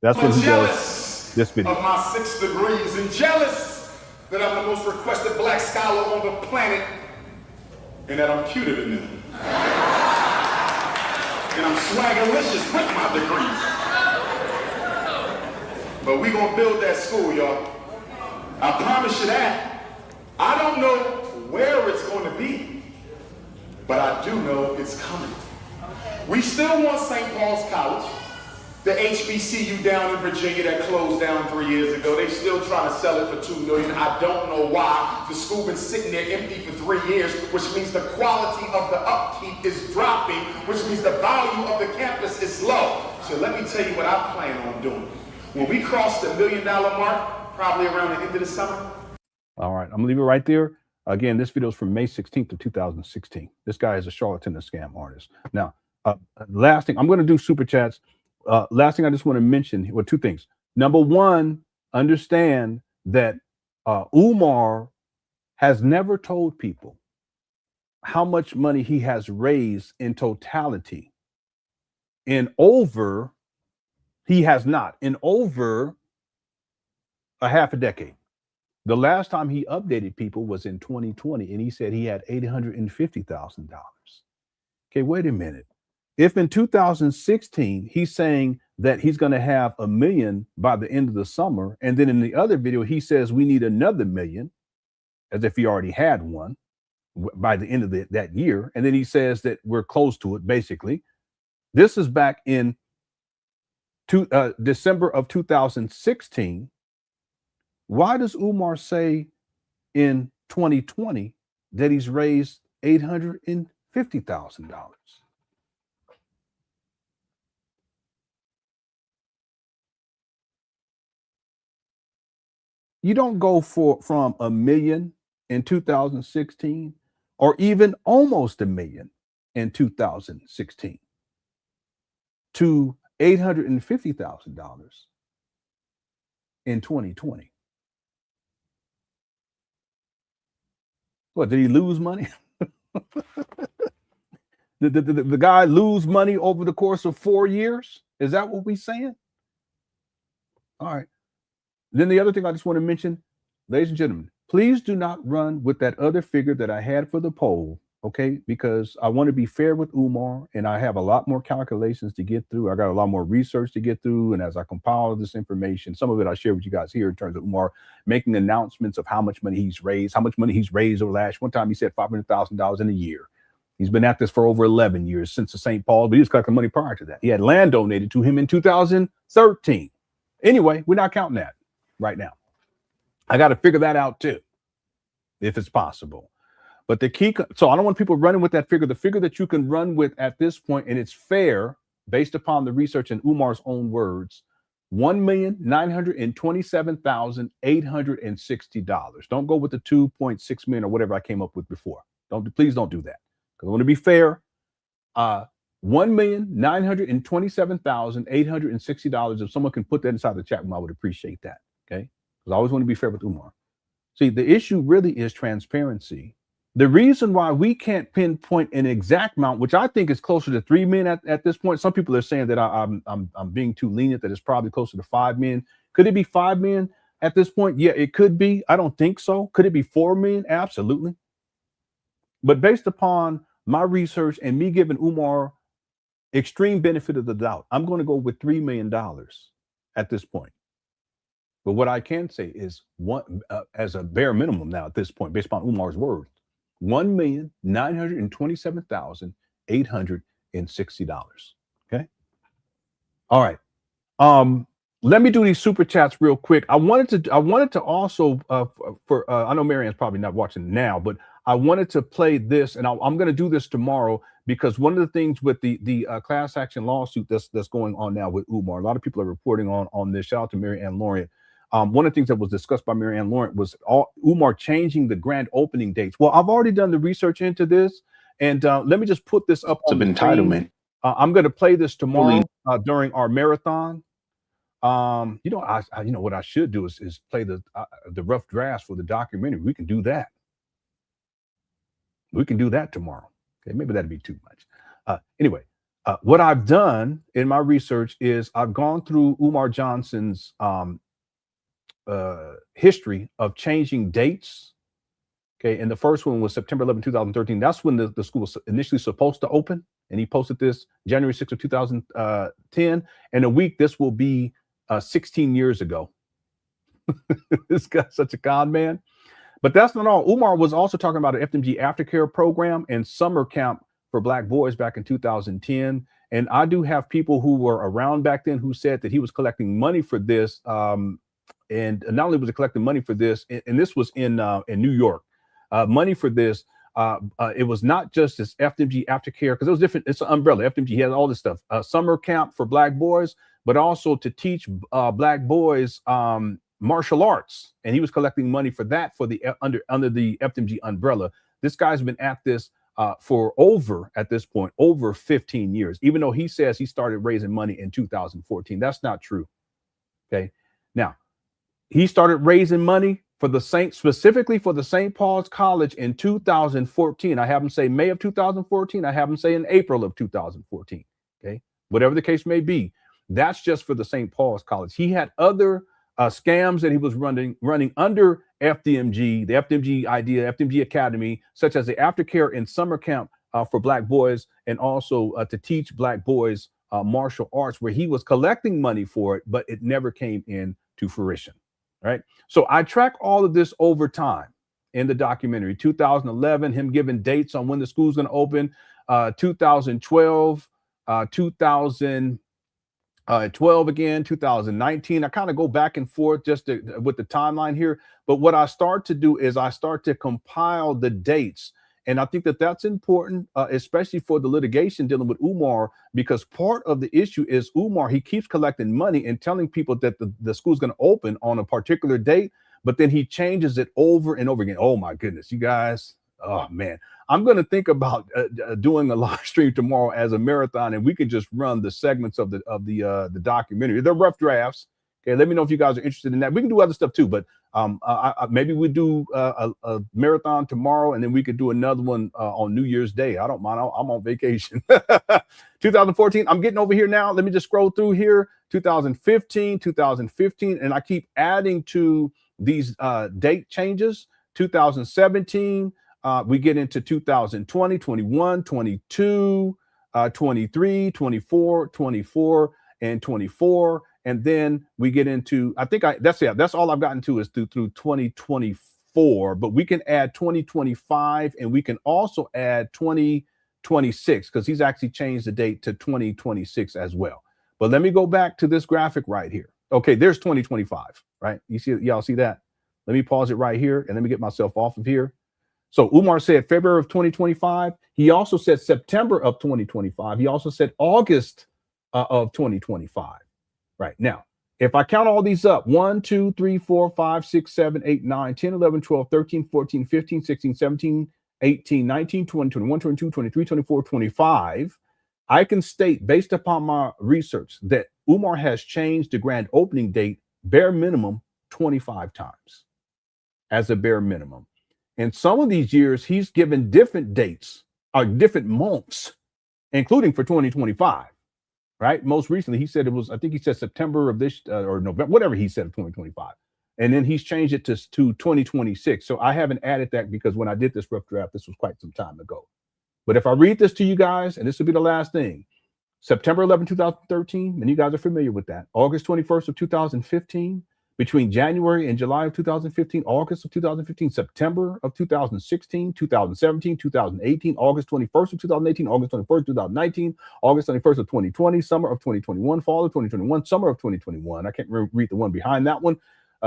That's when he does this video. Of my 6 degrees and jealous that I'm the most requested black scholar on the planet and that I'm cuter than them. And I'm swaggerlicious with my degrees. But we gonna build that school, y'all. I promise you that. I don't know where it's gonna be, but I do know it's coming. We still want St. Paul's College, the HBCU down in Virginia that closed down 3 years ago. They still trying to sell it for $2 million. I don't know why. The school been sitting there empty for 3 years, which means the quality of the upkeep is dropping, which means the value of the campus is low. So let me tell you what I plan on doing. When we cross the $1 million mark, probably around the end of the summer. All right, I'm gonna leave it right there. Again, this video is from May 16th of 2016. This guy is a charlatan and scam artist. Now, last thing, I'm gonna do super chats. Last thing I just want to mention, well, two things. Number one, understand that Umar has never told people how much money he has raised in totality in over a half a decade. The last time he updated people was in 2020, and he said he had $850,000. Okay, wait a minute. If in 2016 he's saying that he's going to have $1 million by the end of the summer, and then in the other video he says we need another $1 million, as if he already had one by the end of that year, and then he says that we're close to it. Basically, this is back in December of 2016. Why does Umar say in 2020 that he's raised $850,000? You don't go from $1 million in 2016, or even almost $1 million in 2016, to $850,000 in 2020. What, did he lose money? Did the guy lose money over the course of 4 years? Is that what we're saying? All right. Then the other thing I just want to mention, ladies and gentlemen, please do not run with that other figure that I had for the poll, okay? Because I want to be fair with Umar, and I have a lot more calculations to get through. I got a lot more research to get through, and as I compile this information, some of it I share with you guys here in terms of Umar making announcements of how much money he's raised, over the last. One time he said $500,000 in a year. He's been at this for over 11 years since the St. Paul, but he was collecting money prior to that. He had land donated to him in 2013. Anyway, we're not counting that right now. I got to figure that out too, if it's possible. But the key, so I don't want people running with that figure. The figure that you can run with at this point, and it's fair based upon the research in Umar's own words, $1,927,860. Don't go with the 2.6 million or whatever I came up with before. Please don't do that. Because I want to be fair. $1,927,860. If someone can put that inside the chat room, I would appreciate that. Okay, because I always want to be fair with Umar. See, the issue really is transparency. The reason why we can't pinpoint an exact amount, which I think is closer to 3 million at this point. Some people are saying that I'm being too lenient, that it's probably closer to 5 million. Could it be 5 million at this point? Yeah, it could be. I don't think so. Could it be 4 million? Absolutely. But based upon my research and me giving Umar extreme benefit of the doubt, I'm going to go with $3 million at this point. But what I can say is, as a bare minimum now at this point, based upon Umar's words, $1,927,860. Okay. All right. Let me do these super chats real quick. I wanted to also I know Marianne's probably not watching now, but I wanted to play this, and I'm going to do this tomorrow, because one of the things with the class action lawsuit that's going on now with Umar, a lot of people are reporting on this. Shout out to Marianne Laurent. One of the things that was discussed by Marianne Laurent was Umar changing the grand opening dates. Well, I've already done the research into this, and let me just put this up on the entitlement. I'm going to play this tomorrow during our marathon. You know, you know what I should do is play the rough drafts for the documentary. We can do that. We can do that tomorrow. Okay, maybe that'd be too much. Anyway, what I've done in my research is I've gone through Umar Johnson's history of changing dates Okay, and the first one was September 11, 2013. That's when the school was initially supposed to open. And he posted this January 6th of 2010. And a week, this will be 16 years ago. This guy's such a con man. But that's not all. Umar was also talking about an FDMG aftercare program and summer camp for Black boys back in 2010. And I do have people who were around back then who said that he was collecting money for this. And not only was he collecting money for this, and this was in New York, money for this. It was not just this FDMG aftercare, because it was different. It's an umbrella. FDMG has all this stuff. Summer camp for Black boys, but also to teach Black boys martial arts, and he was collecting money for that for the under the FDMG umbrella. This guy's been at this for at this point over 15 years, even though he says he started raising money in 2014. That's not true. Okay, now he started raising money for the specifically for the St. Paul's College in 2014. I have him say May of 2014. I have him say in April of 2014. Okay, whatever the case may be, that's just for the St. Paul's College. He had other scams that he was running under FDMG, the FDMG idea, FDMG Academy, such as the aftercare and summer camp for Black boys, and also to teach Black boys martial arts, where he was collecting money for it, but it never came into fruition. Right. So I track all of this over time in the documentary. 2011, him giving dates on when the school's going to open. 2012, 2012 again, 2019. I kind of go back and forth just with the timeline here. But what I start to do is I start to compile the dates. And I think that that's important, especially for the litigation dealing with Umar, because part of the issue is Umar, he keeps collecting money and telling people that the school's going to open on a particular date, but then he changes it over and over again. Oh my goodness, you guys. Oh man, I'm going to think about doing a live stream tomorrow as a marathon, and we can just run the segments of the documentary. They're rough drafts. Okay, let me know if you guys are interested in that. We can do other stuff too, but maybe we do a marathon tomorrow, and then we could do another one on New Year's Day. I don't mind. I'm on vacation. 2014. I'm getting over here now. Let me just scroll through here. 2015, and I keep adding to these date changes. 2017. We get into 2020, 21, 22, 23, 24, 24, and 24. And then we get into, I think that's all I've gotten to is through 2024, but we can add 2025, and we can also add 2026, because he's actually changed the date to 2026 as well. But let me go back to this graphic right here. Okay, there's 2025, right? You see, y'all see that? Let me pause it right here, and let me get myself off of here. So Umar said February of 2025. He also said September of 2025. He also said August of 2025. Right now, if I count all these up, 1, 2, 3, 4, 5, 6, 7, 8, 9, 10, 11, 12, 13, 14, 15, 16, 17, 18, 19, 20, 21, 22, 23, 24, 25, I can state based upon my research that Umar has changed the grand opening date bare minimum 25 times as a bare minimum. And some of these years, he's given different dates or different months, including for 2025. Right. Most recently, he said it was, I think he said September of this or November, whatever he said of 2025. And then he's changed it to 2026. So I haven't added that because when I did this rough draft, this was quite some time ago. But if I read this to you guys, and this will be the last thing, September 11, 2013, and you guys are familiar with that. August 21st of 2015, between January and July of 2015, August of 2015, September of 2016, 2017, 2018, August 21st of 2018, August 21st, 2019, August 21st of 2020, summer of 2021, fall of 2021, summer of 2021. I can't read the one behind that one,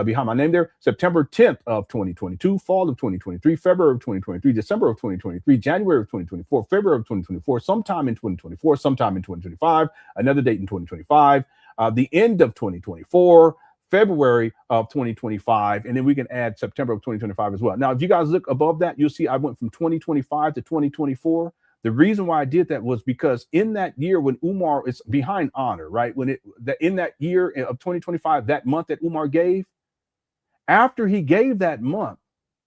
behind my name there. September 10th of 2022, fall of 2023, February of 2023, December of 2023, January of 2024, February of 2024, sometime in 2024, sometime in 2025, another date in 2025, the end of 2024, February of 2025, and then we can add September of 2025 as well. Now, if you guys look above that, you'll see I went from 2025 to 2024. The reason why I did that was because in that year when Umar is behind honor, right? In that year of 2025, that month that Umar gave, after he gave that month,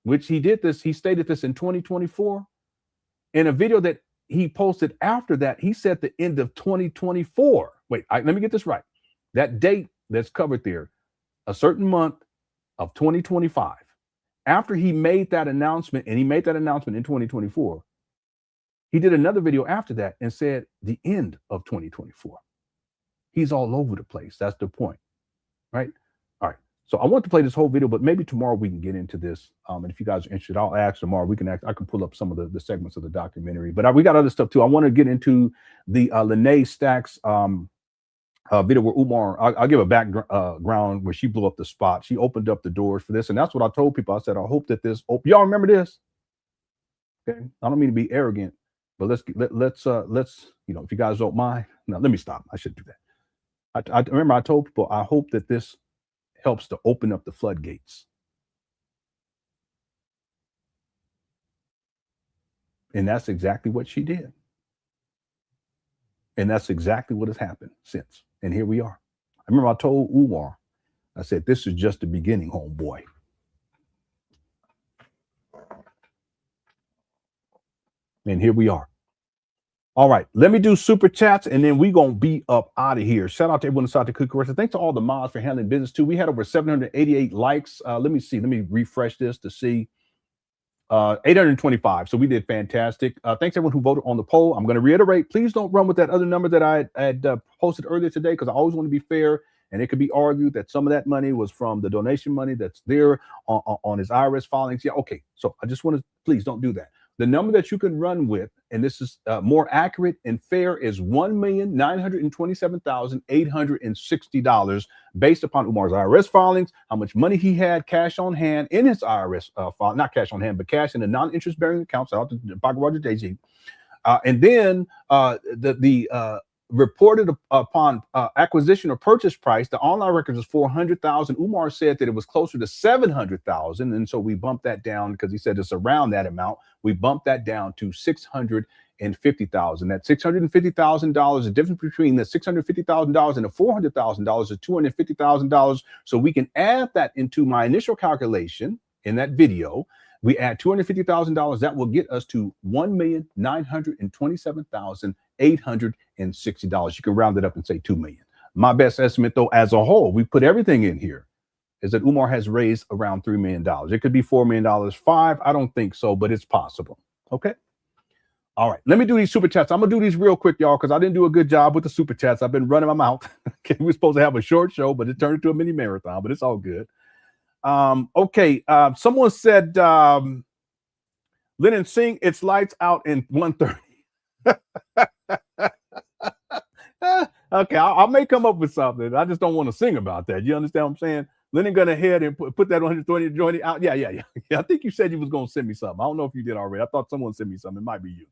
which he did this, he stated this in 2024, in a video that he posted after that, he said the end of 2024. Wait, let me get this right. That date that's covered there, a certain month of 2025. after he made that announcement, and he made that announcement in 2024, he did another video after that and said the end of 2024. He's all over the place. That's the point, right? All right. So I want to play this whole video, but maybe tomorrow we can get into this. And if you guys are interested, I'll ask tomorrow. I can pull up some of the segments of the documentary. But we got other stuff too. I want to get into the Lene Stacks video where Umar. I'll give a background where she blew up the spot. She opened up the doors for this, and that's what I told people. I said, I hope that this. Y'all remember this? Okay. I don't mean to be arrogant, but let's you know, if you guys don't mind. No, let me stop. I should do that. I remember I told people I hope that this helps to open up the floodgates. And that's exactly what she did. And that's exactly what has happened since. And here we are. I remember I told Umar, I said, this is just the beginning, homeboy. And here we are. All right, let me do super chats, and then we're going to be up out of here. Shout out to everyone inside the Cookie Restaurant. Thanks to all the mods for handling business, too. We had over 788 likes. Let me see. Let me refresh this to see. 825. So we did fantastic. Thanks, everyone who voted on the poll. I'm going to reiterate, please don't run with that other number that I had posted earlier today, because I always want to be fair, and it could be argued that some of that money was from the donation money that's there on his IRS filings. Yeah, okay. So I just want to, please don't do that. The number that you can run with, and this is more accurate and fair, is $1,927,860 based upon Umar's IRS filings, how much money he had cash on hand in his IRS file, not cash on hand, but cash in the non-interest bearing accounts out to Pocket Roger Daisy. And then the reported upon acquisition or purchase price, the online records is $400,000. Umar said that it was closer to $700,000, and so we bumped that down because he said it's around that amount. We bumped that down to $650,000. That $650,000, the difference between the $650,000 and the $400,000 is $250,000. So we can add that into my initial calculation in that video. We add $250,000. That will get us to $1,927,860. You can round it up and say $2 million. My best estimate, though, as a whole, we put everything in here, is that Umar has raised around $3 million. It could be $4 million, $5 million. I don't think so, but it's possible. Okay. All right. Let me do these super chats. I'm gonna do these real quick, y'all, because I didn't do a good job with the super chats. I've been running my mouth. Okay, we're supposed to have a short show, but it turned into a mini marathon. But it's all good. Okay. Someone said, Lenon, sing "It's Lights Out" in 1:30. Okay, I may come up with something. I just don't want to sing about that. You understand what I'm saying? Lenon gonna ahead and put that on his 20 out. Yeah. I think you said you was gonna send me something. I don't know if you did already. I thought someone sent me something. It might be you.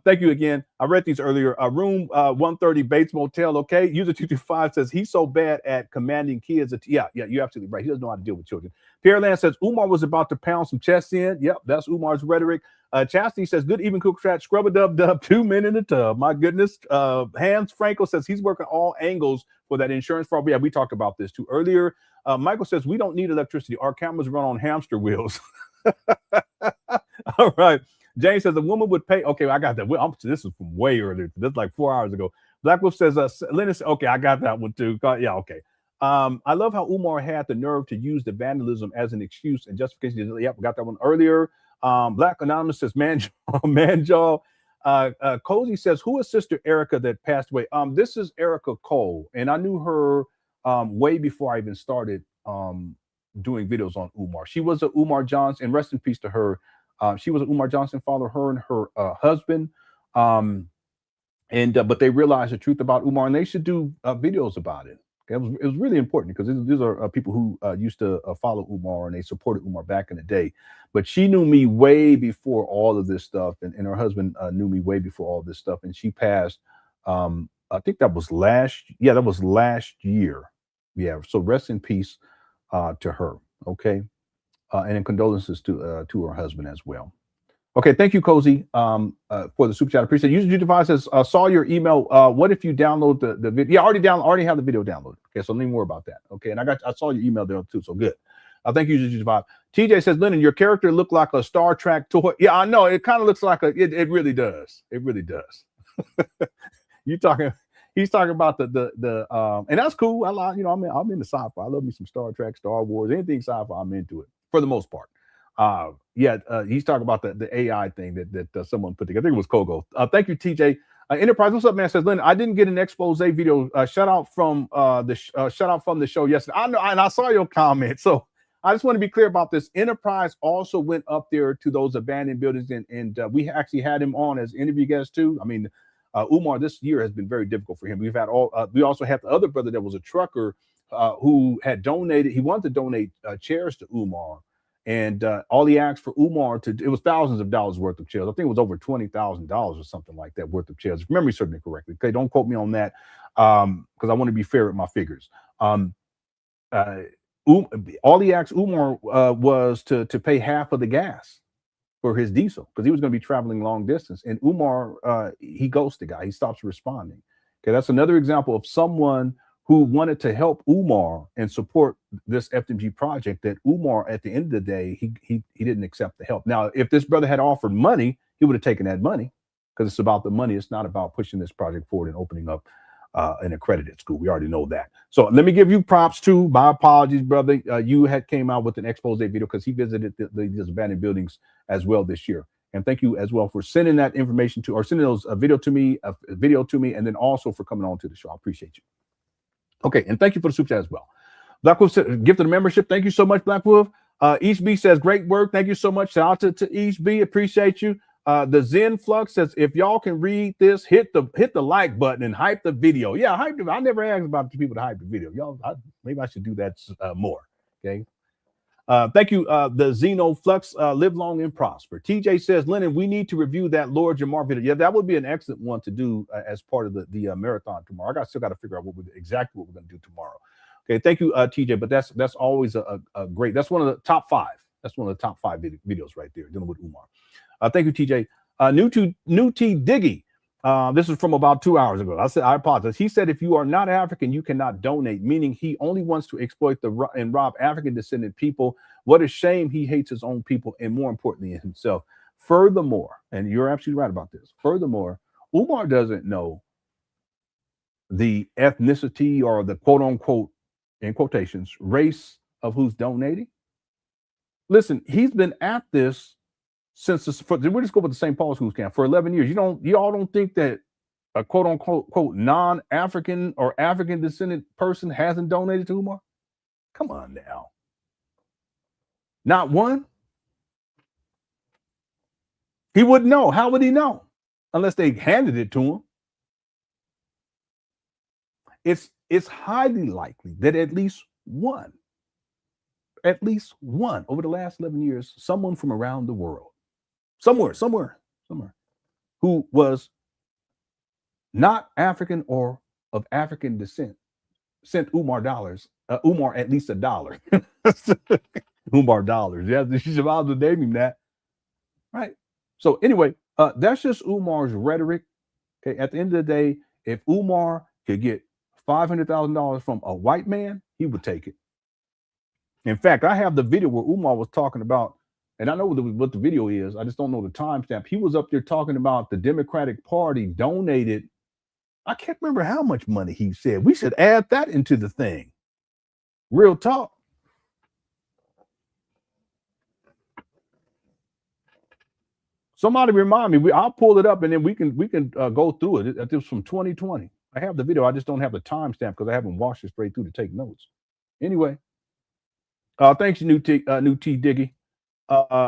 Thank you again. I read these earlier. Room 130 Bates Motel. Okay. User 225 says he's so bad at commanding kids. Yeah, you're absolutely right. He doesn't know how to deal with children. Pierre Land says Umar was about to pound some chest in. Yep, that's Umar's rhetoric. Chastity says good even cook strat scrub a dub 2 men in the tub. My goodness. Hans Franco says he's working all angles for that insurance fraud. Yeah, we talked about this too earlier. Michael says we don't need electricity. Our cameras run on hamster wheels. All right. James says a woman would pay. Okay, I got that. This is from way earlier. This is like 4 hours ago. Black Wolf says, Lenon, okay, I got that one too. Yeah, okay. I love how Umar had the nerve to use the vandalism as an excuse and justification. Yep, got that one earlier. Black Anonymous says, Manjaw. Cozy says, who is Sister Erica that passed away? This is Erica Cole, and I knew her way before I even started doing videos on Umar. She was a Umar Johnson, and rest in peace to her. She was an Umar Johnson father, her and her husband. But they realized the truth about Umar, and they should do videos about it. Okay? It was really important because these are people who used to follow Umar, and they supported Umar back in the day. But she knew me way before all of this stuff, and her husband knew me way before all this stuff. And she passed, I think that was last year. Yeah, so rest in peace to her, okay? And in condolences to her husband as well. Okay, thank you, Cozy, for the super chat. I appreciate it. User Device says, saw your email. What if you download the video? Yeah, already have the video downloaded. Okay, so learn more about that. Okay, and I saw your email there too, so good. Thank you, User Device. TJ says, Lenon, your character looked like a Star Trek toy. Yeah, I know. It kind of looks like it really does. It really does. He's talking about the and that's cool. I'm into sci-fi. I love me some Star Trek, Star Wars, anything sci-fi, I'm into it for the most part. He's talking about the AI thing that someone put together. I think it was Kogo. Thank you, TJ. Enterprise, what's up, man? Says Lenon, I didn't get an expose video. Shout out from the show yesterday. I know, and I saw your comment. So I just want to be clear about this. Enterprise also went up there to those abandoned buildings, and we actually had him on as interview guest too. I mean, Umar, this year has been very difficult for him. We've had we also had the other brother that was a trucker who had donated. He wanted to donate chairs to Umar. And all he asked for Umar it was thousands of dollars worth of chairs. I think it was over $20,000 or something like that worth of chairs, if memory serves me correctly. Okay, don't quote me on that because I want to be fair with my figures. All he asked Umar was to pay half of the gas for his diesel because he was going to be traveling long distance. And Umar, he ghosts the guy. He stops responding. Okay, that's another example of someone who wanted to help Umar and support this FDMG project that Umar, at the end of the day, he didn't accept the help. Now, if this brother had offered money, he would have taken that money because it's about the money. It's not about pushing this project forward and opening up an accredited school. We already know that. So let me give you props too. My apologies, brother. You had came out with an expose video because he visited these abandoned buildings as well this year. And thank you as well for sending that information to, or sending those video to me, and then also for coming on to the show. I appreciate you. Okay, and thank you for the super chat as well. Black Wolf said, gifted a membership. Thank you so much, Black Wolf. East B says, great work. Thank you so much. Shout out to East B. Appreciate you. The Zen Flux says, if y'all can read this, hit the like button and hype the video. Yeah, hype the, I never asked about the people to hype the video. Y'all, maybe I should do that more. Okay. Thank you, the Zeno Flux. Live long and prosper. TJ says, Lenon, we need to review that Lord Jamar video. Yeah, that would be an excellent one to do as part of the marathon tomorrow. I still got to figure out exactly what we're going to do tomorrow. Okay, thank you, TJ. But that's always a great. That's one of the top 5. That's one of the top 5 videos right there dealing with Umar. Thank you, TJ. New T Diggy. This is from about 2 hours ago. I apologize. He said, if you are not African, you cannot donate, meaning he only wants to exploit and rob African descendant people. What a shame he hates his own people and more importantly himself. Furthermore, and you're absolutely right about this. Furthermore, Umar doesn't know the ethnicity or the quote unquote, in quotations, race of who's donating. Listen, he's been at this since we'll just go with the St. Paul School camp for 11 years. You all don't think that a quote unquote quote non-African or African descendant person hasn't donated to Umar? Come on now. Not one. He wouldn't know. How would he know? Unless they handed it to him. It's highly likely that at least one over the last 11 years, someone from around the world, somewhere, who was not African or of African descent, sent Umar dollars, Umar at least $1. Umar dollars. Yeah, she's about to name him that. Right. So anyway, that's just Umar's rhetoric. Okay. At the end of the day, if Umar could get $500,000 from a white man, he would take it. In fact, I have the video where Umar was talking about, and I know what the video is, I just don't know the timestamp. He was up there talking about the Democratic Party donated, I can't remember how much money he said. We should add that into the thing. Real talk. Somebody remind me. I'll pull it up and then we can go through it. This was from 2020. I have the video. I just don't have the timestamp because I haven't watched it straight through to take notes. Anyway, thanks, New T Diggy.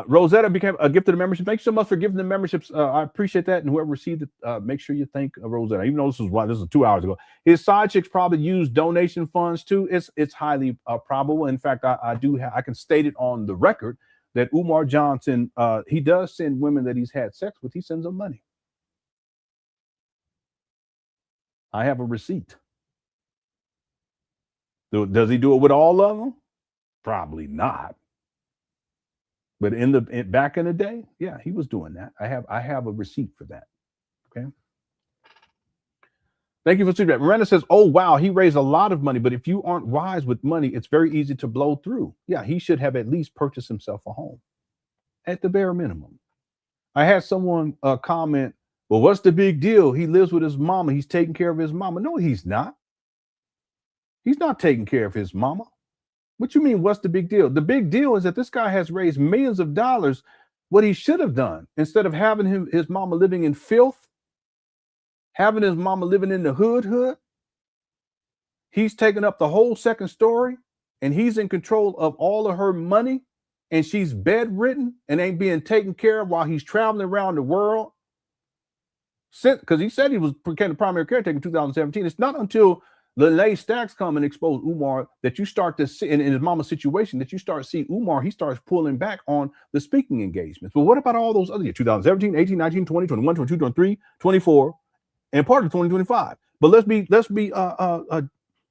Rosetta became a gift of the membership. Thanks so much for giving the memberships. I appreciate that. And whoever received it, make sure you thank Rosetta. Even though this was 2 hours ago. His side chicks probably use donation funds too. It's highly probable. In fact, I can state it on the record that Umar Johnson, he does send women that he's had sex with. He sends them money. I have a receipt. Does he do it with all of them? Probably not. But back in the day, yeah, he was doing that. I have a receipt for that. Okay. Thank you for feedback. Miranda says, oh, wow, he raised a lot of money, but if you aren't wise with money, it's very easy to blow through. Yeah, he should have at least purchased himself a home at the bare minimum. I had someone comment, well, what's the big deal? He lives with his mama. He's taking care of his mama. No, he's not. He's not taking care of his mama. What you mean, what's the big deal? The big deal is that this guy has raised millions of dollars. What he should have done, instead of having his mama living in filth, having his mama living in the hood, he's taken up the whole second story, and he's in control of all of her money, and she's bedridden and ain't being taken care of while he's traveling around the world. Because he said he became the primary caretaker in 2017. It's not until Lenon Stacks come and expose Umar that you start to see, in his mama's situation, that you start to see Umar, he starts pulling back on the speaking engagements. But what about all those other years, 2017, 18, 19, 20, 21, 22, 23, 24, and part of 2025? But let's be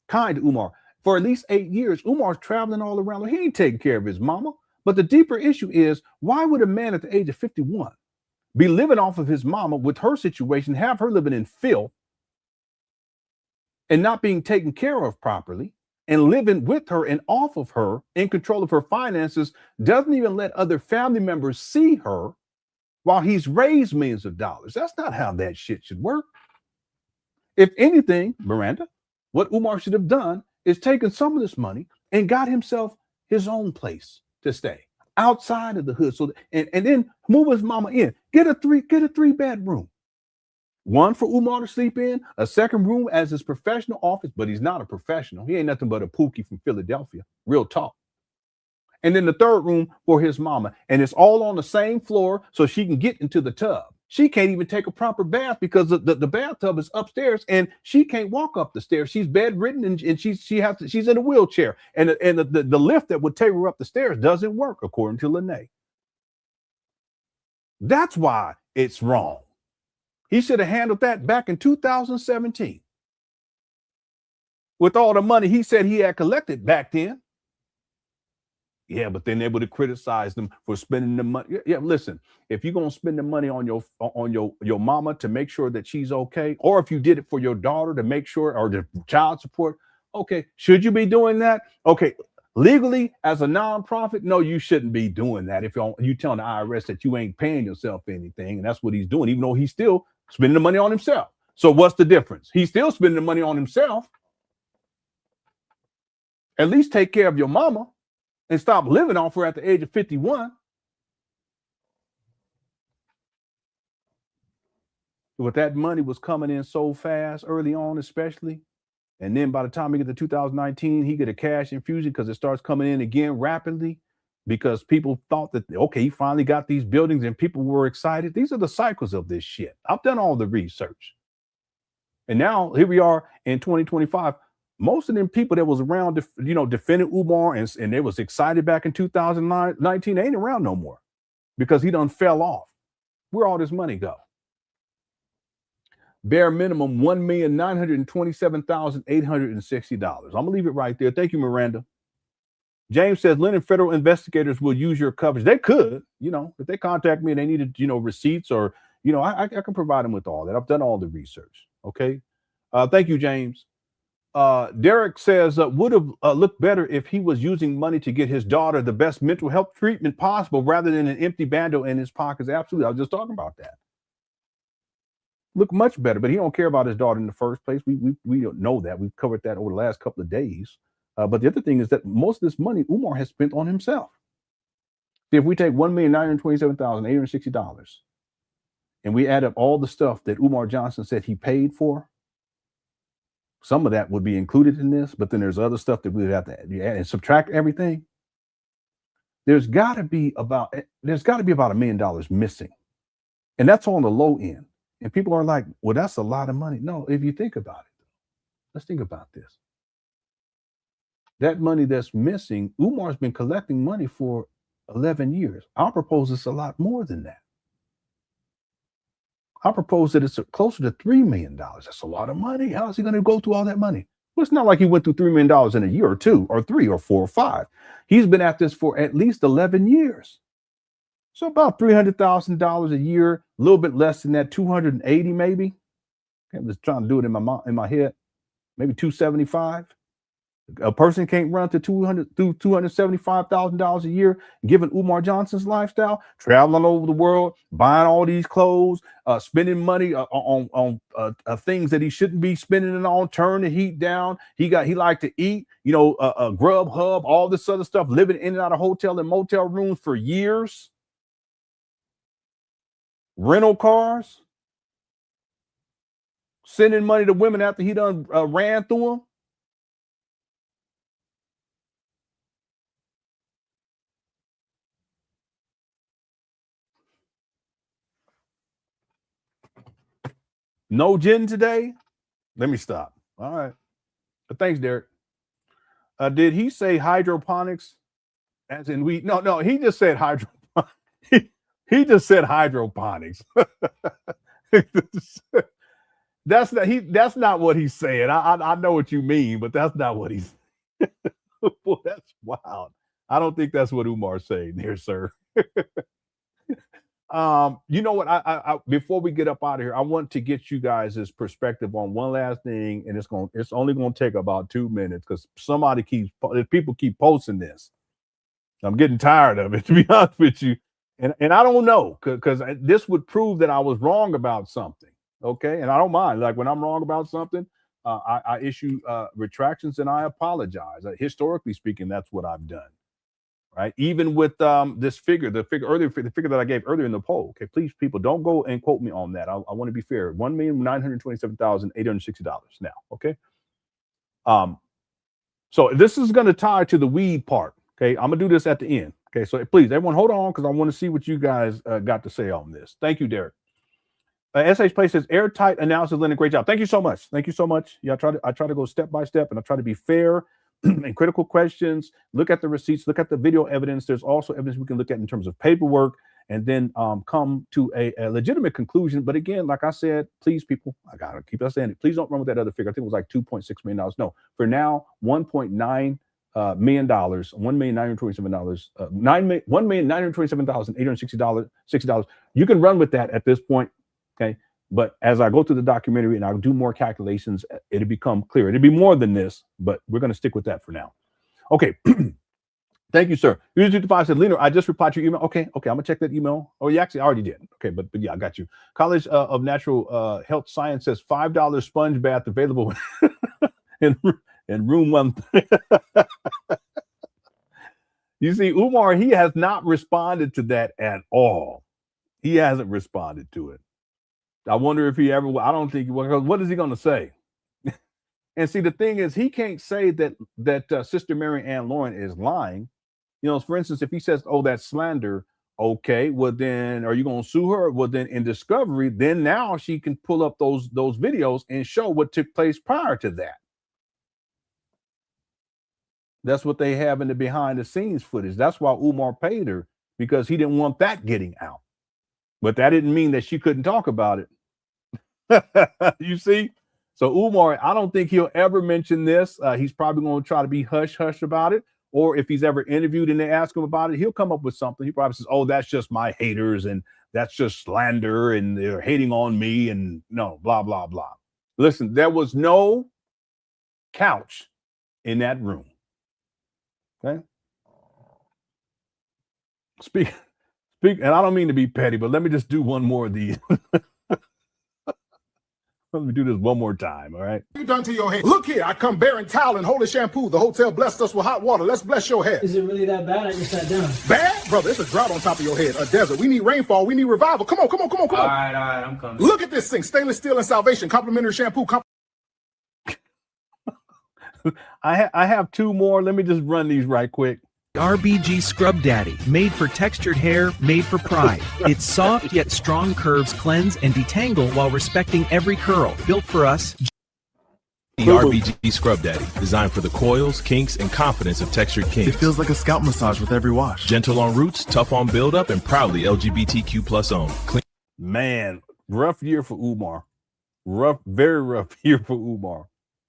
kind to Umar. For at least 8 years, Umar's traveling all around. He ain't taking care of his mama. But the deeper issue is, why would a man at the age of 51 be living off of his mama with her situation, have her living in filth, and not being taken care of properly, and living with her and off of her, in control of her finances, doesn't even let other family members see her while he's raised millions of dollars? That's not how that shit should work. If anything, Miranda, what Umar should have done is taken some of this money and got himself his own place to stay outside of the hood. So and then move his mama in. Get a three bedroom. One for Umar to sleep in, a second room as his professional office, but he's not a professional. He ain't nothing but a pookie from Philadelphia. Real talk. And then the third room for his mama. And it's all on the same floor so she can get into the tub. She can't even take a proper bath because the bathtub is upstairs and she can't walk up the stairs. She's bedridden and she's in a wheelchair. And the lift that would take her up the stairs doesn't work, according to Lenon. That's why it's wrong. He should have handled that back in 2017 with all the money he said he had collected back then. Yeah, but then they would have criticized them for spending the money. Yeah, listen, if you're gonna spend the money on your mama to make sure that she's okay, or if you did it for your daughter to make sure, or the child support, okay, should you be doing that? Okay, legally as a nonprofit, no, you shouldn't be doing that. If you telling the IRS that you ain't paying yourself anything, and that's what he's doing, even though he's still spending the money on himself. So what's the difference? He's still spending the money on himself. At least take care of your mama and stop living off her at the age of 51. But that money was coming in so fast early on, especially. And then by the time we get to 2019, he get a cash infusion because it starts coming in again rapidly because people thought that, okay, he finally got these buildings and people were excited. These are the cycles of this shit. I've done all the research. And now here we are in 2025. Most of them people that was around, defending Umar and they was excited back in 2019, they ain't around no more because he done fell off. Where all this money go? Bare minimum, $1,927,860. I'm gonna leave it right there. Thank you, Miranda. James says Lenon federal investigators will use your coverage. They could, if they contact me and they needed, receipts or, I can provide them with all that. I've done all the research. Okay. Thank you, James. Derek says would have looked better if he was using money to get his daughter the best mental health treatment possible rather than an empty bando in his pockets. Absolutely. I was just talking about that. Look much better, but he don't care about his daughter in the first place. We don't know that. We've covered that over the last couple of days. But the other thing is that most of this money Umar has spent on himself. If we take $1,927,860 and we add up all the stuff that Umar Johnson said he paid for, some of that would be included in this, but then there's other stuff that we would have to add and subtract everything. There's got to be about $1 million missing, and that's on the low end. And people are like, "Well, that's a lot of money." No, if you think about it, let's think about this. That money that's missing, Umar's been collecting money for 11 years. I propose it's a lot more than that. I propose that it's closer to $3 million. That's a lot of money. How is he going to go through all that money? Well, it's not like he went through $3 million in a year or two or 3 or 4 or 5. He's been at this for at least 11 years. So about $300,000 a year, a little bit less than that, 280 maybe. I'm just trying to do it in my head. Maybe 275. A person can't run to $275,000 a year, given Umar Johnson's lifestyle, traveling all over the world, buying all these clothes, spending money on things that he shouldn't be spending it on, turn the heat down. He liked to eat, Grubhub, all this other stuff, living in and out of hotel and motel rooms for years, rental cars, sending money to women after he done ran through them. No gin today? Let me stop. All right. But thanks, Derek. Did he say hydroponics? As in we? No. He just said hydroponics. He just said hydroponics. That's not what he's saying. I know what you mean, but that's not what he's. Boy, that's wild. I don't think that's what Umar's saying here, sir. You know what? I before we get up out of here, I want to get you guys' perspective on one last thing, and it's only going to take about 2 minutes because people keep posting this. I'm getting tired of it, to be honest with you, and I don't know because this would prove that I was wrong about something. Okay, and I don't mind. Like when I'm wrong about something, I issue retractions and I apologize. Historically speaking, that's what I've done. Right, even with this figure, the figure that I gave earlier in the poll. Okay, please, people, don't go and quote me on that. I want to be fair. $1,927,860 now. Okay. So this is going to tie to the weed part. Okay, I'm gonna do this at the end. Okay, so please, everyone, hold on because I want to see what you guys got to say on this. Thank you, Derek. SH Play says airtight analysis, Lenon. Great job. Thank you so much. Thank you so much. Yeah, I try to go step by step, and I try to be fair. And critical questions, look at the receipts, look at the video evidence. There's also evidence we can look at in terms of paperwork, and then come to a legitimate conclusion. But again, like I said, please, people, I gotta keep saying it. Please don't run with that other figure. I think it was like $2.6 million. No, for now, $1.9 million, $1,927,860. You can run with that at this point. Okay. But as I go through the documentary and I do more calculations, it'll become clear. It'll be more than this, but we're going to stick with that for now. Okay. Thank you, sir. User55 said, Lenon, I just replied to your email. Okay. I'm going to check that email. Oh, you actually already did. Okay. But yeah, I got you. College of Natural Health Science says $5 sponge bath available in room 1. You see, Umar, he has not responded to that at all. He hasn't responded to it. I wonder if he ever will. I don't think he will. What is he going to say? And see, the thing is, he can't say that Sister Mary Ann Lauren is lying. For instance, if he says, "Oh, that's slander," okay, well then, are you going to sue her? Well, then in discovery, then now she can pull up those videos and show what took place prior to that. That's what they have in the behind the scenes footage. That's why Umar paid her, because he didn't want that getting out. But that didn't mean that she couldn't talk about it. You see? So Umar, I don't think he'll ever mention this. He's probably going to try to be hush-hush about it. Or if he's ever interviewed and they ask him about it, he'll come up with something. He probably says, oh, that's just my haters and that's just slander and they're hating on me and no, blah, blah, blah. Listen, there was no couch in that room. Okay? Speak, and I don't mean to be petty, but let me just do one more of these. Let me do this one more time, all right? You done to your hair? Look here, I come bearing towel and holy shampoo. The hotel blessed us with hot water. Let's bless your hair. Is it really that bad? I just sat down. Bad? Brother, it's a drought on top of your head. A desert. We need rainfall. We need revival. Come on. All right, I'm coming. Look at this thing. Stainless steel and salvation. Complimentary shampoo. I have 2 more. Let me just run these right quick. RBG Scrub Daddy, made for textured hair, made for pride. Its soft yet strong curves cleanse and detangle while respecting every curl. Built for us. The RBG Scrub Daddy, designed for the coils, kinks, and confidence of textured kinks. It feels like a scalp massage with every wash. Gentle on roots, tough on build-up, and proudly LGBTQ+ owned. Man, rough year for Umar. Very rough year for Umar.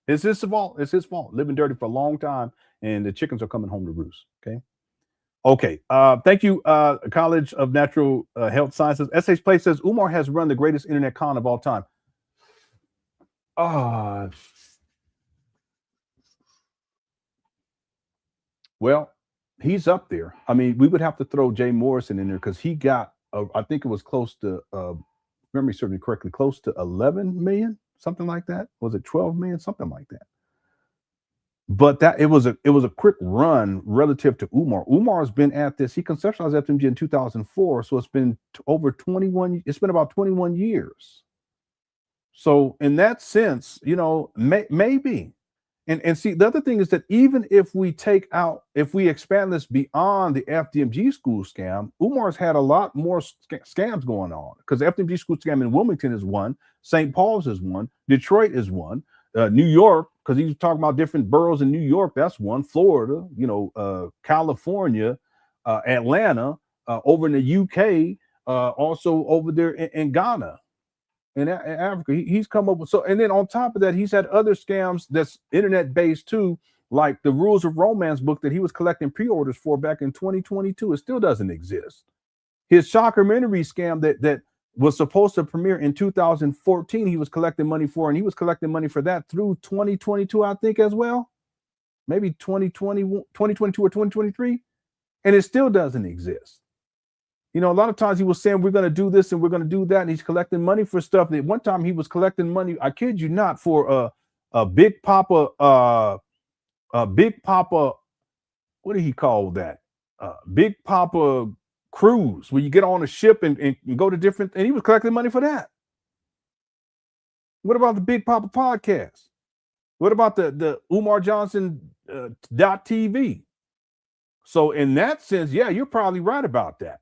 It's his fault. It's his fault. Living dirty for a long time. And the chickens are coming home to roost. Okay. Thank you, College of Natural Health Sciences. SH Play says Umar has run the greatest internet con of all time. Well, he's up there. I mean, we would have to throw Jay Morrison in there because he got, I think it was close to, memory serves me correctly, close to 11 million, something like that. Was it 12 million, something like that? But that it was a quick run relative to Umar. Umar's been at this. He conceptualized FDMG in 2004, so it's been over 21. It's been about 21 years. So in that sense, you know, maybe. And see, the other thing is that even if we expand this beyond the FDMG school scam, Umar's had a lot more scams going on, because the FDMG school scam in Wilmington is one, St. Paul's is one, Detroit is one, New York, because he's talking about different boroughs in New York, that's one, Florida, you know, California, Atlanta, over in the UK, also over there in Ghana. In Africa, he's come up with and then on top of that, he's had other scams that's internet based too, like the Rules of Romance book that he was collecting pre-orders for back in 2022. It still doesn't exist. His shockumentary scam that was supposed to premiere in 2014, he was collecting money for, and he was collecting money for that through 2022, I think, as well. Maybe 2022 or 2023, and it still doesn't exist. You know, a lot of times he was saying, we're going to do this and we're going to do that. And he's collecting money for stuff. That one time he was collecting money, I kid you not, for a Big Papa, what do he call that? Big Papa cruise, where you get on a ship and go to different, and he was collecting money for that. What about the Big Papa podcast? What about the Umar Johnson .tv? So in that sense, yeah, you're probably right about that.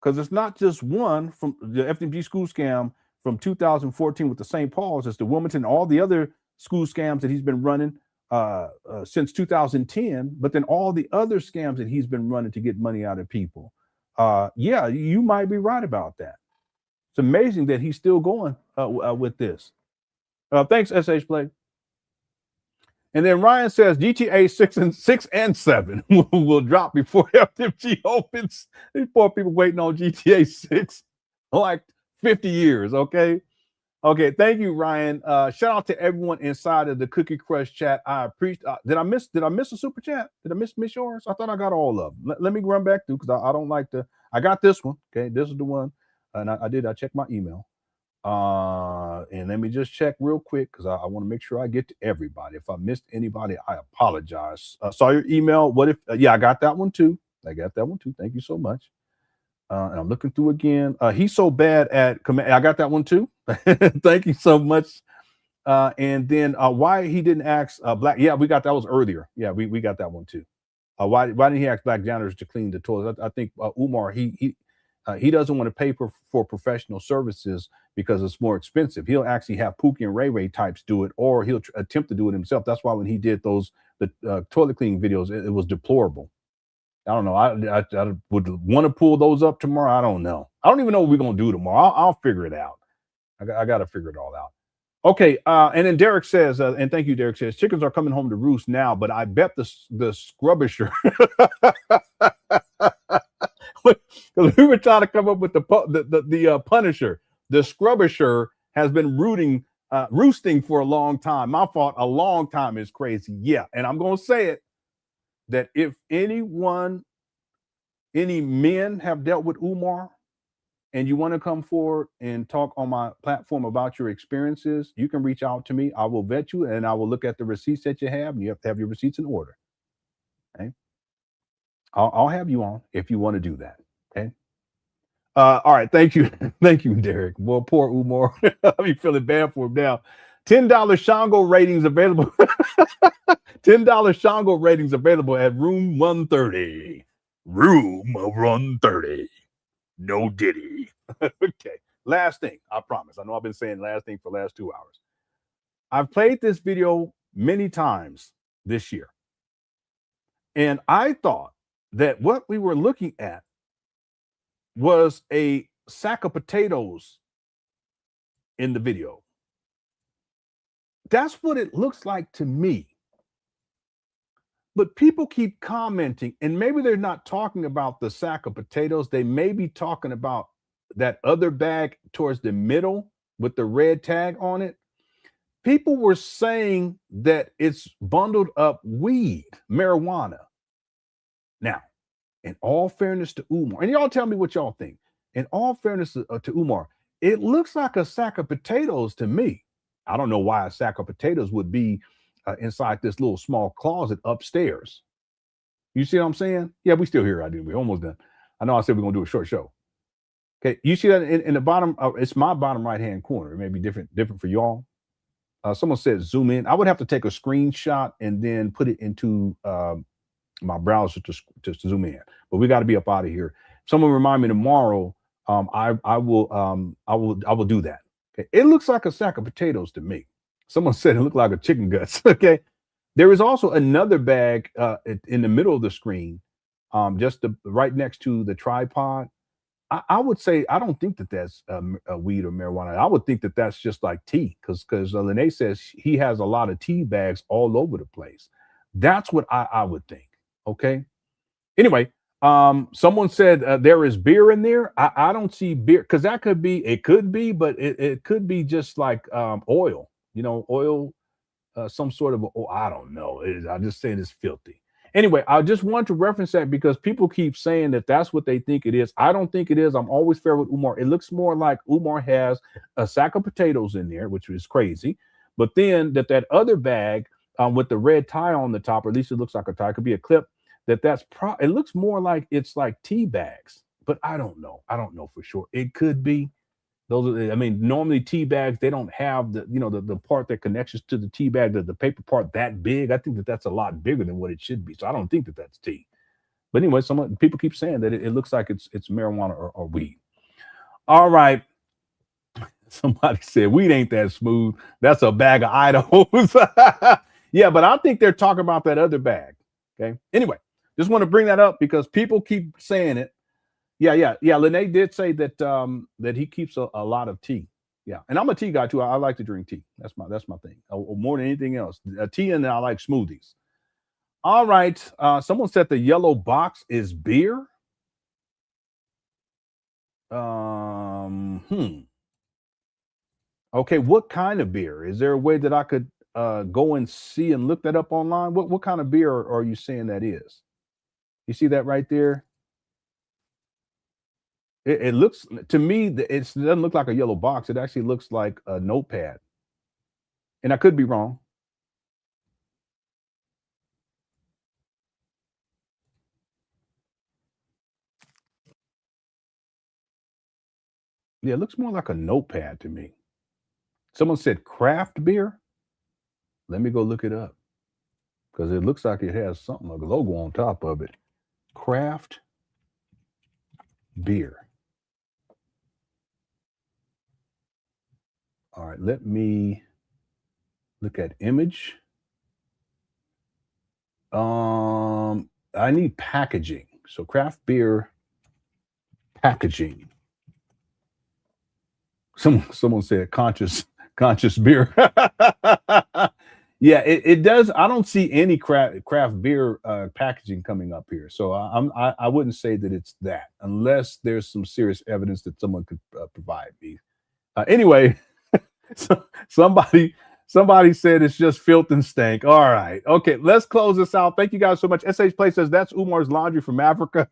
Because it's not just one from the FDMG school scam from 2014 with the St. Paul's, it's the Wilmington, all the other school scams that he's been running since 2010, but then all the other scams that he's been running to get money out of people. Yeah, you might be right about that. It's amazing that he's still going with this. Thanks, SH Play. And then Ryan says GTA 6 and 7 will drop before FDMG opens. These poor people waiting on GTA 6 like 50 years. Okay. Thank you, Ryan. Shout out to everyone inside of the Cookie Crush chat. I appreciate. Did I miss a super chat? Did I miss yours? I thought I got all of them. Let me run back through, because I don't like to. I got this one. Okay, this is the one, and I checked my email. And let me just check real quick, because I want to make sure I get to everybody. If I missed anybody, I apologize. Saw your email. What if? Yeah, I got that one too. Thank you so much. And I'm looking through again. He's so bad at command. I got that one too. Thank you so much. And then why he didn't ask black? Yeah, we got that was earlier. Yeah, we got that one too. Why didn't he ask black janitors to clean the toilets? I think Umar he doesn't want to pay for professional services because it's more expensive. He'll actually have Pookie and Ray Ray types do it, or he'll attempt to do it himself. That's why when he did the toilet cleaning videos, it was deplorable. I don't know. I would want to pull those up tomorrow. I don't know. I don't even know what we're gonna do tomorrow. I'll figure it out. I got to figure it all out. Okay. And then Derek says, and thank you, Derek says, chickens are coming home to roost now, but I bet the scrubbisher. We were trying to come up with the Punisher. The scrubbisher has been roosting for a long time. My fault. A long time is crazy. Yeah. And I'm going to say it, that if any men have dealt with Umar and you want to come forward and talk on my platform about your experiences, you can reach out to me. I will vet you, and I will look at the receipts that you have, and you have to have your receipts in order. Okay. I'll have you on if you want to do that. Okay. All right. Thank you. Thank you, Derek. Well, poor Umar. I'm feeling bad for him now. $10 Shango ratings available. $10 Shango ratings available at room 130. Room 130. No Diddy. Okay. Last thing, I promise. I know I've been saying last thing for the last 2 hours. I've played this video many times this year. And I thought that what we were looking at was a sack of potatoes in the video. That's what it looks like to me. But people keep commenting, and maybe they're not talking about the sack of potatoes. They may be talking about that other bag towards the middle with the red tag on it. people were saying that it's bundled up weed, marijuana. Now, in all fairness to Umar, and y'all tell me what y'all think. In all fairness to Umar, it looks like a sack of potatoes to me. I don't know why a sack of potatoes would be inside this little small closet upstairs. You see what I'm saying? Yeah, we still here. I do. We're almost done. I know I said we're going to do a short show. Okay, you see that in the bottom, it's my bottom right-hand corner. It may be different for y'all. Someone said zoom in. I would have to take a screenshot and then put it into my browser to zoom in. But we got to be up out of here. Someone remind me tomorrow. I will do that. Okay, it looks like a sack of potatoes to me. Someone said it looked like a chicken guts. Okay, there is also another bag in the middle of the screen, just right next to the tripod. I would say I don't think that that's a weed or marijuana. I would think that that's just like tea, because Lenon says he has a lot of tea bags all over the place. That's what I would think. Okay. Anyway, someone said there is beer in there. I don't see beer, because it could be, but it could be just like oil. Oil, some sort of. I don't know. I just saying it's filthy. Anyway, I just want to reference that because people keep saying that that's what they think it is. I don't think it is. I'm always fair with Umar. It looks more like Umar has a sack of potatoes in there, which is crazy. But then that other bag with the red tie on the top, or at least it looks like a tie, could be a clip. It looks more like it's like tea bags, but I don't know. I don't know for sure. It could be. Normally tea bags, they don't have the part that connects to the tea bag, the paper part that big. I think that's a lot bigger than what it should be. So I don't think that that's tea. But anyway, people keep saying that it looks like it's marijuana or weed. All right. Somebody said weed ain't that smooth. That's a bag of Idaho's. Yeah, but I think they're talking about that other bag. Okay. Anyway, just want to bring that up because people keep saying it. Yeah. Lenon did say that that he keeps a lot of tea. Yeah, and I'm a tea guy too. I like to drink tea. That's my thing. More than anything else, tea, and I like smoothies. All right. Someone said the yellow box is beer. Okay, what kind of beer? Is there a way that I could go and see and look that up online? What kind of beer are you saying that is? You see that right there? It looks to me that it doesn't look like a yellow box. It actually looks like a notepad, and I could be wrong. Yeah, it looks more like a notepad to me. Someone said craft beer. Let me go look it up because it looks like it has something like a logo on top of it. Craft beer. All right, let me look at image. I need packaging. So craft beer packaging. Someone said conscious beer. Yeah, it does. I don't see any craft beer packaging coming up here. So I wouldn't say that it's that unless there's some serious evidence that someone could provide me. Anyway. So somebody said it's just filth and stank. All right. Okay, let's close this out. Thank you guys so much. SH Play says that's Umar's laundry from Africa.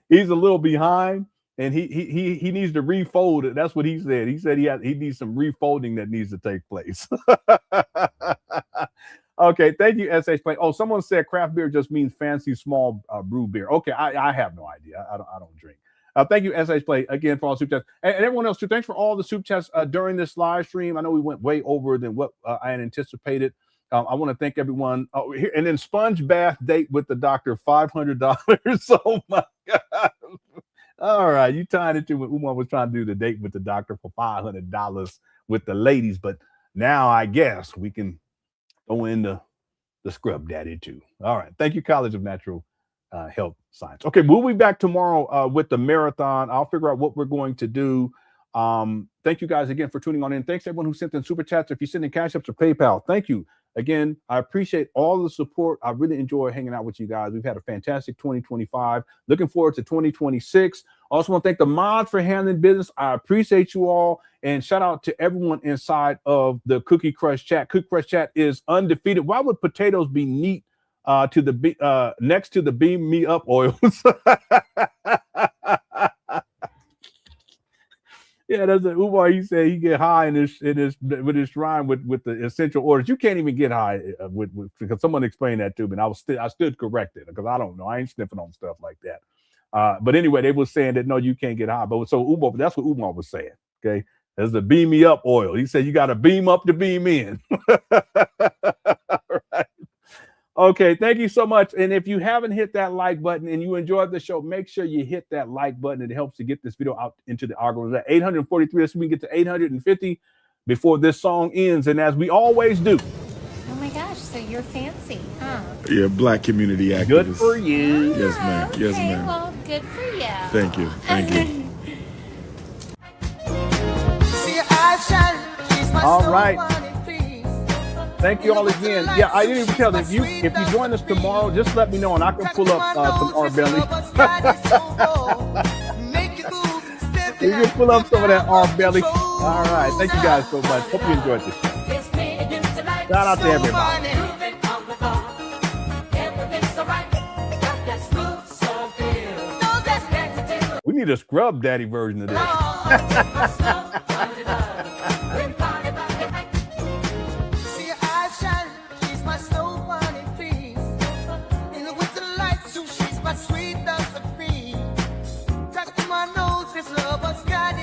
He's a little behind and he needs to refold it. That's what he said. He said he needs some refolding that needs to take place. Okay, thank you, SH Play. Oh, someone said craft beer just means fancy small brew beer. Okay, I have no idea. I don't drink. Thank you, SH Play, again, for all the super chats. And everyone else, too, thanks for all the super chats during this live stream. I know we went way over than what I had anticipated. I want to thank everyone. Oh, here, and then sponge bath date with the doctor, $500. Oh, my God. All right, you tied it to when Umar was trying to do the date with the doctor for $500 with the ladies. But now I guess we can go into the scrub daddy, too. All right. Thank you, College of Natural Health Science. Okay, we'll be back tomorrow with the marathon. I'll figure out what we're going to do. Thank you guys again for tuning on in. Thanks to everyone who sent in super chats. If you send in cash apps or PayPal, thank you again. I appreciate all the support. I really enjoy hanging out with you guys. We've had a fantastic 2025. Looking forward to 2026. Also want to thank the mods for handling business. I appreciate you all. And shout out to everyone inside of the Cookie Crush chat. Cookie Crush chat is undefeated. Why would potatoes be neat to the next to the beam me up oils? Yeah, that's an Umar. He said he get high in his with his rhyme with the essential orders. You can't even get high with because someone explained that to me, and I stood corrected because I don't know. I ain't sniffing on stuff like that. But anyway, they were saying that no, you can't get high. But so Umar, that's what Umar was saying. Okay, there's the beam me up oil. He said you got to beam up to beam in. All right. Okay, thank you so much. And if you haven't hit that like button and you enjoyed the show, make sure you hit that like button. It helps to get this video out into the algorithm. At 843, so we can get to 850 before this song ends. And as we always do. Oh my gosh, so you're fancy, huh? Yeah, black community activist. Good for you. Yes, ma'am. Okay, Yes, ma'am. well, good for you. Thank you. Thank you. All right. Thank you all again. Yeah, I didn't even tell them. If you join us tomorrow, just let me know and I can pull up some R belly. You can pull up some of that R belly. All right. Thank you guys so much. Hope you enjoyed this show. Shout out to everybody. We need a scrub daddy version of this.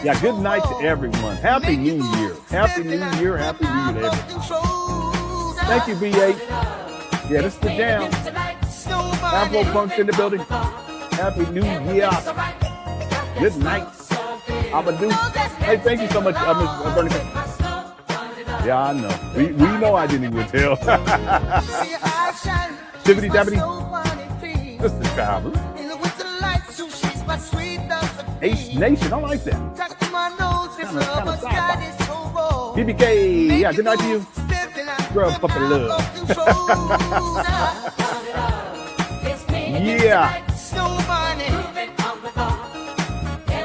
Yeah, good night to everyone. Happy New Year. Happy New Year. Happy New Year to everyone. Thank you, B8. Yeah, this is the jam. Afro Punk's in the building. Happy New Year. Good night. Abadoo. Hey, thank you so much, Ms. Bernie. Yeah, I know. We know I didn't even tell. Tibbity Dabbity. Mr. Traveler. Ace Nation, I like that. Kind of sci-fi. BBK, yeah, good night to you. Scrub puppy love. Yeah.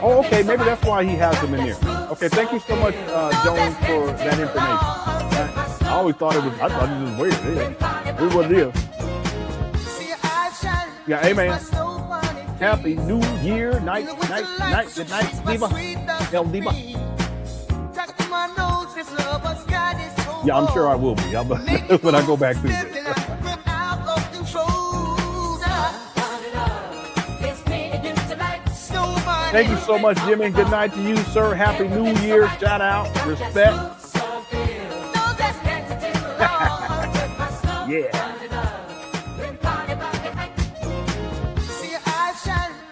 Oh, okay, maybe that's why he has them in there. Okay, thank you so much, Jones, for that information. I always thought it was weird. It was what it is. Yeah, amen. Happy New Year, night, good night, Diva, El Diva. Yeah, I'm sure I will be when I go back through this. Thank you so much, Jimmy. Good night to you, sir. Happy New Year. Shout out. Respect. Yeah.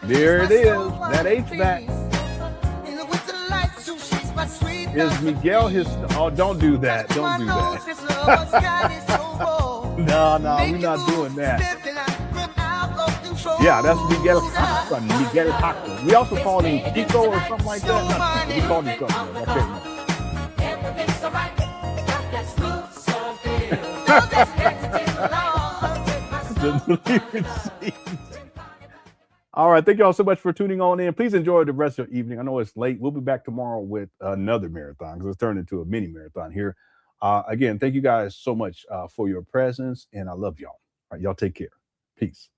There it is. That HVAC is Miguel. Oh, don't do that. Don't do that. No, we're not doing that. Yeah, that's Miguel Taco. Miguel Taco. We also call him Chico or something like that. No, we call him something. I can't All right. Thank you all so much for tuning on in. Please enjoy the rest of your evening. I know it's late. We'll be back tomorrow with another marathon because it's turned into a mini marathon here. Again, thank you guys so much for your presence, and I love y'all. All right, y'all take care. Peace.